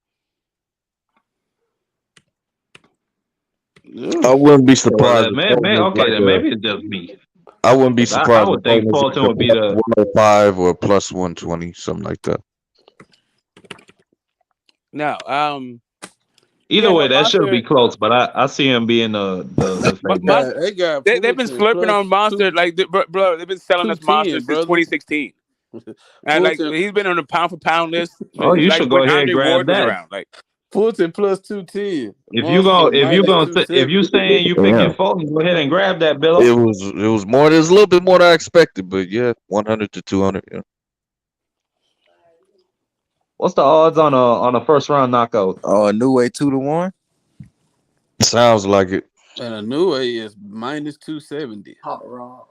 I wouldn't be surprised. Then maybe it's just me. I wouldn't be surprised. I would think Fulton would be the 105 or plus 120, something like that. No, either way, that should be close. But I see him being the they've been slurping on Monster like bro. They've been selling us Monster since 2016. And like he's been on the pound for pound list. Oh, you should go ahead and grab that. Around, like Fulton plus 210. If you saying you picking Fulton, go ahead and grab that, Bill. It was more. There's a little bit more than I expected, but yeah, 100 to 200. Yeah. What's the odds on a first round knockout? Oh, a new way 2-1. Sounds like it. And a new way is minus 270. Hot raw.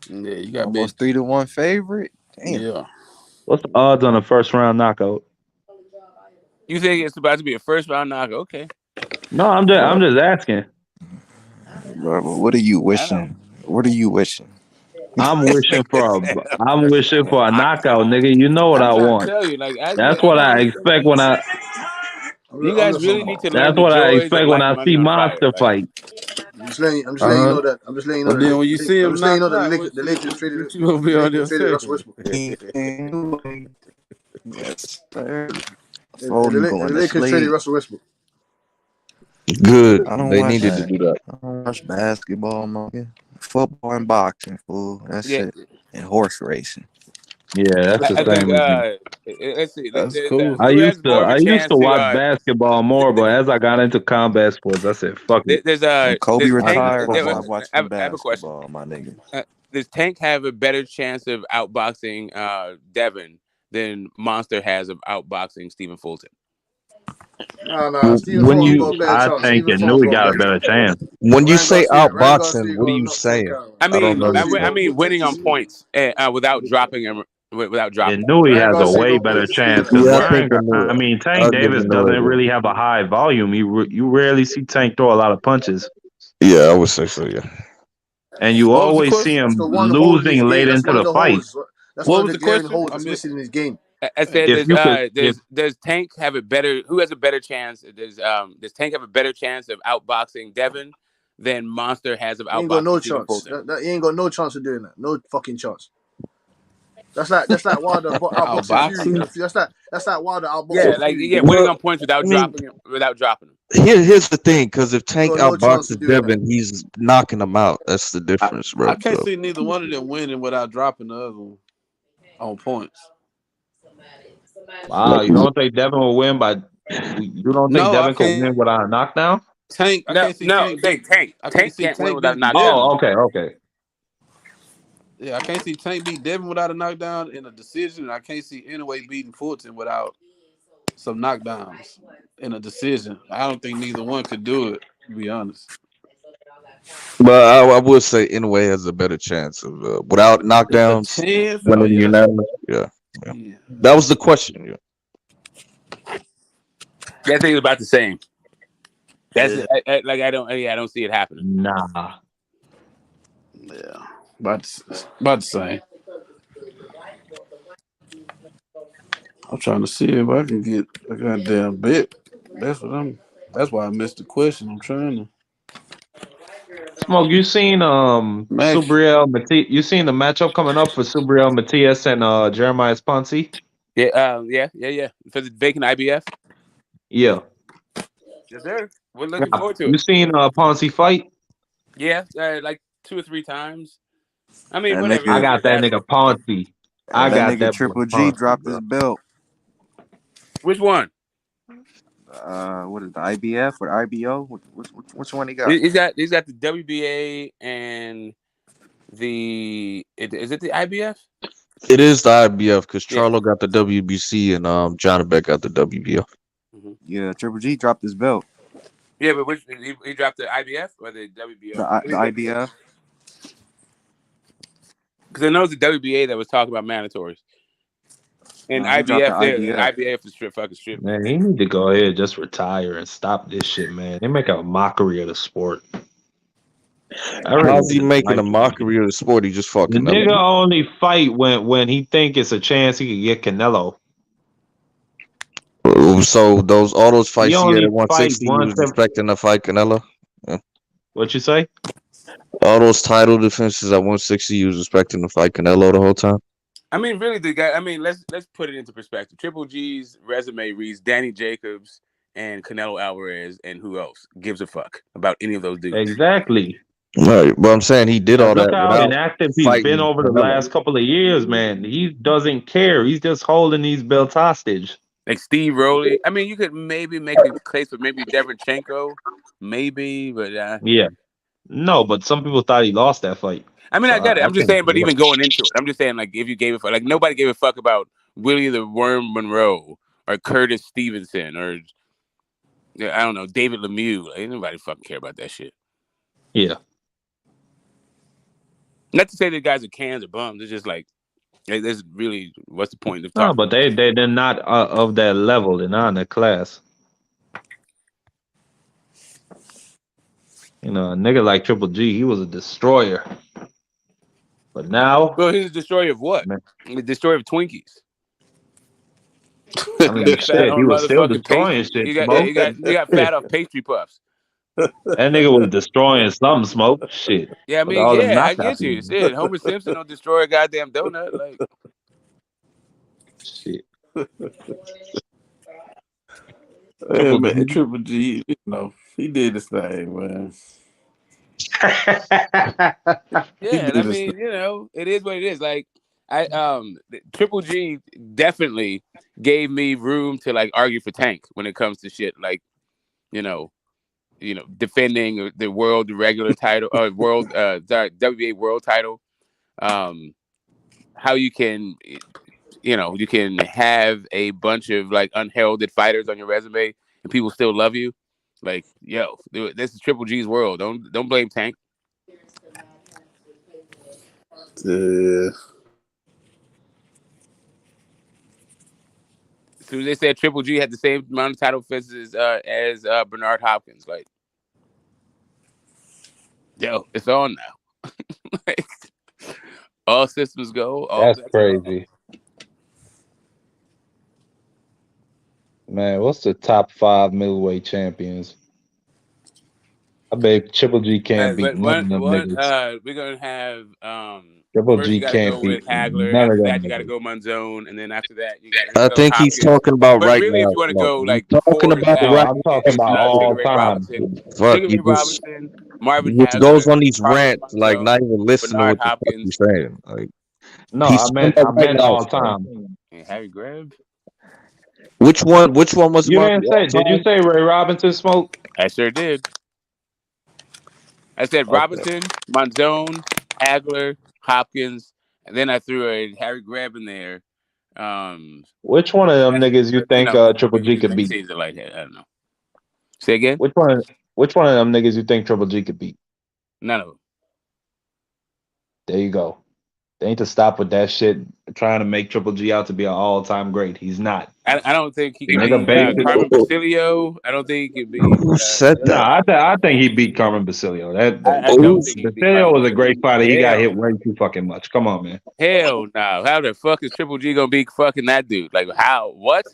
Yeah, you got almost 3-1 favorite. Damn. Yeah. What's the odds on a first round knockout? You think it's about to be a first round knockout? Okay. No, I'm just asking. Bro, what are you wishing? What are you wishing? I'm wishing for a knockout, nigga. You know what I want. Tell you, like, that's what I expect when I. You guys really need to learn. That's what I expect when I see Monster fight. I'm just letting you know that. I'm just letting you know. Then when you see him, the Lakers traded. You gonna be on your Russell Westbrook. Yes, sir. The Lakers traded Russell Westbrook. Good. They needed to do that. I don't watch basketball, man. Football and boxing, fool. That's it. And horse racing. Yeah, that's the same. Let's see. That's cool. I used to watch basketball more, but as I got into combat sports, I said, "Fuck it." When Kobe retired. I watched I have a question, my nigga. Does Tank have a better chance of outboxing Devin than Monster has of outboxing Stephen Fulton? No. I think you knew he got a better chance. When you say outboxing, what are you saying? I mean winning on points without dropping him. Without dropping, you knew he has a way better chance. I mean, Tank Davis doesn't really have a high volume. You rarely see Tank throw a lot of punches. Yeah, I would say so. Yeah. And you always see him losing late into the fight. That's what was the question? That's missing in his game. I said, does Tank have a better? Who has a better chance? Does Tank have a better chance of outboxing Devin than Monster has of outboxing? He ain't got no Stephen chance. Fulton? He ain't got no chance of doing that. No fucking chance. That's like Wilder outboxing Fury. That's like Wilder outboxing Fury. Winning on points without dropping him. Here's the thing, because if Tank outboxes Devin, he's knocking him out. That's the difference, bro. I can't see neither one of them winning without dropping the other one on points. Wow, you don't think Devin will win by? You don't think Devin can win without a knockdown? Tank, I can't see Tank. Tank can't win without a knockdown. Oh, okay. Yeah, I can't see Tank beat Devin without a knockdown in a decision, and I can't see Anyway beating Fulton without some knockdowns in a decision. I don't think neither one could do it, to be honest. But I would say Anyway has a better chance of without knockdowns. Winning unanimous. Yeah. That was the question. Yeah. I think it's about the same. That's I don't see it happening. Nah. Yeah. About the same. I'm trying to see if I can get a goddamn bet. That's why I missed the question. I'm trying to. Smoke, you seen Subriel Matias? You seen the matchup coming up for Subriel Matias and Jeremiah Spence? Yeah. For the vacant IBF. Yeah. Yes, sir. We're looking forward to it. You seen Ponce fight? Yeah, like 2 or 3 times. I mean, That whatever. I nigga, got that nigga Ponzi. I that got nigga that boy Triple G Ponzi, dropped bro. his belt. Which one? What is the IBF or IBO? Which one he got? He's got the WBA and is it the IBF? It is the IBF because Yeah. Charlo got the WBC and John Beck got the WBO. Mm-hmm. Yeah, Triple G dropped his belt. Yeah, but which he dropped the IBF or the WBO? The IBF. Because I know it's the WBA that was talking about mandatories. And He dropped the IBF, IBF. is fucking stripped. Man, he need to go ahead, just retire and stop this shit, man. They make a mockery of the sport. I really How's he making dislike a it. mockery of the sport? He just The fucking nigga only fight when he think it's a chance he could get Canelo. So all those fights he had only at fight 160, he once was expecting to fight Canelo. Yeah. What you say? All those title defenses at 160, he was expecting to fight Canelo the whole time. I mean, really, the guy. I mean, let's put it into perspective. Triple G's resume reads Danny Jacobs and Canelo Alvarez, and who else gives a fuck about any of those dudes? Exactly. Right, but I'm saying he did all Look that how without inactive he's fighting been over the Canelo. last couple of years, man. He doesn't care. He's just holding these belts hostage. Like Steve Rowley. I mean, you could maybe make a case for maybe Devchenko, maybe, but Yeah. No, but some people thought he lost that fight. I mean, So I get it. I'm just think saying, but even going into it, I'm just saying, like, if you gave a fuck, like, nobody gave a fuck about Willie the Worm Monroe or Curtis Stevenson or I don't know, David Lemieux. Like, ain't nobody fucking care about that shit. Yeah. Not to say that guys are cans or bums. It's just like, there's really, what's the point of talking? No, but they're not of that level. They're not in that class. You know, a nigga like Triple G, he was a destroyer. But now, well, he's a destroyer of what? A destroyer of Twinkies. I mean, shit, he was still destroying shit. You Smoke. got fat off pastry puffs. That nigga was destroying something. Smoke shit. Yeah, I With mean, all them yeah, I knockouts get he you. was- Shit, Homer Simpson don't destroy a goddamn donut. Like, shit. Triple G, you know, he did his thing, man. yeah, and I mean, you know, it is what it is. Like, Triple G definitely gave me room to like argue for Tank when it comes to shit like, you know, defending the world regular title or world WBA world title. How you can, you can have a bunch of like unheralded fighters on your resume and people still love you. Like, yo, this is Triple G's world. Don't blame Tank. Yeah. So they said Triple G had the same amount of title defenses as Bernard Hopkins. Like, yo, it's on now. Like, all systems go. That's crazy. Man, what's the top 5 middleweight champions? I bet Triple G can't beat none of them niggas. We're gonna have Triple first G you gotta can't go beat with Hagler. none of After them that, you gotta niggas. go Manzone, and then after that, you gotta I go think he's Hopkins. talking about But right really, now. if you want to go He's like talking before about that, right I'm talking about Sugar all Ray time. Robinson, Fuck, Sugar he Ray just Robinson, Marvin just Hagler, goes on these Carlos rants, like Manzone, not even listening to Bernard what the fuck Hopkins, he's saying. Like, No, he's I talking meant about right now. all So. time. and Harry Greb. Which one was You Marvin? didn't say? Did you say Ray Robinson? Smoke? I sure did. I said Okay. Robinson, Manzone, Hagler, Hopkins, and then I threw a Harry Greb in there. Which one of them niggas you think Triple G could beat? Seems like that. I don't know. Say again? Which one of them niggas you think Triple G could beat? None of them. There you go. They need to stop with that shit, trying to make Triple G out to be an all-time great. He's not. I don't think he The can nigga beat basically- Carmen Basilio. I don't think he can beat. Who said No, that? I think he beat Carmen Basilio. I don't think he beat Basilio was a great fighter. He got Hell. hit way too fucking much. Come on, man. Hell no. How the fuck is Triple G gonna beat fucking that dude? Like, how? What?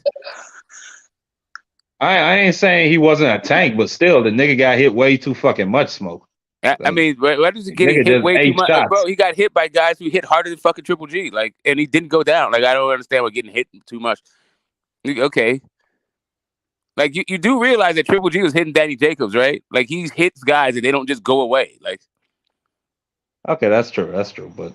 I ain't saying he wasn't a tank, but still, the nigga got hit way too fucking much. Smoke. I mean, why does he getting nigga hit just way too ate much? shots. Bro, he got hit by guys who hit harder than fucking Triple G. Like, and he didn't go down. Like, I don't understand what getting hit too much. Okay. Like, you do realize that Triple G was hitting Danny Jacobs, right? Like, he hits guys and they don't just go away. Like, Okay, that's true. That's true. But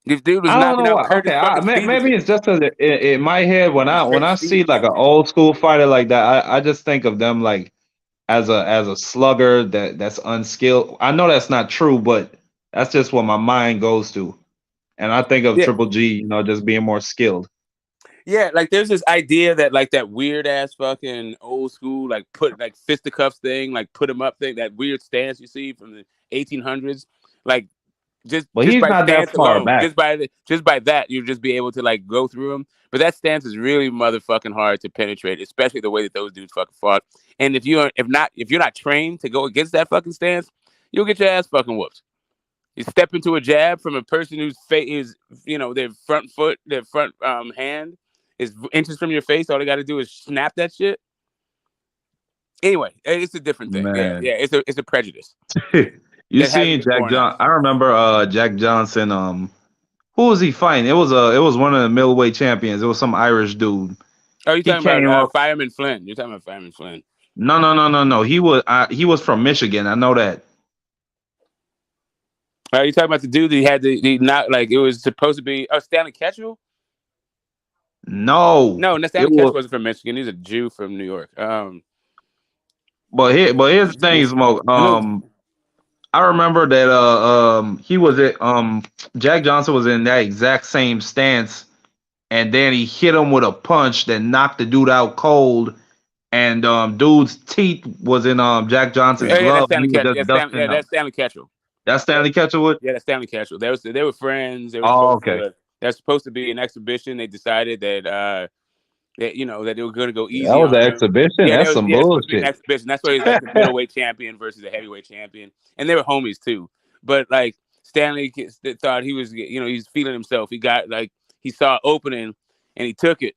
This dude was I don't knocking know out why. Curtis Okay, fucking maybe Stevenson. it's just because in my head when I Curtis see like Stevenson. an old school fighter like that, I just think of them like as a slugger that's unskilled. I know that's not true, but that's just what my mind goes to, and I think of Yeah. Triple G, just being more skilled. Yeah, like there's this idea that like that weird ass fucking old school like put like fisticuffs thing, like put him up thing, that weird stance you see from the 1800s, like just But just he's by not that stance far alone, back. just by that, you just be able to like go through them. But that stance is really motherfucking hard to penetrate, especially the way that those dudes fucking fought. And if you're not trained to go against that fucking stance, you'll get your ass fucking whooped. You step into a jab from a person whose face is, their front foot, their front hand is inches from your face. All they got to do is snap that shit. Anyway, it's a different thing. Yeah, Man. yeah, it's a prejudice You that hasn't seen been Jack borne out. John? I remember Jack Johnson. Who was he fighting? It was one of the middleweight champions. It was some Irish dude. Oh, you're He talking came about up. Fireman Flynn. You're talking about Fireman Flynn. No. He was from Michigan. I know that. Are you talking about the dude that he had the not like it was supposed to be? Oh, Stanley Ketchel. No, No, it Stanley Ketchel was. wasn't from Michigan. He's a Jew from New York. But here's the thing, Smoke. I remember that he was at Jack Johnson was in that exact same stance, and then he hit him with a punch that knocked the dude out cold, and dude's teeth was in Jack Johnson's Yeah, that's glove. Stanley He was Ketchel. just dusting them. That's Stanley Ketchel. That's Stanley Ketchel. Yeah, that's Stanley Ketchel. They were friends. They were Oh, supposed okay. to. That's supposed to be an exhibition. They decided that they were going to go That easy was on an him. exhibition. Yeah, That's some it's supposed to be an bullshit. exhibition. That's why he's like the middleweight champion versus the heavyweight champion, and they were homies too. But like Stanley thought he was, he's feeling himself. He saw an opening and he took it.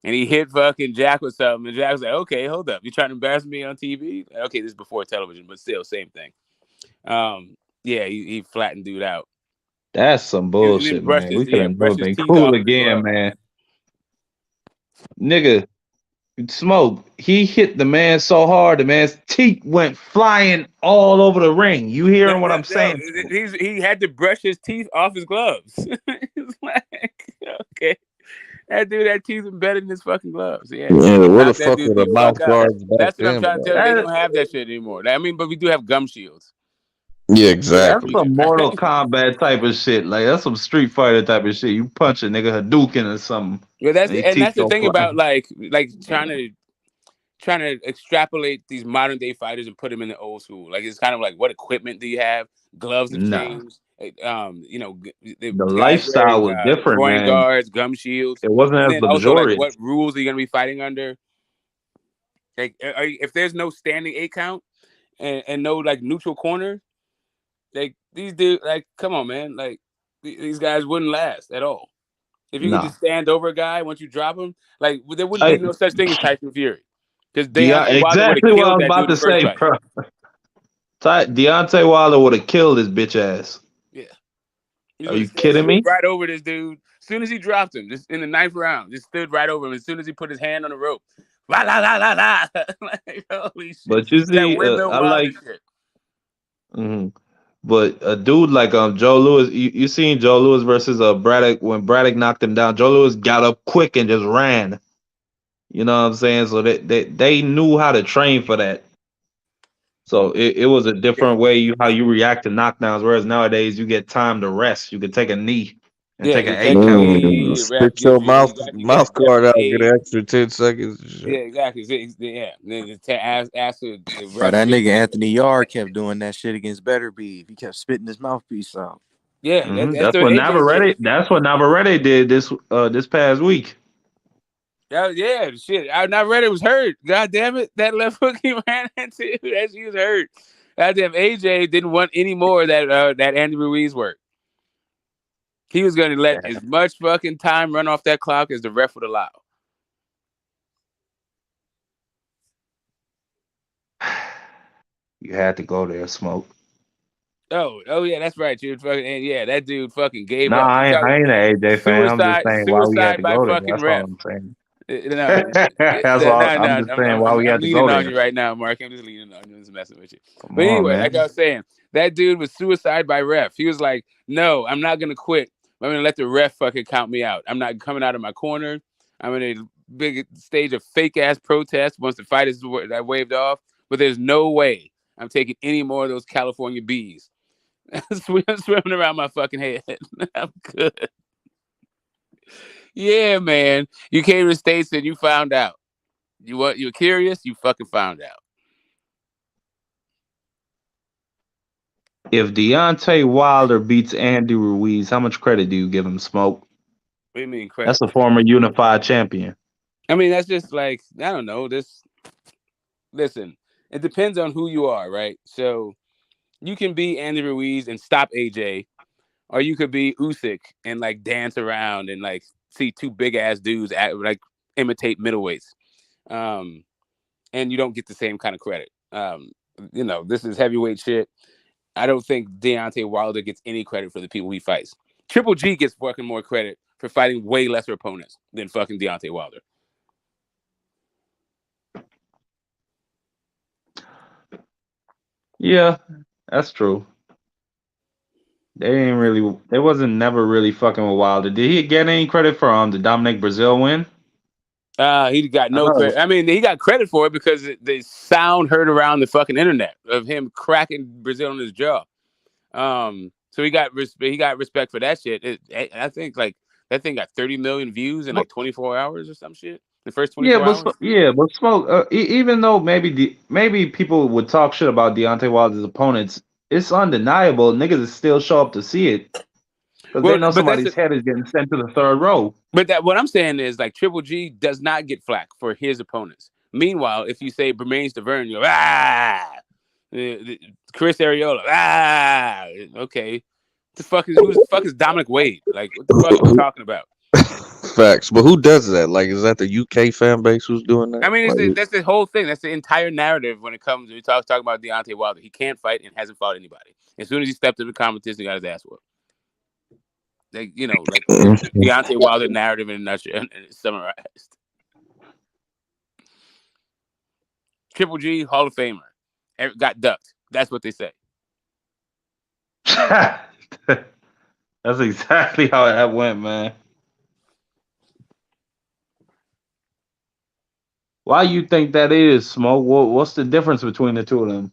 And he hit fucking Jack with something. And Jack was like, okay, hold up. You're trying to embarrass me on TV? Okay, this is before television, but still, same thing. Yeah, he flattened dude out. That's some And then bullshit, man. We could have never brushed his been teeth cool off with his again, glove. man. Nigga, Smoke. He hit the man so hard, the man's teeth went flying all over the ring. You hearing what I'm saying? He had to brush his teeth off his gloves. It's like, okay. That dude had teeth embedded in his fucking gloves. Yeah. Where the Knocked that fuck dude were the the mouth fuck out. guards back That's what I'm then, trying to bro? tell you. They don't have that shit anymore. But we do have gum shields. Yeah, That's exactly. some Mortal Kombat type of shit. Like that's some Street Fighter type of shit. You punch a nigga Hadouken or something. Yeah, that's They and teeth that's the go thing flying. about like trying to extrapolate these modern day fighters and put them in the old school. Like it's kind of like, what equipment do you have? Gloves have Nah. changed. The The guys lifestyle wearing was different, groin man. guards, gum shields, It wasn't and as then also like luxurious. what rules are you gonna be fighting under? Like if there's no standing 8 count and no like neutral corner, like these dudes, like come on, man, like these guys wouldn't last at all. If you could Nah. just stand over a guy once you drop him, like there wouldn't be no such thing as Tyson Fury, because Deontay Wilder would have Exactly what I killed was that about dude in to the first say, fight. bro. Deontay Wilder would have killed his bitch ass. Yeah, Are you kidding me? right over this dude. As soon as he dropped him, just in the 9th round, just stood right over him. As soon as he put his hand on the rope, la la la la la. Like, holy shit! But you That see, windmill I Wilder like. shit. Mhm. But a dude like Joe Louis, you seen Joe Louis versus Braddock when Braddock knocked him down. Joe Louis got up quick and just ran. You know what I'm saying? So they knew how to train for that. So it was a different way how you react to knockdowns. Whereas nowadays you get time to rest. You can take a knee and Yeah, take you an take 8 a count. knee, ref Spit your gives you you get a mouth guard out, get definite an aid. extra 10 seconds. and Yeah, shit. exactly. Yeah, then ask the Bro, ref. that nigga Anthony Yard kept doing that shit against Better Beef. He kept spitting his mouthpiece out. Yeah, that's That's what what AJ did. Navarrete. That's what Navarrete did this past week. Yeah, shit. I not read it was hurt. God damn it. That left hook he ran into, that she was hurt. Goddamn AJ didn't want any more of that Andy Ruiz work. He was gonna let as much fucking time run off that clock as the ref would allow. You had to go there, Smoke. Oh yeah, that's right. You fucking and yeah, that dude fucking gave Nah, up. I ain't an AJ fan. I'm just saying why we had Suicide to by go there. fucking That's all ref. I'm saying. No, That's why I'm just saying why we I'm had to go leaning on there. you right now, Mark. I'm just leaning on you. I'm just messing with you. Come But on, anyway, like man. I was saying, that dude was suicide by ref. He was like, "No, I'm not gonna quit. I'm gonna let the ref fucking count me out. I'm not coming out of my corner. I'm in a big stage of fake ass protest once the fight is waved off. But there's no way I'm taking any more of those California bees swimming around my fucking head. I'm good. Yeah, man. You came to the States and you found out. You what? You're curious. You fucking found out. If Deontay Wilder beats Andy Ruiz, how much credit do you give him, Smoke? What do you mean credit? That's a former unified champion. I mean, that's just like I don't know. Listen, it depends on who you are, right? So you can be Andy Ruiz and stop AJ, or you could be Usyk and like dance around and like see two big ass dudes like imitate middleweights, and you don't get the same kind of credit. This is heavyweight shit. I don't think Deontay Wilder gets any credit for the people he fights. Triple G gets fucking more credit for fighting way lesser opponents than fucking Deontay Wilder. Yeah, that's true. They wasn't never really fucking with Wilder. Did he get any credit for the Dominic Brazil win? He got no credit. I mean, he got credit for it because the sound heard around the fucking internet of him cracking Brazil on his jaw. So he got respect for that shit. I think like that thing got 30 million views in like 24 hours or some shit. The first 24 hours. But Smoke. Even though maybe people would talk shit about Deontay Wilder's opponents, it's undeniable niggas still show up to see it because they know somebody's head is getting sent to the third row. But what I'm saying is like Triple G does not get flack for his opponents. Meanwhile, if you say Bermane Stiverne, you're Chris Arreola, okay. Who the fuck is Dominic Wade? Like, what the fuck are we talking about? Facts, but who does that? Like, is that the UK fan base who's doing that? I mean, like, that's the whole thing. That's the entire narrative when it comes to talking about Deontay Wilder. He can't fight and hasn't fought anybody. As soon as he stepped into the competition, he got his ass whooped. Like, Deontay Wilder narrative in a nutshell, and it's summarized. Triple G, Hall of Famer, got ducked. That's what they say. That's exactly how that went, man. Why you think that is, Smoke? What's the difference between the two of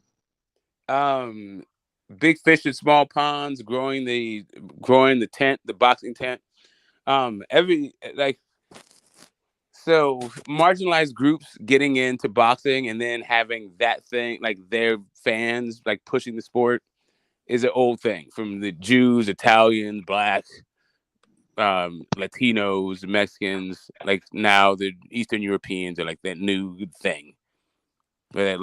them? Big fish in small ponds, growing the tent, the boxing tent. So marginalized groups getting into boxing and then having that thing, like their fans, like pushing the sport, is an old thing from the Jews, Italians, Black, Latinos, Mexicans. Like now the Eastern Europeans are like that new thing. But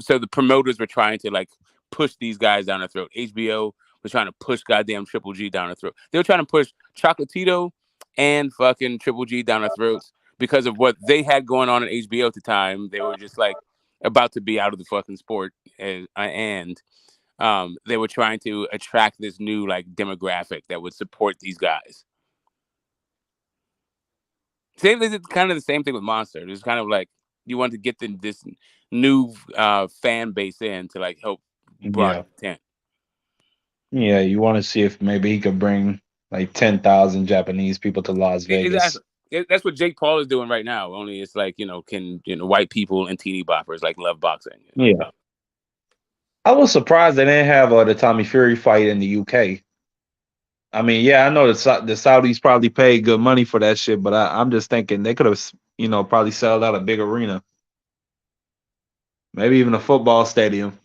so the promoters were trying to like push these guys down their throat. HBO was trying to push goddamn Triple G down their throat. They were trying to push Chocolatito and fucking Triple G down their throats because of what they had going on at HBO at the time. They were just like about to be out of the fucking sport, and they were trying to attract this new like demographic that would support these guys. Kind of the same thing with Monster. It's kind of like you want to get this new fan base in to like help broaden the tent. Yeah, you want to see if maybe he could bring like 10,000 Japanese people to Las Vegas. That's what Jake Paul is doing right now. Only it's like can white people and teeny boppers like love boxing. Yeah. I was surprised they didn't have the Tommy Fury fight in the UK. I mean, yeah, I know the Saudis probably paid good money for that shit, but I'm just thinking they could have, probably sold out a big arena. Maybe even a football stadium.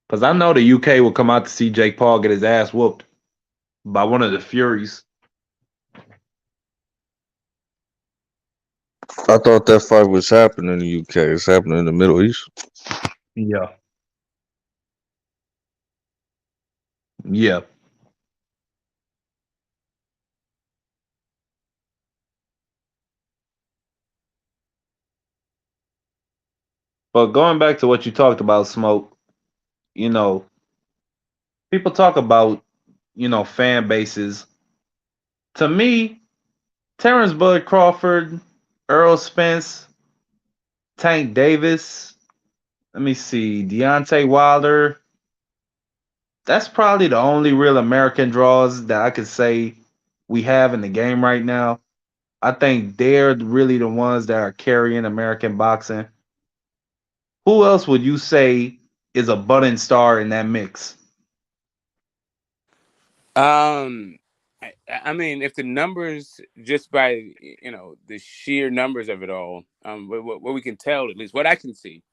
Because I know the UK will come out to see Jake Paul get his ass whooped by one of the Furies. I thought that fight was happening in the UK. It's happening in the Middle East. Yeah. Yeah. But going back to what you talked about, Smoke, people talk about, fan bases. To me, Terrence Bud Crawford, Errol Spence, Tank Davis. Let me see, Deontay Wilder. That's probably the only real American draws that I could say we have in the game right now. I think they're really the ones that are carrying American boxing. Who else would you say is a budding star in that mix? I mean, if the numbers, just by the sheer numbers of it all, what we can tell, at least what I can see,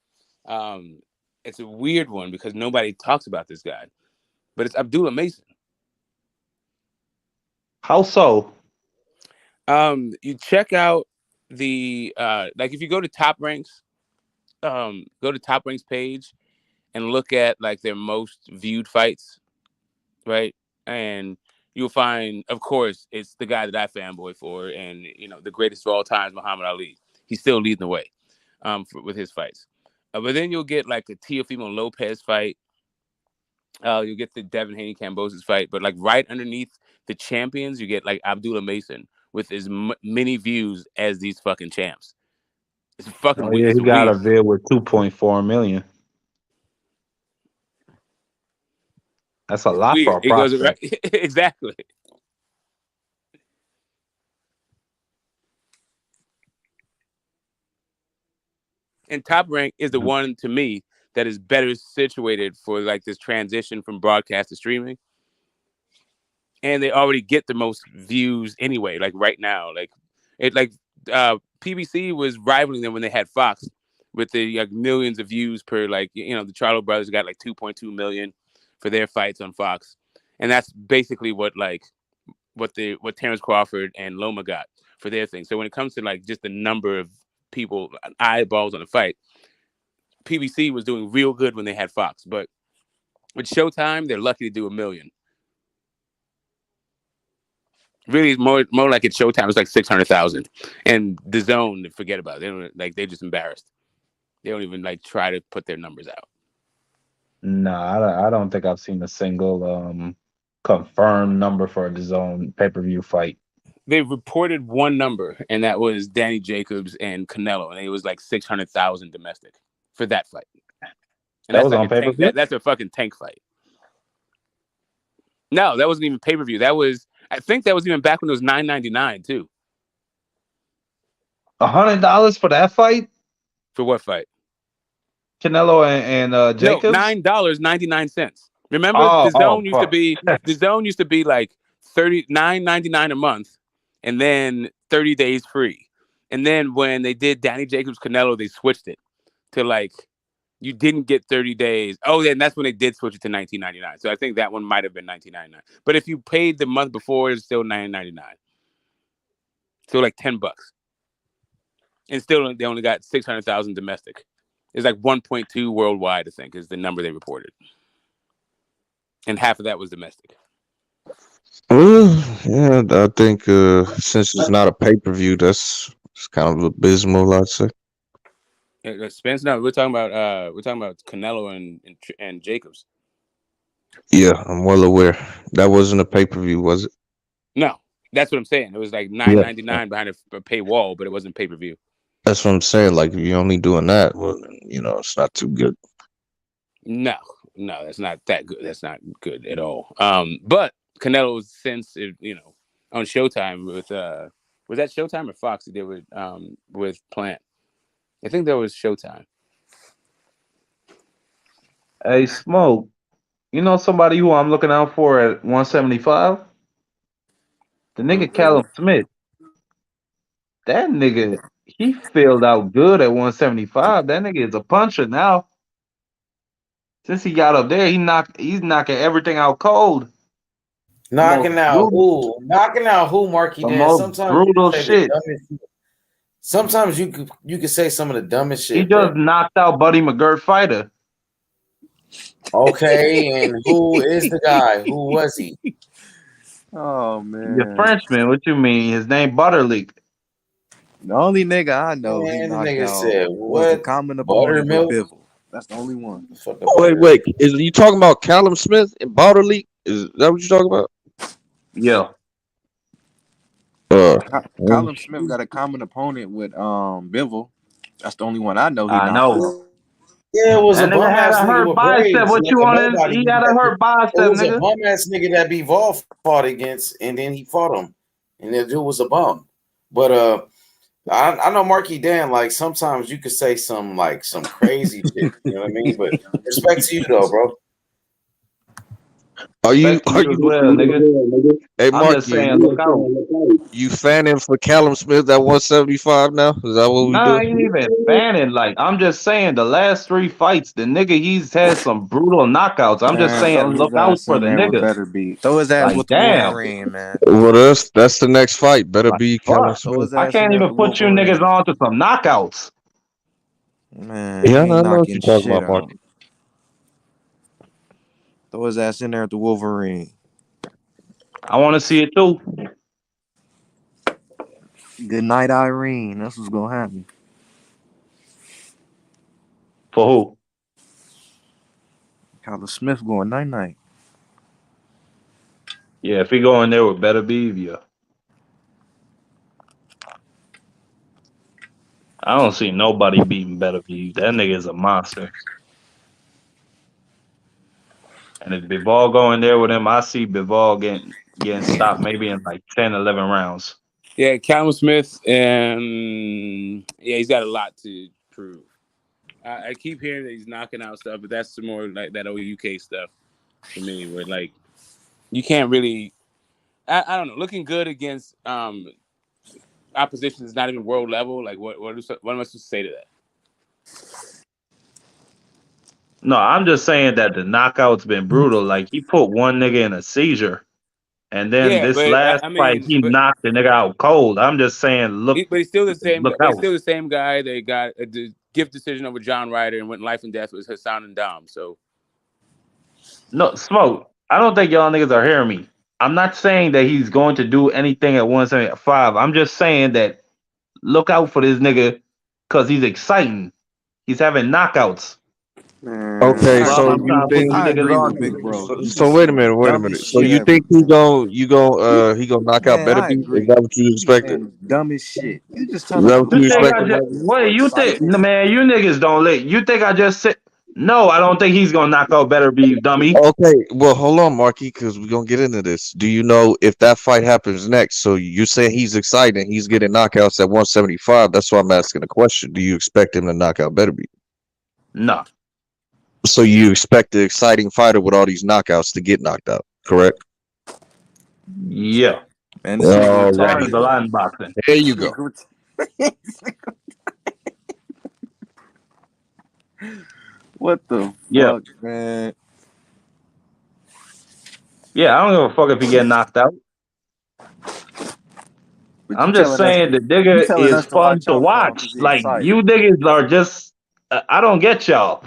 it's a weird one because nobody talks about this guy, but it's Abdullah Mason. How so? You check out the like if you go to Top Ranks, go to Top Ranks page and look at like their most viewed fights, right? And you'll find, of course, it's the guy that I fanboy for, and the greatest of all time, Muhammad Ali. He's still leading the way with his fights. But then you'll get like a Teofimo Lopez fight. You'll get the Devin Haney Cambosis fight, but like right underneath the champions, you get like Abdullah Mason with as many views as these fucking champs. It's fucking weird. Yeah, It's he got weird. a vid with 2.4 million. That's a lot for a prospect. Exactly. And Top Rank is the one to me that is better situated for like this transition from broadcast to streaming. And they already get the most views anyway, like right now. PBC was rivaling them when they had Fox with the like millions of views per, like, the Charlo brothers got like 2.2 million for their fights on Fox. And that's basically what Terrence Crawford and Loma got for their thing. So when it comes to like just the number of people, eyeballs on the fight, PBC was doing real good when they had Fox. But with Showtime, they're lucky to do 1 million. Really, more like it's Showtime. It's like 600,000, and the Zone, forget about it. They don't, like, they're just embarrassed. They don't even like try to put their numbers out. Nah, I don't think I've seen a single confirmed number for a Zone pay-per-view fight. They reported one number, and that was Danny Jacobs and Canelo, and it was like 600,000 domestic for that fight. And that was on pay-per-view. That's a fucking tank fight. No, that wasn't even pay-per-view. I think that was even back when it was $9.99 too. $100 for that fight? For what fight? Canelo and Jacobs? No, $9.99. Remember, the Zone used to be like $39.99 a month, and then 30 days free. And then when they did Danny Jacobs Canelo, they switched it to like you didn't get 30 days. Oh, yeah, and that's when they did switch it to $19.99. So I think that one might have been $19.99. But if you paid the month before, it's still $9.99. So like $10. And still, they only got 600,000 domestic. It's like 1.2 worldwide, I think, is the number they reported. And half of that was domestic. Yeah, I think since it's not a pay-per-view, it's kind of abysmal, I'd say. Spence, no, we're talking about Canelo and Jacobs. Yeah, I'm well aware. That wasn't a pay-per-view, was it? No, that's what I'm saying. It was like $9.99 behind a paywall, but it wasn't pay-per-view. That's what I'm saying. Like, if you're only doing that, well, it's not too good. No, that's not that good. That's not good at all. But Canelo's since on Showtime with was that Showtime or Fox? He did with Plant. I think that was Showtime. Hey, Smoke, you know somebody who I'm looking out for at 175? The nigga Callum Smith. That nigga, he filled out good at 175. That nigga is a puncher now. Since he got up there, he's knocking everything out cold. Knocking out who, Marky Dan? Sometimes brutal shit. Sometimes you could say some of the dumbest shit. He just knocked out Buddy McGirt fighter. Okay, and who is the guy? Who was he? Oh man, the Frenchman. What you mean? His name Butterleak. The only nigga I know he knocked out was the common opponent of Bivol. That's the only one. Wait. Is you talking about Callum Smith and Butterleak? Is that what you're talking about? Yeah. Callum Smith got a common opponent with Bivol. That's the only one I know he I knocked know. out. Yeah, it was That a nigga bum had ass a nigga hurt with bicep. braids. What you Like a want nobody. He had a hurt It bicep, was a nigga. bum ass nigga that Bivol fought against, and then he fought him, and the dude was a bum. But I know Marky Dan. Like sometimes you could say some crazy shit. You know what I mean? But respect to you though, bro. Are you Respect to you as well, nigga. Hey I'm just Marky, saying, look out. you fanning for Callum Smith at 175 now? Is that what we Nah, do? I ain't even fanning. Like, I'm just saying, the last 3 fights, the nigga, he's had some brutal knockouts. I'm just Man, saying, throw look his out ass for in the there with nigga. better beat. Throw his ass Like, with the damn. Wolverine, man. Well, that's the next fight. Better Like, be Callum fuck. Throw Smith. his I ass in can't there with even the put you niggas Wolverine. on to some knockouts. Man, he Yeah, I ain't know what knocking you're talking shit about, out. Marky. Throw his ass in there with the Wolverine. I want to see it too. Good night, Irene. That's what's gonna happen. For who? Callum Smith going night night. Yeah, if he go in there with better beef, yeah. I don't see nobody beating better beef. That nigga is a monster. And if Bivol go in there with him, I see Bivol getting stopped maybe in like 10, 11 rounds. Yeah, Callum Smith, and yeah, he's got a lot to prove. I keep hearing that he's knocking out stuff, but that's more like that old UK stuff for me, where like you can't really. I don't know. Looking good against opposition is not even world level. Like what am I supposed to say to that? No, I'm just saying that the knockout's been brutal. Like he put one nigga in a seizure, and then Yeah, this but last I fight mean, he knocked the nigga out cold. I'm just saying, but he's still the same. look But he's out. still the same guy that got the gift decision over John Ryder and went life and death with Hassan and Dom. So No, Smoke. I don't think y'all niggas are hearing me. I'm not saying that he's going to do anything at 175. I'm just saying that look out for this nigga because he's exciting. He's having knockouts. Man, Okay, That's I all so I'm agree. you trying to put think? you I niggas agree on with Big to. Bro. He So just wait a saying the minute, wait a minute. dumbest So shit you ever, think he man. knock out Man, better I beef? Is that agree. what you He expected? saying dumbest shit. You just Is telling that people what to You you think talk I expected, just Marky? for wait? You think excitement. man? You niggas don't let. You think I just said no? I don't think he's gonna knock out better beef, dummy. Okay, well, hold on, Marky, because we're gonna get into this. Do you know if that fight happens next? So you're saying he's excited, he's getting knockouts at 175. That's why I'm asking the question. Do you expect him to knock out better beef? No. So you expect the exciting fighter with all these knockouts to get knocked out, correct? Yeah. Man, this nigga All right. Happens a retarded. lot in boxing. There you This go. nigga what the Yeah. fuck, man? Yeah. I don't give a fuck if he get knocked out. But I'm just saying the you nigga telling is us to fun watch to out for him watch. because he Like excited. you niggas are just. I don't get y'all.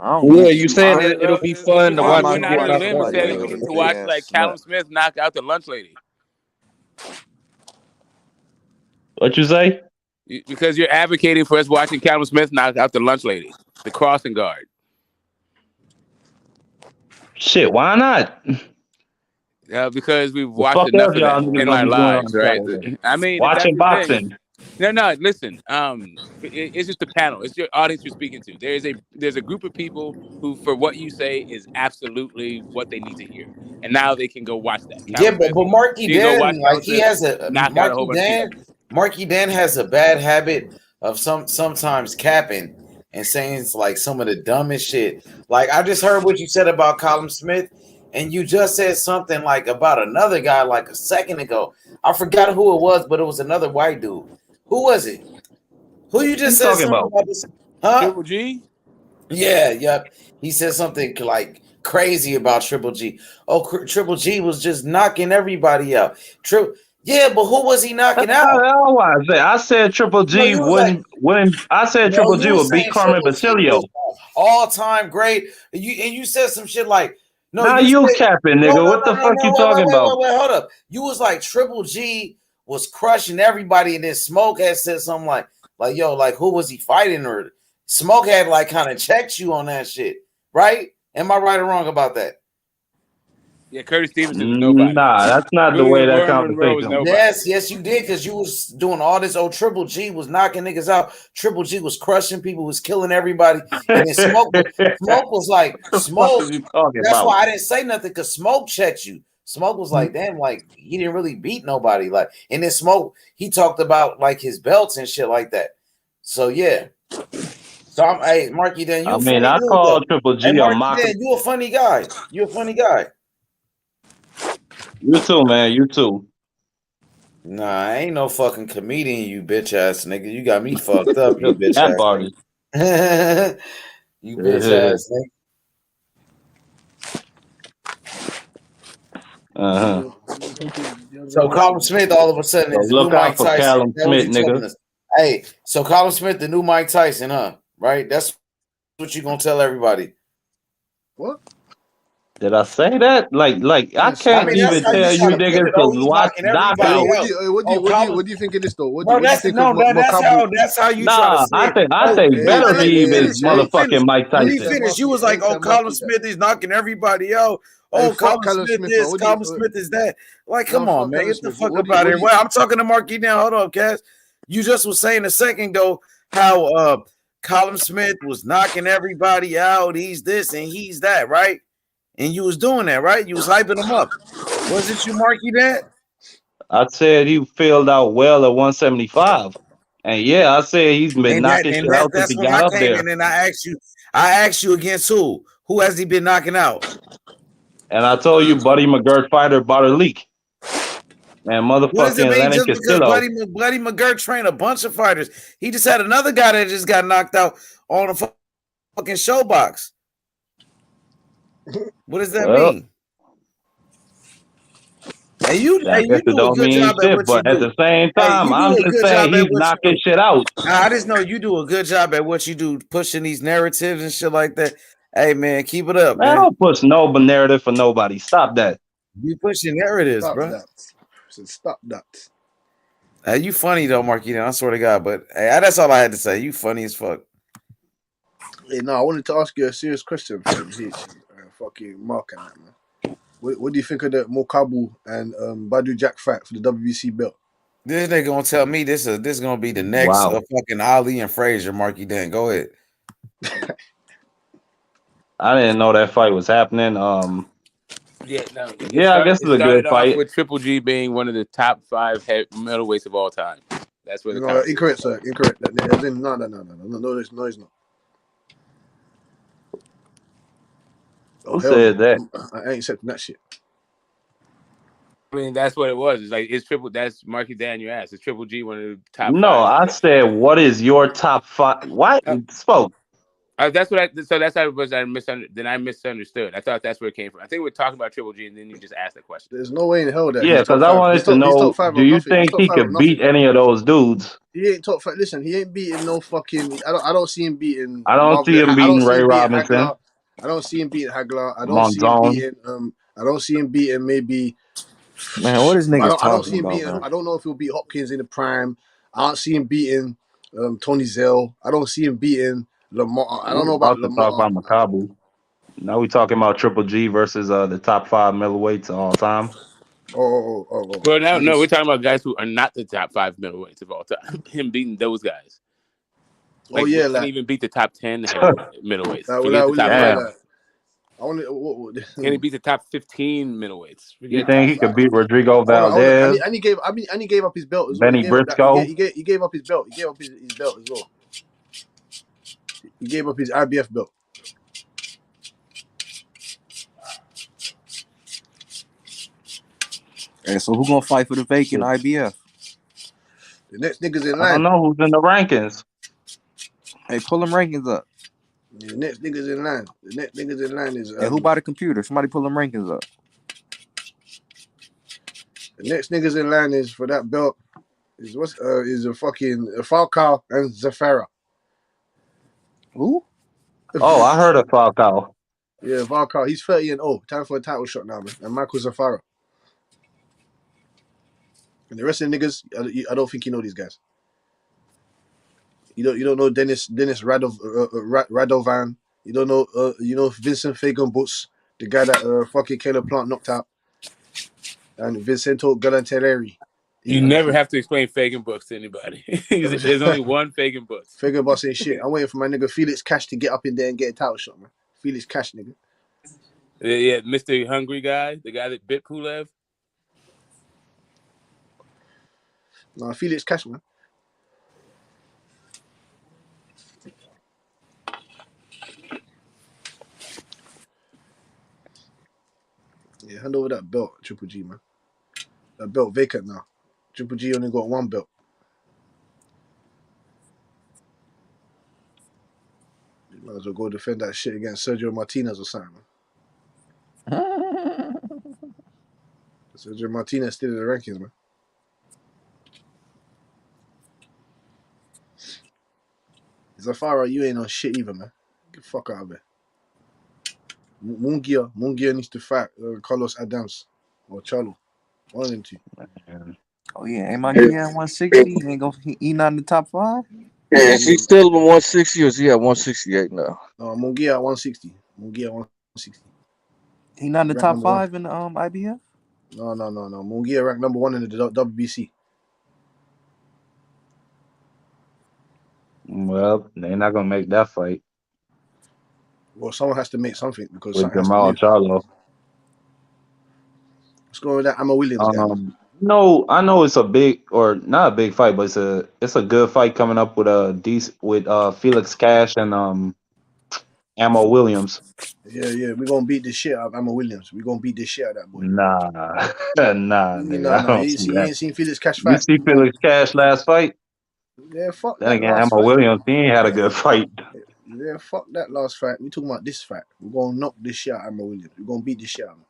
I don't Yeah, get you you. saying it'll be fun to Why am watch I we him went gonna out get on a watch knocked limb and out, somebody said else though. to get watch their ass like Callum slapped? Smith knock out the lunch lady What you say? because you're advocating for us watching Callum Smith knock out the lunch lady, the crossing guard. Shit, why not? Because we've The watched fuck else enough of y'all that niggas in gonna our be doing on lives, right? Saturday? I mean, if that's Watching your thing. boxing. No. Listen, it's just a panel. It's your audience you're speaking to. There's a group of people who, for what you say, is absolutely what they need to hear, and now they can go watch that. Yeah, Callum but Smith. Marky You can go Dan, watch like Callum he Smith has a knock out a whole bunch of people. Marky Dan has a bad habit of sometimes capping and saying like some of the dumbest shit. Like I just heard what you said about Callum Smith, and you just said something like about another guy like a second ago. I forgot who it was, but it was another white dude. Who was it? Who you What you just said talking something about? about this? Huh? Triple G. Yeah, yep. He said something like crazy about Triple G. Oh, Triple G was just knocking everybody out. Yeah, but who was he knocking out? I said Triple No, G you was like, wouldn't. I said no, Triple you G was would beat saying Carmen Triple G was Basilio. all-time great. And you said some shit like, no, Now you you said capping, no, nigga. no, What no, the no, fuck no. you talking about? Wait, hold up. You was like Triple G was crushing everybody, and then Smoke had said something like, yo, like who was he fighting? Or Smoke had like kind of checked you on that shit, right? Am I right or wrong about that? Yeah, Curtis Stevenson was nobody. Nah, that's not the way that conversation. Yes, you did, because you was doing all this. Oh, Triple G was knocking niggas out. Triple G was crushing people, was killing everybody. And then Smoke was like, What the Smoke. fuck is you talking That's about? why I didn't say nothing, because Smoke checked you. Smoke was like, damn, like he didn't really beat nobody. Like, and then Smoke, he talked about like his belts and shit like that. So yeah. So I'm, hey, Marky, then you. I mean, I call Triple G a mocker. Dan, you a funny guy. You a funny guy. You too, man. You too. Nah, I ain't no fucking comedian, you bitch ass nigga. You got me fucked up, you bitch That ass artist. nigga. You bitch ass nigga. So Callum Smith all of a sudden So is the new look out Mike for Tyson. Callum That what Smith, you telling nigga. us. Hey, so Callum Smith, the new Mike Tyson, huh? Right? That's what you gonna tell everybody. What? Did I say that? Like I can't even tell you niggas to watch everybody doctors. out. What do you think of this though? What Bro, do you that's think no, of that's how you try to Nah, say I it. think Better Eve is Let me motherfucking Mike Let me Tyson. finish. You was like, oh, Callum Smith is knocking everybody out. Hey, Oh, fuck Callum Callum Smith Smith, this, man. Callum Smith is that. Like, come No, on, fuck man. Callum Get the Smith. fuck What up do you- out what of here. do you- Well, I'm talking to Marky now. Hold on, Cass. You just was saying a second ago how Callum Smith was knocking everybody out. He's this and he's that, right? And you was doing that, right? You was hyping him up. Was it you, Marky, that? I said he filled out well at 175. And yeah, I said he's been knocking shit out since That's he when got I up came there. in and I asked you against who? Who has he been knocking out? And I told you Buddy McGirt fighter about a leak. Man, What does it motherfucking mean Lenny just because Castillo. Bloody McGirt trained a bunch of fighters? He just had another guy that just got knocked out on a fucking showbox. What does that mean? Hey, you I guess it do a don't good mean job at shit, what you but at do. the same Hey, time, you I'm do a just good saying job at he's what you knocking do. shit out. I just know you do a good job at what you do, pushing these narratives and shit like that. Hey, man, keep it up, Man, man. don't push no narrative for nobody. Stop that. You pushing narratives, Stop bro. that. Stop that. Hey, you funny though, Marky. I swear to God, but hey, that's all I had to say. You funny as fuck. Hey, no, I wanted to ask you a serious question, fam. Fucking Mark and that, man. What do you think of the Mokabu and Badu Jack fight for the WBC belt? This nigga gonna tell me this is gonna be the next fucking Ali and Frazier, Marky Dan. Go ahead. I didn't know that fight was happening. Yeah, no. I guess it's a good fight. With Triple G being one of the top 5 middleweights of all time. That's where the No, incorrect, sir. Incorrect. No, it's not. Who said that? I ain't accepting that shit. I mean, that's what it was. It's like that's Marky Dan you asked. It's Triple G one of the top 5. No, I said, what is your top 5? What? Spoke. That's what that's how it was. I misunderstood. I thought that's where it came from. I think we're talking about Triple G, and then you just asked the question. There's no way in hell that. Yeah, because I wanted to know, do you think he could beat any of those dudes? He ain't top 5. Listen, he ain't beating no fucking. I don't see him beating. I don't see him beating Ray Robinson. Hagler. I don't see him beating Hagler. I don't Monzon. see him beating. I don't see him beating maybe. Man, what is niggas I don't see talking him about, beating. man? I don't know if he'll beat Hopkins in the prime. I don't see him beating Tony Zell. I don't see him beating Lamar. I don't know about Lamar. Talk about Makabu. Now we talking about Triple G versus the top 5 middleweights of all time. Oh. Well, no, we're talking about guys who are not the top 5 middleweights of all time. Him beating those guys. Like, he can't even beat the top 10 middleweights. Forget the top 5. Can he beat the top 15 middleweights? You think he could beat Rodrigo Valdez? And he gave up his belt as well. Benny Briscoe? He gave up his belt. He gave up his belt as well. He gave up his IBF belt. Hey, so who gonna fight for the vacant IBF? The next niggas in line. I don't know who's in the rankings. Hey, pull them rankings up. The next niggas in line. The next niggas in line is. Hey, who by the computer? Somebody pull them rankings up. The next niggas in line is for that belt. Is a fucking Falcao and Zafara. Who? Oh, I heard of Falcao. Yeah, Falcao. He's 30-0. Time for a title shot now, man. And Michael Zafara. And the rest of the niggas, I don't think you know these guys. You don't know Dennis Radovan. You don't know Vincent Fagan Butz, The guy that fucking Caleb Plant knocked out. And Vincento Galantelleri. You never have to explain Fagan Books to anybody. There's only one Fagan Books. Fagan Books ain't shit. I'm waiting for my nigga Felix Cash to get up in there and get a title shot, man. Felix Cash, nigga. Yeah, Mr. Hungry guy, the guy that bit Pulev. Nah, Felix Cash, man. Yeah, hand over that belt, Triple G, man. That belt vacant now. Triple G only got one belt. You might as well go defend that shit against Sergio Martinez or something, man. Sergio Martinez still in the rankings, man. Zafara, you ain't on shit either, man. Get the fuck out of there. Mungia needs to fight Carlos Adams or Charlo. One of them two. Oh yeah, ain't Mungia at 160? He not in the top 5? Yeah, is he still in 160 or is he at 168 now? No, Mungia at 160. Mungia at 160. He not in the Ranked top number 5 in the IBF? No. Mungia ranked number 1 in the WBC. Well, they're not gonna make that fight. Well, someone has to make something because With something has to Jamal move. Charlo. Let's go with that Amma Williams guy. No, I know it's a big or not a big fight, but it's a good fight coming up with Felix Cash and Ammo Williams. Yeah, we're gonna beat the shit out of Amma Williams. We're gonna beat the shit out of that boy. Nah, nigga, I don't see You that. ain't seen Felix Cash You fight. see Felix Cash last fight? Yeah, fuck Then that again, last Ammo fight. Williams, he ain't had a good fight. Yeah, fuck that last fight. We talking about this fight. We're gonna knock this shit out of Amma Williams. We're gonna beat this shit out of him.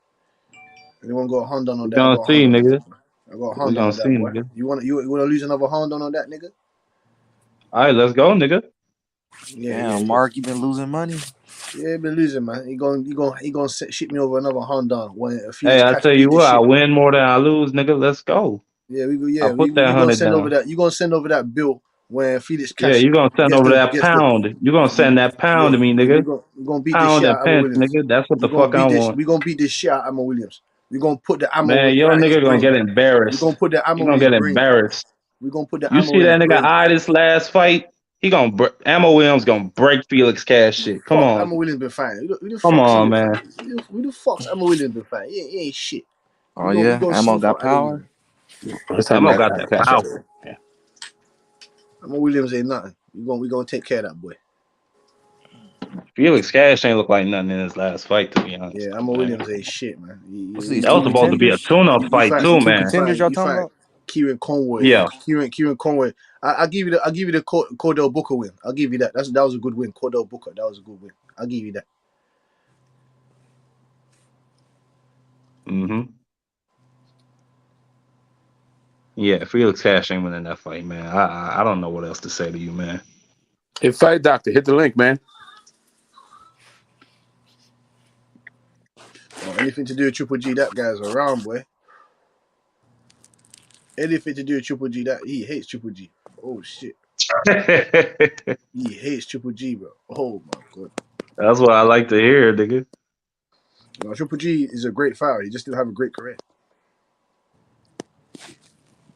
Anyone got a hand on We that? gonna see, nigga. I got a We hand gonna on see, that boy. nigga. You wanna lose another hand on that nigga? All right, let's go, nigga. Yeah. Mark, you been losing money. Yeah, been losing, man. He gonna ship me over another hand down when Hey, I tell you what, I win more than I lose, nigga. Let's go. Yeah, we I'll put that gonna 100 send down. over that. You gonna send over that bill when Felix Yeah, Cash you gonna send over that pound. You gonna send that pound to me, nigga. we gonna beat the Pound shit and out of Amma pence, Williams. nigga. That's what the fuck I want. We gonna beat this shit out of Amma Williams. We gonna put the ammo Man, your right in his nigga gonna brain. get We embarrassed. gonna put the ammo You gonna in his get brain. embarrassed. We gonna put the You ammo see in that his nigga brain. eye this last fight? He gonna Ammo Williams gonna break Felix Cash shit. Come Fuck on, Amma Williams been fighting. Who the come fuck's on, he been man. fighting? Who the fuck's Amma Williams been fighting? He ain't shit. Oh yeah, Ammo got power. Ammo got that power. Amma Williams ain't nothing. We gonna take care of that boy. Felix Cash ain't look like nothing in his last fight, to be honest. Yeah, Amma Williams ain't shit, man. That was supposed to be a tune-up fight too, man. You fight Kieran Conway. Yeah. Kieran Conway. I'll give you the Cordell Booker win. I'll give you that. That was a good win. Cordell Booker. That was a good win. I'll give you that. Yeah, Felix Cash ain't winning that fight, man. I don't know what else to say to you, man. Hey, Fight Doctor, hit the link, man. Anything to do with Triple G, that guy's around, boy. Anything to do with Triple G, that he hates Triple G. Oh shit. He hates Triple G, bro. Oh my god. That's what I like to hear, nigga. No, Triple G is a great fighter. He just didn't have a great career.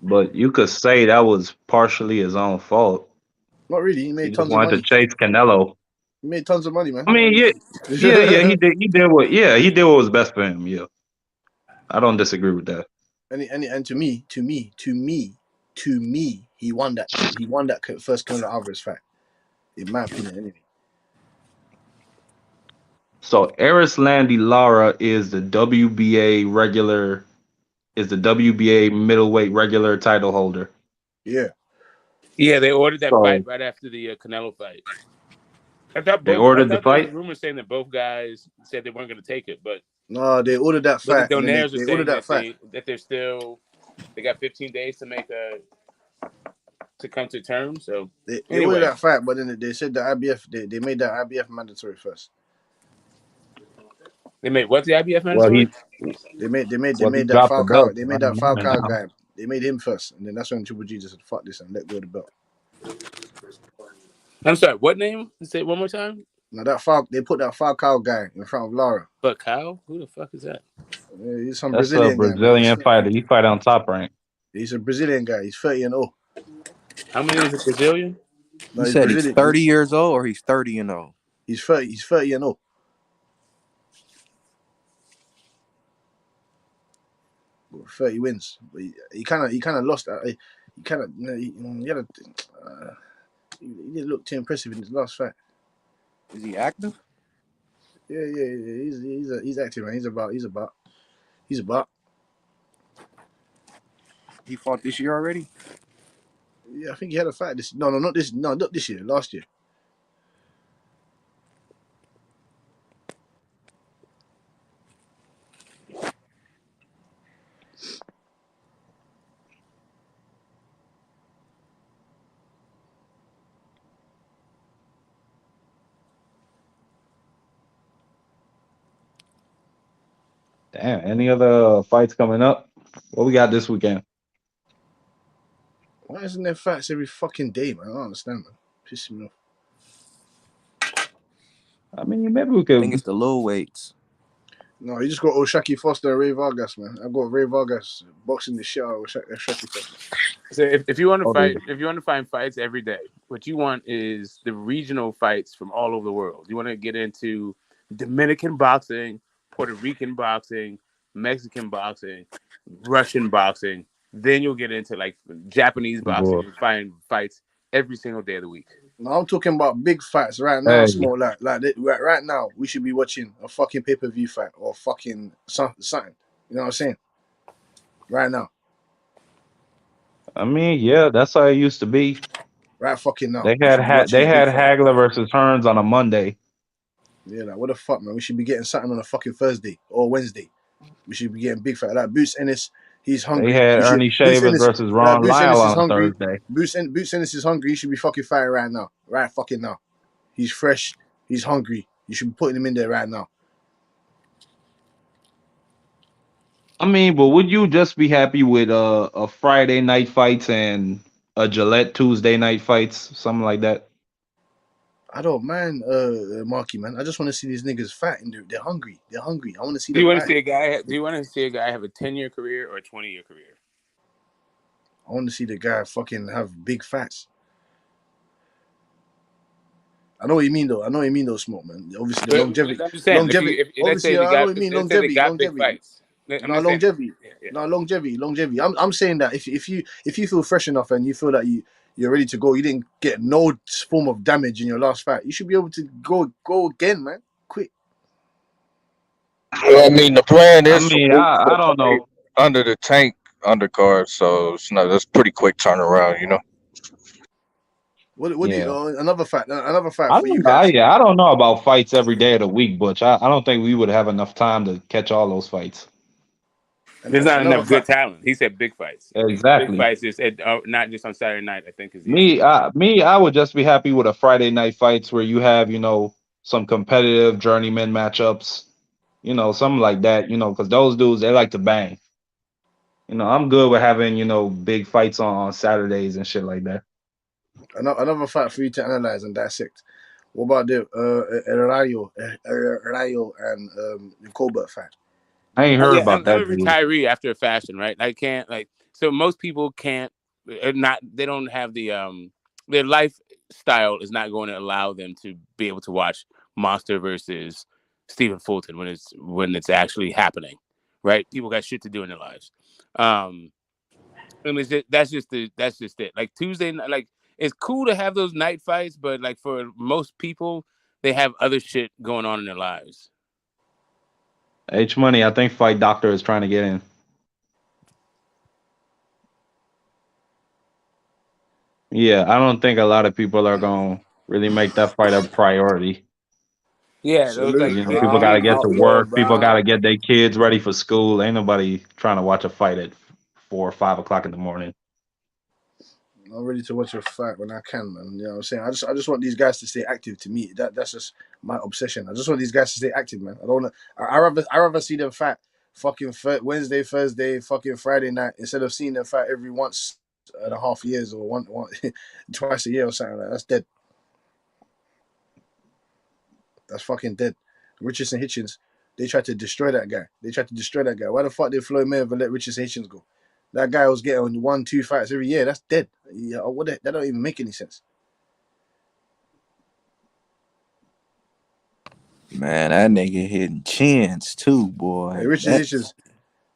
But you could say that was partially his own fault. Not really. He made He just tons of wanted money. to chase Canelo. He made tons of money, man. I mean, yeah, he did. He did what was best for him. Yeah, I don't disagree with that. And to me, he won that. He won that first Canelo Alvarez fight, in my opinion, anyway. So Landy Lara is the WBA middleweight regular title holder. Yeah. Yeah, they ordered that fight right after the Canelo fight. I thought they ordered the fight. There was rumors saying that both guys said they weren't going to take it, but no, they ordered that fight. But the Donaires they are ordered that saying fight. that they're still. They got 15 days to come to terms. So they ordered that fight, but then they said the IBF they made that IBF mandatory first. They made what, the IBF mandatory? They made that Falcao. They made that Falcao guy. They made him first, and then that's when Triple G just said, "Fuck this," and let go of the belt. I'm sorry. What name? Say it one more time. Now they put that Falcao guy in front of Lara. But Kyle, who the fuck is that? Yeah, he's some That's a Brazilian guy, man. Brazilian fighter. He fight on Top Rank. He's a Brazilian guy. He's 30-0. How many is a Brazilian? No, You he's said he's Brazilian. 30 years old or he's 30-0? He's 30. He's 30-0. But 30 wins. But he kind of lost. He didn't look too impressive in his last fight. Is he active? Yeah. He's active, man. He's about. He fought this year already? Yeah, I think he had a fight this. No, not this. No, not this year. Last year. Damn. Any other fights coming up? What we got this weekend? Why isn't there fights every fucking day, man? I don't understand, man. Pissing me off. I mean, maybe we could. I think it's the low weights. No, you just got Oshaki Foster and Ray Vargas, man. I got Ray Vargas boxing the shit out of Oshaki Foster. So if you want to fight, if you want to find fights every day, what you want is the regional fights from all over the world. You want to get into Dominican boxing, Puerto Rican boxing, Mexican boxing, Russian boxing. Then you'll get into like Japanese boxing and find fights every single day of the week. No, I'm talking about big fights right now. Small, right now, we should be watching a fucking pay-per-view fight or fucking something. You know what I'm saying? Right now. I mean, yeah, that's how it used to be. Right fucking now. They had Hagler versus Hearns on a Monday. Yeah, like what the fuck, man? We should be getting something on a fucking Thursday or Wednesday. We should be getting big fight. Like Boots Ennis, he's hungry. They had Ernie Shavers versus Ron Lyle on Thursday. Boots Ennis is hungry. He should be fucking fighting right now. Right fucking now. He's fresh. He's hungry. You should be putting him in there right now. I mean, but would you just be happy with a Friday night fights and a Gillette Tuesday night fights, something like that? I don't mind, Marky, man. I just want to see these niggas fighting. They're hungry. They're hungry. I want to see. Do you want to see a guy? Do you want to see a guy have a 10-year career or a 20-year career? I want to see the guy fucking have big fights. I know what you mean, though. Smoke, man. Obviously, the longevity. I'm just saying, longevity. Obviously, I know what you mean. Longevity. Longevity. I'm saying that if you feel fresh enough and you feel that you're ready to go, you didn't get no form of damage in your last fight, you should be able to go again, man. Quick. Well, I mean, the plan is. I don't know. Under the Tank undercard, so that's pretty quick turnaround, you know. What do you know? Another fight for you guys. I don't know about fights every day of the week, Butch. I don't think we would have enough time to catch all those fights. There's not enough good talent. He said big fights. Exactly. Big fights is not just on Saturday night. I think is I would just be happy with a Friday night fights where you have some competitive journeyman matchups, something like that. Because those dudes, they like to bang. I'm good with having big fights on Saturdays and shit like that. Another fight for you to analyze and dissect. What about the Rayo and the Colbert fight? I ain't heard about that. I'm a retiree after a fashion, right? I can't so most people can't they don't have the their lifestyle is not going to allow them to be able to watch Monster versus Stephen Fulton when it's actually happening, right? People got shit to do in their lives. That's just it. Like Tuesday night, it's cool to have those night fights, but for most people, they have other shit going on in their lives. H Money, I think Fight Doctor is trying to get in. Yeah, I don't think a lot of people are going to really make that fight a priority. Yeah, people got to get to work. People got to get their kids ready for school. Ain't nobody trying to watch a fight at 4 or 5 o'clock in the morning. I'm ready to watch a fight when I can, man. You know what I'm saying? I just want these guys to stay active. To me, that's just my obsession. I just want these guys to stay active, man. I don't want to. I rather see them fight fucking Wednesday, Thursday, fucking Friday night instead of seeing them fight every once and a half years or twice a year or something like that. That's dead. That's fucking dead. Richardson Hitchens, they tried to destroy that guy. Why the fuck did Floyd Mayweather let Richardson Hitchens go? That guy was getting 1-2 fights every year. That's dead. Yeah, that don't even make any sense. Man, that nigga hitting chins too, boy. Hey, Richardson Hitchens,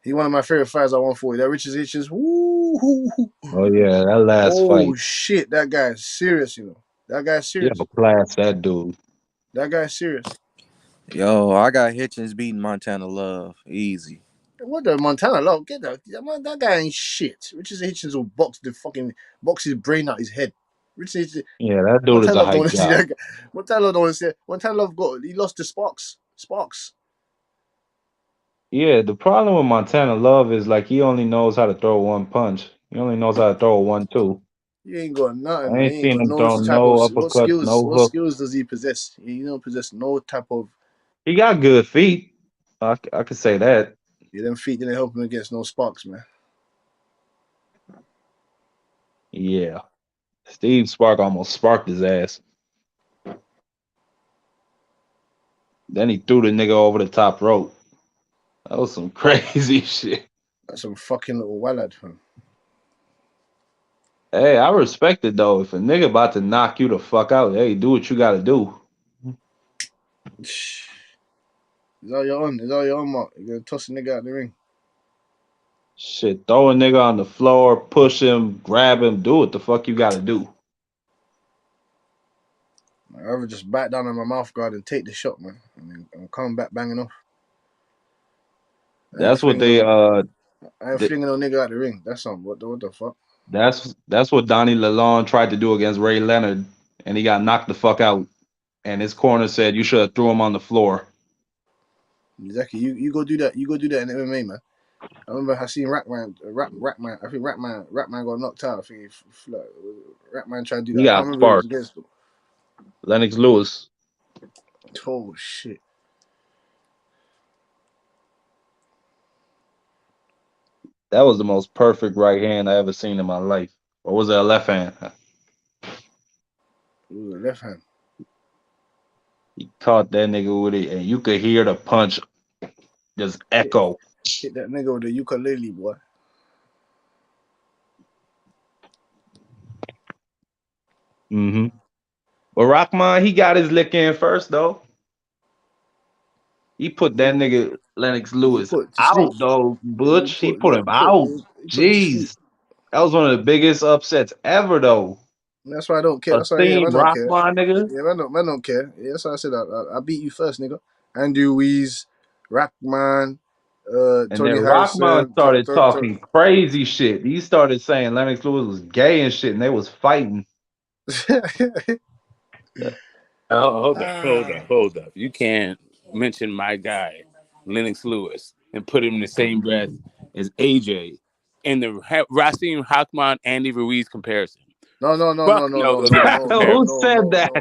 he one of my favorite fighters at 140. That Richardson Hitchens, woo. Oh yeah, that last fight. Oh shit, that guy is serious, you know. That guy's Yeah, serious. class that dude. That guy's serious. Yo, I got Hitchens beating Montana Love. Easy. What the Montana Love? Get that guy ain't shit. Richardson Hitchens will box his brain out his head. Richardson, Yeah, that dude is Montana a Love don't hype want to see guy. that guy. Montana Love don't want to see. Montana Love he lost to Sparks. Yeah, the problem with Montana Love is like he only knows how to throw one punch. He only knows how to throw a 1-2. He ain't got nothing, I man. ain't He ain't seen got him no throw type of no uppercuts, no what hook. skills does he possess? He don't possess no type of. He got good feet. I could say that. Yeah, them feet didn't help him against no Sparks, man. Yeah. Steve Spark almost sparked his ass. Then he threw the nigga over the top rope. That was some crazy shit. That's some fucking little wallad, fam. Hey, I respect it though. If a nigga about to knock you the fuck out, hey, do what you gotta do. It's all your own, Mark. You're gonna toss a nigga out the ring. Shit, throw a nigga on the floor, push him, grab him, do what the fuck you gotta do. I'd rather just back down on my mouth guard and take the shot, man, and come back banging off. That's what they I ain't flinging no nigga out the ring. That's something. What the fuck? That's what Donnie Lalonde tried to do against Ray Leonard, and he got knocked the fuck out. And his corner said you should have threw him on the floor. Exactly. You go do that. You go do that in MMA, man. I remember I seen Rackman. I think Rackman got knocked out. I think Rackman tried to do that. He I can't got remember who it was sparked. against. Lennox Lewis. Oh shit. That was the most perfect right hand I ever seen in my life. Or was it a left hand? It was a left hand. He caught that nigga with it, and you could hear the punch just echo. Hit that nigga with the ukulele, boy. Mm-hmm. But Rockman, he got his lick in first, though. He put that nigga Lennox Lewis out, though, Butch. He put him out. Jeez. That was one of the biggest upsets ever, though. That's why I don't care. A That's why steam I don't care. Rockman, nigga. Yeah, man don't care. Yeah, that's why I said I beat you first, nigga. Andy Ruiz, Rackman, And Tony then Harrison. Rockman started talking crazy shit. He started saying Lennox Lewis was gay and shit, and they was fighting. Oh, hold up. You can't mention my guy, Lennox Lewis, and put him in the same breath as AJ in the Racine Hakman Andy Ruiz comparison. No. Who said that?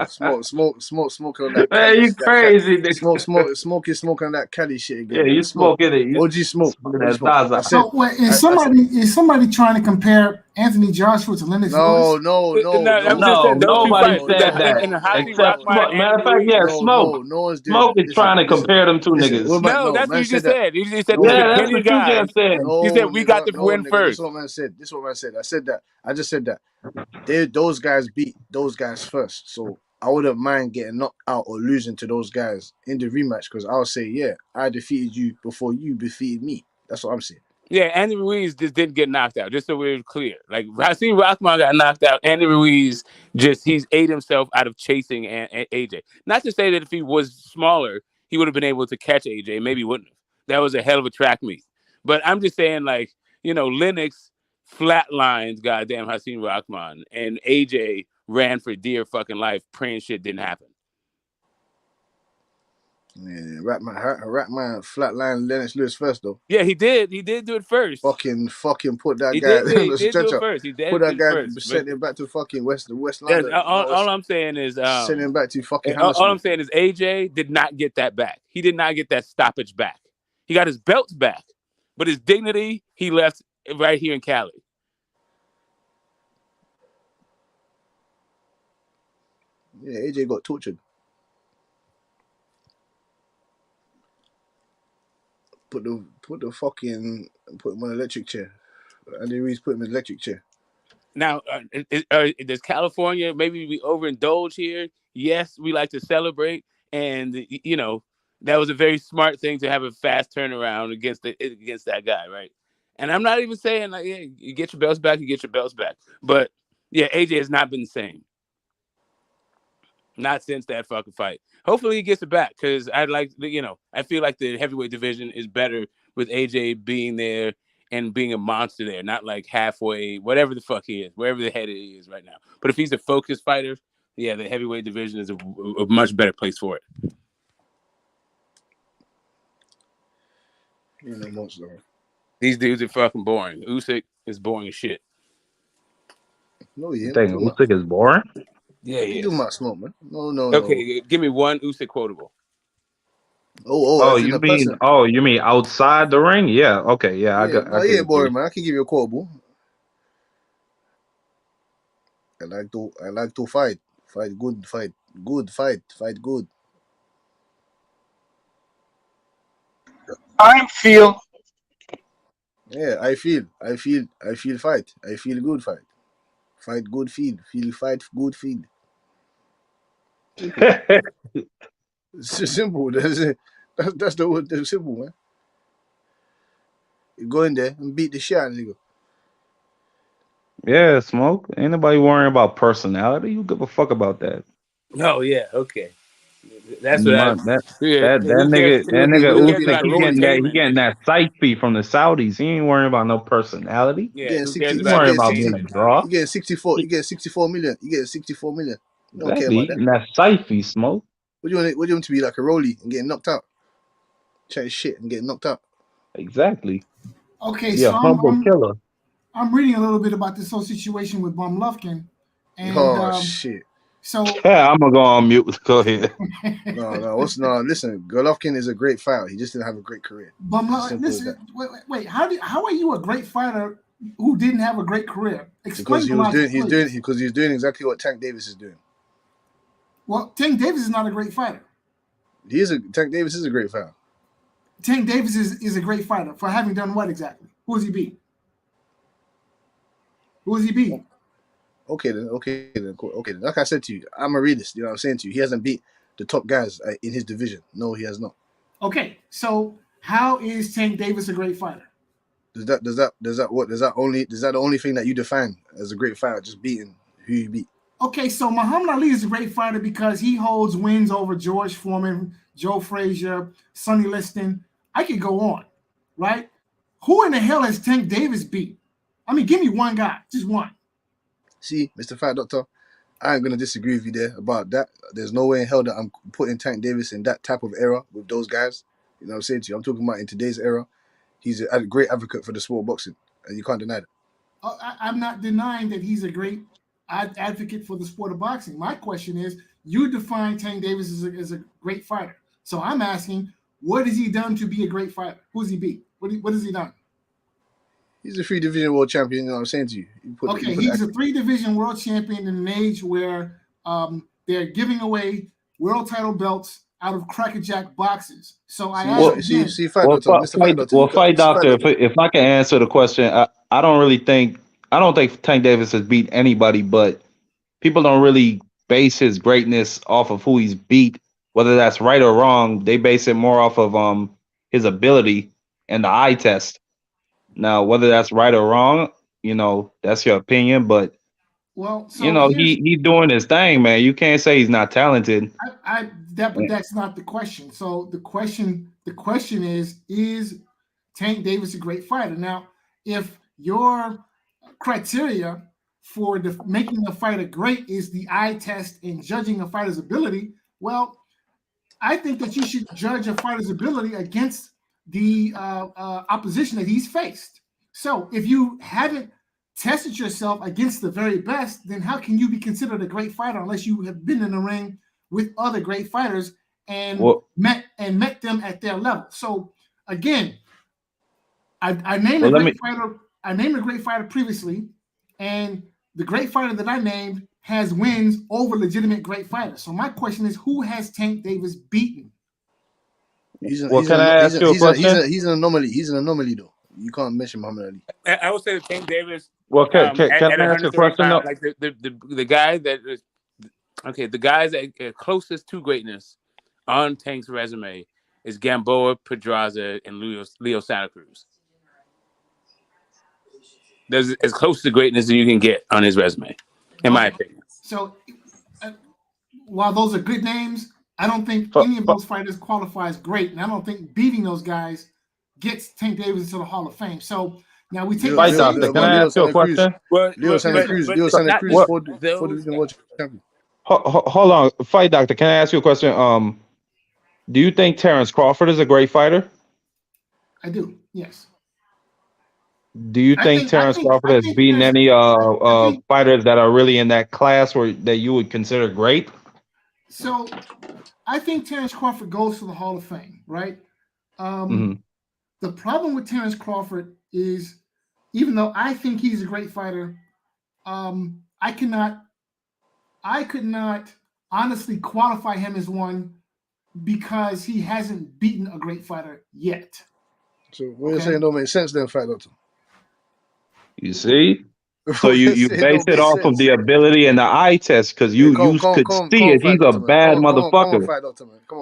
Smoking on that Man, Cali. you crazy, nigga. Smoking on that Cali shit again. Yeah, Man. you smoking it. You OG smoke. Zaza. So wait, is somebody trying to compare Anthony Joshua to Lennox Lewis? No. Nobody said that. Except Smoke. Matter of fact, yeah, Smoke. No one's doing Smoke that. is trying to compare them two niggas. No, that's what you just said. You just said Yeah, that's what you just said. He said we got to win first. This is what man said. I said that. I just said that. Those guys beat those guys first. So I wouldn't mind getting knocked out or losing to those guys in the rematch because I'll say, yeah, I defeated you before you defeated me. That's what I'm saying. Yeah, Andy Ruiz just didn't get knocked out, just so we're clear. Like, Racine Rockman got knocked out. Andy Ruiz he's ate himself out of chasing AJ. Not to say that if he was smaller, he would have been able to catch AJ. Maybe he wouldn't have. That was a hell of a track meet. But I'm just saying, like, Lennox flatlines goddamn Racine Rockman, and AJ ran for dear fucking life, praying shit didn't happen. Yeah, Rackman flatline Lennox Lewis first though. Yeah, he did. He did do it first. Fucking put that He guy did on the do stretcher. it first. He did Put that do it guy, first, send him back to fucking West London. All I'm saying is send him back to fucking all Hammersmith. I'm saying is AJ did not get that back. He did not get that stoppage back. He got his belts back, but his dignity he left right here in Cali. Yeah, AJ got tortured. Put him on an electric chair. Andy Reid's put him in an electric chair. Now, does California maybe we overindulge here? Yes, we like to celebrate, and that was a very smart thing to have a fast turnaround against that guy, right? And I'm not even saying like, yeah, you get your belts back, but yeah, AJ has not been the same. Not since that fucking fight. Hopefully he gets it back because I feel like the heavyweight division is better with AJ being there and being a monster there, not like halfway, whatever the fuck he is, wherever the head he is right now. But if he's a focused fighter, yeah, the heavyweight division is a much better place for it. These dudes are fucking boring. Usyk is boring as shit. No, he ain't. You think Usyk is boring? Yeah, he is. Do my smoke, man. No. Okay, give me one Usyk quotable. You mean outside the ring? Yeah. Okay. Yeah. He ain't boring, man. I can give you a quotable. I like to fight. Fight good. Fight good. Fight good. I feel. Yeah, I feel fight. I feel good fight. Fight good feel. Fight good feel. It's simple. That's the simple, man. You go in there and beat the shit out of nigga. Yeah, Smoke. Ain't nobody worrying about personality. You give a fuck about that. Oh yeah, okay. That's what that nigga Usyk, he getting that side fee from the Saudis. He ain't worrying about no personality. Yeah, he's worrying about being a draw. You get 64. You get 64 million. You get 64 million. You don't care Exactly. about that. And that side fee, Smoke. What do you want him to be like a Rolly and getting knocked out? Chatting shit and getting knocked out. Exactly. Okay, yeah, so humble killer. I'm reading a little bit about this whole situation with Bum Lufkin. And, shit. So I'm gonna go on mute. Go ahead. Listen, Golovkin is a great fighter. He just didn't have a great career. Listen, wait. How are you a great fighter who didn't have a great career? Explain Because he's doing exactly what Tank Davis is doing. Well, Tank Davis is not a great fighter. Tank Davis is a great fighter. Tank Davis is a great fighter for having done what exactly? Who has he beat? Okay, then. Like I said to you, I'm a realist. You know what I'm saying to you? He hasn't beat the top guys in his division. No, he has not. Okay, so how is Tank Davis a great fighter? Is that the only thing that you define as a great fighter? Just beating who you beat. Okay, so Muhammad Ali is a great fighter because he holds wins over George Foreman, Joe Frazier, Sonny Liston. I could go on, right? Who in the hell has Tank Davis beat? I mean, give me one guy, just one. See, Mr. Fight Doctor, I ain't going to disagree with you there about that. There's no way in hell that I'm putting Tank Davis in that type of era with those guys. You know what I'm saying to you? I'm talking about in today's era. He's a great advocate for the sport of boxing, and you can't deny that. I'm not denying that he's a great advocate for the sport of boxing. My question is, you define Tank Davis as a great fighter. So I'm asking, what has he done to be a great fighter? Who's he beat? What has he done? He's a 3-division world champion, you know what I'm saying to you. He's a 3-division world champion in an age where they're giving away world title belts out of crackerjack boxes. So I ask you, Fight Doctor, if I can answer the question, I don't think Tank Davis has beat anybody, but people don't really base his greatness off of who he's beat, whether that's right or wrong. They base it more off of his ability and the eye test. Now, whether that's right or wrong, that's your opinion, but he's doing his thing, man. You can't say he's not talented. But that's not the question. So the question is Tank Davis a great fighter? Now, if your criteria for making a fighter great is the eye test and judging a fighter's ability, well, I think that you should judge a fighter's ability against the opposition that he's faced. So if you haven't tested yourself against the very best, then how can you be considered a great fighter unless you have been in the ring with other great fighters and met them at their level? So again, I named a great fighter previously, and the great fighter that I named has wins over legitimate great fighters. So my question is, who has Tank Davis beaten? He's an, Well, he's can an, I he's ask a, you a he's a, question? he's an anomaly. He's an anomaly though. You can't mention Muhammad Ali. I would say that Tank Davis, Well, can at I ask you a question? 135, No. like the guy that is okay, the guys that are closest to greatness on Tank's resume is Gamboa, Pedraza, and Leo Santa Cruz. That's as close to greatness as you can get on his resume, in my opinion. So, while those are good names, I don't think any of those fighters qualify as great, and I don't think beating those guys gets Tank Davis into the Hall of Fame. So now we take Fight doctor, can I ask you a question? Leo Santa Cruz, four division world champion. Hold on, fight doctor, can I ask you a question? Do you think Terrence Crawford is a great fighter? I do, yes. Do you think Terrence Crawford has beaten any fighters that are really in that class or that you would consider great? So I think Terrence Crawford goes to the Hall of Fame, right? The problem with Terrence Crawford is, even though I think he's a great fighter, I could not honestly qualify him as one because he hasn't beaten a great fighter yet. So what you're saying don't make sense then, fight doctor. You see? So you base it off of the ability and the eye test because you could see it. He's a bad motherfucker.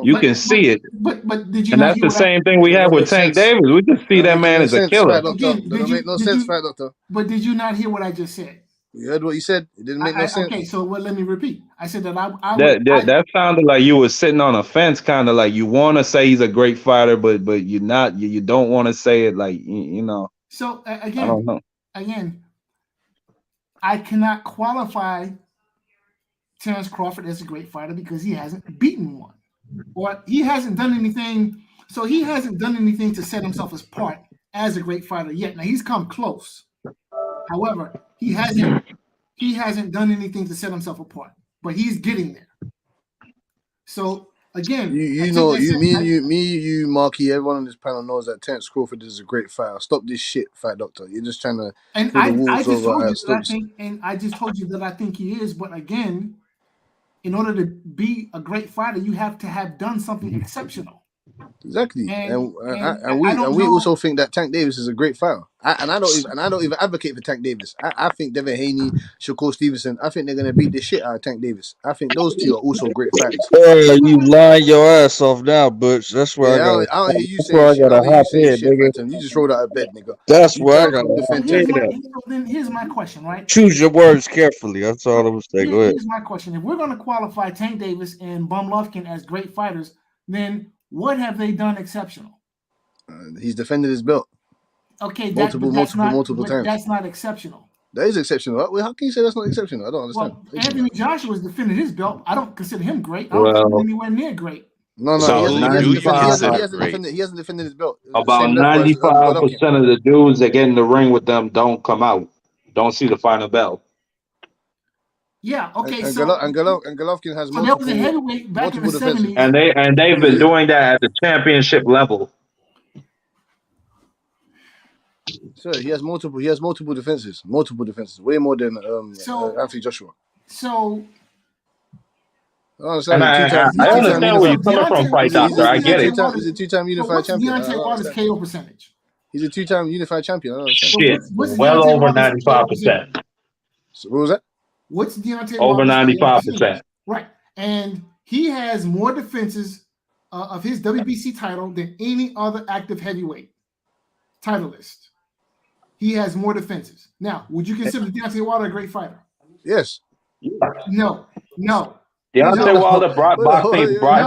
You can see it. But did you? And that's the same thing we have with Tank Davis. We just see that man as a killer. Again, don't make no sense, fight doctor. But did you not hear what I just said? You heard what you said. It didn't make no sense. Okay, so let me repeat. I said that that sounded like you were sitting on a fence, kind of like you want to say he's a great fighter, but you're not. You don't want to say it, like you know. So again, I don't know. Again, I cannot qualify Terrence Crawford as a great fighter because he hasn't beaten one, or he hasn't done anything. So he hasn't done anything to set himself apart as a great fighter yet. Now he's come close. However, he hasn't done anything to set himself apart, but he's getting there. So again, you, Marky, everyone on this panel knows that Terrence Crawford is a great fighter. Stop this shit, fight doctor. You're just trying to pull the walls over. I just told you that I think he is, but again, in order to be a great fighter, you have to have done something exceptional. Exactly, and we also think that Tank Davis is a great fighter. I don't even advocate for Tank Davis. I think Devin Haney, Shakur Stevenson, I think they're gonna beat the shit out of Tank Davis. I think those two are also great fighters. You lying your ass off now, Butch. That's where I don't hear you saying shit. I don't hear you saying shit, Phantom. You just rolled out of bed, nigga. That's where I got Then here's my question, right? Choose your words carefully. That's all I was saying. Go ahead. Here's my question: if we're going to qualify Tank Davis and Bum Lufkin as great fighters, then what have they done exceptional? He's defended his belt. Okay, multiple times. That's not exceptional. That is exceptional. How can you say that's not exceptional? I don't understand. Well, Anthony Joshua's defended his belt. I don't consider him great. I don't consider him anywhere near great. No, he hasn't defended his belt. About 95% of the dudes that get in the ring with them don't come out. Don't see the final belt. Yeah, okay. And so Golovkin has multiple, there was a heavyweight back in the 70s. And they've been doing that at the championship level. Sir, he has multiple defenses. Way more than Anthony Joshua. So I understand where you're coming from, fight doctor. I get it. He's a two-time unified champion. Deontay Wilder's KO percentage? He's a two-time unified champion. I don't understand. Shit, well over 95%. So what was that? What's Deontay over 95%? Right, and he has more defenses of his WBC title than any other active heavyweight titleist. He has more defenses. Now, would you consider Deontay Wilder a great fighter? Yes. No. Deontay Wilder brought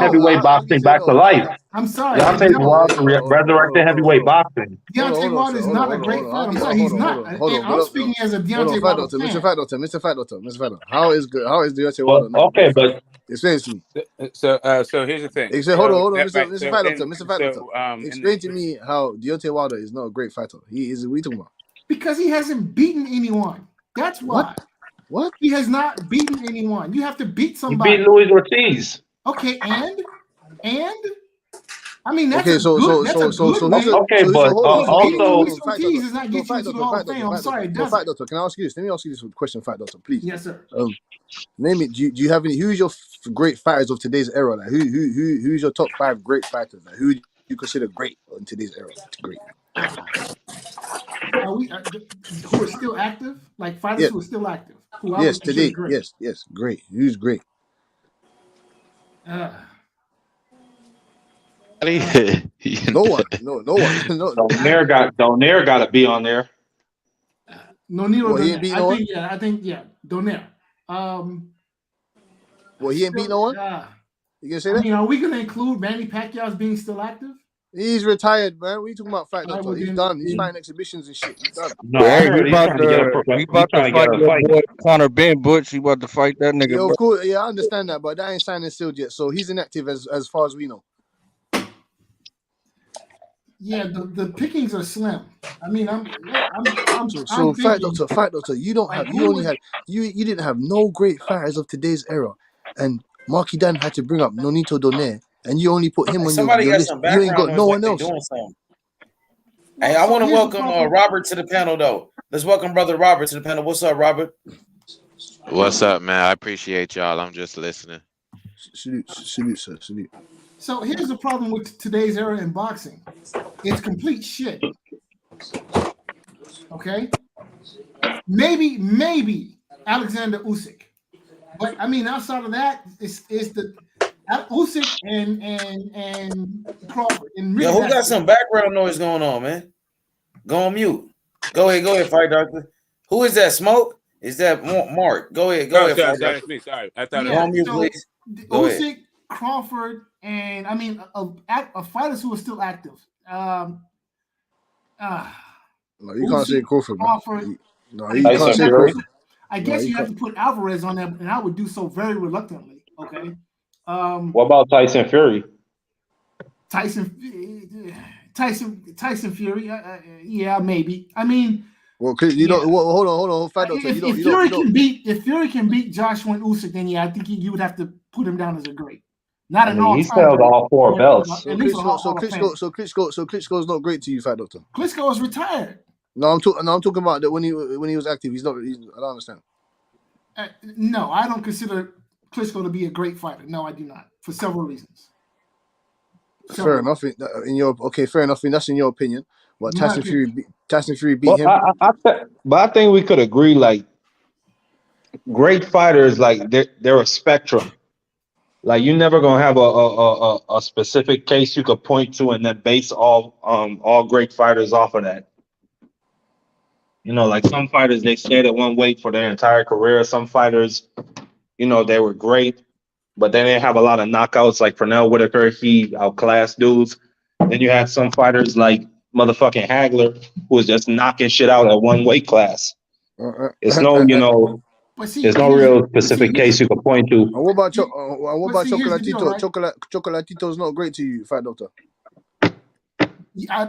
heavyweight boxing back to life. I'm sorry. Deontay Wilder resurrected heavyweight boxing. Deontay Wilder is not a great fighter. I'm sorry, he's not. And I'm speaking as a Deontay Wilder fan. Mr. Fight Doctor. How is Deontay Wilder? Okay, but explain to me. So here's the thing. Hold on, Mr. Fight Doctor. Explain to me how Deontay Wilder is not a great fighter. He is. What are we talking about? Because he hasn't beaten anyone. That's why. What? He has not beaten anyone. You have to beat somebody. He beat Luis Ortiz. Okay, and I mean that's okay. But also Luis Ortiz is not getting to the Hall of Fame. I'm sorry, it doesn't. Fight Doctor, can I ask you this? Let me ask you this question, Fight Doctor, please. Yes, sir. Name it. Do you have any? Who's your great fighters of today's era? Like who's your top 5 great fighters? Like who do you consider great in today's era? Great. Are we who are still active? Like fighters who are still active? Who I Yes, would consider today. great? Yes, great. Who's great? Uh, No one. No one. No. Donaire got to be on there. Nonito Well, he ain't Donaire. beat no one? I think Donaire. Well, he ain't beat no one? You gonna say that? I mean, are we gonna include Manny Pacquiao as being still active? He's retired, man. What are you talking about, Fight I Doctor? would He's then- done. He's fighting exhibitions and shit. He's done. No, I heard he's trying to get fight a your fight. boy Connor Ben Butch. He about to fight that nigga. Yeah, bro. of course. Yeah, I understand that, but that ain't signed and sealed yet. So he's inactive as far as we know. Yeah, the pickings are slim. I mean, I'm So Fight thinking, Doctor, you don't have you didn't have no great fighters of today's era, and Marky Dan had to bring up Nonito Donaire, and you only put him on Somebody your got list. some You ain't background got noise no like one they else. doing something. Hey, I want to welcome Robert to the panel, though. Let's welcome Brother Robert to the panel. What's up, Robert? What's up, man? I appreciate y'all. I'm just listening. Salute, sir, salute. So here's the problem with today's era in boxing. It's complete shit. Okay? Maybe Alexander Usyk. But I mean, outside of that, it's the Usyk and Crawford. And really, Yo, who got some background noise going on, man? Go on mute. Go ahead, Fight Doctor. Who is that? Smoke? Is that Mark? Go ahead, Sorry, Fight sorry, Doctor. me. Sorry, I thought Go on mute, please. Go Usyk, ahead. Crawford, and I mean, fighters who are still active. No, you can't say Usyk, Crawford, man. Crawford. No, you can't say Crawford. I guess you have to put Alvarez on there, and I would do so very reluctantly. Okay. What about Tyson Fury? Tyson Fury. Yeah, maybe. I mean, well, you don't. Well, hold on, Fight Doctor. If Fury can beat Joshua and Usyk, then yeah, I think you would have to put him down as a great. Not an all-time. He held all 4 belts. So Klitschko's not great to you, Fight Doctor. Klitschko is retired. No, I'm talking about that when he was active. He's not. I don't understand. No, I don't consider Klitschko to be a great fighter. No, I do not, for several reasons. Fair enough. Fair enough. That's in your opinion. But Tyson Fury beat him. But I think we could agree, like, great fighters, like they're a spectrum. Like, you're never gonna have a specific case you could point to and then base all great fighters off of that. You know, like some fighters, they stayed at one weight for their entire career. Some fighters, you know, they were great, but they didn't have a lot of knockouts. Like Pernell Whitaker, he outclassed dudes. Then you had some fighters like motherfucking Hagler, who was just knocking shit out at one weight class. It's no, you know, there's no real specific case you can point to. And what about Chocolatito? Chocolatito's not great to you, Fight Doctor.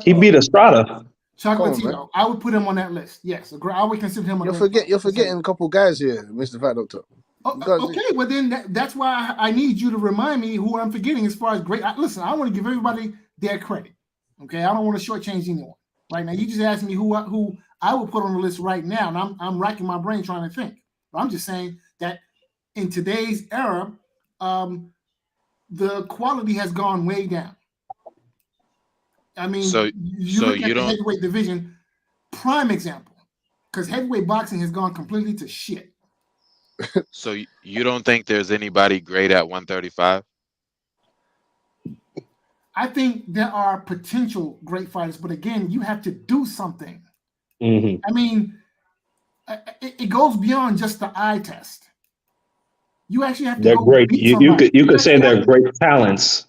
He beat Estrada. Chocolatito, I would put him on that list. Yes, I would consider him. You're forgetting a couple guys here, Mr. Fight Doctor. Okay, well then that's why I need you to remind me who I'm forgetting as far as great. Listen, I want to give everybody their credit. Okay, I don't want to shortchange anyone. Right now, you just asked me who I would put on the list right now, and I'm racking my brain trying to think. But I'm just saying that in today's era, the quality has gone way down. I mean, you look at the heavyweight division, prime example, because heavyweight boxing has gone completely to shit. So you don't think there's anybody great at 135? I think there are potential great fighters, but again, you have to do something. Mm-hmm. I mean, it goes beyond just the eye test. You actually have to. They're great. You could say they're great talents.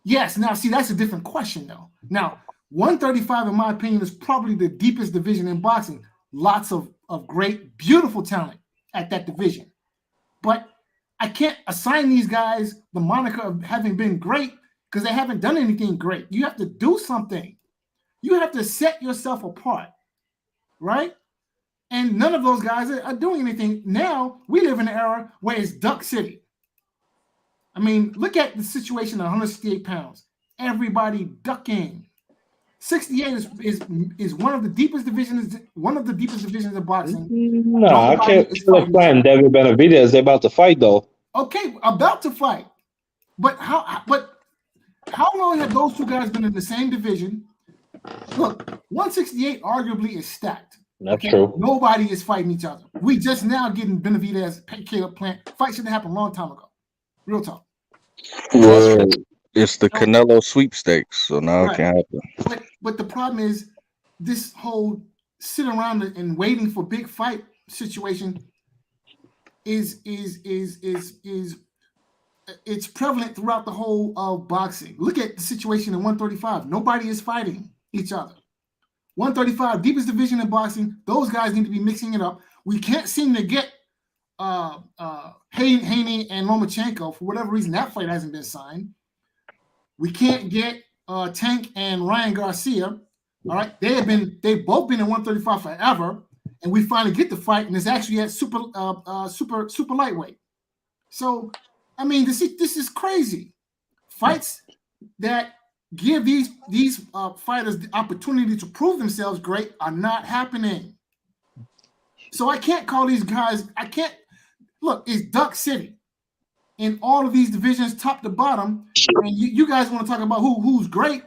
Yes. Now, see, that's a different question, though. Now, 135, in my opinion, is probably the deepest division in boxing. Lots of great, beautiful talent at that division. But I can't assign these guys the moniker of having been great because they haven't done anything great. You have to do something. You have to set yourself apart, right? And none of those guys are doing anything. Now, we live in an era where it's Duck City. I mean, look at the situation at 168 pounds. Everybody ducking. 68 is one of the deepest divisions. One of the deepest divisions of boxing. No, I can't still find David Benavidez. They're about to fight, though. Okay, about to fight, but how? But how long have those two guys been in the same division? Look, 168 arguably is stacked. That's true. Nobody is fighting each other. We just now getting Benavidez, Caleb Plant. Fight should have happened a long time ago. Real talk. Well, it's the Canelo sweepstakes, so now it can happen. But the problem is this whole sit around and waiting for big fight situation is it's prevalent throughout the whole of boxing. Look at the situation in 135. Nobody is fighting each other. 135, deepest division in boxing. Those guys need to be mixing it up. We can't seem to get Haney and Lomachenko for whatever reason. That fight hasn't been signed. We can't get Tank and Ryan Garcia. All right, they've both been in 135 forever, and we finally get the fight, and it's actually at super lightweight. So, I mean, this is crazy. Fights that give these fighters the opportunity to prove themselves great are not happening. So I can't call these guys. I can't look. It's Duck City in all of these divisions, top to bottom. And you guys want to talk about who's great?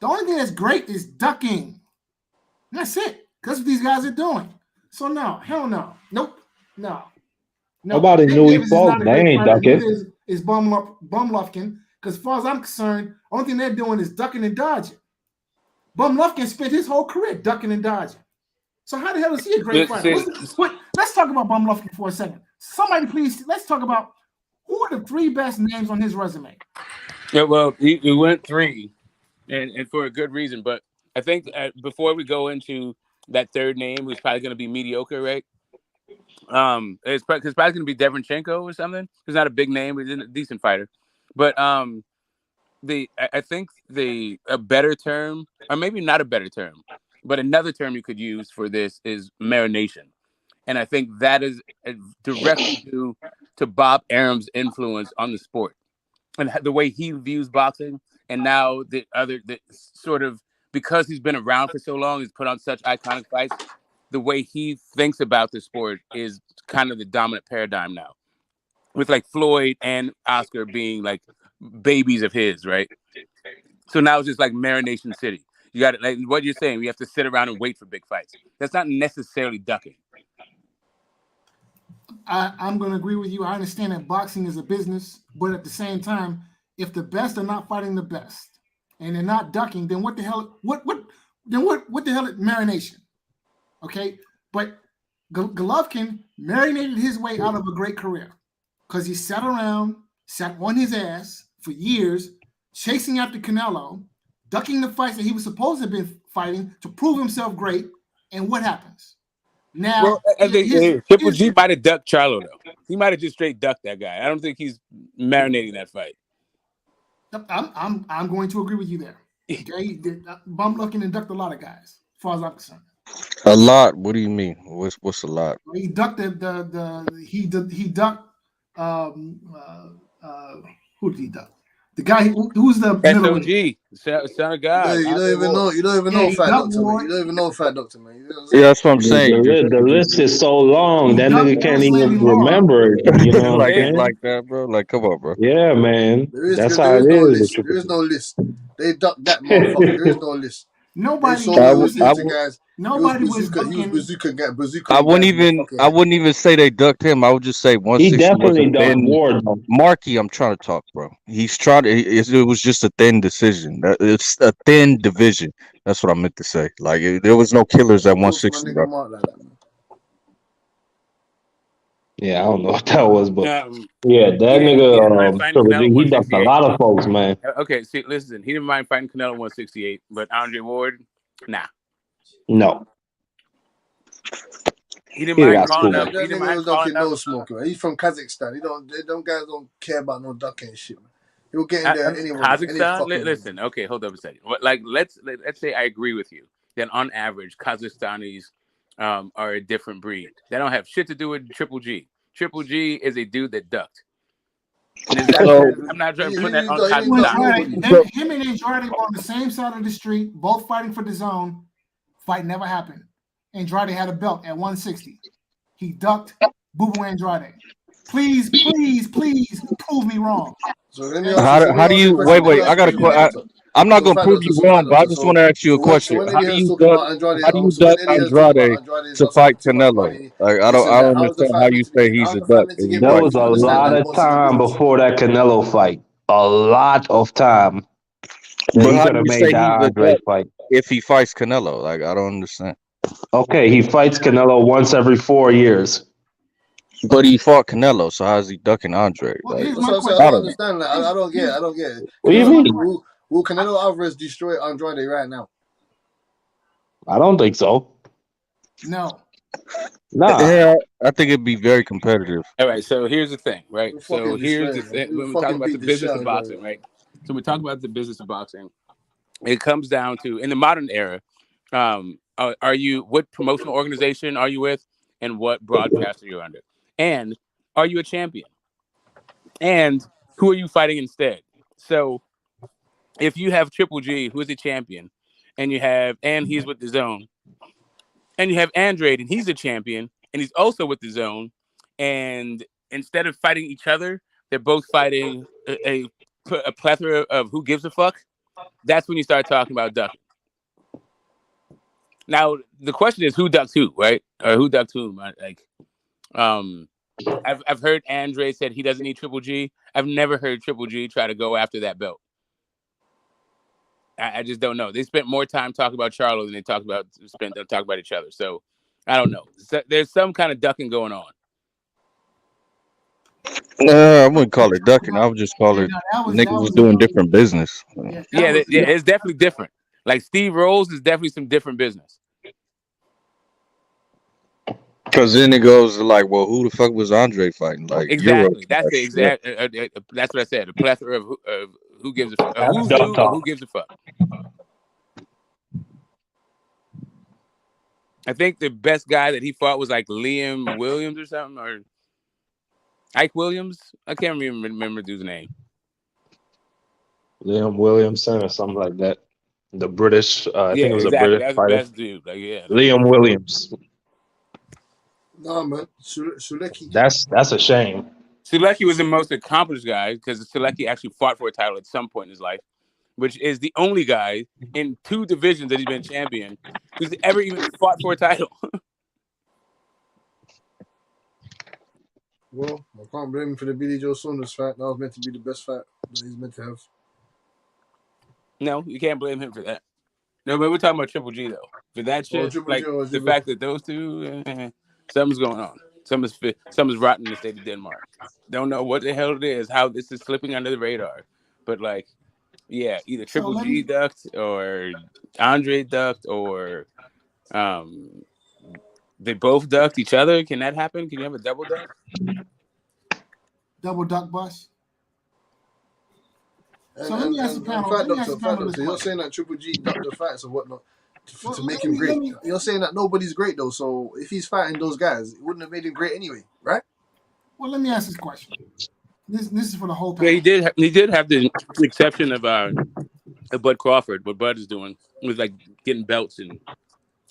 The only thing that's great is ducking. And that's it. That's what these guys are doing. So no, hell no, nope, no. Nobody knew he fought. They ain't ducking. Is Bumlufkin. Because as far as I'm concerned, only thing they're doing is ducking and dodging. Bumlufkin spent his whole career ducking and dodging. So how the hell is he a great fighter? Let's talk about Bumlufkin for a second. Somebody please, let's talk about who are the 3 best names on his resume. Yeah, well, he went 3, and for a good reason. But I think before we go into that third name, who's probably going to be mediocre, right? It's probably going to be Devchenko or something. He's not a big name, but he's a decent fighter. But I think a better term, or maybe not a better term, but another term you could use for this is marination. And I think that is directly due to Bob Arum's influence on the sport and the way he views boxing. And now the sort of, because he's been around for so long, he's put on such iconic fights, the way he thinks about the sport is kind of the dominant paradigm now. With like Floyd and Oscar being like babies of his, right? So now it's just like Marination City. You got it, like what you're saying. We have to sit around and wait for big fights. That's not necessarily ducking. I'm going to agree with you. I understand that boxing is a business, but at the same time, if the best are not fighting the best and they're not ducking, then what the hell? What the hell is marination? Okay, but Golovkin marinated his way out of a great career. Because he sat on his ass for years, chasing after Canelo, ducking the fights that he was supposed to have been fighting to prove himself great. And what happens? Now, well, I think Triple G might have ducked Charlo, though. He might have just straight ducked that guy. I don't think he's marinating that fight. I'm going to agree with you there. Okay, Bumlufkin and ducked a lot of guys, as far as I'm concerned. A lot? What do you mean? What's a lot? He ducked he ducked. Who did he duck? The guy who's the SOG, son of God. You don't even know. You don't even know Fat Doctor, man. You don't even know Fat Doctor, man. You know yeah, that's what I'm saying. The list is so long that nigga can't even remember it. You know what I'm saying? Like that, bro. Like, come on, bro. Yeah, man. That's how it is. There is no list. They ducked that motherfucker. There is no list. Nobody was ducking. I wouldn't even say they ducked him. I would just say 160. He definitely ducked Ward. Marky, I'm trying to talk, bro. He's trying to. It was just a thin decision. It's a thin division. That's what I meant to say. Like there was no killers at 160, bro. Yeah, I don't know what that was, but yeah, that nigga, he ducked a lot of folks, man. Okay, see, listen, he didn't mind fighting Canelo 168, but Andre Ward, nah. No. He didn't mind calling up. He didn't mind calling up. No smoking. He's from Kazakhstan. Them guys don't care about no ducking shit, man. He'll get in there anyway. Kazakhstan. Listen, okay, hold up a second. Like, let's say I agree with you that on average, Kazakhstanis are a different breed. They don't have shit to do with Triple G. Triple G is a dude that ducked. I'm not trying to put that on Kazakhstan. Him and Andrade were on the same side of the street, both fighting for the zone. Fight never happened. Andrade had a belt at 160. He ducked Boo Boo Andrade. Please prove me wrong. So let me ask you. How do you wait? I got to. I'm not gonna prove you wrong, but I just want to ask you a question. when How Eddie do Hearn's you talking duck? about Andrade, How do you so when duck Eddie Hear's talking about Andrade Andrade's to lost fight too much Canelo? money, Like I this and that, don't how's the understand how fight you meant to say be? he's How's a the fight duck meant to and he get There better was fights if a you understand lot that he of wants to do time business? before that Canelo fight. A lot of time that But he how could do have you made say that he's a Andre duck fight. if he fights Canelo? Like I don't understand. Okay, he fights Canelo once every 4 years. But he fought Canelo, so how's he ducking Andre? Well, Like here's That's my what I'm saying. I I question. don't don't know. understand that. I don't get it. I don't get it. What do you mean? Will Canelo Alvarez destroy Andrade right now? I don't think so. No. Nah. Yeah, I think it'd be very competitive. All right, so here's the thing, right? He'll So fucking here's destroy the him. thing He'll when we talk fucking about the beat the shit business out of of boxing, Andrade. right? So we talk about the business of boxing. It comes down to in the modern era, are you what promotional organization are you with, and what broadcaster you're under, and are you a champion, and who are you fighting instead? So if you have Triple G, who is a champion, and he's with the Zone, and you have Andrade, and he's a champion, and he's also with the Zone, and instead of fighting each other, they're both fighting a plethora of who gives a fuck. That's when you start talking about ducking. Now the question is who ducks who, right? Or who ducks whom? Like, I've heard Andre said he doesn't need Triple G. I've never heard Triple G try to go after that belt. I just don't know. They spent more time talking about Charlo than they talk about each other. So I don't know. So, there's some kind of ducking going on. I wouldn't call it ducking. I would just call it that niggas was was doing different business. Yeah, it's definitely different. Like Steve Rolls is definitely some different business. Because then it goes to like, well, who the fuck was Andre fighting? Like Exactly. That's the Yeah. exact. That's what I said. A plethora of who gives a fuck. That's Who's dumb who and talk. who gives a fuck. I think the best guy that he fought was like Liam Williams or something, or Ike Williams. I can't remember the dude's name. Liam Williamson or something like that. The British, I think it was exactly. a British That's the fighter. best dude. Like, yeah. Liam Williams. No, man. Sulecki. That's a shame. Sulecki was the most accomplished guy because Sulecki actually fought for a title at some point in his life, which is the only guy in 2 divisions that he's been champion who's ever even fought for a title. Well, I can't blame him for the Billy Joe Saunders fight. That was meant to be the best fight that he's meant to have. No, you can't blame him for that. No, but we're talking about Triple G though. For that shit, like the fact that those two, something's going on. Something's rotten in the state of Denmark. Don't know what the hell it is. How this is slipping under the radar, but like, yeah, either Triple G ducked or Andre ducked or they both ducked each other. Can that happen? Can you have a double duck? Double duck bus. And, So let me ask the panel. So you're saying that Triple G ducked the fights or whatnot to make him great. You're saying that nobody's great though. So if he's fighting those guys, it wouldn't have made him great anyway, right? Well, let me ask this question. This is for the whole panel. Yeah, he did have the exception of Bud Crawford. What Bud is doing was like getting belts and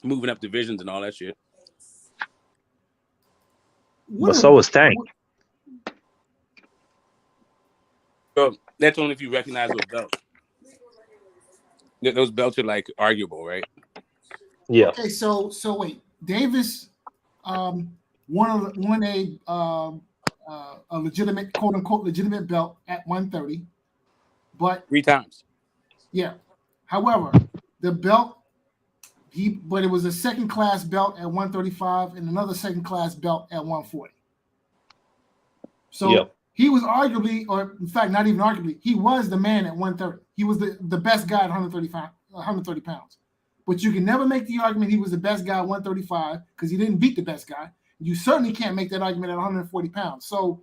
moving up divisions and all that shit. But so was Tank. So that's only if you recognize those belts. Those belts are like arguable, right? Yeah. Okay, so wait, Davis won a legitimate, quote unquote, legitimate belt at 130, but 3 times. Yeah. However, the belt but it was a second class belt at 135 and another second class belt at 140. So he was arguably, or in fact, not even arguably, he was the man at 130. He was the best guy at 130 pounds. But you can never make the argument he was the best guy at 135 because he didn't beat the best guy. You certainly can't make that argument at 140 pounds. So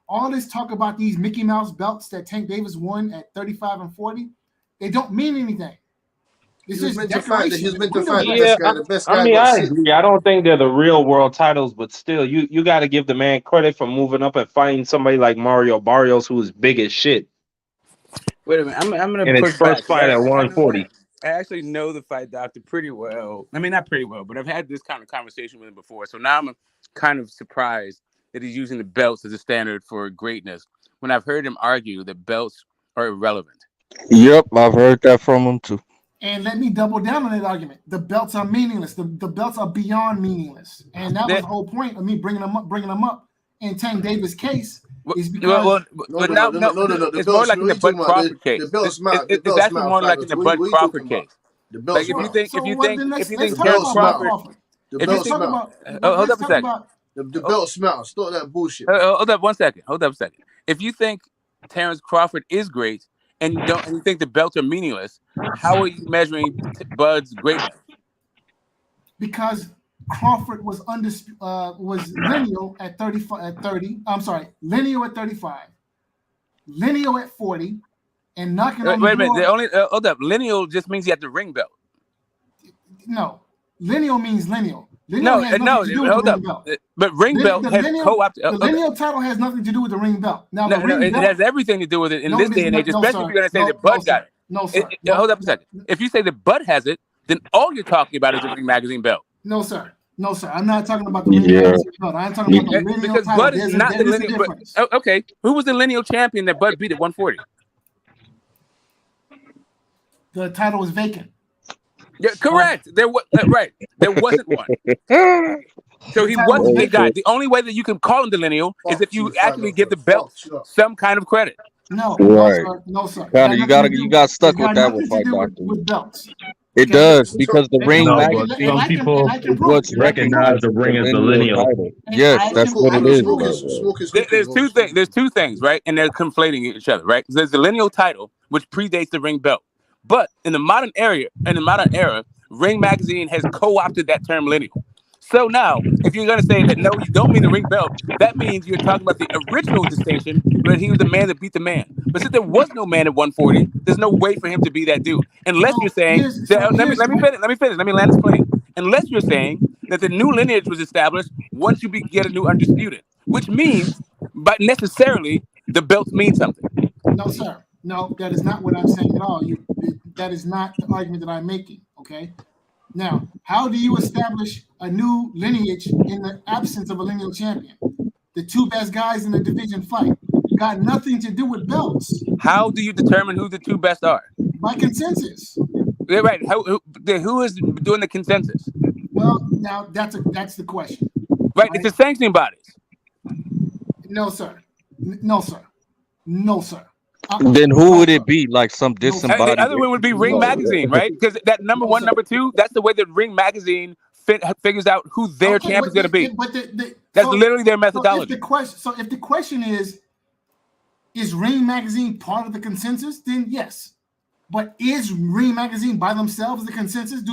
all this talk about these Mickey Mouse belts that Tank Davis won at 35 and 40, they don't mean anything. It's just decoration. Yeah, I mean, I agree. I don't think they're the real world titles, but still, you got to give the man credit for moving up and fighting somebody like Mario Barrios, who is big as shit. Wait a minute, I'm gonna in his first fight at 140. I actually know the fight doctor pretty well. I mean, not pretty well, but I've had this kind of conversation with him before. So now I'm kind of surprised that he's using the belts as a standard for greatness when I've heard him argue that belts are irrelevant. Yep, I've heard that from him too. And let me double down on that argument. The belts are meaningless. The belts are beyond meaningless. And that was the whole point of me bringing them up in Tank Davis' case. Is because it's more like in the Bud Crawford case. It's actually more like in the Bud Crawford case. Like if you think Terrence Crawford, hold up a second. The belts matter. Stop that bullshit. Hold up one second. If you think Terrence Crawford is great and you think the belts are meaningless, how are you measuring Bud's greatness? Because Crawford was lineal at 30. I'm sorry, lineal at 35, lineal at 40, and knocking on wait a the door. minute. Hold up. Lineal just means he had the ring belt. No, lineal means lineal. No. Hold up. But ring belt has co-opted. The lineal title has nothing to do with the ring belt. Now, it has everything to do with it in this day and age, especially if you're going to say that Bud got it. No, sir. Hold up a second. If you say that Bud has it, then all you're talking about is the Ring Magazine belt. No, sir. I'm not talking about the lineal belt. I'm talking about the lineal because title. Bud is not the lineal. Okay, who was the lineal champion that Bud beat at 140? The title was vacant. Yeah, correct. There wasn't one. So he wasn't the guy. The only way that you can call him the lineal is if you actually give the belt some kind of credit. No, Right. no, sir. Kinda, you got stuck with that one, Fight Doctor. With belts. It does because the ring No, magazine but some people is what's recognize the ring as the lineal. Yes, that's what it is. There's two things, right? And they're conflating each other, right? There's the lineal title, which predates the ring belt. But in the modern era, Ring Magazine has co-opted that term lineal. So now, if you're going to say that no, you don't mean the ring belt, that means you're talking about the original distinction where he was the man that beat the man. But since there was no man at 140, there's no way for him to be that dude. Unless you're saying, let me finish. Let me land this plane. Unless you're saying that the new lineage was established once you get a new undisputed, which means, but necessarily, the belts mean something. No, sir. No, that is not what I'm saying at all. That is not the argument that I'm making. Okay. Now, how do you establish a new lineage in the absence of a lineal champion? The two best guys in the division fight. Got nothing to do with belts. How do you determine who the two best are? By consensus. Yeah, right. Who is doing the consensus? Well, now that's the question. Right. It's the sanctioning bodies. No, sir. No, sir. No, sir. Then who would it be? Like some disembodied? The other one would be Ring Magazine, right? Because that number one, number two, that's the way that Ring Magazine figures out who their champ is going to be. That's literally their methodology. So if the question is Ring Magazine part of the consensus? Then yes. But is Ring Magazine by themselves the consensus?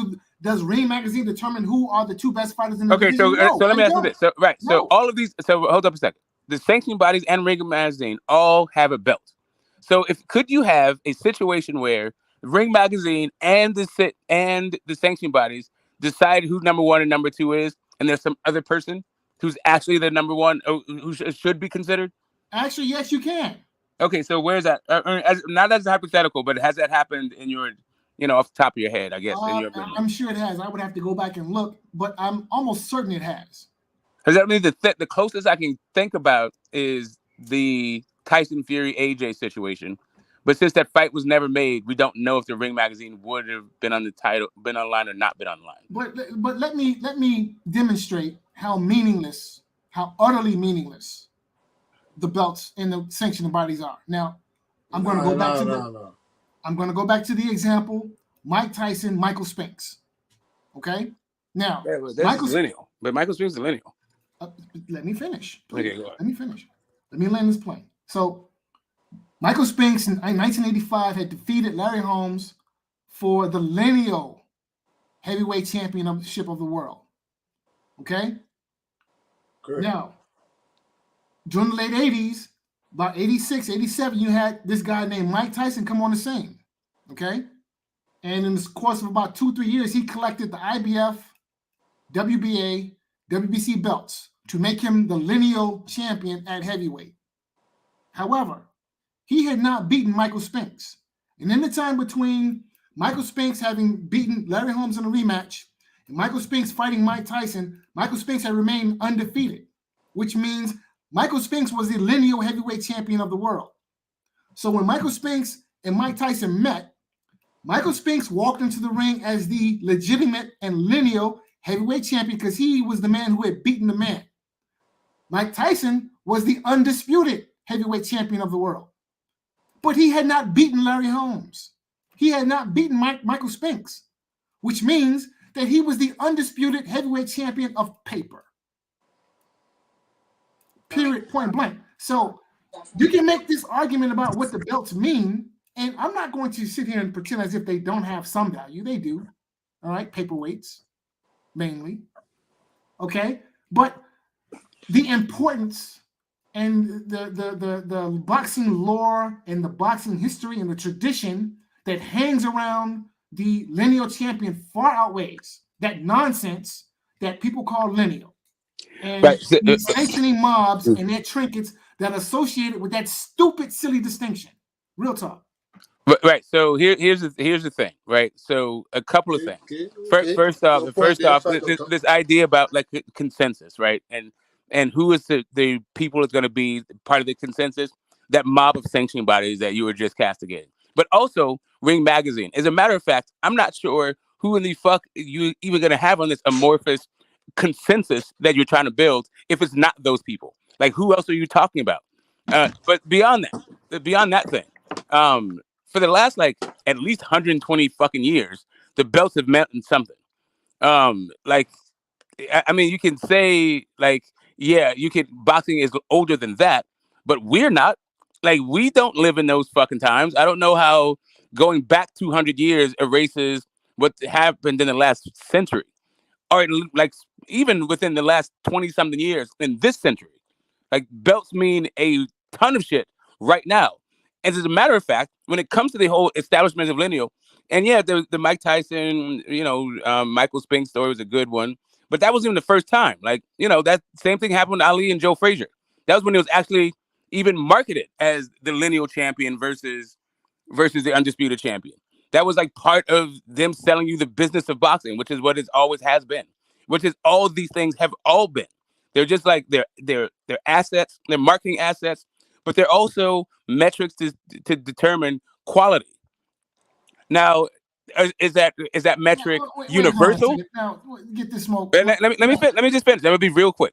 Does Ring Magazine determine who are the two best fighters in the division? So let me ask you this. So all of these. So hold up a second. The sanctioning bodies and Ring Magazine all have a belt. So could you have a situation where Ring Magazine and the sanctioning bodies decide who number one and number two is, and there's some other person who's actually the number one who should be considered? Actually, yes, you can. Okay, so where's that? Now that's hypothetical, but has that happened in your, off the top of your head? I guess. I'm sure it has. I would have to go back and look, but I'm almost certain it has. Because I mean, the closest I can think about is the Tyson Fury AJ situation, but since that fight was never made, we don't know if the Ring Magazine would have been on the title, been online, or not been online. But let me demonstrate how utterly meaningless the belts and the sanctioning bodies are. Now, I'm going to go back to I'm going to go back to the example: Mike Tyson, Michael Spence. Okay. Now, Michael lineal, but Michael Spence is lineal. Let me finish. Okay, go ahead. Let me finish. Let me land this plane. So, Michael Spence in 1985 had defeated Larry Holmes for the lineal heavyweight championship of the world. Okay? Great. Now, during the late 80s, about 86, 87, you had this guy named Mike Tyson come on the scene. Okay? And in the course of about 2-3 years, he collected the IBF, WBA, WBC belts to make him the lineal champion at heavyweight. However, he had not beaten Michael Spence. And in the time between Michael Spence having beaten Larry Holmes in a rematch and Michael Spence fighting Mike Tyson, Michael Spence had remained undefeated, which means Michael Spinks was the lineal heavyweight champion of the world. So when Michael Spinks and Mike Tyson met, Michael Spinks walked into the ring as the legitimate and lineal heavyweight champion because he was the man who had beaten the man. Mike Tyson was the undisputed heavyweight champion of the world. But he had not beaten Larry Holmes. He had not beaten Michael Spinks, which means that he was the undisputed heavyweight champion of paper. Period, point blank. So you can make this argument about what the belts mean, and I'm not going to sit here and pretend as if they don't have some value. They do. All right, paperweights, mainly. Okay, but the importance and the boxing lore and the boxing history and the tradition that hangs around the lineal champion far outweighs that nonsense that people call lineal. And Right. sanctioning mobs and their trinkets that are associated with that stupid, silly distinction. Real talk. Right. So here's the thing. Right. So a couple of things. First off, this idea about like consensus, right? And who is the people that's going to be part of the consensus? That mob of sanctioning bodies that you were just castigating. But also Ring Magazine. As a matter of fact, I'm not sure who in the fuck you even going to have on this amorphous consensus that you're trying to build if it's not those people. Like, who else are you talking about? But beyond that thing, for the last like at least 120 fucking years, the belts have meant something. Like, I mean, you can say like, yeah, boxing is older than that, but we're not. Like, we don't live in those fucking times. I don't know how going back 200 years erases what happened in the last century, or like even within the last 20 something years in this century. Like, belts mean a ton of shit right now. And as a matter of fact, when it comes to the whole establishment of lineal, and yeah, the Mike Tyson, Michael Spinks story was a good one, but that wasn't even the first time. Like, that same thing happened with Ali and Joe Frazier. That was when it was actually even marketed as the lineal champion versus the undisputed champion. That was like part of them selling you the business of boxing, which is what it always has been, which is all these things have all been. They're just like they're assets, they're marketing assets, but they're also metrics to determine quality. Now, is that metric universal? Now, get this smoke. Let me just finish. Let me be real quick.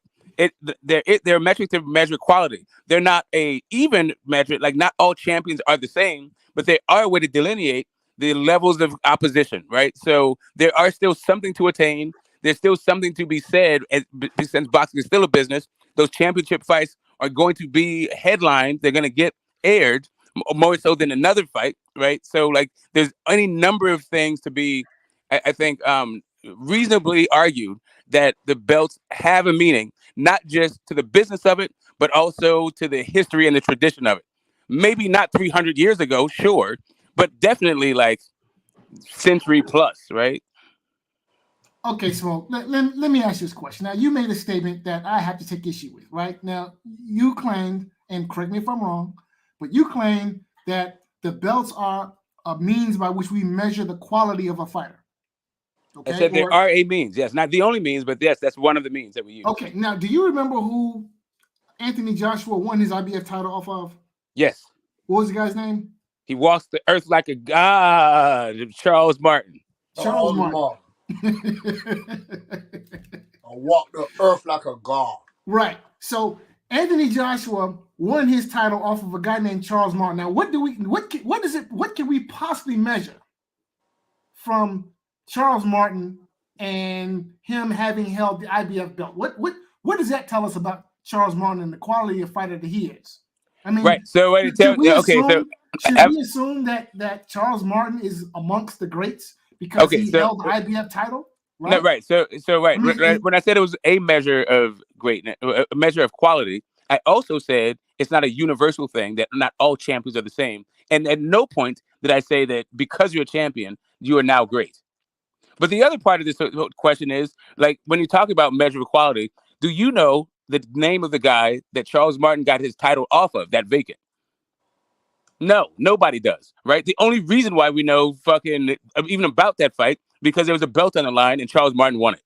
They're metrics to measure quality. They're not a even metric. Like, not all champions are the same, but they are a way to delineate the levels of opposition, right? So there are still something to attain. There's still something to be said, since boxing is still a business. Those championship fights are going to be headlined. They're going to get aired more so than another fight, right? So, like, there's any number of things to be, I think, reasonably argued that the belts have a meaning, not just to the business of it, but also to the history and the tradition of it. Maybe not 300 years ago, sure, but definitely like century plus, right? Okay, Smoke, let me ask you this question. Now, you made a statement that I have to take issue with, right? Now, you claimed, and correct me if I'm wrong, but you claim that the belts are a means by which we measure the quality of a fighter. Okay? I said there are a means, yes. Not the only means, but yes, that's one of the means that we use. Okay, now, do you remember who Anthony Joshua won his IBF title off of? Yes. What was the guy's name? He walks the earth like a god, Charles Martin. Charles Martin. I walk the earth like a god. Right. So Anthony Joshua won his title off of a guy named Charles Martin. Now, what can we possibly measure from Charles Martin and him having held the IBF belt? What does that tell us about Charles Martin and the quality of fighter that he is? I mean, right. So should we assume that Charles Martin is amongst the greats because he held the IBF title? Right. No, right. So right. When I said it was a measure of greatness, a measure of quality, I also said it's not a universal thing, that not all champions are the same. And at no point did I say that because you're a champion, you are now great. But the other part of this question is, like, when you talk about measure of quality, do you know the name of the guy that Charles Martin got his title off of, that vacant? No, nobody does, right? The only reason why we know fucking even about that fight, because there was a belt on the line and Charles Martin won it.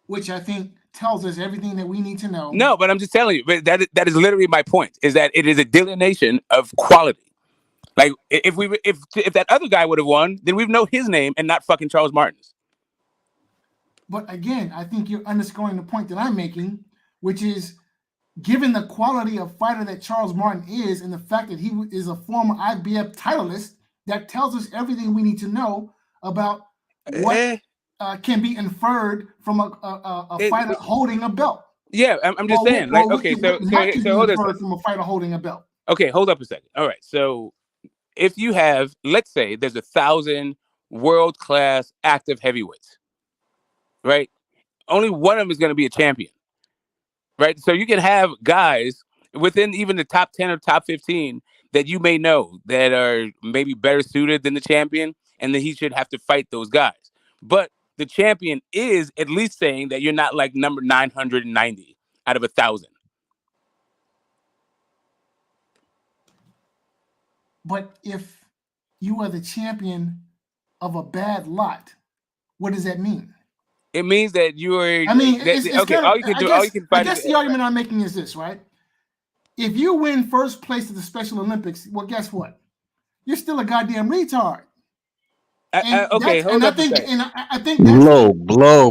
Which I think tells us everything that we need to know. No, but I'm just telling you, but that is literally my point, is that it is a delineation of quality. Like, if that other guy would have won, then we'd know his name and not fucking Charles Martin's. But again, I think you're underscoring the point that I'm making, which is, given the quality of fighter that Charles Martin is, and the fact that he is a former IBF titleist, that tells us everything we need to know about what can be inferred from a fighter holding a belt. Yeah, I'm just saying. Like, okay, so hold on. From a fighter holding a belt. Okay, hold up a second. All right, so if you have, let's say, there's 1,000 world-class active heavyweights, right? Only one of them is going to be a champion, right? So you can have guys within even the top 10 or top 15 that you may know that are maybe better suited than the champion, and then he should have to fight those guys. But the champion is at least saying that you're not like number 990 out of 1,000. But if you are the champion of a bad lot, what does that mean? It means that you are. I mean, okay. All you can do, all you can fight. I guess the argument I'm making is this, right? If you win first place at the Special Olympics, well, guess what? You're still a goddamn retard. Okay, hold up a second. I think that's Low,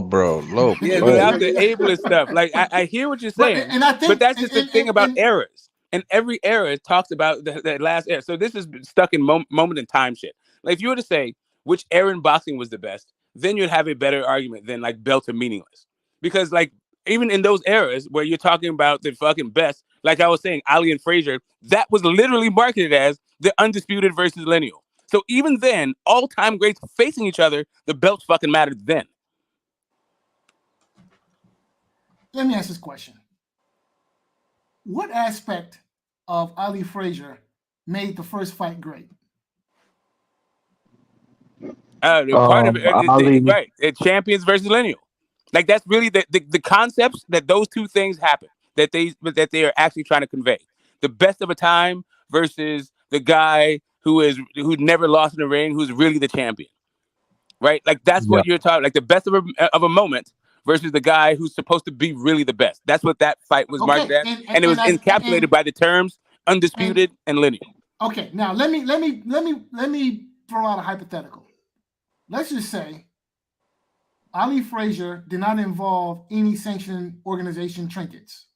bro. Yeah, without the ableist stuff. Like, I hear what you're saying, but that's just the thing about eras. And every era talks about that last era. So this is stuck in moment in time shit. Like, if you were to say which era in boxing was the best, then you'd have a better argument than like belts are meaningless. Because like even in those eras where you're talking about the fucking best, like I was saying, Ali and Frazier, that was literally marketed as the undisputed versus lineal. So even then, all-time greats facing each other, the belts fucking mattered then. Let me ask this question. What aspect of Ali Frazier made the first fight great? Part of it, right? Champions versus lineal. Like, that's really the concepts that those two things happen, that they are actually trying to convey. The best of a time versus the guy who never lost in the ring, who's really the champion, right? Like, that's what you're talking. Like, the best of a moment versus the guy who's supposed to be really the best. That's what that fight was marked as, and it was encapsulated by the terms undisputed and lineal. Okay, now let me throw out a hypothetical. Let's just say Ali Frazier did not involve any sanctioned organization trinkets.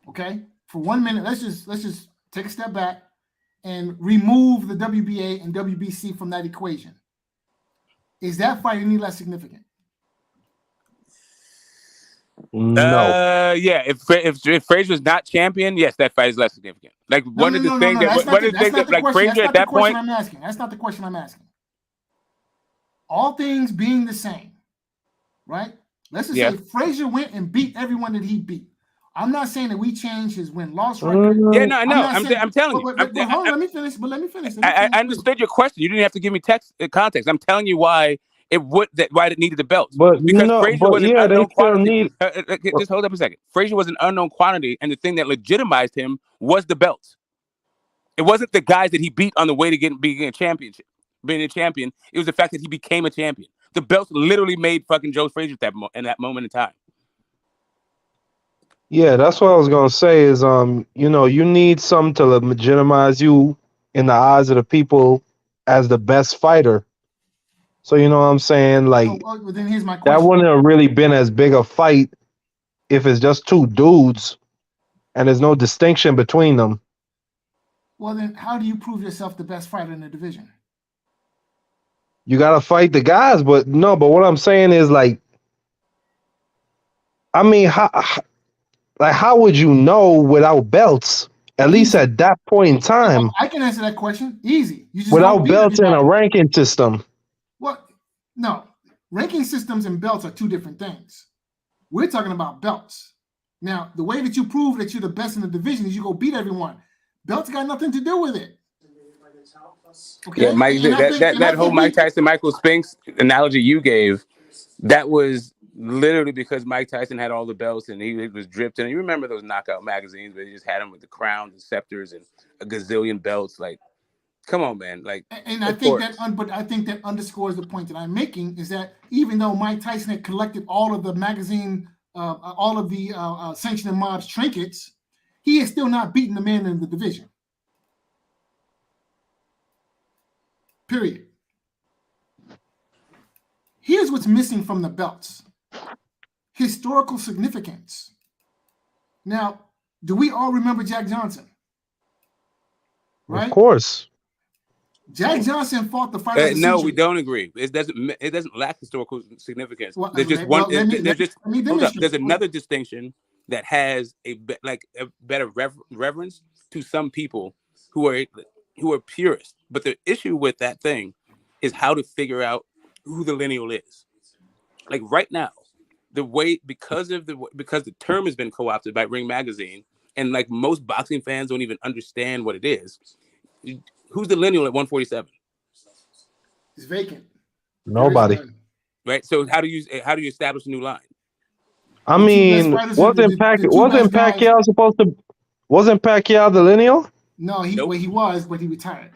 Okay, for 1 minute, let's just take a step back and remove the WBA and WBC from that equation. Is that fight any less significant? No. Yeah. If Frazier was not champion, yes, that fight is less significant. Like one of the things that like Frazier at that point. That's not the question I'm asking. All things being the same, right? Let's just say Frazier went and beat everyone that he beat. I'm not saying that we changed his win-loss record. Yeah, no, I know. I'm telling you. But hold on, let me finish. I understood your question. You didn't have to give me context. I'm telling you why why it needed the belts. But because no, Frazier was an unknown quantity. need. Just hold up a second. Frazier was an unknown quantity, and the thing that legitimized him was the belts. It wasn't the guys that he beat on the way to being a championship. Being a champion, it was the fact that he became a champion. The belts literally made fucking Joe Frazier in that moment in time. Yeah, that's what I was gonna say. Is you need something to legitimize you in the eyes of the people as the best fighter. So you know what I'm saying? Like, then here's my that question. wouldn't have really been as big a fight if it's just two dudes and there's no distinction between them. Well, then how do you prove yourself the best fighter in the division? You gotta fight the guys, but what I'm saying is, like, I mean, how would you know without belts? At least at that point in time, I can answer that question easy. You just without belts and a ranking system. Well, no, ranking systems and belts are two different things. We're talking about belts. Now, the way that you prove that you're the best in the division is you go beat everyone. Belts got nothing to do with it. Okay. Yeah, Mike. That whole Mike Tyson, Michael Spinks analogy you gave, that was literally because Mike Tyson had all the belts and he was dripped in. You remember those knockout magazines where they just had him with the crowns and scepters and a gazillion belts? Like, come on, man. Like, and I think that underscores the point that I'm making, is that even though Mike Tyson had collected all of the magazine all of the sanctioning mob's trinkets, he is still not beating the man in the division. Period. Here's what's missing from the belts. Historical significance. Now, do we all remember Jack Johnson? Right? Of course. Jack Johnson fought the fight of the No, century. we don't agree. It doesn't lack historical significance. Well, There's just well, one. let me Hold up. demonstrate. There's another distinction that has a better reverence to some people who are purists. But the issue with that thing is how to figure out who the lineal is. Like right now, because the term has been co-opted by Ring Magazine, and like most boxing fans don't even understand what it is. Who's the lineal at 147? It's vacant. Nobody. Right. So how do you establish a new line? I mean, wasn't Pacquiao supposed to? Wasn't Pacquiao the lineal? No, he was, but he retired.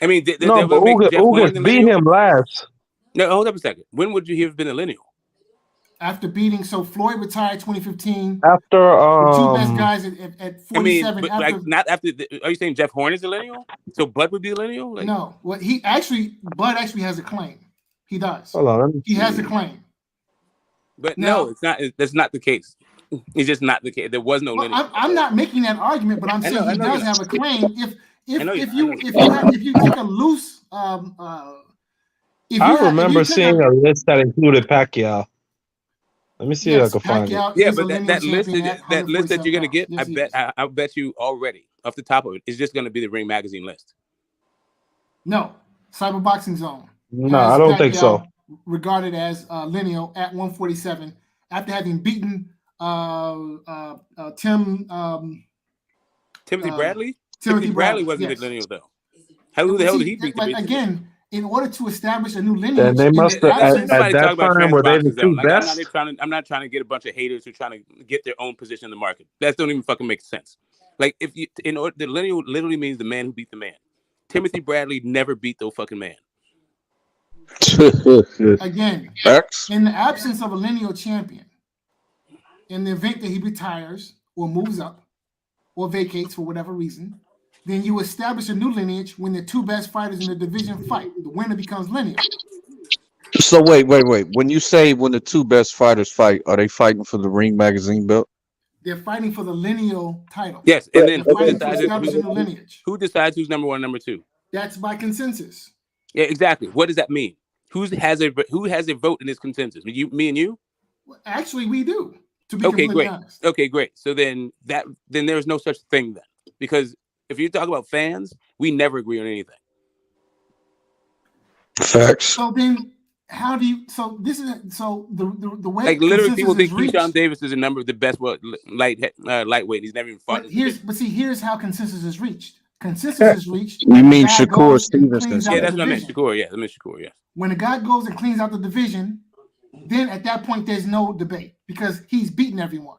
I mean, but Ugas beat him last. No, hold up a second. When would you have been a lineal? After beating, so Floyd retired 2015. After the two best guys at 47. I mean, but like not after. Are you saying Jeff Horn is a lineal? So Bud would be a lineal? Like, no, well, Bud actually has a claim. He does. Hold on, he has a claim. But no, it's not. That's not the case. It's just not the case. There was no lineal. I'm not making that argument, but I'm saying he does have a claim. If you take a loose I remember seeing a list that included Pacquiao. Let me see if I can find it. Yeah, but that list that you're gonna get, I bet you already off the top of it, is just gonna be the Ring Magazine list. No, Cyberboxing Zone. No, I don't think so. Regarded as lineal at 147 after having beaten Timothy Bradley. Timothy Bradley wasn't the lineal though. Who the hell did he beat? Again, in order to establish a new lineage, then they must have at that time were they the two best? I'm not trying to get a bunch of haters who are trying to get their own position in the market. That don't even fucking make sense. Like if you the lineal literally means the man who beat the man. Timothy Bradley never beat the fucking man. Again, in the absence of a lineal champion, in the event that he retires or moves up or vacates for whatever reason, then you establish a new lineage when the two best fighters in the division fight. The winner becomes lineal. So wait. When you say when the two best fighters fight, are they fighting for the Ring Magazine belt? They're fighting for the lineal title. Yes, and then who decides who's number one, number two? That's by consensus. Yeah, exactly. What does that mean? Who has a vote in this consensus? Me and you? Well, actually, we do. To be okay, completely great. honest. Okay, great. So then there's no such thing then, because if you talk about fans, we never agree on anything. Facts. So then, how do you? So this is the way. Like literally, people think reached, Keyshawn Davis is the best lightweight. He's never even fought. Here's how consensus is reached. Consensus is reached. You mean Shakur Stevenson? Yeah, that's what I meant. Shakur. Yeah, I meant Shakur. Yeah. When a guy goes and cleans out the division, then at that point there's no debate because he's beaten everyone,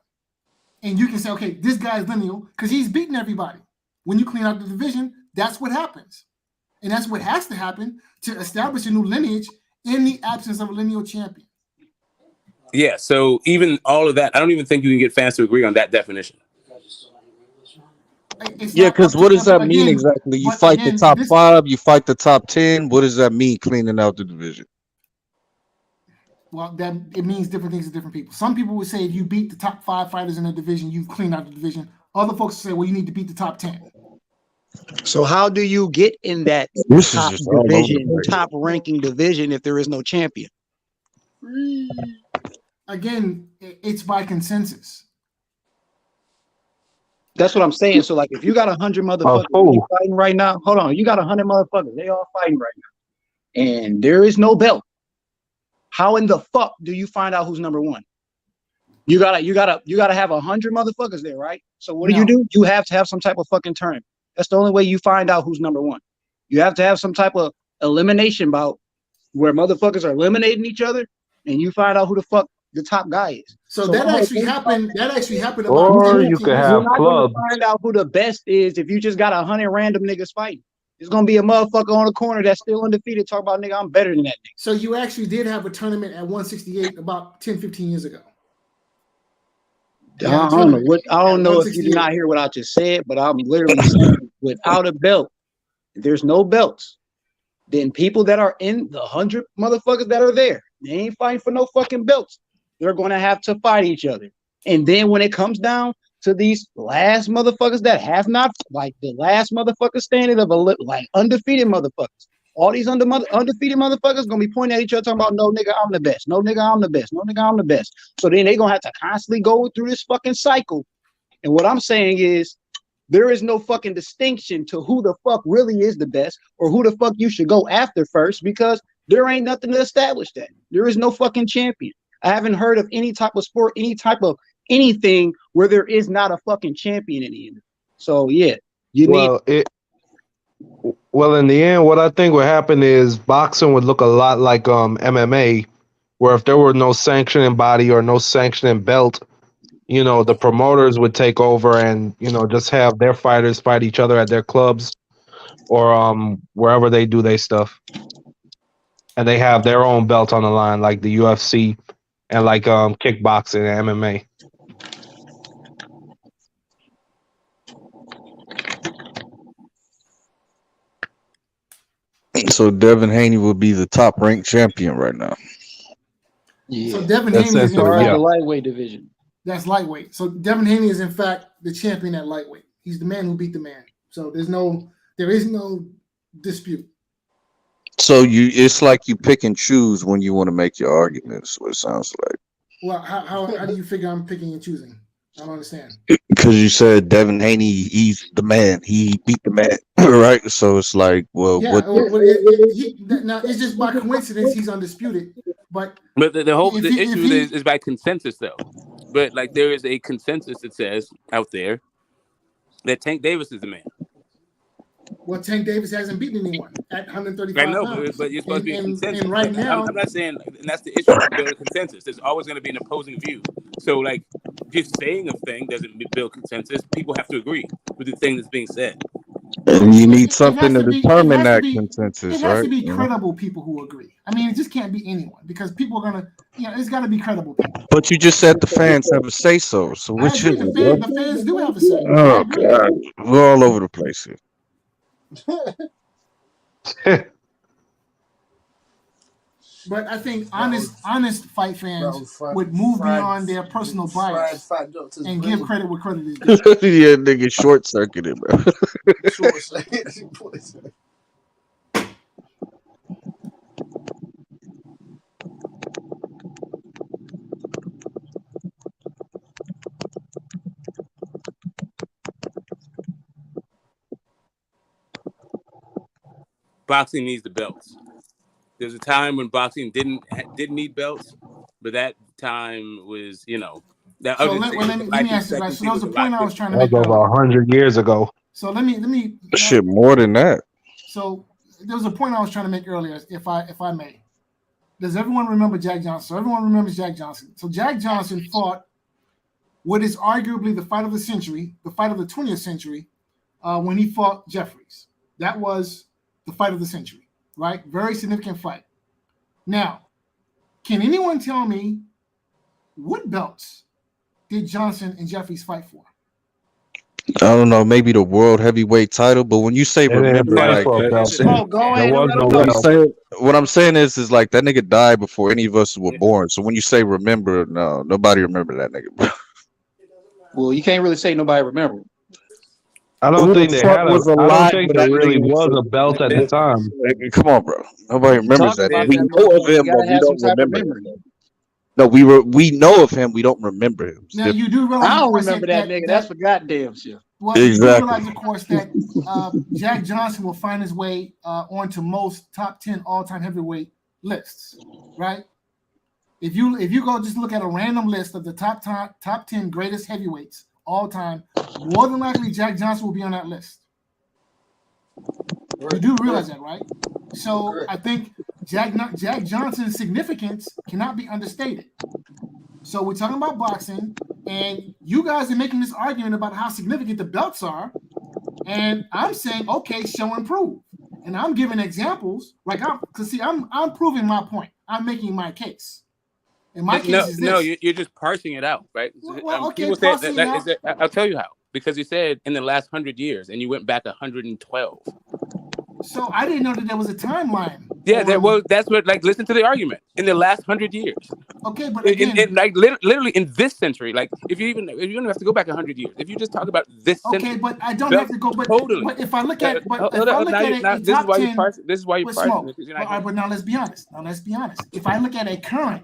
and you can say, okay, this guy's lineal because he's beaten everybody. When you clean out the division, that's what happens, and that's what has to happen to establish a new lineage in the absence of a lineal champion. Yeah. So even all of that, I don't even think you can get fans to agree on that definition. Yeah, because what does that mean exactly? You fight the top 5, you fight the top 10. What does that mean, cleaning out the division? Well, that it means different things to different people. Some people would say if you beat the top 5 fighters in the division, you've cleaned out the division. Other folks say, well, you need to beat the top 10. So how do you get in that top division, top ranking division if there is no champion? Again, it's by consensus. That's what I'm saying. So, like, if you got 100 motherfuckers fighting right now, hold on, you got 100 motherfuckers, they all fighting right now, and there is no belt. How in the fuck do you find out who's number one? You gotta have 100 motherfuckers there, right? So what do? You have to have some type of fucking tournament. That's the only way you find out who's number one. You have to have some type of elimination bout where motherfuckers are eliminating each other, and you find out who the fuck the top guy is. So that actually happened. That actually happened. Or you could have clubs. Find out who the best is if you just got 100 random niggas fighting. It's gonna be a motherfucker on the corner that's still undefeated. Talk about nigga, I'm better than that nigga. So you actually did have a tournament at 168 about 10, 15 years ago. I don't know if you did not hear what I just said, but I'm literally saying without a belt, if there's no belts, then people that are in the 100 motherfuckers that are there, they ain't fighting for no fucking belts. They're going to have to fight each other. And then when it comes down to these last motherfuckers that have not, like the last motherfuckers standing of like undefeated motherfuckers, all these undefeated motherfuckers gonna be pointing at each other talking about, no nigga, I'm the best. No nigga, I'm the best. No nigga, I'm the best. So then they gonna have to constantly go through this fucking cycle. And what I'm saying is, there is no fucking distinction to who the fuck really is the best or who the fuck you should go after first, because there ain't nothing to establish that. There is no fucking champion. I haven't heard of any type of sport, any type of anything where there is not a fucking champion in the end. So yeah, Well, in the end, what I think would happen is boxing would look a lot like MMA, where if there were no sanctioning body or no sanctioning belt, you know, the promoters would take over and, you know, just have their fighters fight each other at their clubs or wherever they do their stuff. And they have their own belt on the line, like the UFC and like kickboxing and MMA. So Devin Haney will be the top ranked champion right now. Yeah. So Devin Haney is in the lightweight division. That's lightweight. So Devin Haney is in fact the champion at lightweight. He's the man who beat the man. So there is no dispute. So it's like you pick and choose when you want to make your arguments. What it sounds like. Well, how do you figure I'm picking and choosing? I don't understand. Because you said Devin Haney, he's the man. He beat the man, right? So it's like, well, yeah. what? Now it's just by coincidence he's undisputed. But the issue is by consensus though. But like there is a consensus that says out there that Tank Davis is the man. Well, Tank Davis hasn't beaten anyone at 135 I know, pounds. but you're supposed to be a consensus. And right now, I'm not saying, and that's the issue with building consensus. There's always going to be an opposing view. So, like, just saying a thing doesn't build consensus. People have to agree with the thing that's being said. And you need something to determine that consensus, it has right? to be credible people who agree. I mean, it just can't be anyone because people are gonna, it's got to be credible people. But you just said the fans have a say so. So which is it? The fans do have a say. Oh God, we're all over the place here. But I think honest fight fans would move beyond their personal bias and give credit where credit is due. Yeah, nigga, short circuited, bro. Boxing needs the belts. There's a time when boxing didn't need belts, but that time was, that. So let me ask you guys. So that was the point I was trying to make. That was over 100 years ago. So let me. Shit, more than that. So there was a point I was trying to make earlier, if I may. Does everyone remember Jack Johnson? So everyone remembers Jack Johnson. So Jack Johnson fought what is arguably the fight of the century, the fight of the 20th century, when he fought Jeffries. That was the fight of the century, right? Very significant fight. Now, can anyone tell me what belts did Johnson and Jeffries fight for? I don't know, maybe the world heavyweight title, but when you say remember, like, what I'm saying is like that nigga died before any of us were born. So when you say remember, no, nobody remember that nigga, bro. Well, you can't really say nobody remember. I don't think they had I don't think there really was a belt at the time. Come on, bro. Nobody remembers that. We know of him, but we don't remember him. No, we know of him. We don't remember him. Now you do realize. I don't remember that nigga. That's for goddamn shit. Well, exactly. You realize, of course, that Jack Johnson will find his way onto most top 10 all-time heavyweight lists, right? If you go just look at a random list of the top 10 greatest heavyweights all time, more than likely Jack Johnson will be on that list. You do realize that, right? So I think Jack Johnson's significance cannot be understated. So we're talking about boxing, and you guys are making this argument about how significant the belts are, and I'm saying, okay, show and prove. And I'm giving examples, like I'm proving my point. I'm making my case. In my case, is this. No, you're just parsing it out, right? Well, okay, people say parsing it out. I'll tell you how. Because you said in the last 100 years, and you went back 112. So I didn't know that there was a timeline. Yeah, that's what. Like, listen to the argument. In the last 100 years. Okay, but again, like literally in this century, like if you don't have to go back 100 years, if you just talk about this century. Okay, but I don't have to go. But totally. But if I look at, this is why you're parsing. This is why you're parsing. But now let's be honest. If I look at a current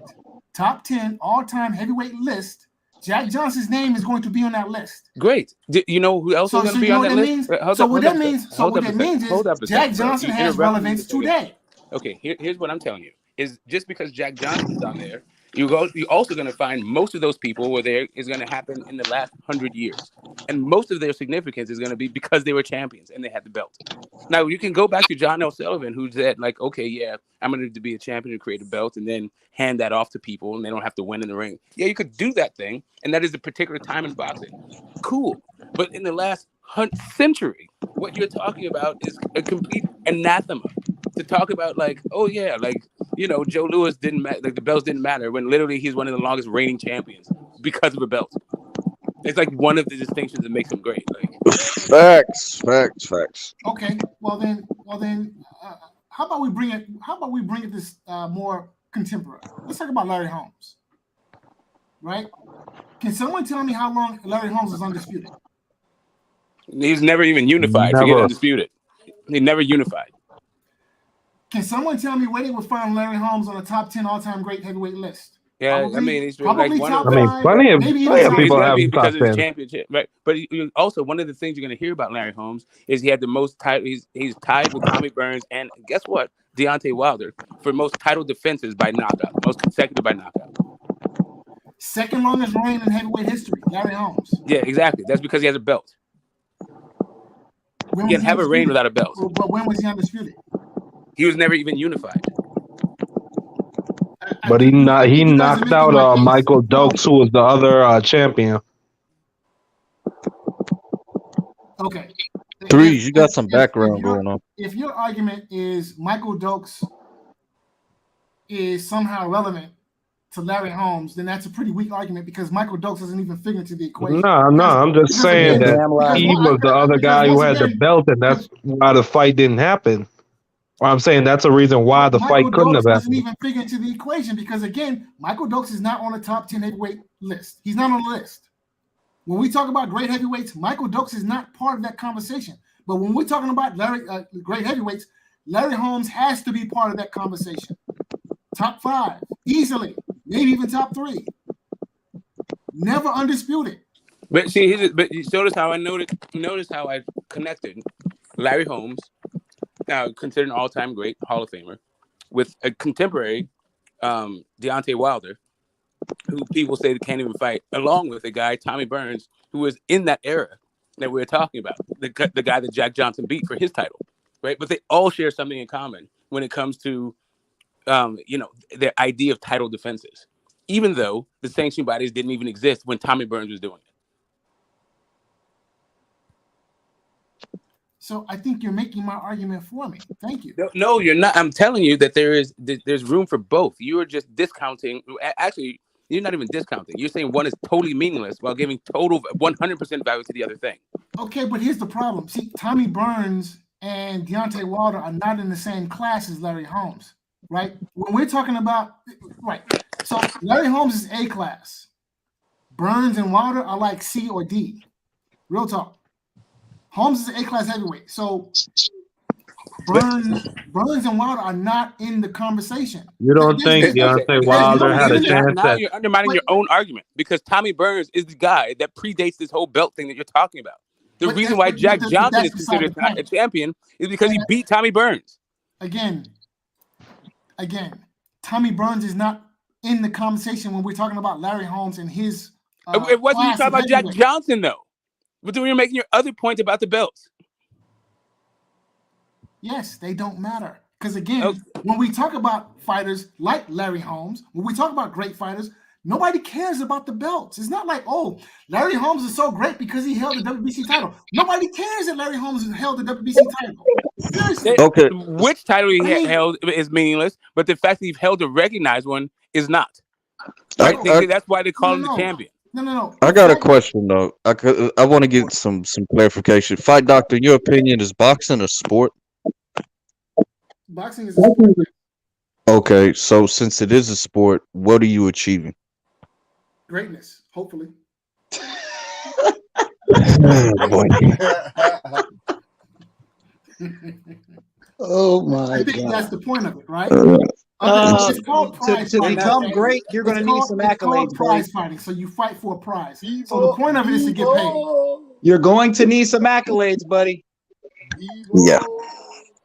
top 10 all-time heavyweight list, Jack Johnson's name is going to be on that list. Great. You know who else is going to be on that list? What that means is Jack Johnson has relevance today. Okay, here's what I'm telling you. Is just because Jack Johnson's on there, you're also going to find most of those people where there is going to happen in the last 100 years. And most of their significance is going to be because they were champions and they had the belt. Now, you can go back to John L. Sullivan, who said, like, okay, yeah, I'm going to be a champion and create a belt and then hand that off to people and they don't have to win in the ring. Yeah, you could do that thing. And that is a particular time in boxing. Cool. But in the last century, what you're talking about is a complete anathema. To talk about, like, oh yeah, like, you know, Joe Louis didn't matter, like the belts didn't matter, when literally he's one of the longest reigning champions because of a belt. It's like one of the distinctions that makes him great. Like, facts. Okay, well then, how about we bring it this more contemporary? Let's talk about Larry Holmes. Right? Can someone tell me how long Larry Holmes is undisputed? He was never even unified. Forget undisputed. He never unified. Can someone tell me where they would find Larry Holmes on a top 10 all-time great heavyweight list? Yeah, probably, I mean, he's probably like one top of five, plenty of people have because of his top 10. championship, right? But also one of the things you're going to hear about Larry Holmes is he had the most title. He's tied with Tommy Burns and guess what, Deontay Wilder for most title defenses by knockout, most consecutive by knockout. Second longest reign in heavyweight history, Larry Holmes. Yeah, exactly. That's because he has a belt. He can have a reign without a belt. But when was he undisputed? He was never even unified. But he knocked out Michael Dokes, who was the other champion. Okay. Threes, you got some background going on. If your argument is Michael Dokes is somehow relevant to Larry Holmes, then that's a pretty weak argument because Michael Dokes doesn't even figure into the equation. No, I'm just saying that he was the other guy who had the belt, and that's why the fight didn't happen. Or I'm saying that's a reason why the fight couldn't have happened. Doesn't even figure into the equation because again, Michael Dokes is not on the top 10 heavyweight list. He's not on the list. When we talk about great heavyweights, Michael Dokes is not part of that conversation. But when we're talking about great heavyweights, Larry Holmes has to be part of that conversation. Top 5, easily, maybe even top 3. Never undisputed. But see, but you notice how I notice how I connected Larry Holmes, now considered an all-time great Hall of Famer, with a contemporary Deontay Wilder, who people say they can't even fight, along with a guy, Tommy Burns, who was in that era that we were talking about, the guy that Jack Johnson beat for his title, right? But they all share something in common when it comes to, their idea of title defenses, even though the sanctioning bodies didn't even exist when Tommy Burns was doing it. So I think you're making my argument for me. Thank you. No, you're not. I'm telling you that there's room for both. You are just discounting. Actually, you're not even discounting. You're saying one is totally meaningless while giving total 100% value to the other thing. Okay, but here's the problem. See, Tommy Burns and Deontay Wilder are not in the same class as Larry Holmes, right? When we're talking about, right. So Larry Holmes is A class. Burns and Wilder are like C or D. Real talk. Holmes is an A-class heavyweight. So Burns and Wilder are not in the conversation. You don't think Deontay Wilder had a chance? Now you're undermining your own argument because Tommy Burns is the guy that predates this whole belt thing that you're talking about. The reason why Jack Johnson is considered a champion is because he beat Tommy Burns. Again, Tommy Burns is not in the conversation when we're talking about Larry Holmes and his. It wasn't you talking about Jack Johnson though. But then you're making your other point about the belts. Yes, they don't matter. Because again, when we talk about fighters like Larry Holmes, when we talk about great fighters, nobody cares about the belts. It's not like, oh, Larry Holmes is so great because he held the WBC title. Nobody cares that Larry Holmes held the WBC title. Seriously. Which title he held is meaningless, but the fact that you've held a recognized one is not. Right? That's why they call him the champion. No. I got a question though. I want to get some clarification. Fight doctor, in your opinion, is boxing a sport? Boxing is a sport. Okay, so since it is a sport, what are you achieving? Greatness, hopefully. Oh my I think God. that's the point of it, right? It's called prize to fighting. become great, you're going to need some It's called accolades, prize buddy. fighting, so you fight for a prize. So the point of it is to get paid. You're going to need some accolades, buddy.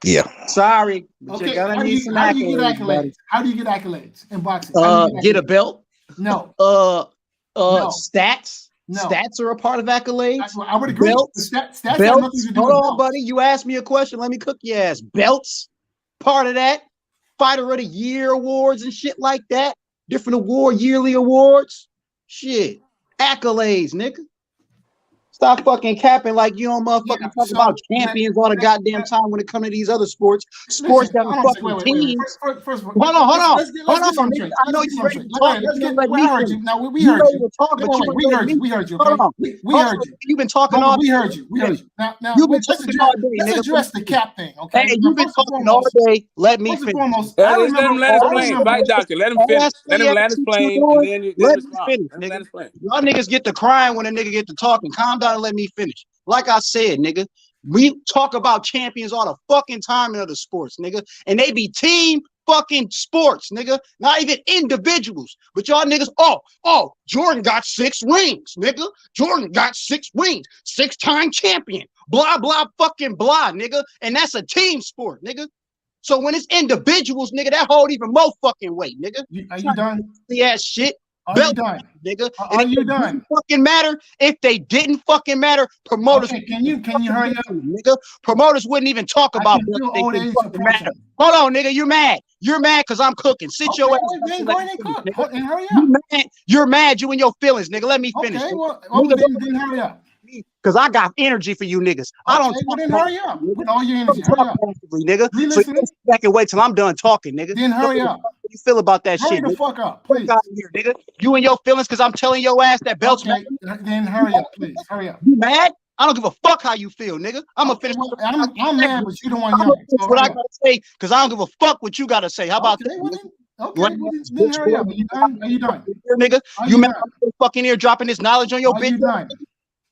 Yeah. Sorry, but Okay, you're gonna how do need you some get accolades, accolades? buddy. How do you get accolades in boxing? How do you Get a accolades? belt. No. No. Stats. No. Stats are a part of accolades. I would agree. Belts. Stats have Belts. nothing to do Hold with on, belts. buddy. You asked me a question. Let me cook your ass. Belts. Part of that. Fighter of the Year awards and shit like that. Different yearly awards. Shit. Accolades, nigga. Stop fucking capping like you don't motherfucking talk about champions all the goddamn time when it comes to these other sports. Sports that are fucking teams. First of all, Hold on. Let's get some nigga. straight. I know Let's you get ready some to straight. talk. Let's You get. let We me heard finish. you. Now we You heard ready you. to talk, but you We ain't heard let you. me We heard you. Hold Okay. on. We heard you. You've been talking all We day. heard you. We heard you. Now You've been let's talking all day, nigga. address the cap thing. Okay. Hey, Now, you've been first and talking all foremost, day. Let me First and finish. foremost, I Just let him remember. explain. Fight doctor, let him finish. Let him land his plane, and then you Let me respond. finish, Let him land nigga. his plane. Y'all niggas get to crying when a nigga get to talking. Calm down and let me finish. Like I said, nigga, we talk about champions all the fucking time in other sports, nigga, and they be team fucking sports, nigga, not even individuals. But y'all niggas, Jordan got 6 rings, nigga. Jordan got 6 rings, 6-time champion, blah, blah, fucking blah, nigga. And that's a team sport, nigga. So when it's individuals, nigga, that hold even more fucking weight, nigga. Are you done? The ass shit. Are you done? Nigga. Are you done? Fucking matter. If they didn't fucking matter, promoters. Okay, can you hurry up? Nigga, promoters wouldn't even talk about can feel they old didn't age fucking matter. depression. Hold on, nigga, you're mad. You're mad because I'm cooking. Sit your ass. Then go ahead and cook and hurry up. You mad? You're mad. You and your feelings, nigga. Let me finish. Okay, nigga. well, Nigga, then hurry up. Because I got energy for you niggas. I don't Okay, well, talk then hurry up with all your energy. Hurry up. passively, nigga. We So listening. you sit back and wait till I'm done talking, nigga. Then hurry up. How you feel about that Hurry shit? the nigga? fuck up, please. Fuck out of here, nigga. You and your feelings, because I'm telling your ass that belts Okay, then hurry up, please. Hurry up. You mad? I don't give a fuck how you feel, nigga. I'm gonna finish. I'm mad, but you the one I'm yelling. gonna finish what I gotta say, because I don't give a fuck what you gotta say. How about that? Then hurry up. Are you done? Are you done? Nigga, Are you you mad? done? Fucking ear dropping this knowledge on your Are bitch. you done?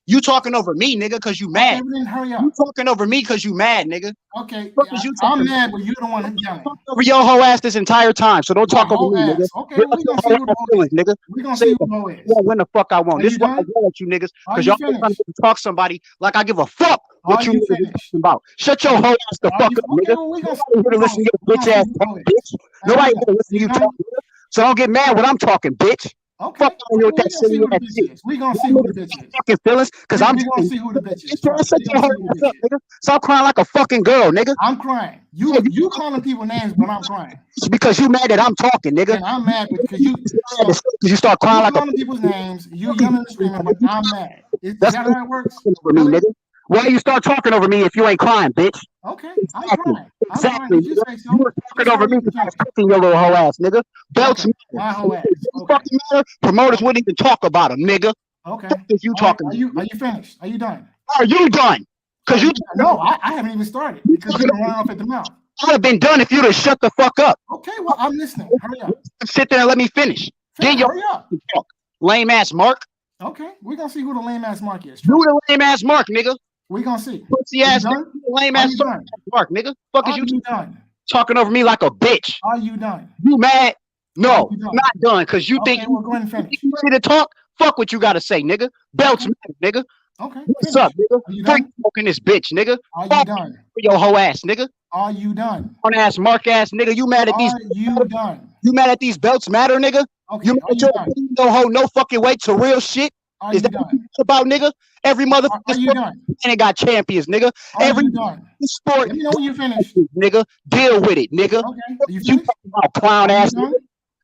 You talking over me, nigga, because you mad. Then hurry up. You talking over me because you mad, nigga. Okay, Fuck is you I'm talking mad, but you the one yelling. over your whole ass this entire time, so don't talk over me, nigga. Okay, we gonna see who the hoe is. Nigga. We gonna see who the hoe is. Yeah, when the fuck I want. Are This you is why I done? yell at you niggas, Are because you y'all trying to talk somebody like I give a fuck what Are you you niggas finished? talking about. Shut your whole ass the fuck up, nigga. Well, we gonna Nobody here to listen to your bitch ass talk, bitch. Nobody here to listen to you talk, nigga. So don't get mad when I'm talking, bitch. Okay, Fuck out of here with that silly ass shit. we gonna see who the bitch is. Fucking feelings, because I'm We gonna see who the bitch is. shut your whole ass up, nigga. Stop crying like a fucking girl, nigga. I'm crying. You calling people names, but I'm crying. It's because you mad that I'm talking, nigga. And I'm mad because you start crying like a calling people's names. You yelling and screaming, but I'm mad. Is That's that how it works? over me, nigga. Why you start talking over me if you ain't crying, bitch? Okay, I'm Exactly. crying. Exactly. I'm crying. You say so. You were talking over me because I was cooking your little hoe ass, nigga. Belts My whole ass. fucking matter. Promoters wouldn't even talk about them, nigga. Okay. Fuck is you talking? Are you finished? Are you done? Are you done? Because you No, I haven't even started because you're running off at the mouth. I would have been done if you'd have shut the fuck up. Okay, well, I'm listening. Hurry up. Sit there and let me finish. Then your Hurry up. talk. Lame ass Mark. Okay, we're gonna see who the lame ass Mark is. You the lame ass Mark, nigga. We gonna see. Pussy ass Are you done? lame Are ass you done? Mark, nigga. Fuck is Are you you done? talking over me like a bitch? Are you done? You mad? No, Are you done? not done. Because you Okay, think well, go ahead and finish. you ready to talk? Fuck what you gotta say, nigga. Belts matter, nigga. Okay. What's up, nigga? Are you Freak done? smoking this bitch, nigga. Are you Fuck done? for your whole ass, nigga. Are you done? On ass Mark ass nigga. You mad at these? Are you done? You mad at these belts matter, nigga? Okay, You mad are at you your done? opinion don't hold no fucking weight to real shit? Are Is you that what done? it's about, nigga? Every motherfucker Are you done? and it got champions, nigga. Are Every you done? sport, Let me know when you finish. nigga. Deal with it, nigga. Okay. Are you You finished? talking about clown Are you ass done? nigga?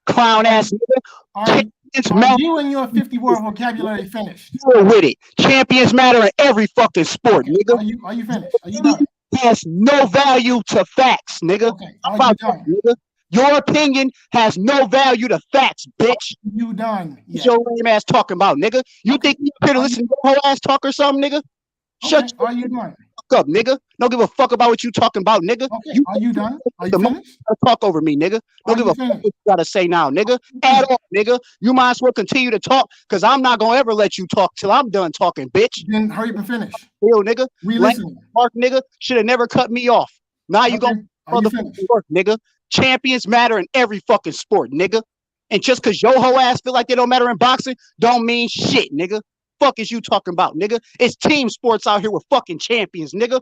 Clown ass nigga. Are Champions Are matter. you and your 50-word vocabulary finished? Deal with it. Champions matter in every fucking sport, nigga. Are you finished? Are you done? Has no value to facts, nigga. Okay. How Are you about done? that, nigga? Your opinion has no value to facts, bitch. You done? What's your lame ass talking about, nigga? You think you here to listen to your whole ass talk or something, nigga? Shut Are you done? Fuck up, nigga. Don't give a fuck about what you talking about, nigga. Okay. Are you done? Are you finished? Talk over me, nigga. Don't give a fuck what you gotta say now, nigga. Add on, nigga. You might as well continue to talk, cause I'm not gonna ever let you talk till I'm done talking, bitch. Then hurry up and finish. Yo, nigga. We listening. Mark, nigga, should have never cut me off. Now you gonna motherfucking work, nigga. Champions matter in every fucking sport, nigga. And just cause your whole ass feel like they don't matter in boxing, don't mean shit, nigga. Fuck is you talking about, nigga? It's team sports out here with fucking champions, nigga.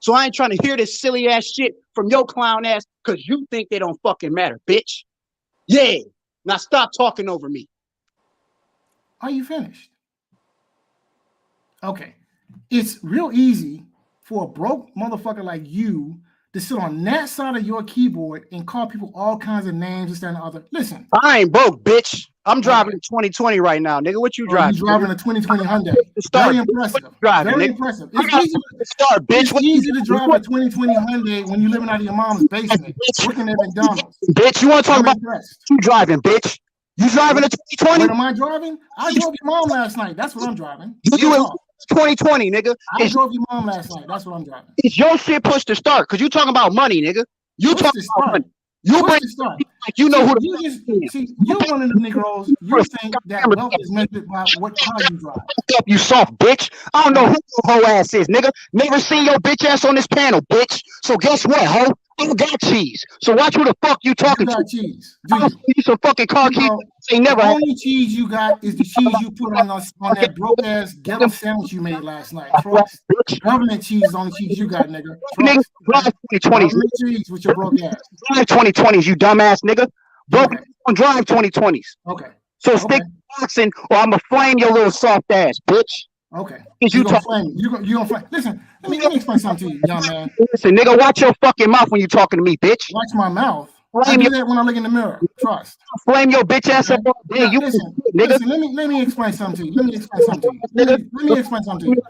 So I ain't trying to hear this silly ass shit from your clown ass because you think they don't fucking matter, bitch. Yeah. Now stop talking over me. Are you finished? Okay. It's real easy for a broke motherfucker like you to sit on that side of your keyboard and call people all kinds of names, this, that, and the other. Listen. I ain't broke, bitch. I'm driving a 2020 right now, nigga. What you driving? You driving a 2020 Hyundai. Very impressive. Very impressive. It's easy to start, bitch. It's easy to drive a 2020 Hyundai when you're living out of your mom's basement, working at McDonald's. Bitch, you want to talk about you driving, bitch? You driving a 2020? What am I driving? I drove your mom last night. That's what I'm driving. You in 2020, nigga. I drove your mom last night. That's what I'm driving. It's your shit push to start, because you talking about money, nigga. You talking about money. You bring like you know who you're one of the Negroes. You think that wealth is measured by what car you drive. Up, you soft bitch. I don't know who your hoe ass is, nigga. Never seen your bitch ass on this panel, bitch. So guess what, hoe? I don't got cheese. So watch who the fuck you talking you got to. Cheese. You some fucking car keys. The only cheese you got is the cheese you put on that broke ass ghetto sandwich you made last night. Trust. Government cheese is on the cheese you got, nigga. Trust. Government cheese with your broke ass. Drive 2020s, you dumbass nigga. Broke on drive 2020s. Okay. So stick to boxing, or I'ma flame your little soft ass, bitch. Okay. You gonna flame. You gonna flame. Listen, let me explain something to you, young man. Listen, nigga, watch your fucking mouth when you talking to me, bitch. Watch my mouth. I do that when I look in the mirror. Trust. Flame your bitch ass up. Yeah, listen, let me explain something to you. Let me explain something to you.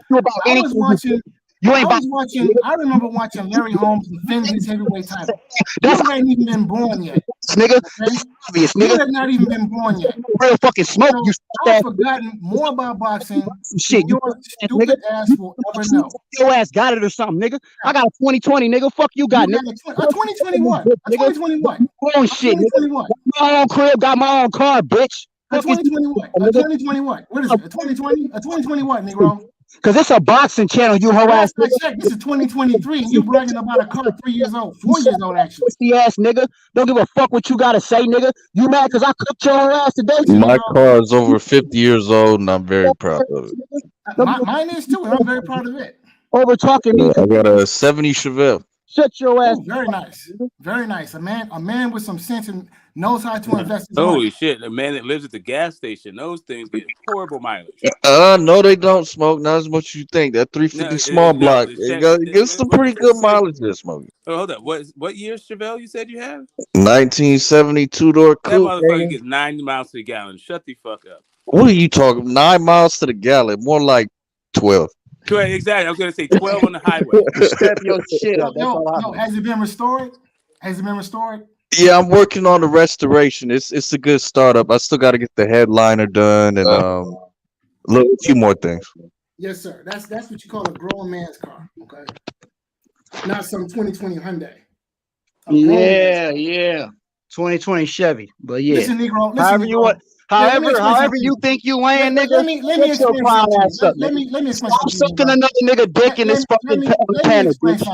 I remember watching Larry Holmes defend his heavyweight title. You ain't even been born yet. Nigga, you have not even been born yet. Real fucking smoke. You I've forgotten more about boxing shit your stupid ass will ever know. Your ass got it or something, nigga. I got a 2020, nigga. Fuck you got, nigga. A 2020 what? A 2020 what? Own shit, nigga. My own crib, got my own car, bitch. A 2020 what? A 2020 what? What is it? A 2020? A 2020 what, Negro? Cause it's a boxing channel, you hoe ass. This is 2023, and you bragging about a car 3 years old, 4 years old actually. Pussy ass nigga, don't give a fuck what you gotta say, nigga. You mad cause I cooked your ass today? My car is over 50 years old, and I'm very proud of it. Mine is too, and I'm very proud of it. Over talking me. I got a 70 Chevelle. Shut your ass. Very nice, very nice. A man with some sense and knows how to invest his Holy money. shit! The man that lives at the gas station, those things get horrible mileage. No, they don't smoke. Not as much as you think. That 350 small block, it gets some pretty good mileage there, smoking. Oh, hold up. What year Chevelle you said you have? 1972 door That coupe. motherfucker gets 90 miles to the gallon. Shut the fuck up. What are you talking? 9 miles to the gallon, more like 12. Correct, exactly. I was gonna say 12 on the highway. Step your shit up. No, has it been restored? Has it been restored? Yeah, I'm working on the restoration. It's a good startup. I still got to get the headliner done and a few more things. Yes, sir. That's what you call a grown man's car. Okay, not some 2020 Hyundai. Yeah. 2020 Chevy, but yeah. Listen, Negro. However you want. However you think you weighing, nigga. Let me explain something. Let me explain something. I'm sucking another nigga dick in this fucking panel, bitch.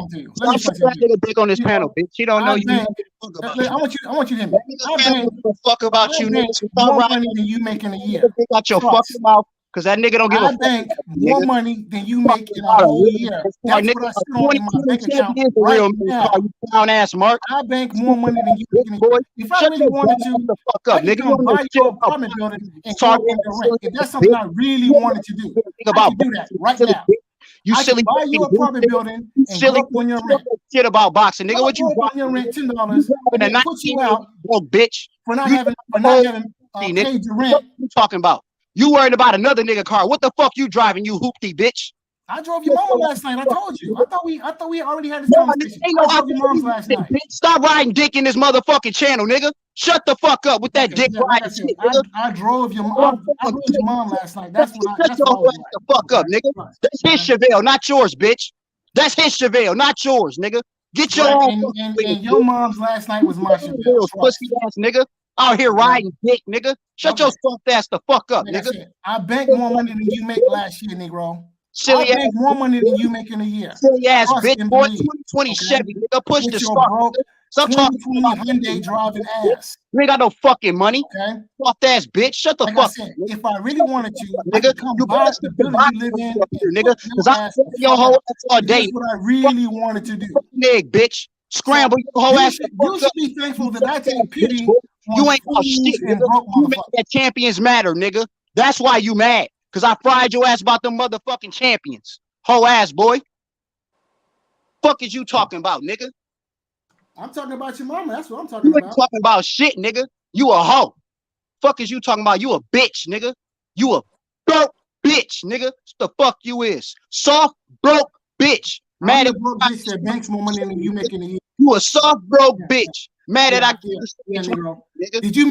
I'm sucking that nigga dick on this panel, bitch. He don't know you. I want you to hear me. I bank fuck about you, nigga. More money than you make in a year. Got your fucking mouth. Cause that nigga don't give a fuck. I bank more money than you make in a whole year. That's what I sit on in my bank account right now. Clown ass Mark. I bank more money than you make in a year. If I really wanted to, I could come buy your apartment building and talk in the rent. If that's something I really wanted to do, I could do that right now. You I silly. Buy your apartment building and silly go up on your rent. Shit about boxing, nigga. What you on your rent $10 and then put you out, bitch, for not having paid your rent. What you talking about? You worried about another nigga car. What the fuck you driving, you hoopty bitch? I drove your mama last night. I told you. I thought we already had this conversation. Ain't no I drove your mom's last night. Bitch, stop riding dick in this motherfucking channel, nigga. Shut the fuck up with that dick Like I riding said, shit, nigga. I drove your mom last night. That's what I. Shut That's your what I was ass the fuck up, nigga. That's his Chevelle, not yours, bitch. That's his Chevelle, not yours, nigga. Get your own. And your mom's last night was my Chevelle. Pussy ass nigga. Out here riding dick, nigga. Shut your soft ass the fuck up, Like I nigga. said, I banked more money than you make last year, Negro. Silly I banked more money than you make in a year. Silly ass Trust bitch, and boy. believe, 2020 Chevy, nigga. Push With the your start. broke Stop talking 2020 Hyundai driving ass. You ain't got no fucking money. Okay. Soft ass bitch. Shut the Like fuck I said, if I really wanted to, I nigga. could come You buy better the building you live in, and nigga. put Because your I ass the your fuck whole out. ass all day. That's what I really wanted to do. Nigga, bitch. Scramble your whole ass. You should be thankful that I take pity You on ain't no shit, fools and nigga. broke You make motherfuckers. that champions matter, nigga. That's why you mad. Because I fried your ass about them motherfucking champions. Whole ass, boy. Fuck is you talking about, nigga? I'm talking about your mama. That's what I'm talking You ain't about. talking about shit, nigga. You a hoe. Fuck is you talking about? You a bitch, nigga. You a broke bitch, nigga. What the fuck you is? Soft, broke bitch. I'm the broke bitch that banks more money than you make in a year. You a soft, broke bitch. Mad at Negro. Did you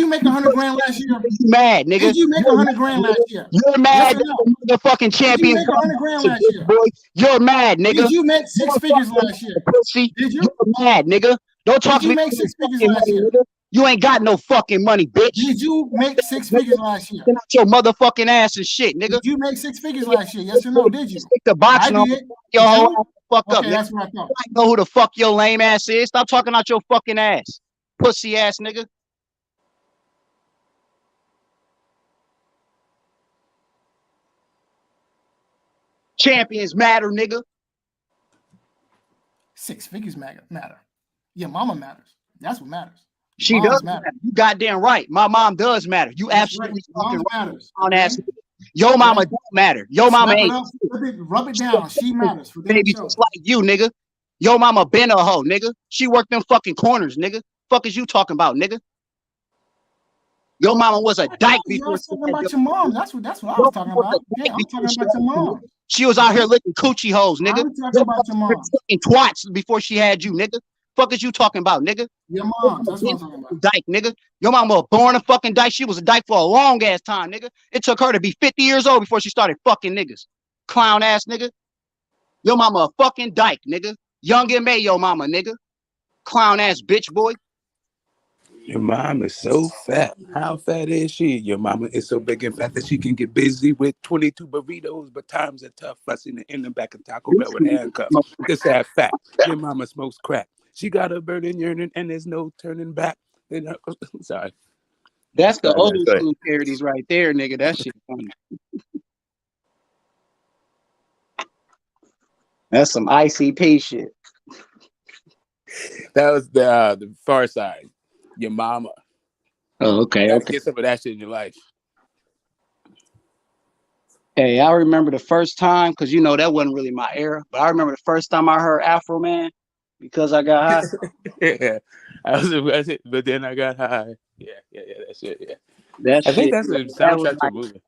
make 100 grand last year? You mad, nigga. Did you make 100 grand last year? You're mad Yes or that no? the motherfucking champions. Did you make 100 grand last year? Boy, you're mad, nigga. Did you make six figures last year? Pussy. Did you? You're mad, nigga. Don't talk Did to you me. make six figures Fucking last money, year? nigga. You ain't got no fucking money, bitch. Did you make 6 figures last year? Get out your motherfucking ass and shit, nigga. Did you make 6 figures last year? Yes or no? Did you? Stick the boxing I on did. your Did whole you? ass the fuck up, Okay, nigga. that's what I thought. I know who the fuck your lame ass is. Stop talking out your fucking ass. Pussy ass nigga. Champions matter, nigga. 6 figures matter. Your mama matters. That's what matters. She Moms does matter. matter. You goddamn right. My mom does matter. You absolutely fucking Moms right. matters. On ass. Your mama don't matter. Your mama Slap it ain't up, rub it down. She matters. For baby just like you, nigga. Your mama been a hoe, nigga. She worked them fucking corners, nigga. Fuck is you talking about, nigga? Your mama was a dyke You before. was talking about your mom. That's what I was talking about. Yeah, I'm talking about your mom. She was out here licking coochie hoes, nigga. I'm talking about your mom. Fucking twats before she had you, nigga. Fuck is you talking about, nigga? Your mom. That's what I'm talking about. Dyke, nigga. Your mama was born a fucking dyke. She was a dyke for a long ass time, nigga. It took her to be 50 years old before she started fucking niggas. Clown ass nigga. Your mama a fucking dyke, nigga. Young and May, your mama, nigga. Clown ass bitch boy. Your mom is so fat. How fat is she? Your mama is so big and fat that she can get busy with 22 burritos, but times are tough. I seen her in the back of Taco Bell with handcuffs. This that fat. Your mama smokes crack. She got a burning yearning and there's no turning back. Sorry. That's the Sorry, old that's school parodies right there, nigga. That shit funny. That's some ICP shit. That was the far side. Your mama. Oh, okay. You gotta Okay. get some of that shit in your life. Hey, I remember the first time, because you know that wasn't really my era, but I remember the first time I heard Afro Man because I got high. Yeah, I was it, but then I got high. Yeah, that's it. Yeah, That I think shit, that's the that was soundtrack to a like, movie.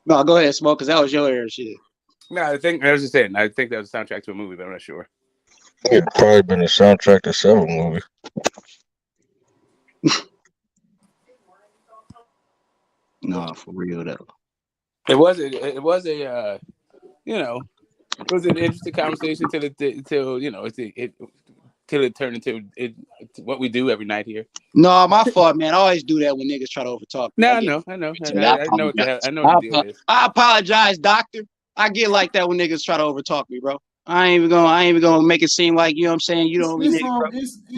no, go ahead, Smoke, because that was your era shit. No, I was just saying. I think that was the soundtrack to a movie, but I'm not sure. It probably been the soundtrack to several movies. No, for real though. It was a it was an interesting conversation till it turned into what we do every night here. No, my fault, man. I always do that when niggas try to overtalk me. No, I know. I know what the deal is. I apologize, doctor. I get like that when niggas try to overtalk me, bro. I ain't even gonna make it seem like, you know what I'm saying, you don't be nigga, bro.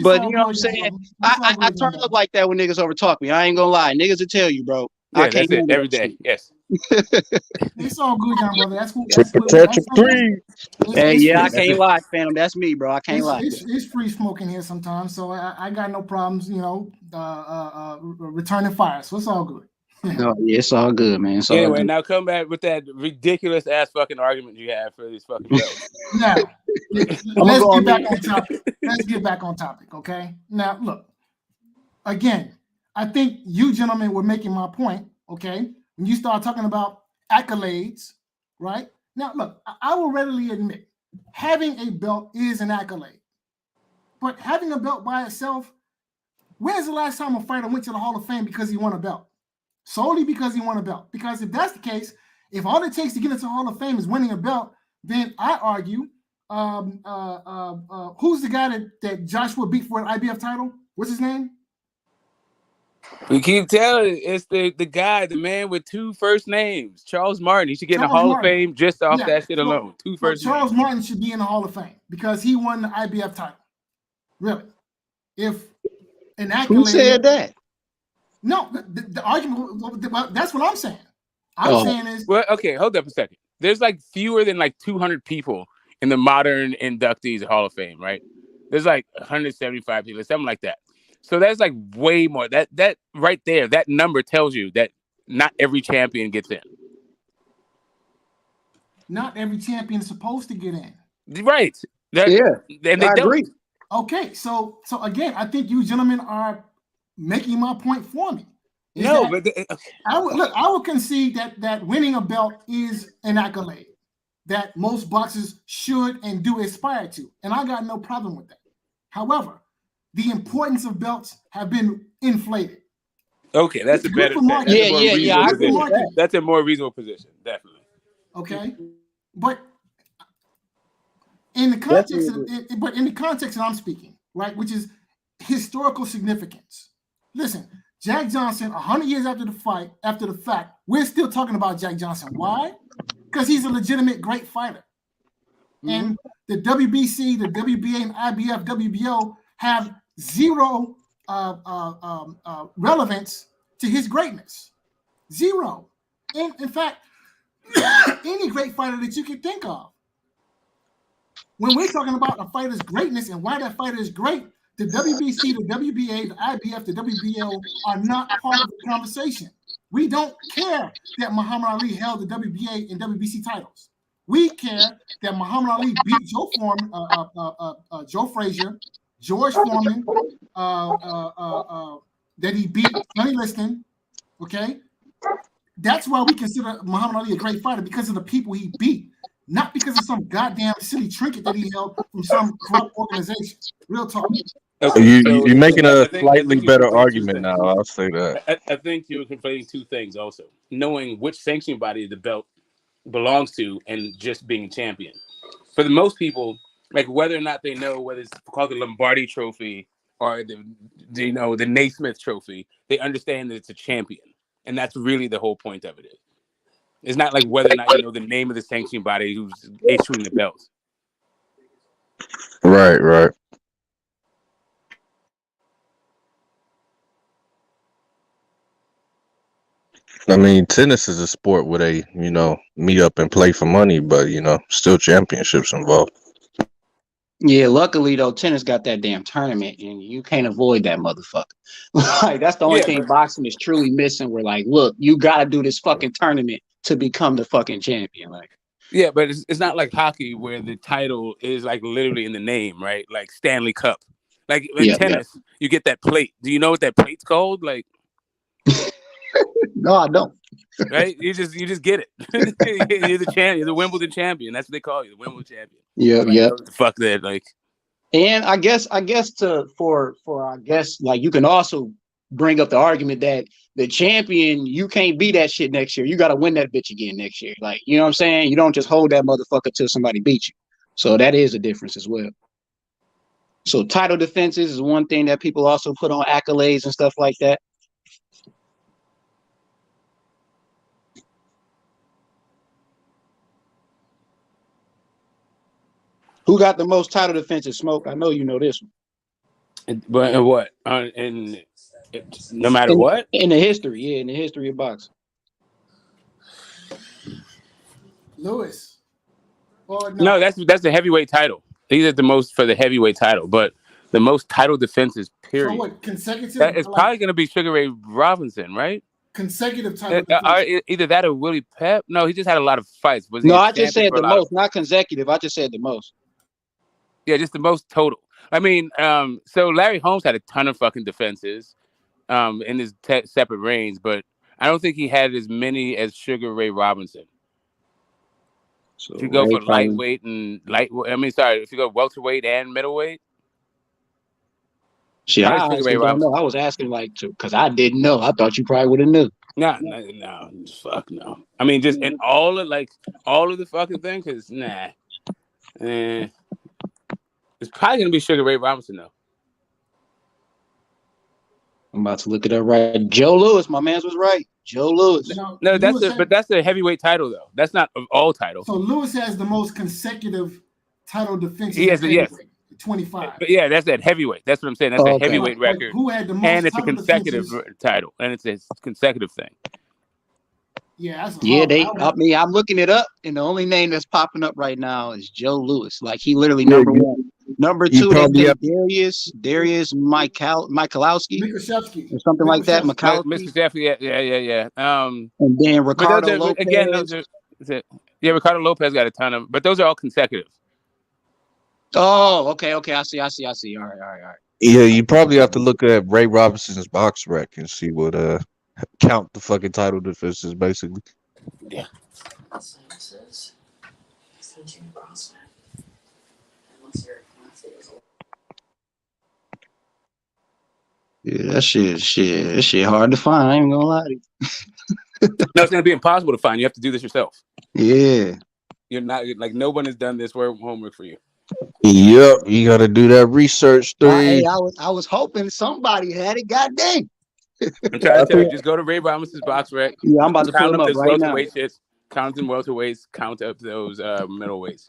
But you know what I'm saying? I turn up like that when niggas overtalk me. I ain't gonna lie. Niggas will tell you, bro. Yeah, I can't that's it. handle Every that day. shit. Yes. It's all good, young brother. That's cool. Hey, yeah, I can't lie, fam. That's me, bro. I can't lie. It's free smoking here sometimes, so I got no problems, returning fire. So it's all good. No, yeah, it's all good, man. It's all Anyway, good. now come back with that ridiculous ass fucking argument you have for these fucking belts. Now, let's get back on topic. Let's get back on topic, okay? Now, look, again, I think you gentlemen were making my point, okay? When you start talking about accolades, right? Now, look, I will readily admit having a belt is an accolade, but having a belt by itself, when's the last time a fighter went to the Hall of Fame because he won a belt? Solely because he won a belt. Because if that's the case, if all it takes to get into the Hall of Fame is winning a belt, then I argue, who's the guy that Joshua beat for an IBF title? What's his name? We keep telling it's the guy, the man with 2 first names, Charles Martin. He should get in the Hall of Fame just off that shit alone. 2 first names. Charles Martin should be in the Hall of Fame because he won the IBF title. Really. If an accolade. Who said that? No, the argument, that's what I'm saying. I'm saying is. Well, okay, hold up a second. There's like fewer than like 200 people in the modern inductees Hall of Fame, right? There's like 175 people, something like that. So that's like way more. That right there, that number tells you that not every champion gets in. Not every champion is supposed to get in. Right. And I agree. Okay, so again, I think you gentlemen are making my point for me. No, but I will concede that winning a belt is an accolade that most boxers should and do aspire to, and I got no problem with that. However, the importance of belts have been inflated. Okay, that's a better. That's a more reasonable position, definitely. Okay, but in the context that I'm speaking, right, which is historical significance. Listen, Jack Johnson, 100 years after the fact, we're still talking about Jack Johnson. Why? Because he's a legitimate great fighter. And the WBC, the WBA, and IBF, WBO have zero relevance to his greatness. Zero. And in fact, any great fighter that you can think of. When we're talking about a fighter's greatness and why that fighter is great, the WBC, the WBA, the IBF, the WBO are not part of the conversation. We don't care that Muhammad Ali held the WBA and WBC titles. We care that Muhammad Ali beat Joe Frazier, George Foreman, that he beat Sonny Liston. Okay, that's why we consider Muhammad Ali a great fighter, because of the people he beat, not because of some goddamn silly trinket that he held from some corrupt organization. Real talk. You're making a slightly better argument now. I'll say that. I think you're conflating 2 things also. Knowing which sanctioning body the belt belongs to and just being champion. For the most people, like whether or not they know whether it's called the Lombardi Trophy or the Naismith Trophy, they understand that it's a champion. And that's really the whole point of it is. It's not like whether or not you know the name of the sanctioning body who's issuing the belts. Right. I mean, tennis is a sport where they, meet up and play for money, but, still championships involved. Yeah, luckily, though, tennis got that damn tournament, and you can't avoid that motherfucker. Like, that's the only thing boxing is truly missing. We're like, look, you got to do this fucking tournament to become the fucking champion. Like, yeah, but it's not like hockey where the title is like literally in the name, right? Like Stanley Cup. Like in tennis, you get that plate. Do you know what that plate's called? Like, no, I don't. Right? You just get it. You're the champion. You're the Wimbledon champion. That's what they call you, the Wimbledon champion. Yeah. What the fuck that like. And I guess like you can also bring up the argument that the champion, you can't be that shit next year. You got to win that bitch again next year. Like, you know what I'm saying? You don't just hold that motherfucker till somebody beats you. So that is a difference as well. So title defenses is one thing that people also put on accolades and stuff like that. Who got the most title defenses, Smoke? I know you know this one. But what? No matter what? In the history, in the history of boxing. Lewis. No, that's the heavyweight title. These are the most for the heavyweight title, but the most title defenses, period. So what, consecutive? It's probably going to be Sugar Ray Robinson, right? Consecutive title defenses. Either that or Willie Pep. No, he just had a lot of fights. I just said the most, not consecutive. I just said the most. Yeah, just the most total. I mean, so Larry Holmes had a ton of fucking defenses in his separate reigns, but I don't think he had as many as Sugar Ray Robinson. So if you go Ray for probably. lightweight and if you go welterweight and middleweight, Shit, probably I Sugar honestly Ray don't know. Robinson. I was asking because I didn't know. I thought you probably would have knew. No, fuck no. I mean, just in all of the fucking thing, because it's probably gonna be Sugar Ray Robinson though. I'm about to look it up right. Joe Lewis, my man was right. Joe Lewis. No, that's the heavyweight title though. That's not all title. So Lewis has the most consecutive title defenses. He has yes, 25. But yeah, that's that heavyweight. That's what I'm saying. That's a heavyweight record. Who had the most and it's a title consecutive defenses? title, and it's a consecutive thing. Yeah, that's Yeah, hard. I mean, I'm looking it up, and the only name that's popping up right now is Joe Lewis. Like he literally number one. Number two, they say Darius Michalowski or something like that. Mikowski. Mr. Jeffrey, yeah. And then Ricardo Lopez. Ricardo Lopez got a ton of, but those are all consecutive. Oh, okay. I see. All right. Yeah, you probably have to look at Ray Robinson's box rec and see what count the fucking title defenses basically. Yeah. Yeah, that shit hard to find. I ain't gonna lie to you. No, it's gonna be impossible to find. You have to do this yourself. Yeah. You're not like no one has done this homework for you. Yep, you got to do that research. I was hoping somebody had it. Goddamn. I'm trying to tell you, just go to Ray Robinson's box rec. Yeah, I'm about to count pull him up those right now. welterweight shits, count them welterweights, count up those middleweights.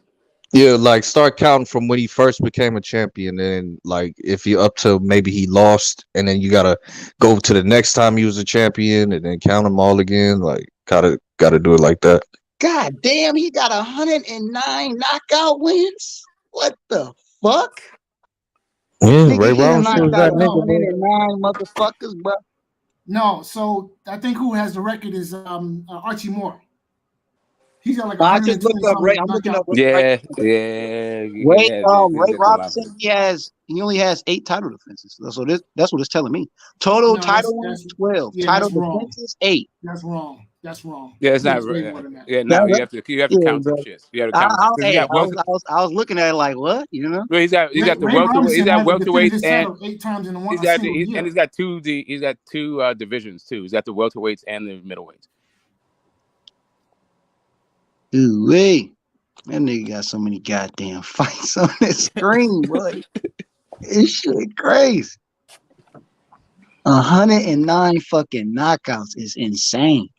Yeah, like start counting from when he first became a champion, and like if you're up to maybe he lost, and then you gotta go to the next time he was a champion, and then count them all again. Like gotta do it like that. God damn, he got 109 knockout wins. What the fuck? Yeah, Nigga, Ray he done Robinson was knocked that out nigga. 109 motherfuckers, bro. No, so I think who has the record is Archie Moore. He's got like I just looked up Ray. I'm looking up. Ray Robinson. He only has 8 title defenses. So that's what it's telling me. Total title wins 12. Yeah, title that's defenses 8. That's wrong. Yeah, it's not right. Yeah, no, you have to count some shit. You got to count. I was looking at it like what, you know? Well, he's got the welterweight. He's got welterweights and 8 times in one. He's got two divisions too. He's got the welterweights and the middleweights. Ooh, wait. That nigga got so many goddamn fights on this screen, boy. This shit crazy. 109 fucking knockouts is insane.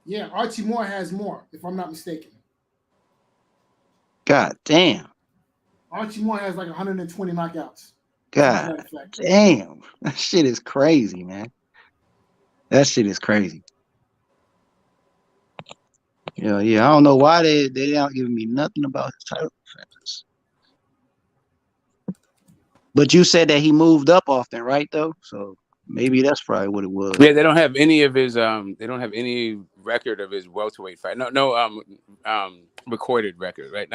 Yeah, Archie Moore has more, if I'm not mistaken. God damn. Archie Moore has like 120 knockouts. God damn. That shit is crazy, man. That shit is crazy. Yeah. I don't know why they don't give me nothing about his title defenses. But you said that he moved up often, right? Though, so maybe that's probably what it was. Yeah, they don't have any of his. They don't have any record of his welterweight fight. No, recorded record, right?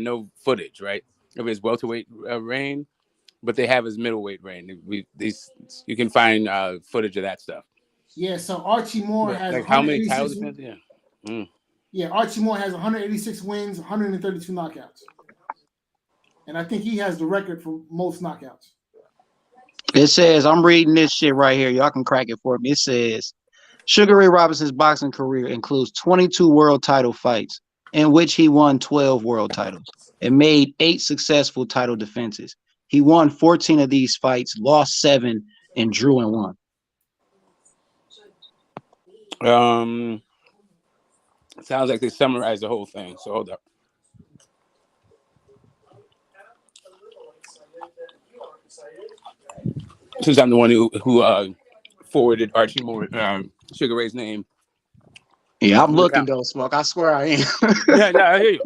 No footage, right, of his welterweight reign. But they have his middleweight reign. You can find footage of that stuff. Yeah, so Archie Moore has like how many title defenses? Yeah. Yeah, Archie Moore has 186 wins, 132 knockouts. And I think he has the record for most knockouts. It says, I'm reading this shit right here. Y'all can crack it for me. It says, Sugar Ray Robinson's boxing career includes 22 world title fights, in which he won 12 world titles and made 8 successful title defenses. He won 14 of these fights, lost 7, and drew in 1. Sounds like they summarized the whole thing. So hold up. Since I'm the one who forwarded Archie Moore, Sugar Ray's name. Yeah, I'm looking though, Smoke. I swear I am. Yeah, I hear you.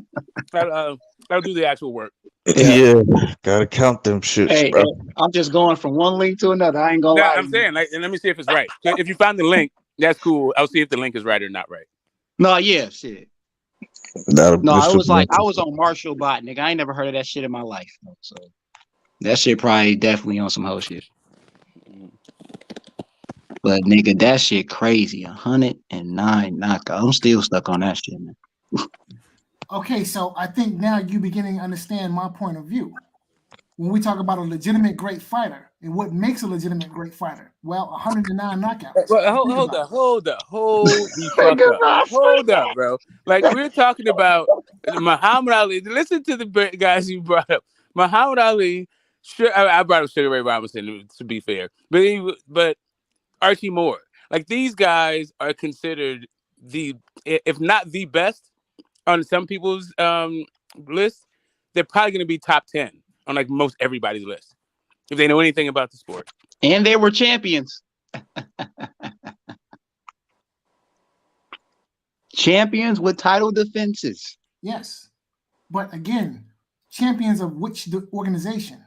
That'll do the actual work. Yeah, gotta count them shits, Hey, bro. I'm just going from one link to another. I ain't gonna lie. I'm saying, and let me see if it's right. If you find the link, that's cool. I'll see if the link is right or not right. No, yeah, shit. No, it was like I was on Marshall Bot, nigga. I ain't never heard of that shit in my life. So that shit probably definitely on some whole shit. But nigga, that shit crazy. 109 knockout. I'm still stuck on that shit, man. Okay, so I think now you're beginning to understand my point of view. When we talk about a legitimate great fighter and what makes a legitimate great fighter, well, 109 knockouts. Well, hold the fuck up. Hold up, bro. Like, we're talking about Muhammad Ali. Listen to the guys you brought up. Muhammad Ali. Sure, I brought up Sugar Ray Robinson, to be fair, but Archie Moore. Like, these guys are considered if not the best on some people's list, they're probably going to be top 10 on like most everybody's list if they know anything about the sport. And they were champions. Champions with title defenses. Yes. But again, champions of which organization?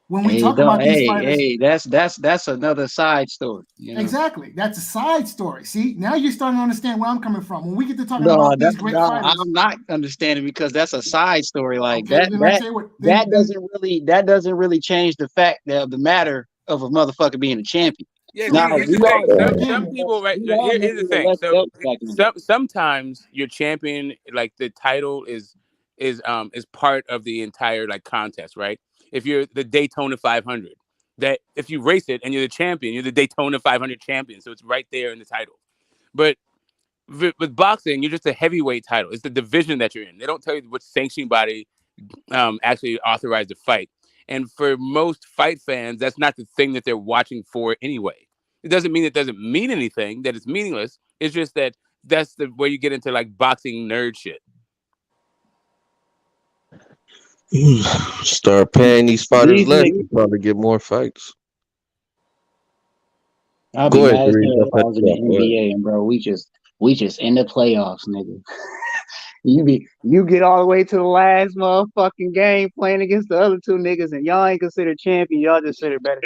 When we talk about these fighters, that's another side story. You know? Exactly. That's a side story. See, now you're starting to understand where I'm coming from. When we get to talking about these great fighters, I'm not understanding because that's a side story. Like okay, that doesn't really change the fact of the matter of a motherfucker being a champion. Yeah, some people. Right, here's the thing. So sometimes your champion, like the title, is part of the entire like contest, right? If you're the Daytona 500, that if you race it and you're the champion, you're the Daytona 500 champion. So it's right there in the title. But with boxing, you're just a heavyweight title. It's the division that you're in. They don't tell you which sanctioning body actually authorized the fight. And for most fight fans, that's not the thing that they're watching for anyway. It doesn't mean it doesn't mean anything, that it's meaningless. It's just that that's the where you get into like boxing nerd shit. Start paying these fighters less, you probably get more fights. I'll be mad as hell if I was in the NBA and bro, we just in the playoffs, nigga. You get all the way to the last motherfucking game playing against the other two niggas and y'all ain't considered champion, y'all just considered better.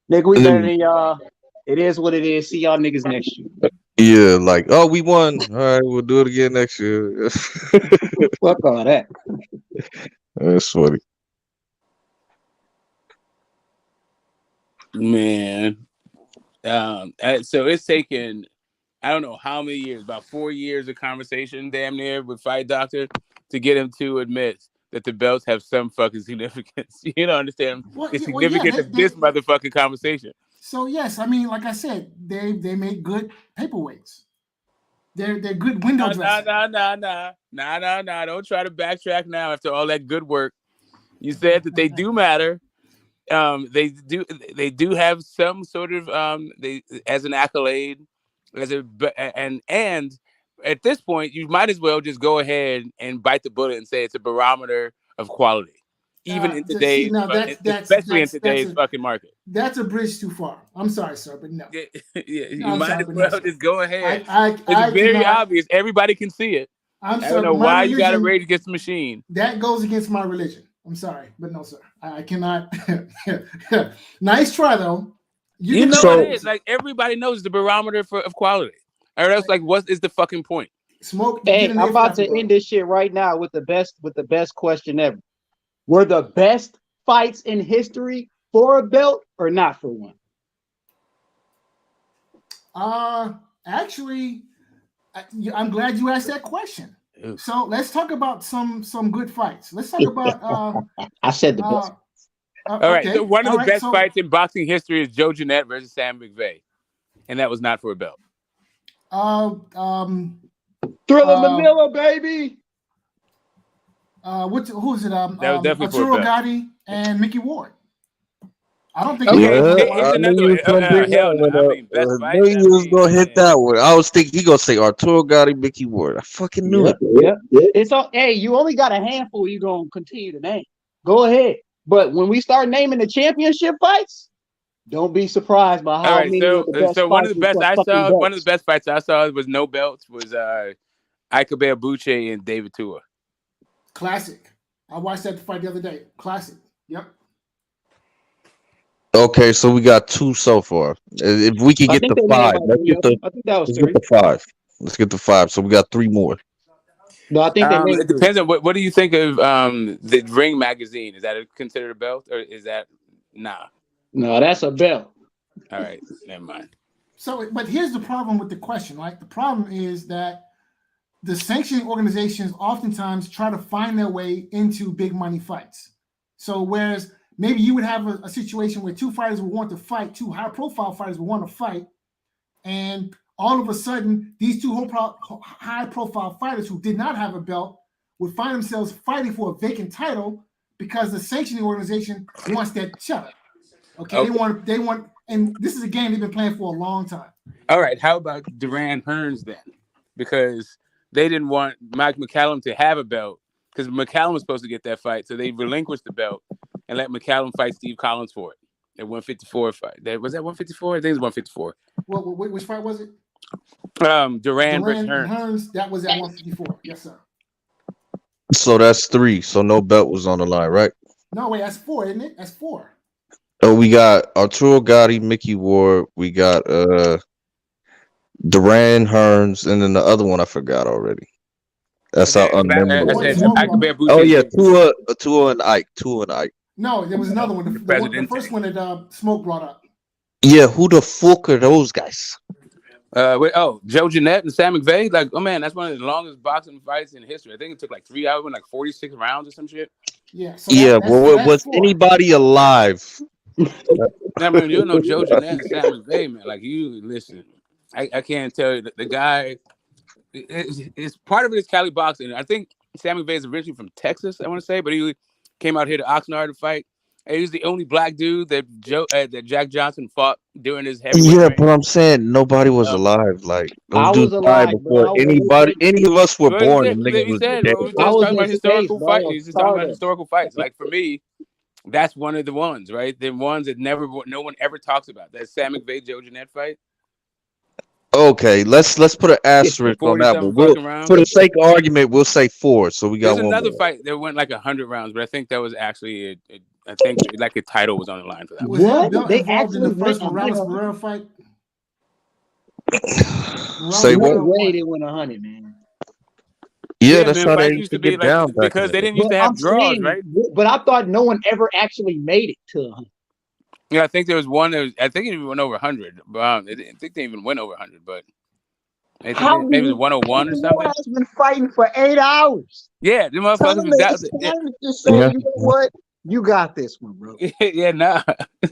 Nigga, we better than y'all. It is what it is. See y'all niggas next year. Yeah, like, oh, we won. All right, we'll do it again next year. Fuck all that. That's funny. Man. So it's taken, I don't know how many years, about 4 years of conversation, damn near, with Fight Doctor to get him to admit that the belts have some fucking significance. You don't understand the significance of this motherfucking conversation. So yes, I mean, like I said, they make good paperweights. They're good window dressing. Nah. Don't try to backtrack now after all that good work. You said that they do matter. They do have some sort of as an accolade, and at this point you might as well just go ahead and bite the bullet and say it's a barometer of quality, even in today's, especially in today's fucking market. That's a bridge too far. I'm sorry, sir, but no. You might as well just go ahead. It's very obvious. Everybody can see it. I don't know why you got to rage against the machine. That goes against my religion. I'm sorry, but no, sir. I cannot. Nice try, though. You know what it is. Like, everybody knows the barometer of quality. Or else, like, what is the fucking point? Smoke. Hey, I'm about to end this shit right now with the best question ever. Were the best fights in history for a belt or not for one? Actually, I'm glad you asked that question. So let's talk about some good fights. Let's talk about. I said the best. All right. So one of the best fights in boxing history is Joe Jeanette versus Sam McVeigh, and that was not for a belt. Thriller Manila, baby. Who is it? That was definitely Arturo for a belt. Gotti and Mickey Ward. I don't think. I knew you was gonna hit that one. I was thinking he gonna say Arturo Gotti, Mickey Ward. I fucking knew it. Yeah. It's all. Hey, you only got a handful. You gonna continue to name? Go ahead. But when we start naming the championship fights, don't be surprised by how many. So one of the best fights I saw was no belts was Ike Buche and David Tua. Classic. I watched that fight the other day. Classic. Yep. Okay, so we got 2 so far. If we can get to 5, let's get the 5. Let's get to 5. So we got 3 more. No, I think it depends on what do you think of the Ring magazine? Is that considered a belt or is that nah? No, that's a belt. All right, never mind. So, but here's the problem with the question, right? The problem is that the sanctioning organizations oftentimes try to find their way into big money fights. So whereas maybe you would have a situation where two fighters would want to fight, two high-profile fighters would want to fight, and all of a sudden, these two high-profile fighters who did not have a belt would find themselves fighting for a vacant title because the sanctioning organization wants that shut up. Okay, they want, and this is a game they've been playing for a long time. All right, how about Duran Hearns then? Because they didn't want Mike McCallum to have a belt because McCallum was supposed to get that fight, so they relinquished the belt and let McCallum fight Steve Collins for it. At 154 fight. Was that 154? I think it was 154. Which fight was it? Duran versus Hearns. Hearns. That was at 154. Yes, sir. So that's 3. So no belt was on the line, right? No, wait, that's 4, isn't it? That's 4. Oh, we got Arturo Gotti, Mickey Ward. We got Duran Hearns, and then the other one I forgot already. That's how unmemorable. Oh yeah, Tua and Ike. No, there was another one. The first one that Smoke brought up. Yeah, who the fuck are those guys? Joe Jeanette and Sam McVeigh. Like, oh man, that's one of the longest boxing fights in history. I think it took like 3 hours, like 46 rounds or some shit. Yeah. So was anybody alive? I mean, you know Joe Jeanette and Sam McVeigh, man. Like, you listen. I can't tell you the guy. It's part of it is Cali boxing. I think Sam McVeigh is originally from Texas, I want to say, but he came out here to Oxnard to fight. And he's the only black dude that Jack Johnson fought during his heavyweight reign. But I'm saying nobody was alive. Like I was alive before any of us were born. He said, we're talking about historical fights. He's just talking about historical fights. Like for me, that's one of the ones, right? The ones that no one ever talks about. That Sam McVeigh Joe Jeanette fight. Okay, let's put an asterisk on that one. For the sake of argument, we'll say 4. So we got There's one another more. fight that went like 100 rounds, but I think that was actually I think like a title was on the line for that. What? They actually in the first Morales Barrera fight. Say what? No way they went 100, man. Yeah, that's how they used to get be down like, back because then. they didn't used to have draws, right? But I thought no one ever actually made it to 100. Yeah, I think there was one that I think it even went over 100. I think they even went over 100, but maybe it was 101 or something. Has been fighting for 8 hours. Yeah, the motherfuckers was down. Just say, you know what? You got this one, bro. Yeah, nah.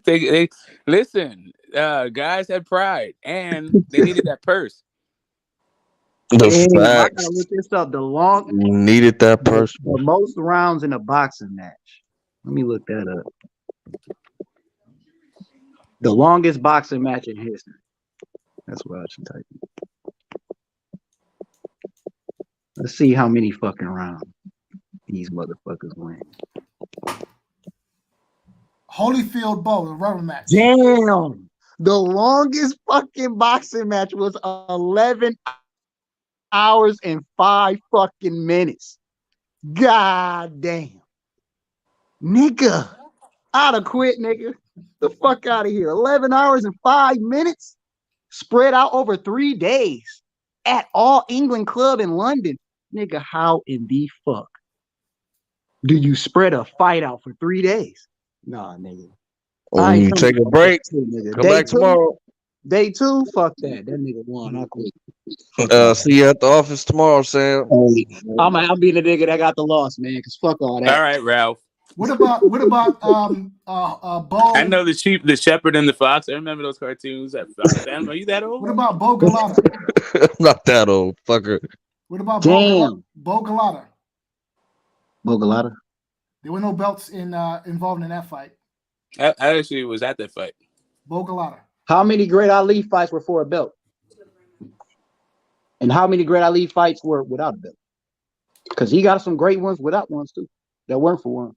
They listen. Guys had pride, and they needed that purse. I gotta look this up. Needed that purse. The most rounds in a boxing match. Let me look that up. The longest boxing match in history. That's what I should type in. Let's see how many fucking rounds these motherfuckers win. Holyfield Bowl, the rubber match. Damn. The longest fucking boxing match was 11 hours and 5 fucking minutes. God damn. Nigga. I'd have quit, nigga. The fuck out of here. 11 hours and 5 minutes spread out over 3 days at All England Club in London. Nigga, how in the fuck do you spread a fight out for 3 days? Nah, nigga. When you take a break, come back tomorrow. Day 2, fuck that. That nigga won. I quit. See you at the office tomorrow, Sam. I'll be the nigga that got the loss, man. Cause fuck all that. All right, Ralph. What about Bo? I know the shepherd and the fox. I remember those cartoons. Are you that old? What about Bo Galata? I'm not that old, fucker. What about Bo Galata? Bo Galata? There were no belts involved in that fight. I actually was at that fight. Bo Galata. How many Great Ali fights were for a belt? And how many Great Ali fights were without a belt? Because he got some great ones without ones too. That weren't for one.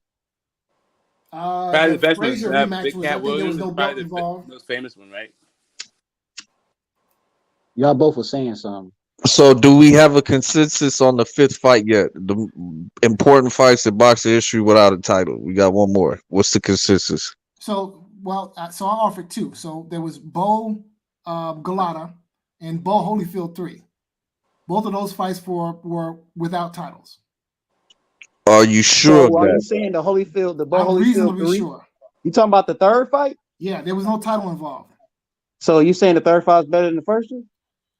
Probably the best one. Big Cat Williams was probably the most famous one, right? Y'all both were saying something. So, do we have a consensus on the 5th fight yet? The important fights in boxing history without a title. We got one more. What's the consensus? So I offered 2. So there was Bo Galata and Bo Holyfield 3. Both of those fights were without titles. Are you sure? So are you saying the Bo Holyfield reasonably 3? Sure. You talking about the 3rd fight? Yeah, there was no title involved. So you saying the 3rd fight is better than the first one?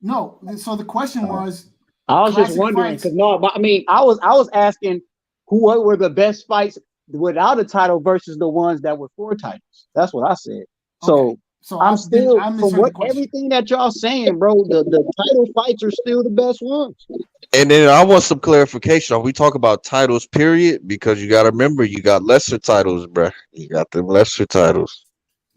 No. So the question was, I was just classic wondering fights. because no, but I mean, I was asking what were the best fights without a title versus the ones that were for titles. That's what I said. So, So I'm I still from misheard what the question. everything that y'all saying, bro. The title fights are still the best ones. And then I want some clarification. Are we talking about titles, period? Because you got to remember, you got lesser titles, bruh. You got them lesser titles.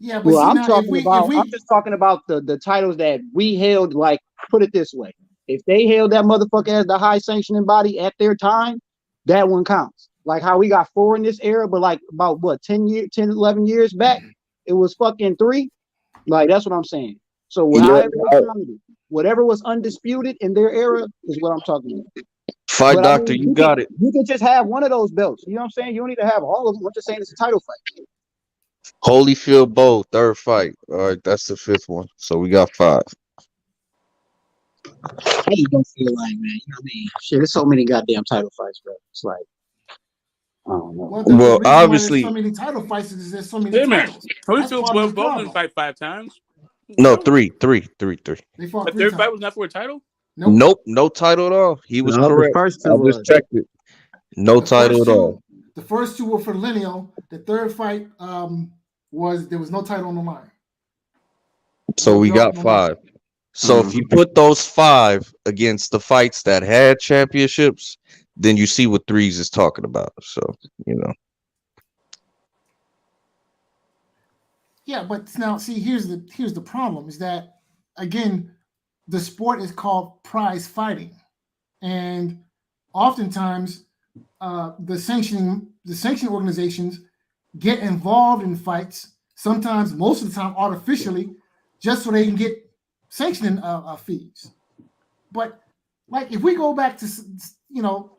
Yeah, but Well, see I'm now talking about. I'm just talking about the titles that we held. Like, put it this way: if they held that motherfucker as the high sanctioning body at their time, that one counts. Like how we got 4 in this era, but like about what 10, 11 years back, it was fucking 3. Like that's what I'm saying. So Yeah, however they counted it, whatever was undisputed in their era is what I'm talking about. Fight But Doctor, I mean, you got it. You can just have one of those belts. You know what I'm saying? You don't need to have all of them. I'm just saying it's a title fight. Holyfield Bowl, third fight. All right, that's the 5th one. So we got 5. I just don't feel like, man. You know what I mean? Shit, there's so many goddamn title fights, bro. It's like, I don't know. Well, the reason why there's so many title fights is there's so many Wait a minute. titles. That's part of the Both problem. didn't fight 5 times. No, three. They fought The 3 third times. fight was not for a title? Nope, no title at all. He was No, the correct. first two I just was. checked it. No title at all. The first 2 were for lineal. The third fight there was no title on the line. So we got 5. So if you put those 5 against the fights that had championships, then you see what Threes is talking about. So, you know. Yeah, but now see, here's the problem is that again, the sport is called prize fighting, and oftentimes the sanctioning organizations get involved in fights. Sometimes, most of the time, artificially, just so they can get sanctioning fees. But like, if we go back to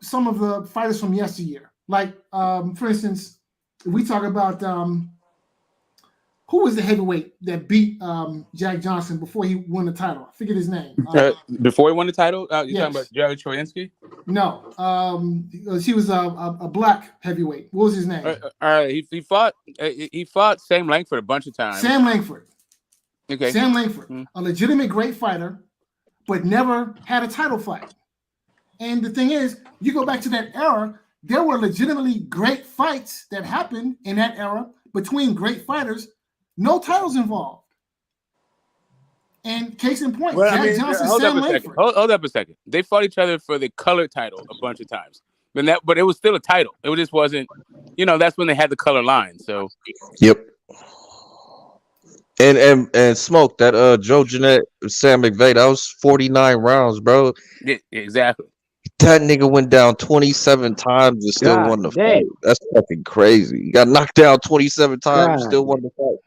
some of the fighters from yesteryear, like for instance, if we talk about who was the heavyweight that beat Jack Johnson before he won the title? I forget his name. Before he won the title, you yes. talking about Jared Troyansky? No, he was a black heavyweight. What was his name? He fought Sam Langford a bunch of times. Sam Langford. Okay. Sam Langford, a legitimate great fighter, but never had a title fight. And the thing is, you go back to that era, there were legitimately great fights that happened in that era between great fighters, no titles involved. And case in point, Jack Johnson, Sam Langford. Hold up a second. They fought each other for the color title a bunch of times. But it was still a title. It just wasn't, that's when they had the color line. So Yep. And Smoke, that Joe Jeanette, Sam McVeigh, that was 49 rounds, bro. Yeah, exactly. That nigga went down 27 times and still won the fight. That's fucking crazy. He got knocked down 27 times, still won the fight.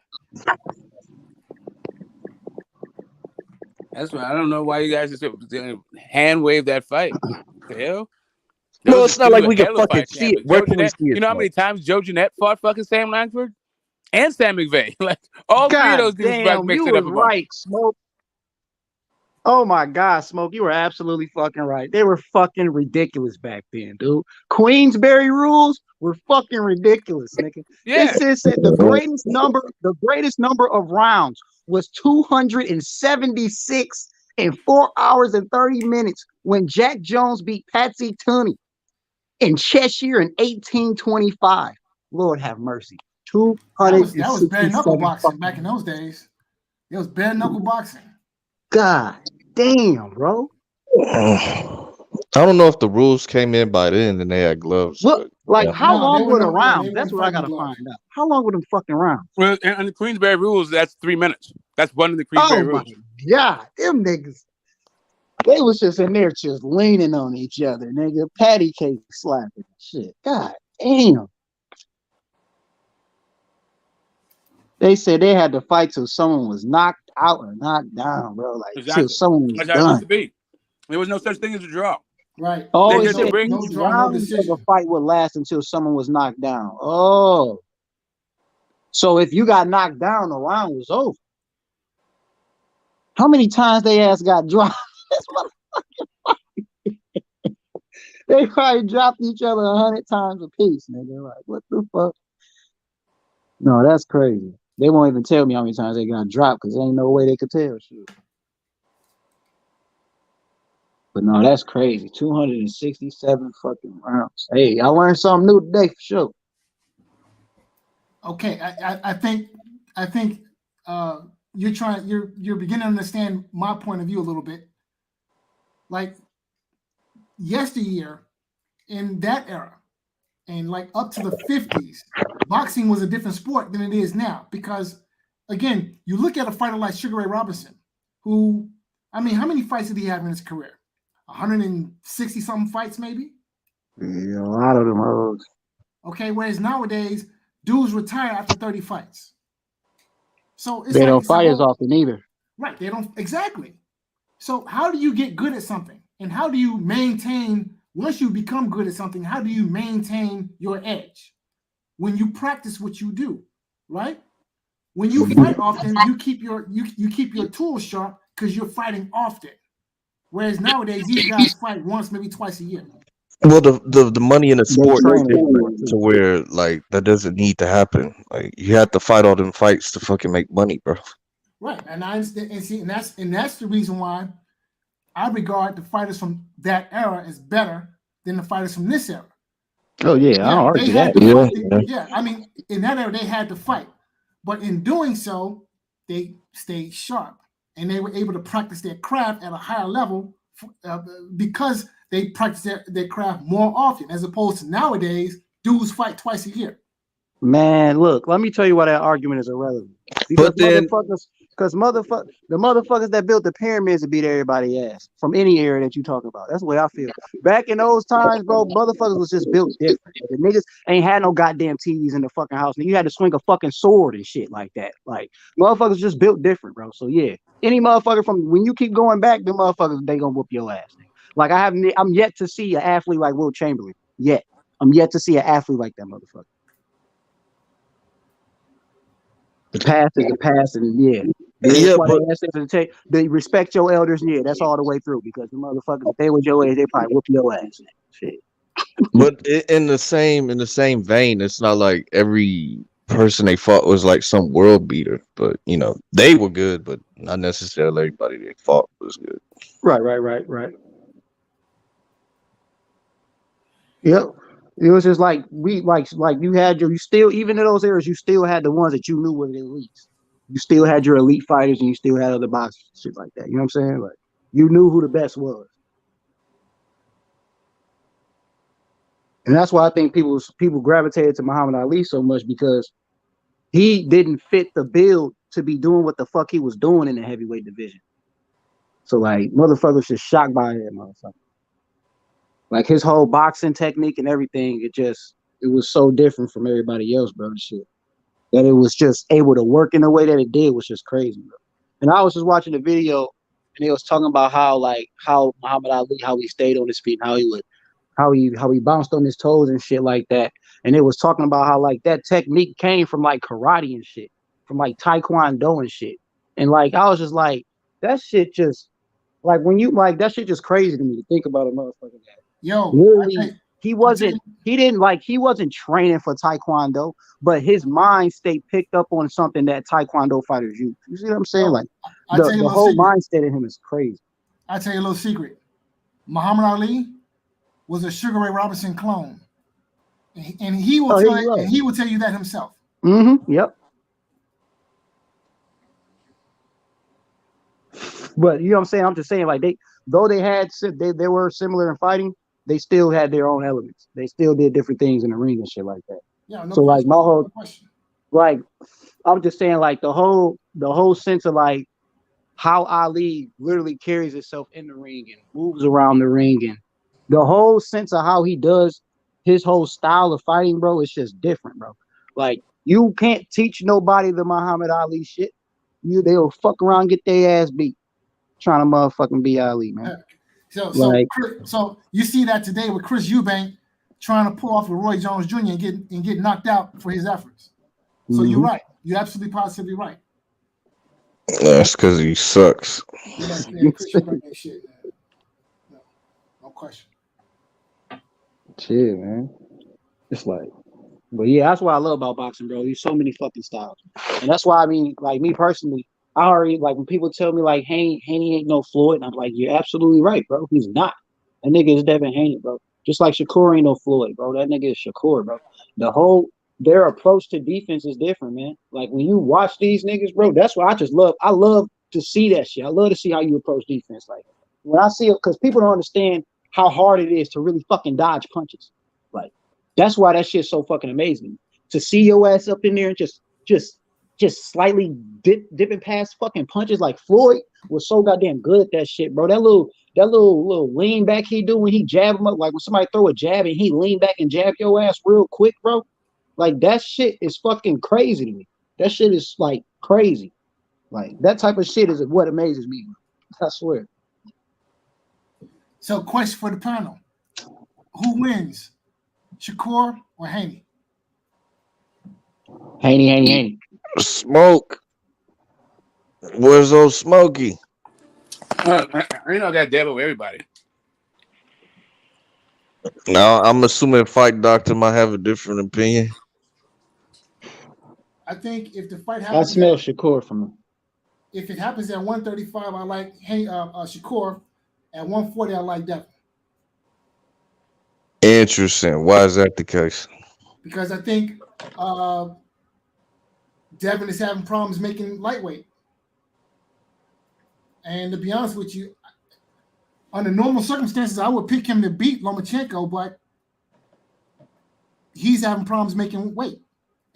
That's why I don't know why you guys just hand wave that fight. What the hell? Well, it's not like we can fucking see it. Where can we see it? You know how many times Joe Jeanette fought fucking Sam Langford and Sam McVeigh? Like all three of those dudes mixed it up a bunch. Right, Smoke. Oh my God, Smoke, you were absolutely fucking right. They were fucking ridiculous back then, dude. Queensberry rules were fucking ridiculous, nigga. Yeah. This is the greatest number of rounds was 276 in 4 hours and 30 minutes when Jack Jones beat Patsy Tunney in Cheshire in 1825. Lord have mercy. 200. That was bare knuckle boxing back in those days. It was bare knuckle boxing. God damn, bro. I don't know if the rules came in by then and they had gloves. Look, how long were the rounds? they That's weren't what I fighting gotta find out. How long were them fucking rounds? Well, and the Queensberry rules, that's 3 minutes. That's one of the Queensberry rules. God, them niggas. They was just in there just leaning on each other, nigga. Patty cake slapping shit. God damn. They said they had to fight till someone was knocked out or knocked down, bro. Like till someone was That's how it used done. to be. There was no such thing as a draw. Right. Oh, They it just said bring each round of a fight would last until someone was knocked down. Oh. So if you got knocked down, the round was over. How many times they ass got dropped? They probably dropped each other 100 times a piece, nigga. Like, what the fuck? No, that's crazy. They won't even tell me how many times they got dropped because there ain't no way they could tell. Shit. But no, that's crazy. 267 fucking rounds. Hey, I learned something new today for sure. Okay, I think you're beginning to understand my point of view a little bit. Like yesteryear, in that era, and like up to the 50s, boxing was a different sport than it is now. Because again, you look at a fighter like Sugar Ray Robinson, who, I mean, how many fights did he have in his career? 160 something fights, maybe. Yeah, a lot of them hoes. Okay, whereas nowadays, dudes retire after 30 fights. So it's They like don't it's a fight as whole- often either. Right, they don't exactly. So how do you get good at something? And how do you maintain, once you become good at something, how do you maintain your edge? When you practice what you do, right? When you fight often, you keep your tools sharp because you're fighting often. Whereas nowadays, these guys fight once, maybe twice a year. Well, the money in the They sport is train it. different to where like that doesn't need to happen. Like you have to fight all them fights to fucking make money, bro. Right, and I understand, and that's the reason why I regard the fighters from that era as better than the fighters from this era. Oh yeah, I don't They argue had that. to fight. Yeah, I mean, in that era, they had to fight, but in doing so, they stayed sharp, and they were able to practice their craft at a higher level because they practice their craft more often, as opposed to nowadays, dudes fight twice a year. Man, look, let me tell you why that argument is irrelevant. Because But then- the motherfuckers that built the pyramids to beat everybody ass from any era that you talk about. That's the way I feel. Back in those times, bro, motherfuckers was just built different. The niggas ain't had no goddamn TVs in the fucking house. And you had to swing a fucking sword and shit like that. Like motherfuckers just built different, bro. So yeah, any motherfucker from when you keep going back, the motherfuckers they gonna whoop your ass. Like I'm yet to see an athlete like Will Chamberlain. I'm yet to see an athlete like that motherfucker. The past is the past, and that's why they ask us to take. They respect your elders, that's all the way through. Because the motherfuckers, if they was your age, they probably whoop your ass. Shit. But in the same vein, it's not like every person they fought was like some world beater. But you know, they were good, but not necessarily everybody they fought was good. Right. Yep. It was just like you had you still, even in those eras, you still had the ones that you knew were the elites. You still had your elite fighters, and you still had other boxers, shit like that. You know what I'm saying? Like you knew who the best was, and that's why I think people gravitated to Muhammad Ali so much, because he didn't fit the bill to be doing what the fuck he was doing in the heavyweight division. So like motherfuckers just shocked by that motherfucker. Like his whole boxing technique and everything, it was so different from everybody else, bro. Shit. That it was just able to work in the way that it did was just crazy, bro. And I was just watching the video, and they was talking about how Muhammad Ali, how he stayed on his feet, and how he bounced on his toes and shit like that. And it was talking about how like that technique came from like karate and shit, from like taekwondo and shit. And like I was just like, that shit just like when you like that shit just crazy to me to think about a motherfucker that. Yo, literally, he wasn't training for taekwondo, but his mind state picked up on something that taekwondo fighters use. You see what I'm saying? Like the whole mindset in him is crazy. I'll tell you a little secret. Muhammad Ali was a Sugar Ray Robinson clone, and he will tell you that himself. Mm-hmm. Yep. But you know what I'm saying? I'm just saying, like they were similar in fighting, they still had their own elements. They still did different things in the ring and shit like that. Yeah, no so question, like my whole, no question. like I'm just saying, like the whole sense of like how Ali literally carries himself in the ring and moves around the ring, and the whole sense of how he does his whole style of fighting, bro, it's just different, bro. Like you can't teach nobody the Muhammad Ali shit. They'll fuck around and get their ass beat trying to motherfucking be Ali, man. So you see that today with Chris Eubank trying to pull off with Roy Jones Jr. and get knocked out for his efforts. So you're right. You're absolutely positively right. That's because he sucks. Yeah, Chris Eubank ain't shit, man. No question. Shit, man. It's like, but yeah, that's what I love about boxing, bro. There's so many fucking styles, and that's why I mean, like me personally, I already like when people tell me like Haney ain't no Floyd, and I'm like, you're absolutely right, bro. He's not. That nigga is Devin Haney, bro. Just like Shakur ain't no Floyd, bro. That nigga is Shakur, bro. Their approach to defense is different, man. Like when you watch these niggas, bro, that's why I love to see that shit. I love to see how you approach defense. Like when I see it, because people don't understand how hard it is to really fucking dodge punches. Like that's why that shit's so fucking amazing. To see your ass up in there and just slightly dipping past fucking punches, like Floyd was so goddamn good at that shit, bro. That little lean back he do when he jab him up, like when somebody throw a jab and he lean back and jab your ass real quick, bro. Like that shit is fucking crazy to me. That shit is like crazy. Like that type of shit is what amazes me. I swear. So, question for the panel: who wins, Shakur or Haney? Haney. Smoke. Where's old Smokey? I know that devil with everybody. Now I'm assuming Fight Doctor might have a different opinion. I think if the fight I happens, smell Shakur from him. if it happens at 135, I like Shakur. At 140, I like Devin. Interesting. Why is that the case? Because I think Devin is having problems making lightweight. And to be honest with you, under normal circumstances, I would pick him to beat Lomachenko, but he's having problems making weight.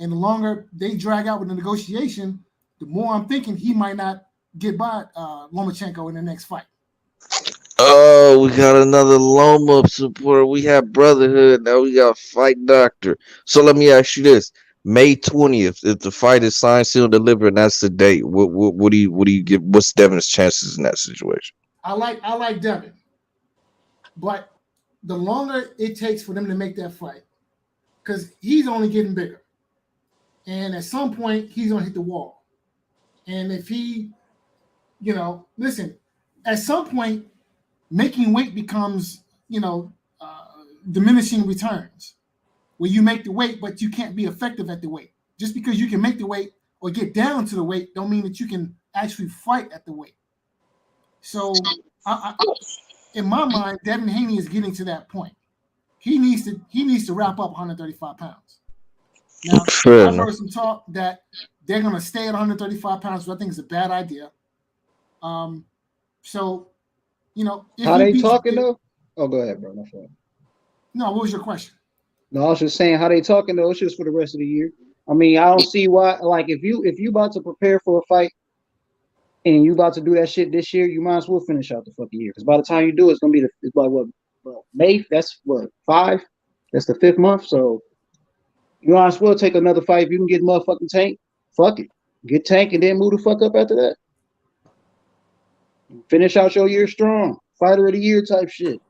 And the longer they drag out with the negotiation, the more I'm thinking he might not get by Lomachenko in the next fight. Oh, we got another Loma supporter. We have Brotherhood. Now we got Fight Doctor. So let me ask you this: May 20th, if the fight is signed, sealed, delivered, and that's the date, what do you give? What's Devin's chances in that situation? I like Devin, but the longer it takes for them to make that fight, because he's only getting bigger, and at some point he's gonna hit the wall. And if he, listen, at some point making weight becomes, diminishing returns, where you make the weight, but you can't be effective at the weight. Just because you can make the weight or get down to the weight, don't mean that you can actually fight at the weight. So, in my mind, Devin Haney is getting to that point. He needs to wrap up 135 pounds. Now, I've heard some talk that they're going to stay at 135 pounds, which I think is a bad idea. So, How they talking though? Oh, go ahead, bro. My fault. No, what was your question? No, I was just saying how they talking though. It's just for the rest of the year. I mean, I don't see why. Like, if you about to prepare for a fight and you about to do that shit this year, you might as well finish out the fucking year. Because by the time you do, it's gonna be it's like what May. That's what 5. That's the 5th month. So you might as well take another fight. If you can get motherfucking Tank, fuck it. Get Tank and then move the fuck up after that. Finish out your year strong. Fighter of the year type shit.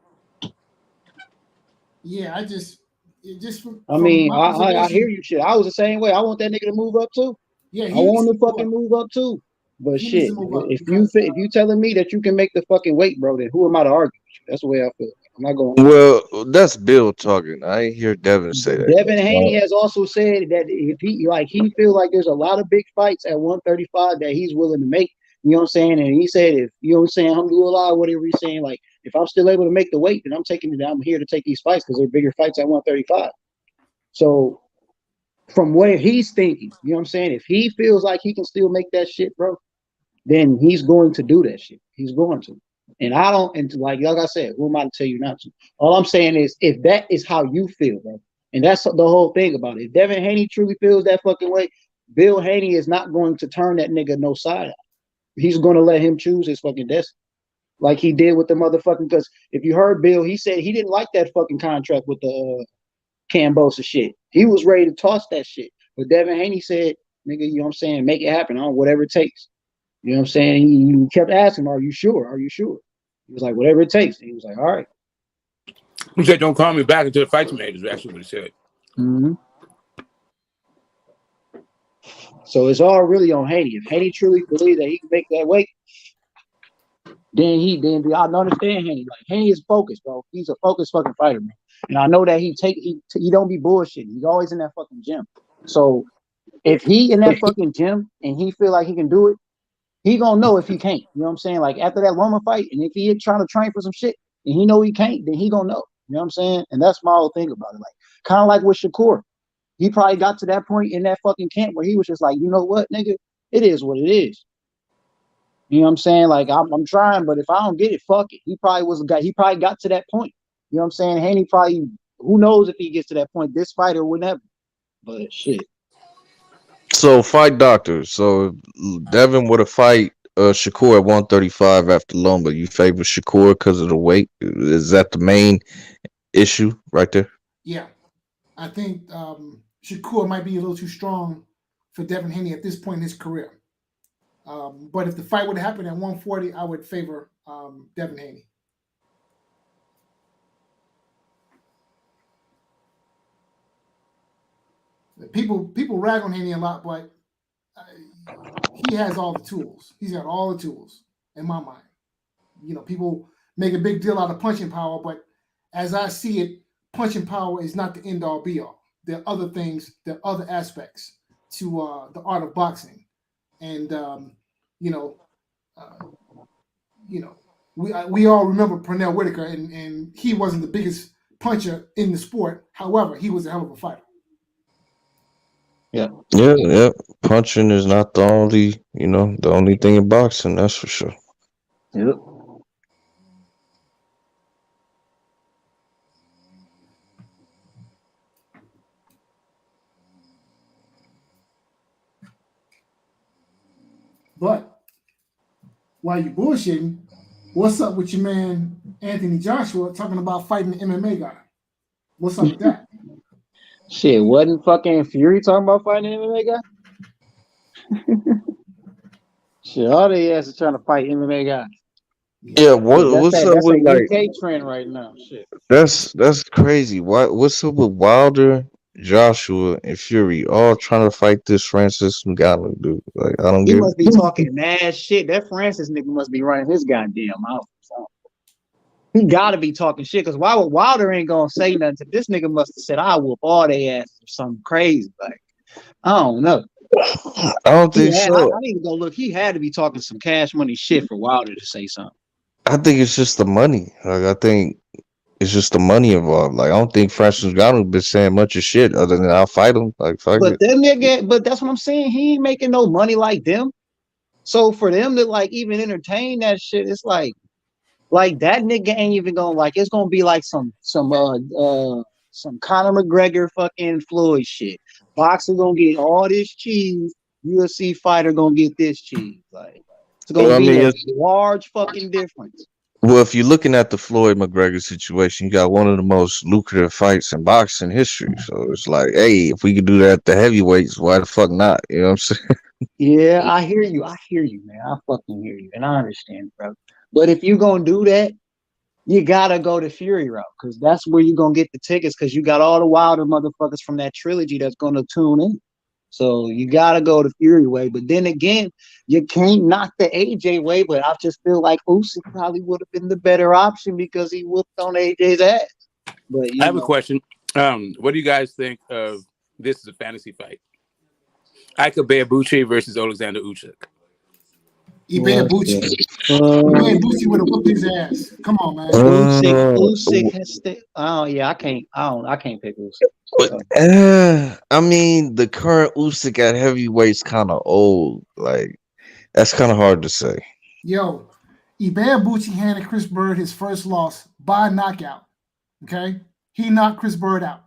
Yeah, I hear you shit. I was the same way. I want that nigga to move up too. Yeah, I want him to fucking move up too. But shit, if you telling me that you can make the fucking weight, bro, then who am I to argue with you? That's the way I feel. I'm not going. Well, that's Bill talking. I ain't hear Devin say that. Devin Haney has also said that if he feel like there's a lot of big fights at 135 that he's willing to make. You know what I'm saying? And he said, if you know what I'm saying, alhamdulillah, whatever he's saying, like if I'm still able to make the weight, then I'm here to take these fights because they're bigger fights at 135. So from where he's thinking, you know what I'm saying? If he feels like he can still make that shit, bro, then he's going to do that shit. He's going to. And I don't, and like I said, who am I to tell you not to? All I'm saying is if that is how you feel, bro, and that's the whole thing about it. If Devin Haney truly feels that fucking way, Bill Haney is not going to turn that nigga no side out. He's going to let him choose his fucking destiny. Like he did with the motherfucking, because if you heard Bill, he said he didn't like that fucking contract with the Cambosa shit. He was ready to toss that shit. But Devin Haney said, nigga, you know what I'm saying, make it happen, whatever it takes. You know what I'm saying? He kept asking him, are you sure? Are you sure? He was like, whatever it takes. And he was like, all right. He said, don't call me back until the fight's made, is actually what he said. Mm-hmm. So it's all really on Haney. If Haney truly believes that he can make that weight, then I understand Haney. Like Haney is focused, bro. He's a focused fucking fighter, man. And I know that he don't be bullshitting. He's always in that fucking gym. So if he in that fucking gym and he feel like he can do it, he gonna know if he can't. You know what I'm saying? Like after that Loma fight, and if he is trying to train for some shit and he know he can't, then he gonna know. You know what I'm saying? And that's my whole thing about it. Like kind of like with Shakur. He probably got to that point in that fucking camp where he was just like, you know what, nigga, it is what it is. You know what I'm saying? Like I'm trying, but if I don't get it, fuck it. He probably was a guy. He probably got to that point. You know what I'm saying? Haney probably, who knows if he gets to that point, this fight or whatever. But shit. So fight doctor. So Devin would have fight Shakur at 135 after Loma. You favor Shakur because of the weight? Is that the main issue right there? Yeah, I think Shakur might be a little too strong for Devin Haney at this point in his career. But if the fight would happen at 140, I would favor Devin Haney. People rag on Haney a lot, but he has all the tools. He's got all the tools in my mind. You know, people make a big deal out of punching power, but as I see it, punching power is not the end all be all. There are other things, there are other aspects to the art of boxing, and we all remember Pernell Whitaker, and he wasn't the biggest puncher in the sport. However, he was a hell of a fighter. Yeah. Punching is not the only thing in boxing. That's for sure. Yep. But while you bullshitting, what's up with your man Anthony Joshua talking about fighting the MMA guy? What's up with that? Shit, wasn't fucking Fury talking about fighting an MMA guy? Shit, all they ass is trying to fight MMA guys. Yeah, what's up with that's like a UK trend right now? Shit. that's crazy. What's up with Wilder, Joshua, and Fury all trying to fight this Francis Ngannou dude? Like I don't He get must be talking mad shit. That Francis nigga must be running his goddamn mouth. He gotta be talking shit, because why would Wilder ain't gonna say nothing to this nigga? Must have said, I whoop all they asses or something crazy. Like, I don't know. I don't think so. I need to go look. He had to be talking some cash money shit for Wilder to say something. I think it's just the money. Like I think it's just the money involved. Like I don't think Francis Ngannou been saying much of shit other than I'll fight him. Like fuck But it. them nigga, but that's what I'm saying. He ain't making no money like them. So for them to like even entertain that shit, it's like that nigga ain't even gonna like. It's gonna be like some Conor McGregor fucking Floyd shit. Boxer gonna get all this cheese. UFC fighter gonna get this cheese. Like it's gonna be a large fucking difference. Well, if you're looking at the Floyd McGregor situation, you got one of the most lucrative fights in boxing history. So it's like, hey, if we could do that at the heavyweights, why the fuck not? You know what I'm saying? Yeah, I hear you, man. I fucking hear you, and I understand, bro. But if you gonna do that, you gotta go the Fury route, because that's where you're gonna get the tickets, because you got all the Wilder motherfuckers from that trilogy that's gonna tune in. So you gotta go the Fury way. But then again, you can't knock the AJ way. But I just feel like Usyk probably would have been the better option because he whooped on AJ's ass. But I have a question. What do you guys think of this as a fantasy fight? Ibeabuchi versus Alexander Usyk. Ibeabuchi. Ibeabuchi would have whooped his ass. Come on, man. Usyk has to. Oh yeah, I can't pick Usyk. I mean, the current Usyk at heavyweight's kind of old. Like that's kind of hard to say. Yo, Ibeabuchi handed Chris Bird his first loss by knockout. Okay, he knocked Chris Bird out.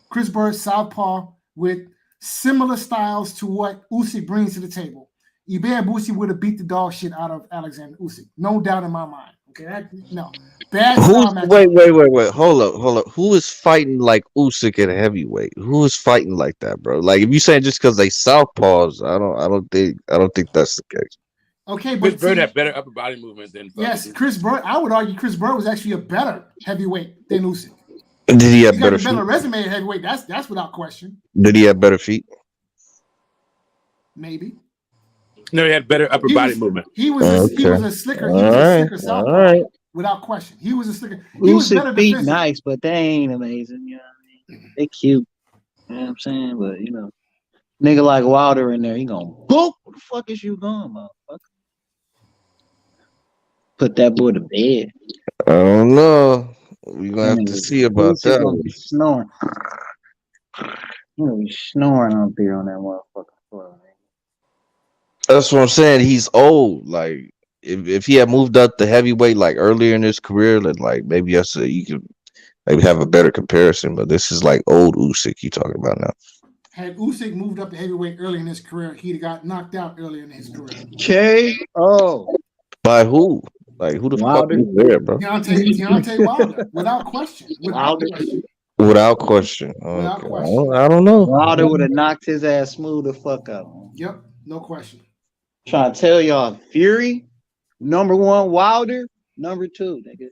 Chris Bird southpaw with similar styles to what Usyk brings to the table. Ibeabuchi would have beat the dog shit out of Alexander Usyk, no doubt in my mind. Okay, no bad. Wait. Hold up. Who is fighting like Usyk at heavyweight? Who is fighting like that, bro? Like if you saying just because they southpaws, I don't think that's the case. Okay, but Chris Bird had better upper body movement than Chris Bird. I would argue Chris Bird was actually a better heavyweight than Usyk. Did he have He's better got a better feet? resume at heavyweight. That's without question. Did he have better feet? Maybe. No, he had better upper body movement. He was a slicker. He was a slicker southpaw, without question. He was a slicker. He was better Usyk feet defensive. nice, but they ain't amazing. You know what I mean? They cute. You know what I'm saying? But nigga like Wilder in there, he gonna boop. What the fuck is you going, motherfucker? Put that boy to bed. I don't know. We're gonna have to see about Usyk that gonna one. be snoring. He's gonna be snoring out there on that motherfucker floor, man. That's what I'm saying. He's old. Like if he had moved up the heavyweight like earlier in his career, like maybe you could maybe have a better comparison. But this is like old Usyk you talking about now. Had Usyk moved up to heavyweight early in his career, he'd have got knocked out earlier in his career. K.O. By who? Like who the Wilder. fuck is there, bro? Deontay Wilder, without question. Without question. Without question. Without Okay. question. I don't know. Wilder would have knocked his ass smooth the fuck out. Yep, no question. Trying to tell y'all, Fury, number one, Wilder, number two, nigga.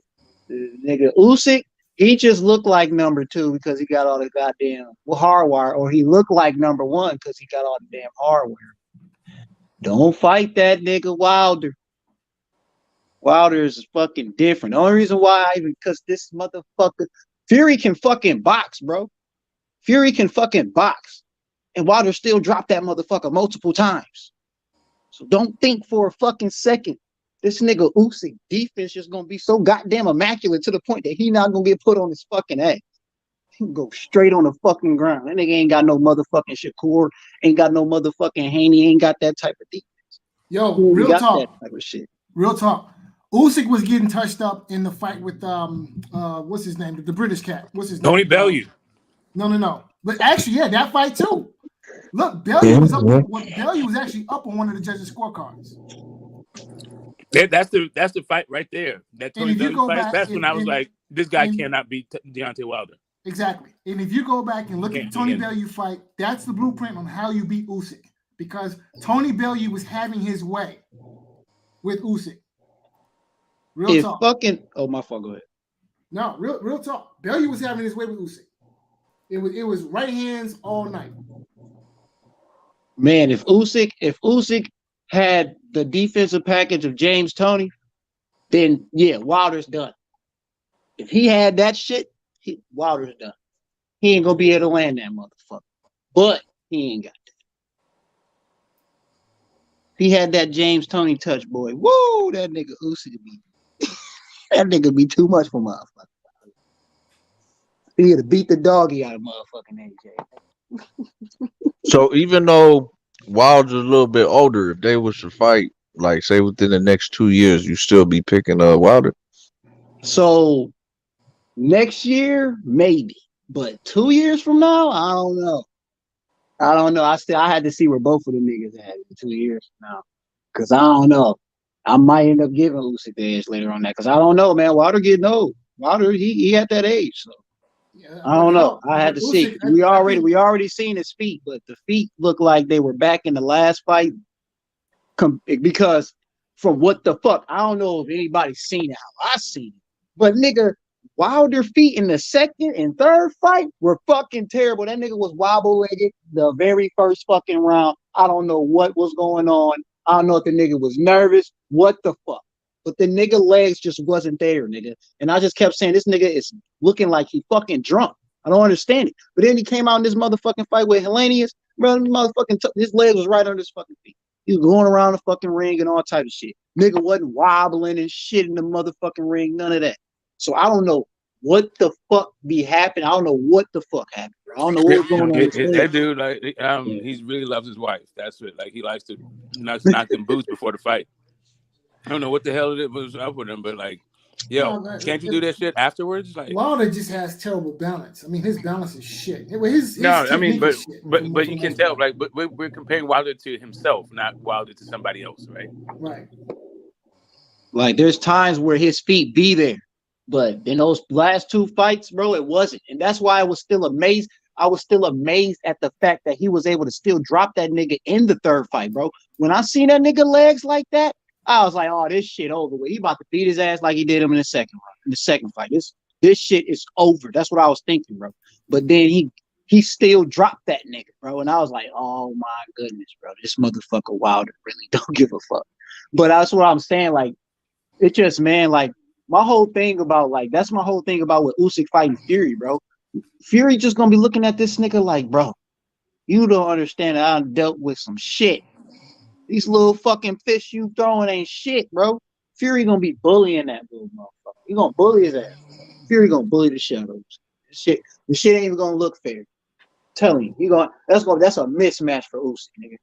Nigga Usyk, he just looked like number two because he got all the goddamn hardwire, or he looked like number one because he got all the damn hardware. Don't fight that nigga Wilder. Wilder is fucking different. The only reason why, because this motherfucker, Fury can fucking box, bro. Fury can fucking box. And Wilder still dropped that motherfucker multiple times. So don't think for a fucking second this nigga Usyk defense is gonna be so goddamn immaculate to the point that he not gonna get put on his fucking ass. He can go straight on the fucking ground. That nigga ain't got no motherfucking Shakur, ain't got no motherfucking Haney, ain't got that type of defense. Yo, real talk. That type of shit. Real talk. Usyk was getting touched up in the fight with what's his name? The British cat. What's his name? Tony Bellew. No. But actually, yeah, that fight too. Look, Bellew was up. Bellew was actually up on one of the judges' scorecards. That's the fight right there. That Tony Bellew fight. Back, that's when I was like, this guy cannot beat Deontay Wilder. Exactly. And if you go back and look at the Tony Bellew fight, that's the blueprint on how you beat Usyk. Because Tony Bellew was having his way with Usyk. Real talk. Oh, my fault. Go ahead. No, real talk. Bellew was having his way with Usyk. It was right hands all night. Man, if Usyk had the defensive package of James Toney, then yeah, Wilder's done. If he had that shit, Wilder's done. He ain't gonna be able to land that motherfucker. But he ain't got that. If he had that James Toney touch, boy. Whoa, that nigga Usyk be that nigga be too much for motherfucker. He had to beat the doggy out of motherfucking AJ. So even though Wilder's a little bit older, if they was to fight, like say within the next 2 years, you still be picking Wilder. So next year, maybe, but 2 years from now, I don't know. I had to see where both of them niggas at in 2 years from now, because I don't know. I might end up giving Usyk the edge later on that, because I don't know, man. Wilder getting old. Wilder, he at that age, so. Yeah, I don't know. I had to see. We already seen his feet, but the feet look like they were back in the last fight. Because from what the fuck, I don't know if anybody's seen how I seen it, but nigga, Wilder feet in the second and third fight were fucking terrible. That nigga was wobble-legged the very first fucking round. I don't know what was going on. I don't know if the nigga was nervous. What the fuck? But the nigga legs just wasn't there, nigga. And I just kept saying, this nigga is looking like he fucking drunk. I don't understand it. But then he came out in this motherfucking fight with Hellenius, bro, his legs was right under his fucking feet. He was going around the fucking ring and all type of shit. Nigga wasn't wobbling and shit in the motherfucking ring, none of that. So I don't know what the fuck be happening. I don't know what the fuck happened, bro. I don't know what's going on. That dude, like, he really loves his wife. That's it. Like, he likes to knock them boots before the fight. I don't know what the hell it was up with him, but like, yo, can't you do that shit afterwards? Like, Wilder just has terrible balance. I mean, his balance is shit. But you can tell, like, but we're comparing Wilder to himself, not Wilder to somebody else, right? Right. Like, there's times where his feet be there, but in those last two fights, bro, it wasn't, and that's why I was still amazed. I was still amazed at the fact that he was able to still drop that nigga in the third fight, bro. When I seen that nigga legs like that, I was like, oh, this shit over with. He about to beat his ass like he did him in the second round, in the second fight. This shit is over. That's what I was thinking, bro. But then he still dropped that nigga, bro. And I was like, oh my goodness, bro. This motherfucker Wilder really don't give a fuck. But that's what I'm saying. Like, it just, man, like, my whole thing about, like, that's my whole thing about with Usyk fighting Fury, bro. Fury just gonna be looking at this nigga like, bro, you don't understand that I dealt with some shit. These little fucking fish you throwing ain't shit, bro. Fury gonna be bullying that little motherfucker. He gonna bully his ass. Fury gonna bully the shadows. The shit ain't even gonna look fair. I'm telling you, that's a mismatch for Usyk, nigga.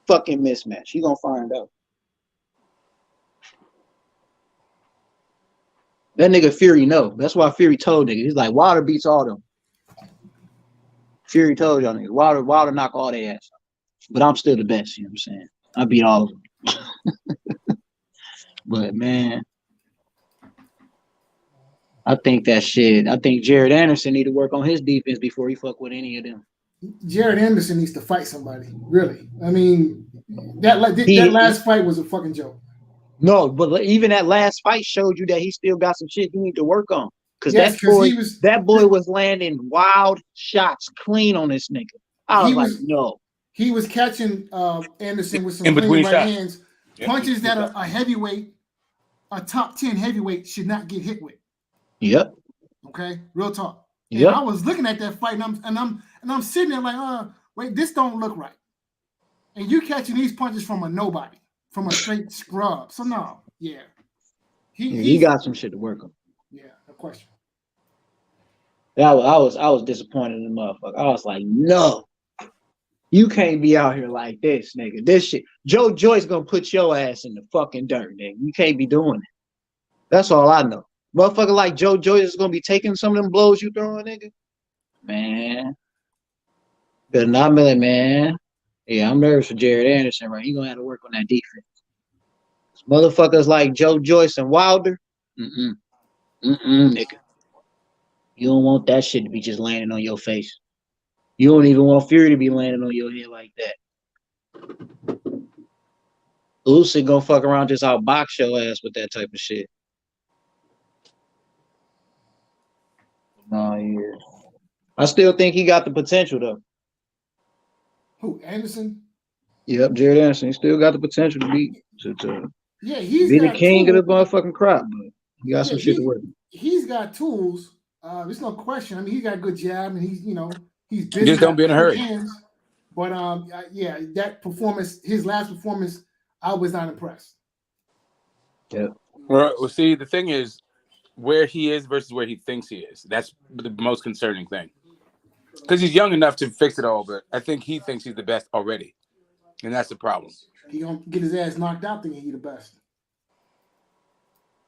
Fucking mismatch. You gonna find out. That nigga Fury know. That's why Fury told niggas. He's like, Wilder beats all them. Fury told y'all niggas, Wilder knock all their ass out. But I'm still the best, you know what I'm saying? I beat all of them. But man, I think Jared Anderson need to work on his defense before he fuck with any of them. Jared Anderson needs to fight somebody, really. I mean, that last fight was a fucking joke. No, but even that last fight showed you that he still got some shit he need to work on. Because that boy was landing wild shots clean on this nigga. I was like, no. He was catching Anderson with some in between clean right shots. hands. Punches that a heavyweight, a top 10 heavyweight should not get hit with. Yep. Okay, real talk. And yep. I was looking at that fight, and I'm sitting there like, wait, this don't look right. And you catching these punches from a nobody, from a straight scrub. So no, yeah, he got some shit to work on. Yeah, no question. I was disappointed in the motherfucker. I was like, no, you can't be out here like this, nigga. This shit, Joe Joyce gonna put your ass in the fucking dirt, nigga. You can't be doing it. That's all I know. Motherfucker like Joe Joyce is gonna be taking some of them blows you throwing, nigga. Man, better not be like, man. Yeah, I'm nervous for Jared Anderson, right? He gonna have to work on that defense. Motherfuckers like Joe Joyce and Wilder, nigga. You don't want that shit to be just landing on your face. You don't even want Fury to be landing on your head like that. Usyk gonna fuck around just outbox your ass with that type of shit. No, yeah. I still think he got the potential though. Who, Anderson? Yep, Jared Anderson. He still got the potential to be he's be got the king tools. of the motherfucking crop, but he got some shit to work. He's got tools. There's no question. I mean, he's got a good jab, and he's busy. Just don't be in a hurry. Hands. But that performance, his last performance, I was not impressed. Yeah. Well, see, the thing is, where he is versus where he thinks he is. That's the most concerning thing. Because he's young enough to fix it all, but I think he thinks he's the best already. And that's the problem. He gonna get his ass knocked out thinking he's the best.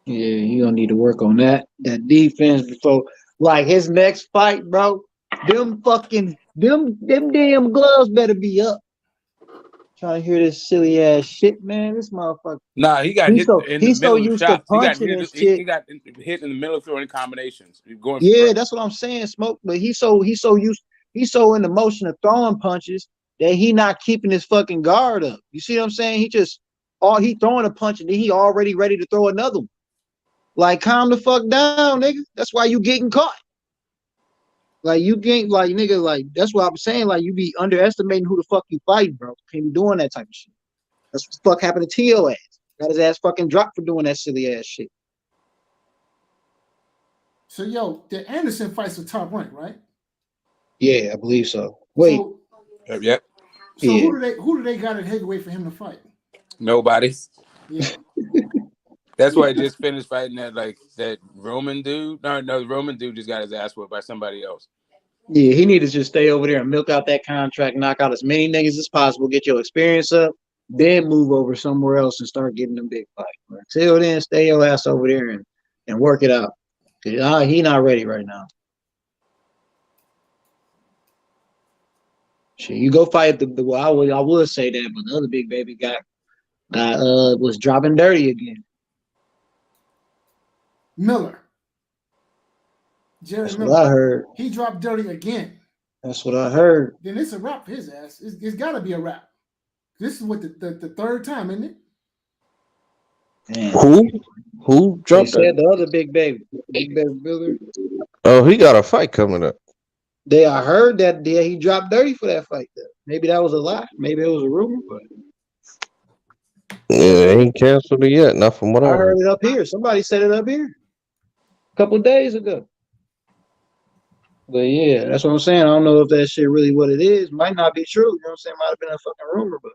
Yeah, he gonna need to work on that defense before, like, his next fight, bro. Them damn gloves better be up. Trying to hear this silly ass shit, man. This motherfucker. Nah, he got hit in the middle of used shots. to punching and shit. He got hit in the middle of throwing combinations. That's what I'm saying, Smoke. But he's so in the motion of throwing punches that he not keeping his fucking guard up. You see what I'm saying? He throwing a punch and then he already ready to throw another one. Like, calm the fuck down, nigga. That's why you getting caught. Like, you can't, like, nigga, like, that's what I'm saying. Like, you be underestimating who the fuck you fighting, bro. Can't be doing that type of shit. That's what the fuck happened to T.O. ass. Got his ass fucking dropped for doing that silly ass shit. So, the Anderson fights for top rank, right? Yeah, I believe so. Wait. Yep. So who do they got at heavyweight for him to fight? Nobody. Yeah. That's why I just finished fighting that Roman dude. No, the Roman dude just got his ass whooped by somebody else. Yeah, he needs to just stay over there and milk out that contract, knock out as many niggas as possible, get your experience up, then move over somewhere else and start getting them big fights. Until then, stay your ass over there and work it out. He not ready right now. Shit, you go fight I would say that, but the other big baby was dropping dirty again. Miller. That's what I heard. He dropped dirty again. That's what I heard. Then it's a wrap for his ass. It's got to be a wrap. This is what the third time, isn't it? Man. Who dropped They said that? the other big baby Miller. Oh, he got a fight coming up. I heard that he dropped dirty for that fight. Though. Maybe that was a lie. Maybe it was a rumor, but Yeah, they ain't canceled it yet. Not from what I I heard heard. it up here. Somebody said it up here a couple of days ago. But yeah, that's what I'm saying. I don't know if that shit really what it is. Might not be true. You know what I'm saying? Might have been a fucking rumor, but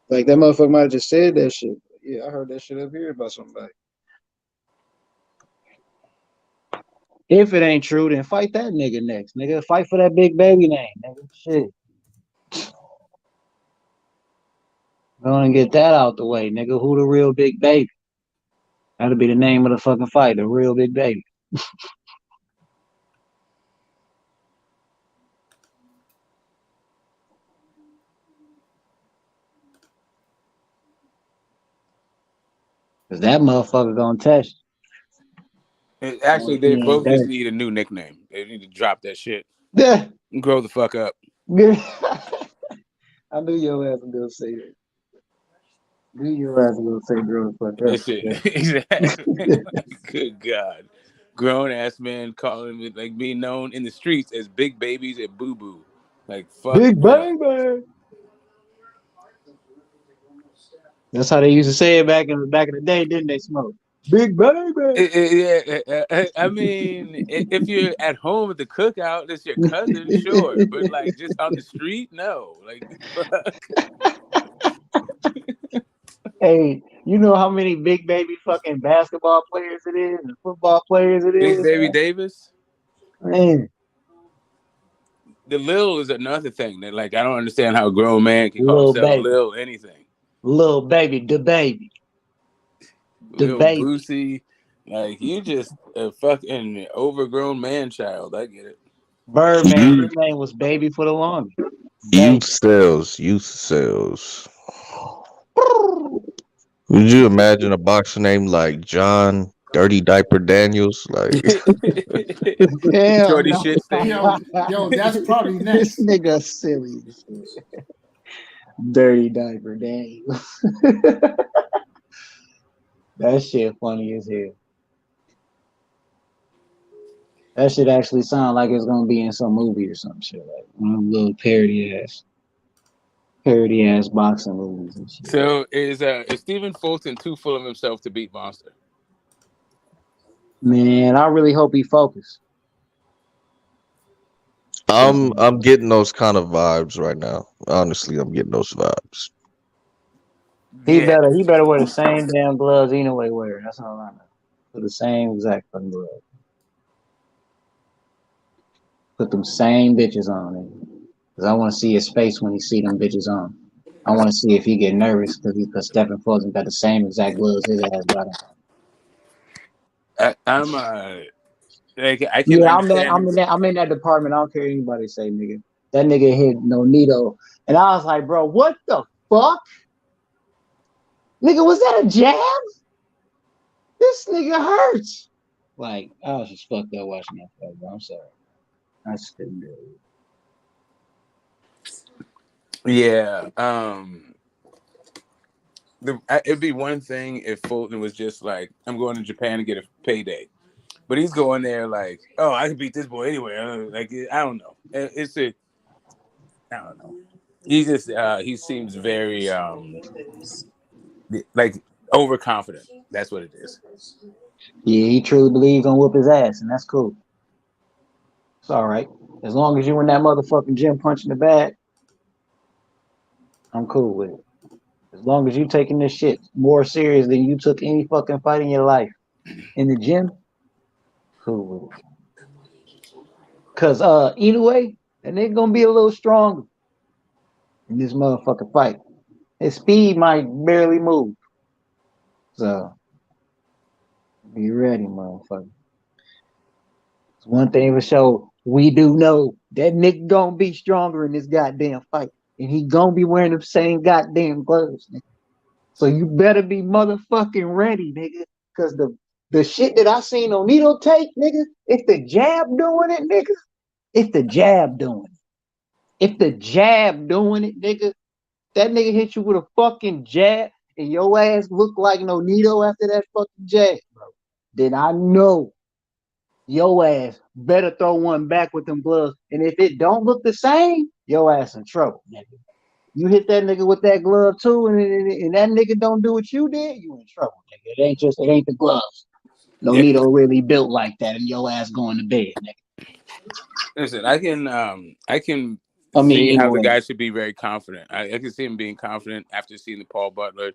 like that motherfucker might have just said that shit. Yeah, I heard that shit up here about somebody. If it ain't true, then fight that nigga next, nigga. Fight for that big baby name, nigga. Shit. Go and get that out the way, nigga. Who the real big baby? That'll be the name of the fucking fight, the real big baby. Cause that motherfucker gonna test you. Actually, they He ain't both just dirty. need a new nickname. They need to drop that shit. Yeah. And grow the fuck up. I knew your ass was gonna say that. Knew your ass was gonna say grow the fuck up. That's it. Exactly. Good God. Grown ass man calling it like being known in the streets as big babies and boo boo. Like fuck. Big yeah. baby. That's how they used to say it back in the day, didn't they? Smoke. Big baby. I mean, if you're at home at the cookout, it's your cousin, sure. But like just on the street, no. Like fuck. Hey, you know how many big baby fucking basketball players it is and football players it Big is? Baby Davis? Man. The Lil is another thing that like I don't understand how a grown man can call Lil himself baby. Lil anything. Lil baby, the baby. The Lil baby. Boosie. Like you just a fucking overgrown man child. I get it. Birdman, his name was Baby for the longest. Youth sales. Would you imagine a boxer named like John Dirty Diaper Daniels? Like Hell Shorty no. shit stain. Yo, that's probably next. This nigga silly. Dirty diaper Daniels. That shit funny as hell. That shit actually sound like it's gonna be in some movie or some shit, like one of them little parody ass boxing movies and shit. So is Stephen Fulton too full of himself to beat Monster? Man, I really hope he focused. I'm getting those kind of vibes right now. Honestly, I'm getting those vibes. He better wear the same damn gloves anyway wear. That's all I know. Put the same exact fucking gloves. Put them same bitches on it. Cause I want to see his face when he see them bitches on. I want to see if he get nervous because Stephen Fulton got the same exact gloves his ass got on. I'm like I can Yeah, understand. I'm in that department. I don't care what anybody say, nigga. That nigga hit Nonito, and I was like, bro, what the fuck? Nigga, was that a jab? This nigga hurts. Like, I was just fucked up watching that fight, bro. I'm sorry. I just couldn't do it. Yeah. It'd be one thing if Fulton was just like, I'm going to Japan to get a payday. But he's going there like, oh, I can beat this boy anywhere. Like, I don't know. I don't know. He just, he seems very, like, overconfident. That's what it is. Yeah, he truly believes he's gonna whoop his ass, and that's cool. It's all right. As long as you in that motherfucking gym punching the bag, I'm cool with it. As long as you taking this shit more serious than you took any fucking fight in your life in the gym, cool with it. Cause either way, that nigga gonna be a little stronger in this motherfucking fight. His speed might barely move. So be ready, motherfucker. It's one thing for sure. We do know that nigga gonna be stronger in this goddamn fight. And he gonna be wearing the same goddamn gloves, nigga. So you better be motherfucking ready, nigga. Cause the shit that I seen Nonito take, nigga, if the jab doing it, nigga, if the jab doing it, nigga, that nigga hit you with a fucking jab and your ass look like Nonito after that fucking jab, bro, then I know your ass better throw one back with them gloves. And if it don't look the same, your ass in trouble, nigga. You hit that nigga with that glove too, and that nigga don't do what you did, you in trouble, nigga. It ain't the gloves. Nonito really built like that, and your ass going to bed, nigga. Listen, I can I mean, see how the anyway. guy should be very confident. I can see him being confident after seeing the Paul Butler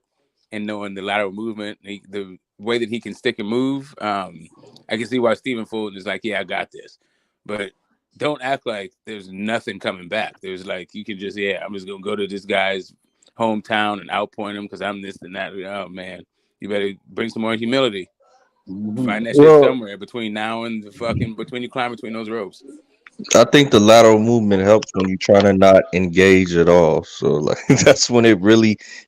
and knowing the lateral movement, the way that he can stick and move, I can see why Stephen Fulton is like, yeah, I got this. But don't act like there's nothing coming back. There's like, you can just, I'm just going to go to this guy's hometown and outpoint him because I'm this and that. Oh, man, you better bring some more humility. Find that shit somewhere between now and between you climb between those ropes. I think the lateral movement helps when you're trying to not engage at all. So like that's when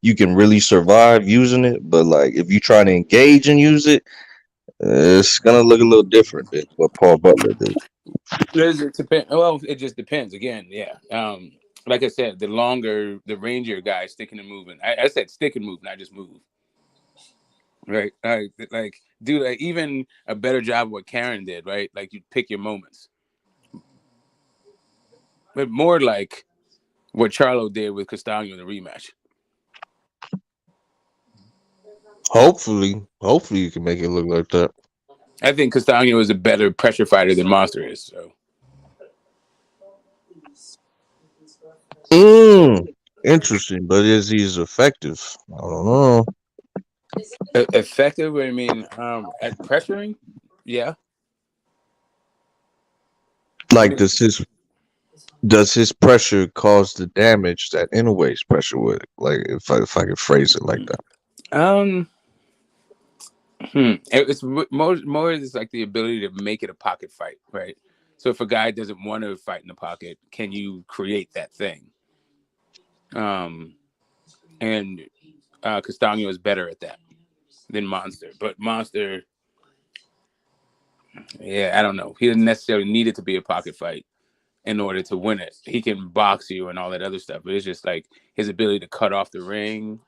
you can really survive using it. But like if you try to engage and use it, it's gonna look a little different than what Paul Butler did. It just depends. Again, like I said, the longer the rangier guy sticking and moving. I said stick and move, not just move. Right. Like do even a better job of what Karen did, right? Like you pick your moments. But more like what Charlo did with Castagno in the rematch. Hopefully you can make it look like that. I think Castagno is a better pressure fighter than Monster is. So. Interesting, but is he as effective? I don't know. Effective? I mean, at pressuring, yeah. Like does his pressure cause the damage that Inoue's pressure would? Like if I could phrase it like that. It's more is like the ability to make it a pocket fight, right? So if a guy doesn't want to fight in the pocket, can you create that thing? And Castagno is better at that than Monster, but Monster, I don't know. He doesn't necessarily need it to be a pocket fight in order to win it. He can box you and all that other stuff, but it's just like his ability to cut off the ring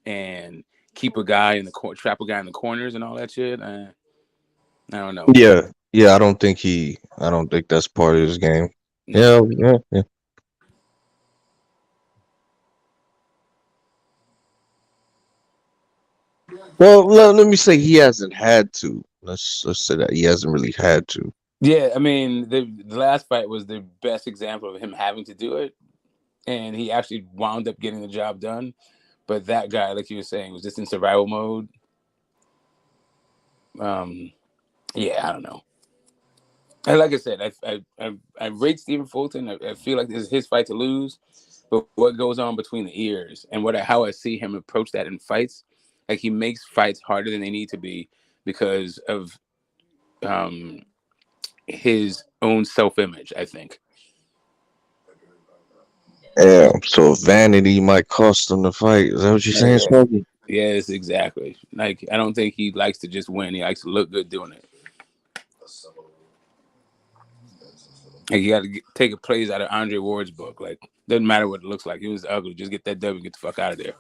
and keep a guy in the trap a guy in the corners and all that shit. I don't know. Yeah. I don't think that's part of his game. No. Yeah. Well, let me say he hasn't had to. Let's say that he hasn't really had to. Yeah, I mean, the last fight was the best example of him having to do it, and he actually wound up getting the job done. But that guy, like you were saying, was just in survival mode. I don't know. And like I said, I rate Stephen Fulton. I feel like this is his fight to lose. But what goes on between the ears and how I see him approach that in fights, like he makes fights harder than they need to be because of his own self-image, I think. Yeah, so vanity might cost him the fight. Is that what you're saying, Smokey? Yes, exactly. Like I don't think he likes to just win. He likes to look good doing it. Like you got to take a plays out of Andre Ward's book. Like doesn't matter what it looks like. It was ugly. Just get that W and get the fuck out of there.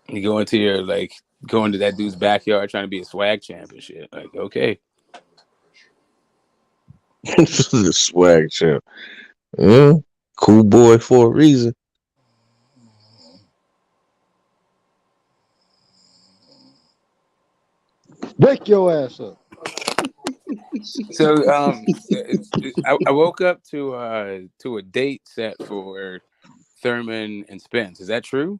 You go into that dude's backyard trying to be a swag champ and shit. Like, okay. The swag champ. Yeah, cool boy for a reason. Wake your ass up. So I woke up to a date set for Thurman and Spence. Is that true?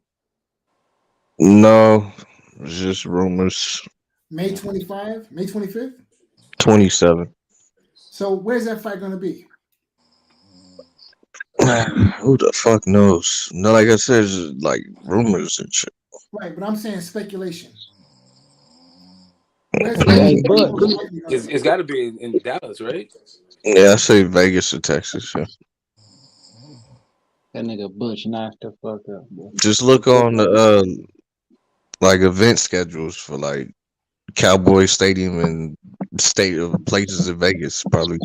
No, it's just rumors. May 25, May 25th? 27. So where's that fight going to be? Who the fuck knows? No, like I said, it's just like rumors and shit. Right, but I'm saying speculation. It's got to be in Dallas, right? Yeah, I say Vegas or Texas. Yeah. That nigga Butch knocked the fuck up, boy. Just look on the like event schedules for like Cowboy Stadium and state of places in Vegas. Probably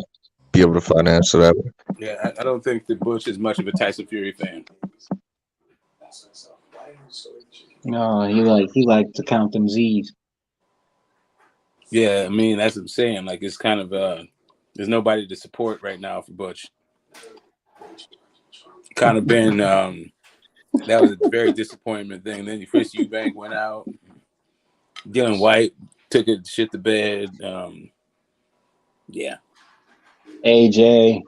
be able to find the answer that way. Yeah, I don't think that Butch is much of a Tyson Fury fan. No, he like to count them Z's. Yeah, I mean that's what I'm saying. Like it's kind of there's nobody to support right now for Butch. Kind of been that was a very disappointment thing. Then Chris Eubank went out. Dylan White took a shit to bed. Yeah. AJ,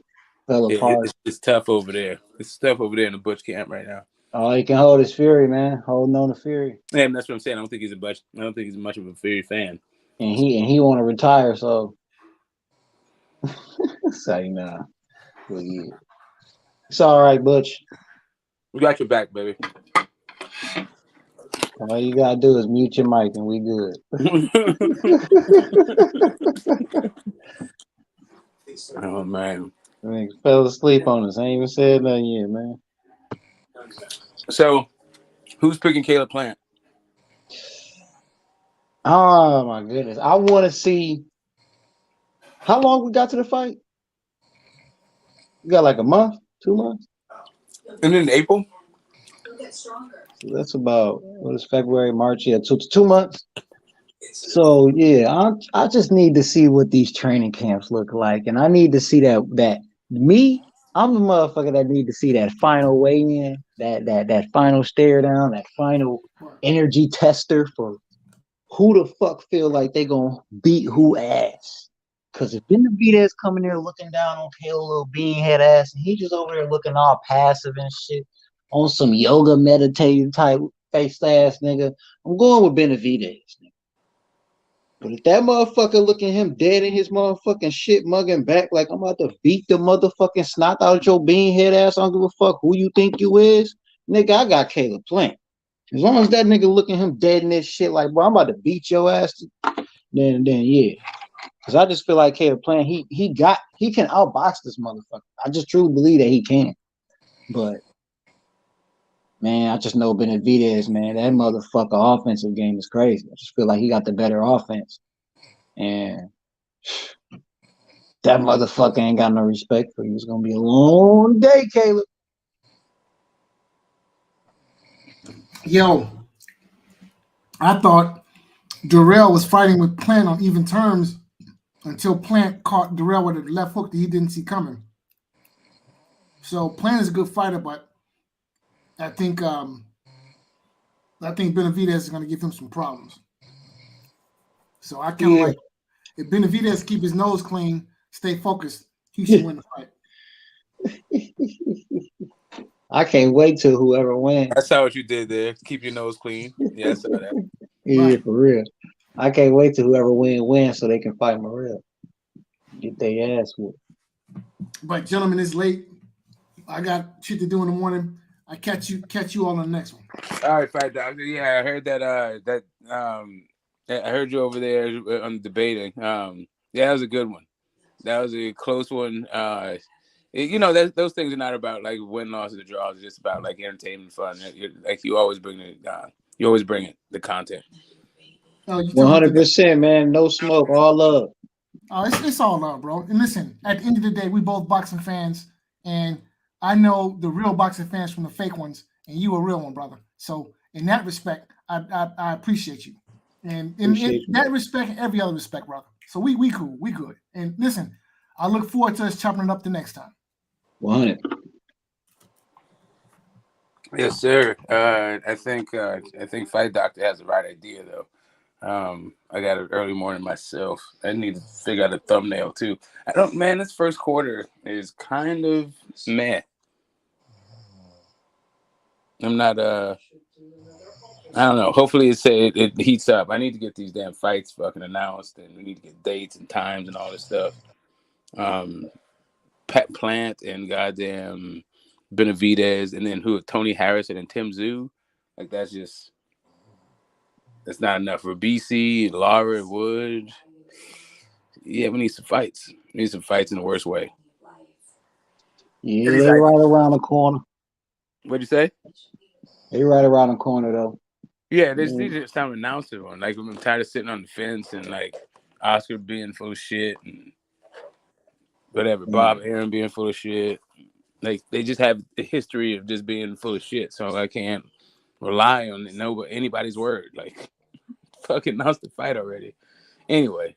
fell apart. It's tough over there. It's tough over there in the Butch camp right now. All he can hold is Fury, man. Holding on to Fury. Yeah, that's what I'm saying. I don't think he's much of a Fury fan. And he want to retire, so say nah. Well, yeah. It's all right, Butch. We got your back, baby. All you gotta do is mute your mic and we good. Oh man. I fell asleep on us. I ain't even said nothing yet, man. So who's picking Caleb Plant? Oh my goodness. I want to see how long we got to the fight. We got like a month, 2 months. And then April? So that's about what is February, March? Yeah, 2 months. So yeah, I just need to see what these training camps look like, and I need to see that me. I'm the motherfucker that need to see that final weigh-in, that final stare down, that final energy tester for who the fuck feel like they gonna beat who ass. Cause if Benavidez coming there looking down on Caleb little beanhead ass, and he just over there looking all passive and shit on some yoga meditative type face ass nigga, I'm going with Benavidez. But if that motherfucker looking him dead in his motherfucking shit, mugging back like I'm about to beat the motherfucking snot out your beanhead ass, I don't give a fuck who you think you is, nigga, I got Caleb Plant. As long as that nigga looking him dead in this shit like, bro, I'm about to beat your ass, then yeah. Because I just feel like Caleb Plant, he can outbox this motherfucker. I just truly believe that he can. But man, I just know Benavidez, man, that motherfucker offensive game is crazy. I just feel like he got the better offense. And that motherfucker ain't got no respect for you. It's going to be a long day, Caleb. Yo, I thought Durrell was fighting with Plant on even terms until Plant caught Durrell with a left hook that he didn't see coming. So Plant is a good fighter, but I think Benavidez is going to give him some problems. So I kind of like if Benavidez keep his nose clean, stay focused, he should win the fight. I can't wait till whoever wins. I saw what you did there. Keep your nose clean. Yeah, I saw that. Yeah, for real. I can't wait till whoever wins so they can fight Morrell. Get their ass whooped. But gentlemen, it's late. I got shit to do in the morning. I catch you all on the next one. All right, Fight Doctor. Yeah, I heard that. I heard you over there on debating. Yeah, that was a good one. That was a close one. Those things are not about like win, losses, or draws. It's just about like entertainment, fun. You always bring it. You always bring it. The content. 100%, man. No smoke. All love. Oh, it's all love, bro. And listen, at the end of the day, we both boxing fans, and I know the real boxing fans from the fake ones, and you a real one, brother. So in that respect, I appreciate you, and in that respect, and every other respect, brother. So we cool, we good. And listen, I look forward to us chopping it up the next time. 100. Yes, sir. I think Fight Doctor has the right idea though. I got an early morning myself. I need to figure out a thumbnail too. This first quarter is kind of meh. I'm not I don't know. Hopefully it heats up. I need to get these damn fights fucking announced, and we need to get dates and times and all this stuff. Pat Plant and goddamn Benavidez, and then Tony Harrison and Tim Tszyu. Like that's not enough for BC, Lara, Wood. Yeah, we need some fights. We need some fights in the worst way. Yeah, they right around the corner. What'd you say? They right around the corner though. Yeah, they need to start announcing one. Like I'm tired of sitting on the fence and like Oscar being full of shit and whatever. Bob Aaron being full of shit. Like they just have the history of just being full of shit. So I can't rely on anybody's word. Like fucking announce the fight already. Anyway.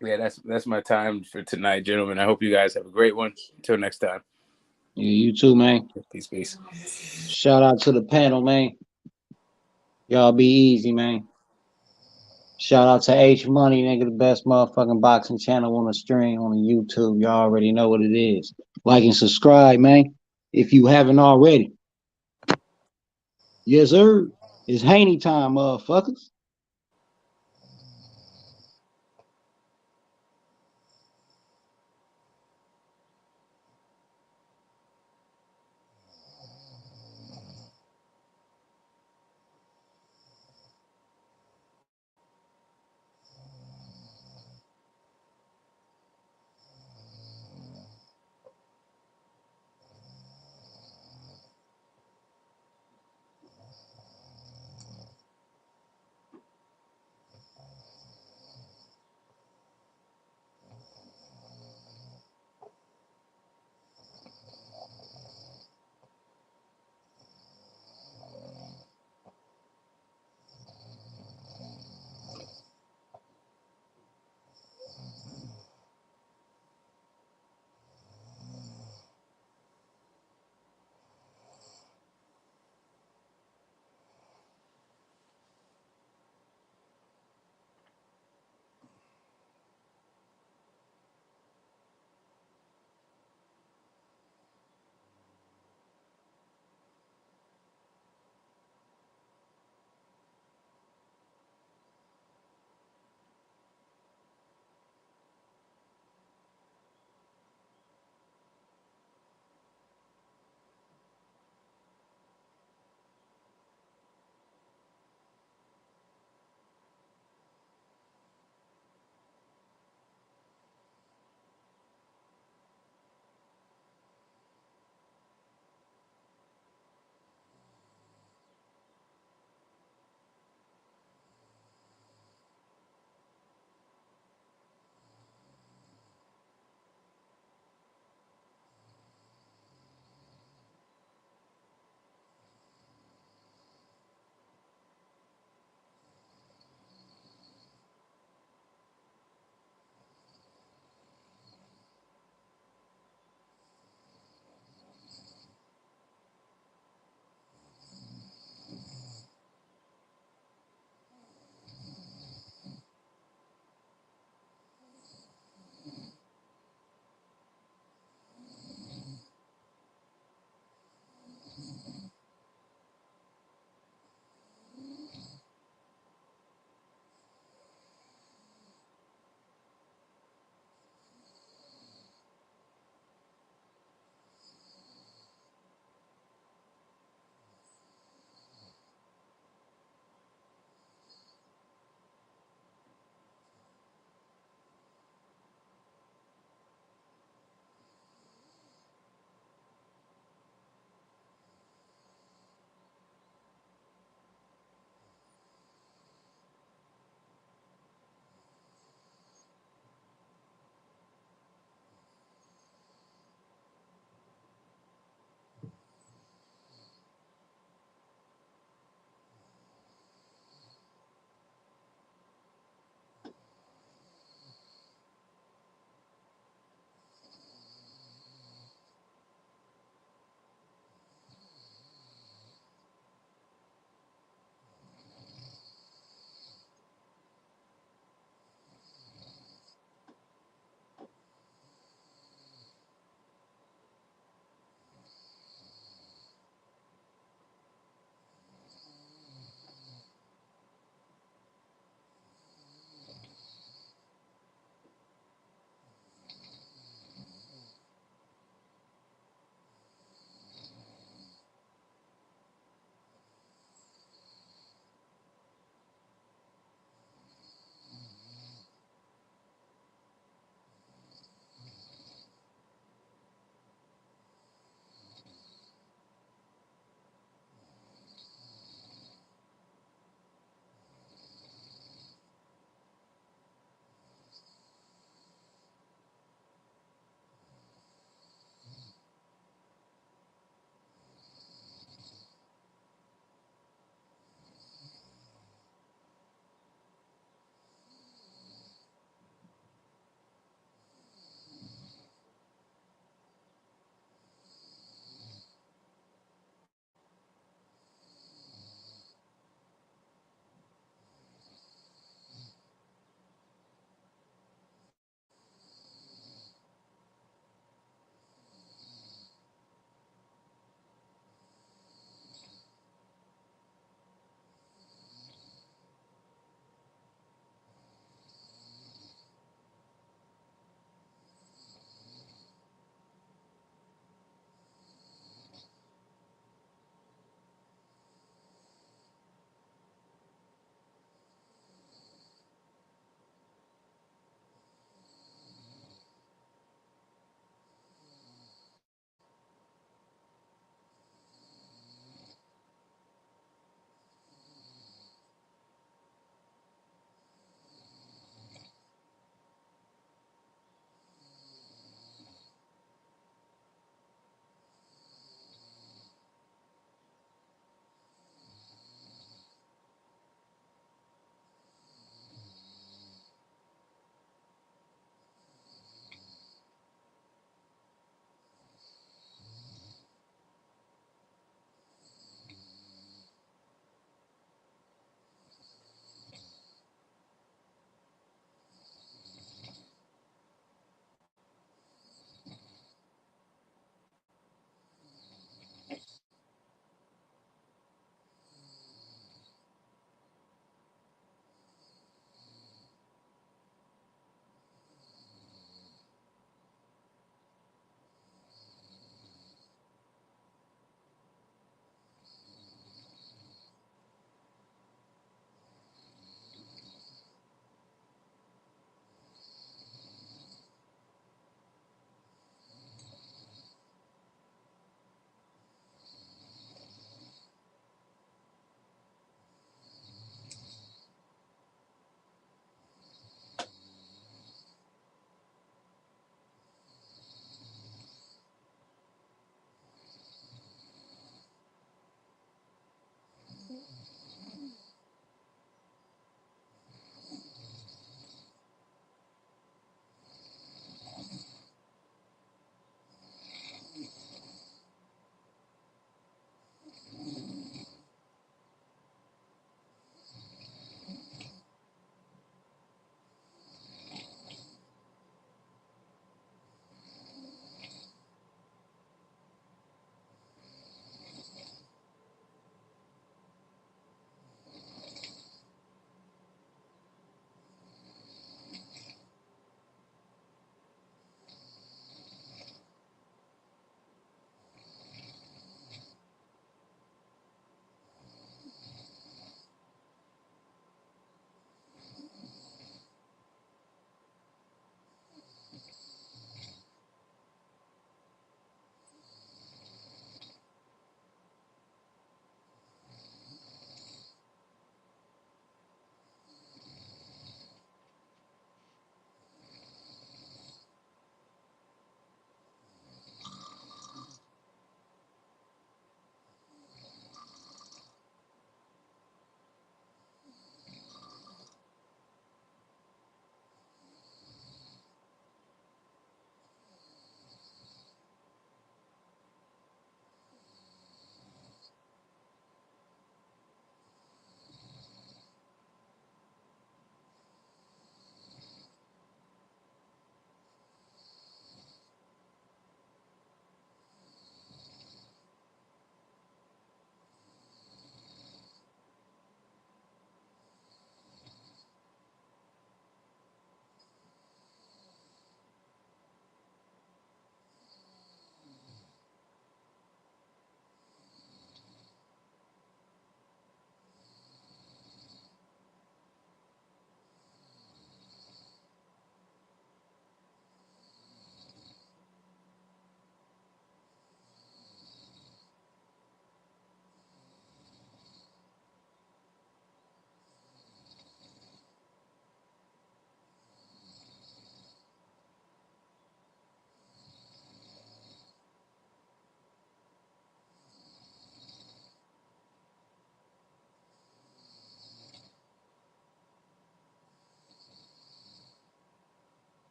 Yeah, that's my time for tonight, gentlemen. I hope you guys have a great one. Until next time. Yeah, you too, man. Peace. Shout out to the panel, man. Y'all be easy, man. Shout out to H Money, nigga, the best motherfucking boxing channel on the stream on the YouTube. Y'all already know what it is. Like and subscribe, man, if you haven't already. Yes, sir. It's Haney time, motherfuckers.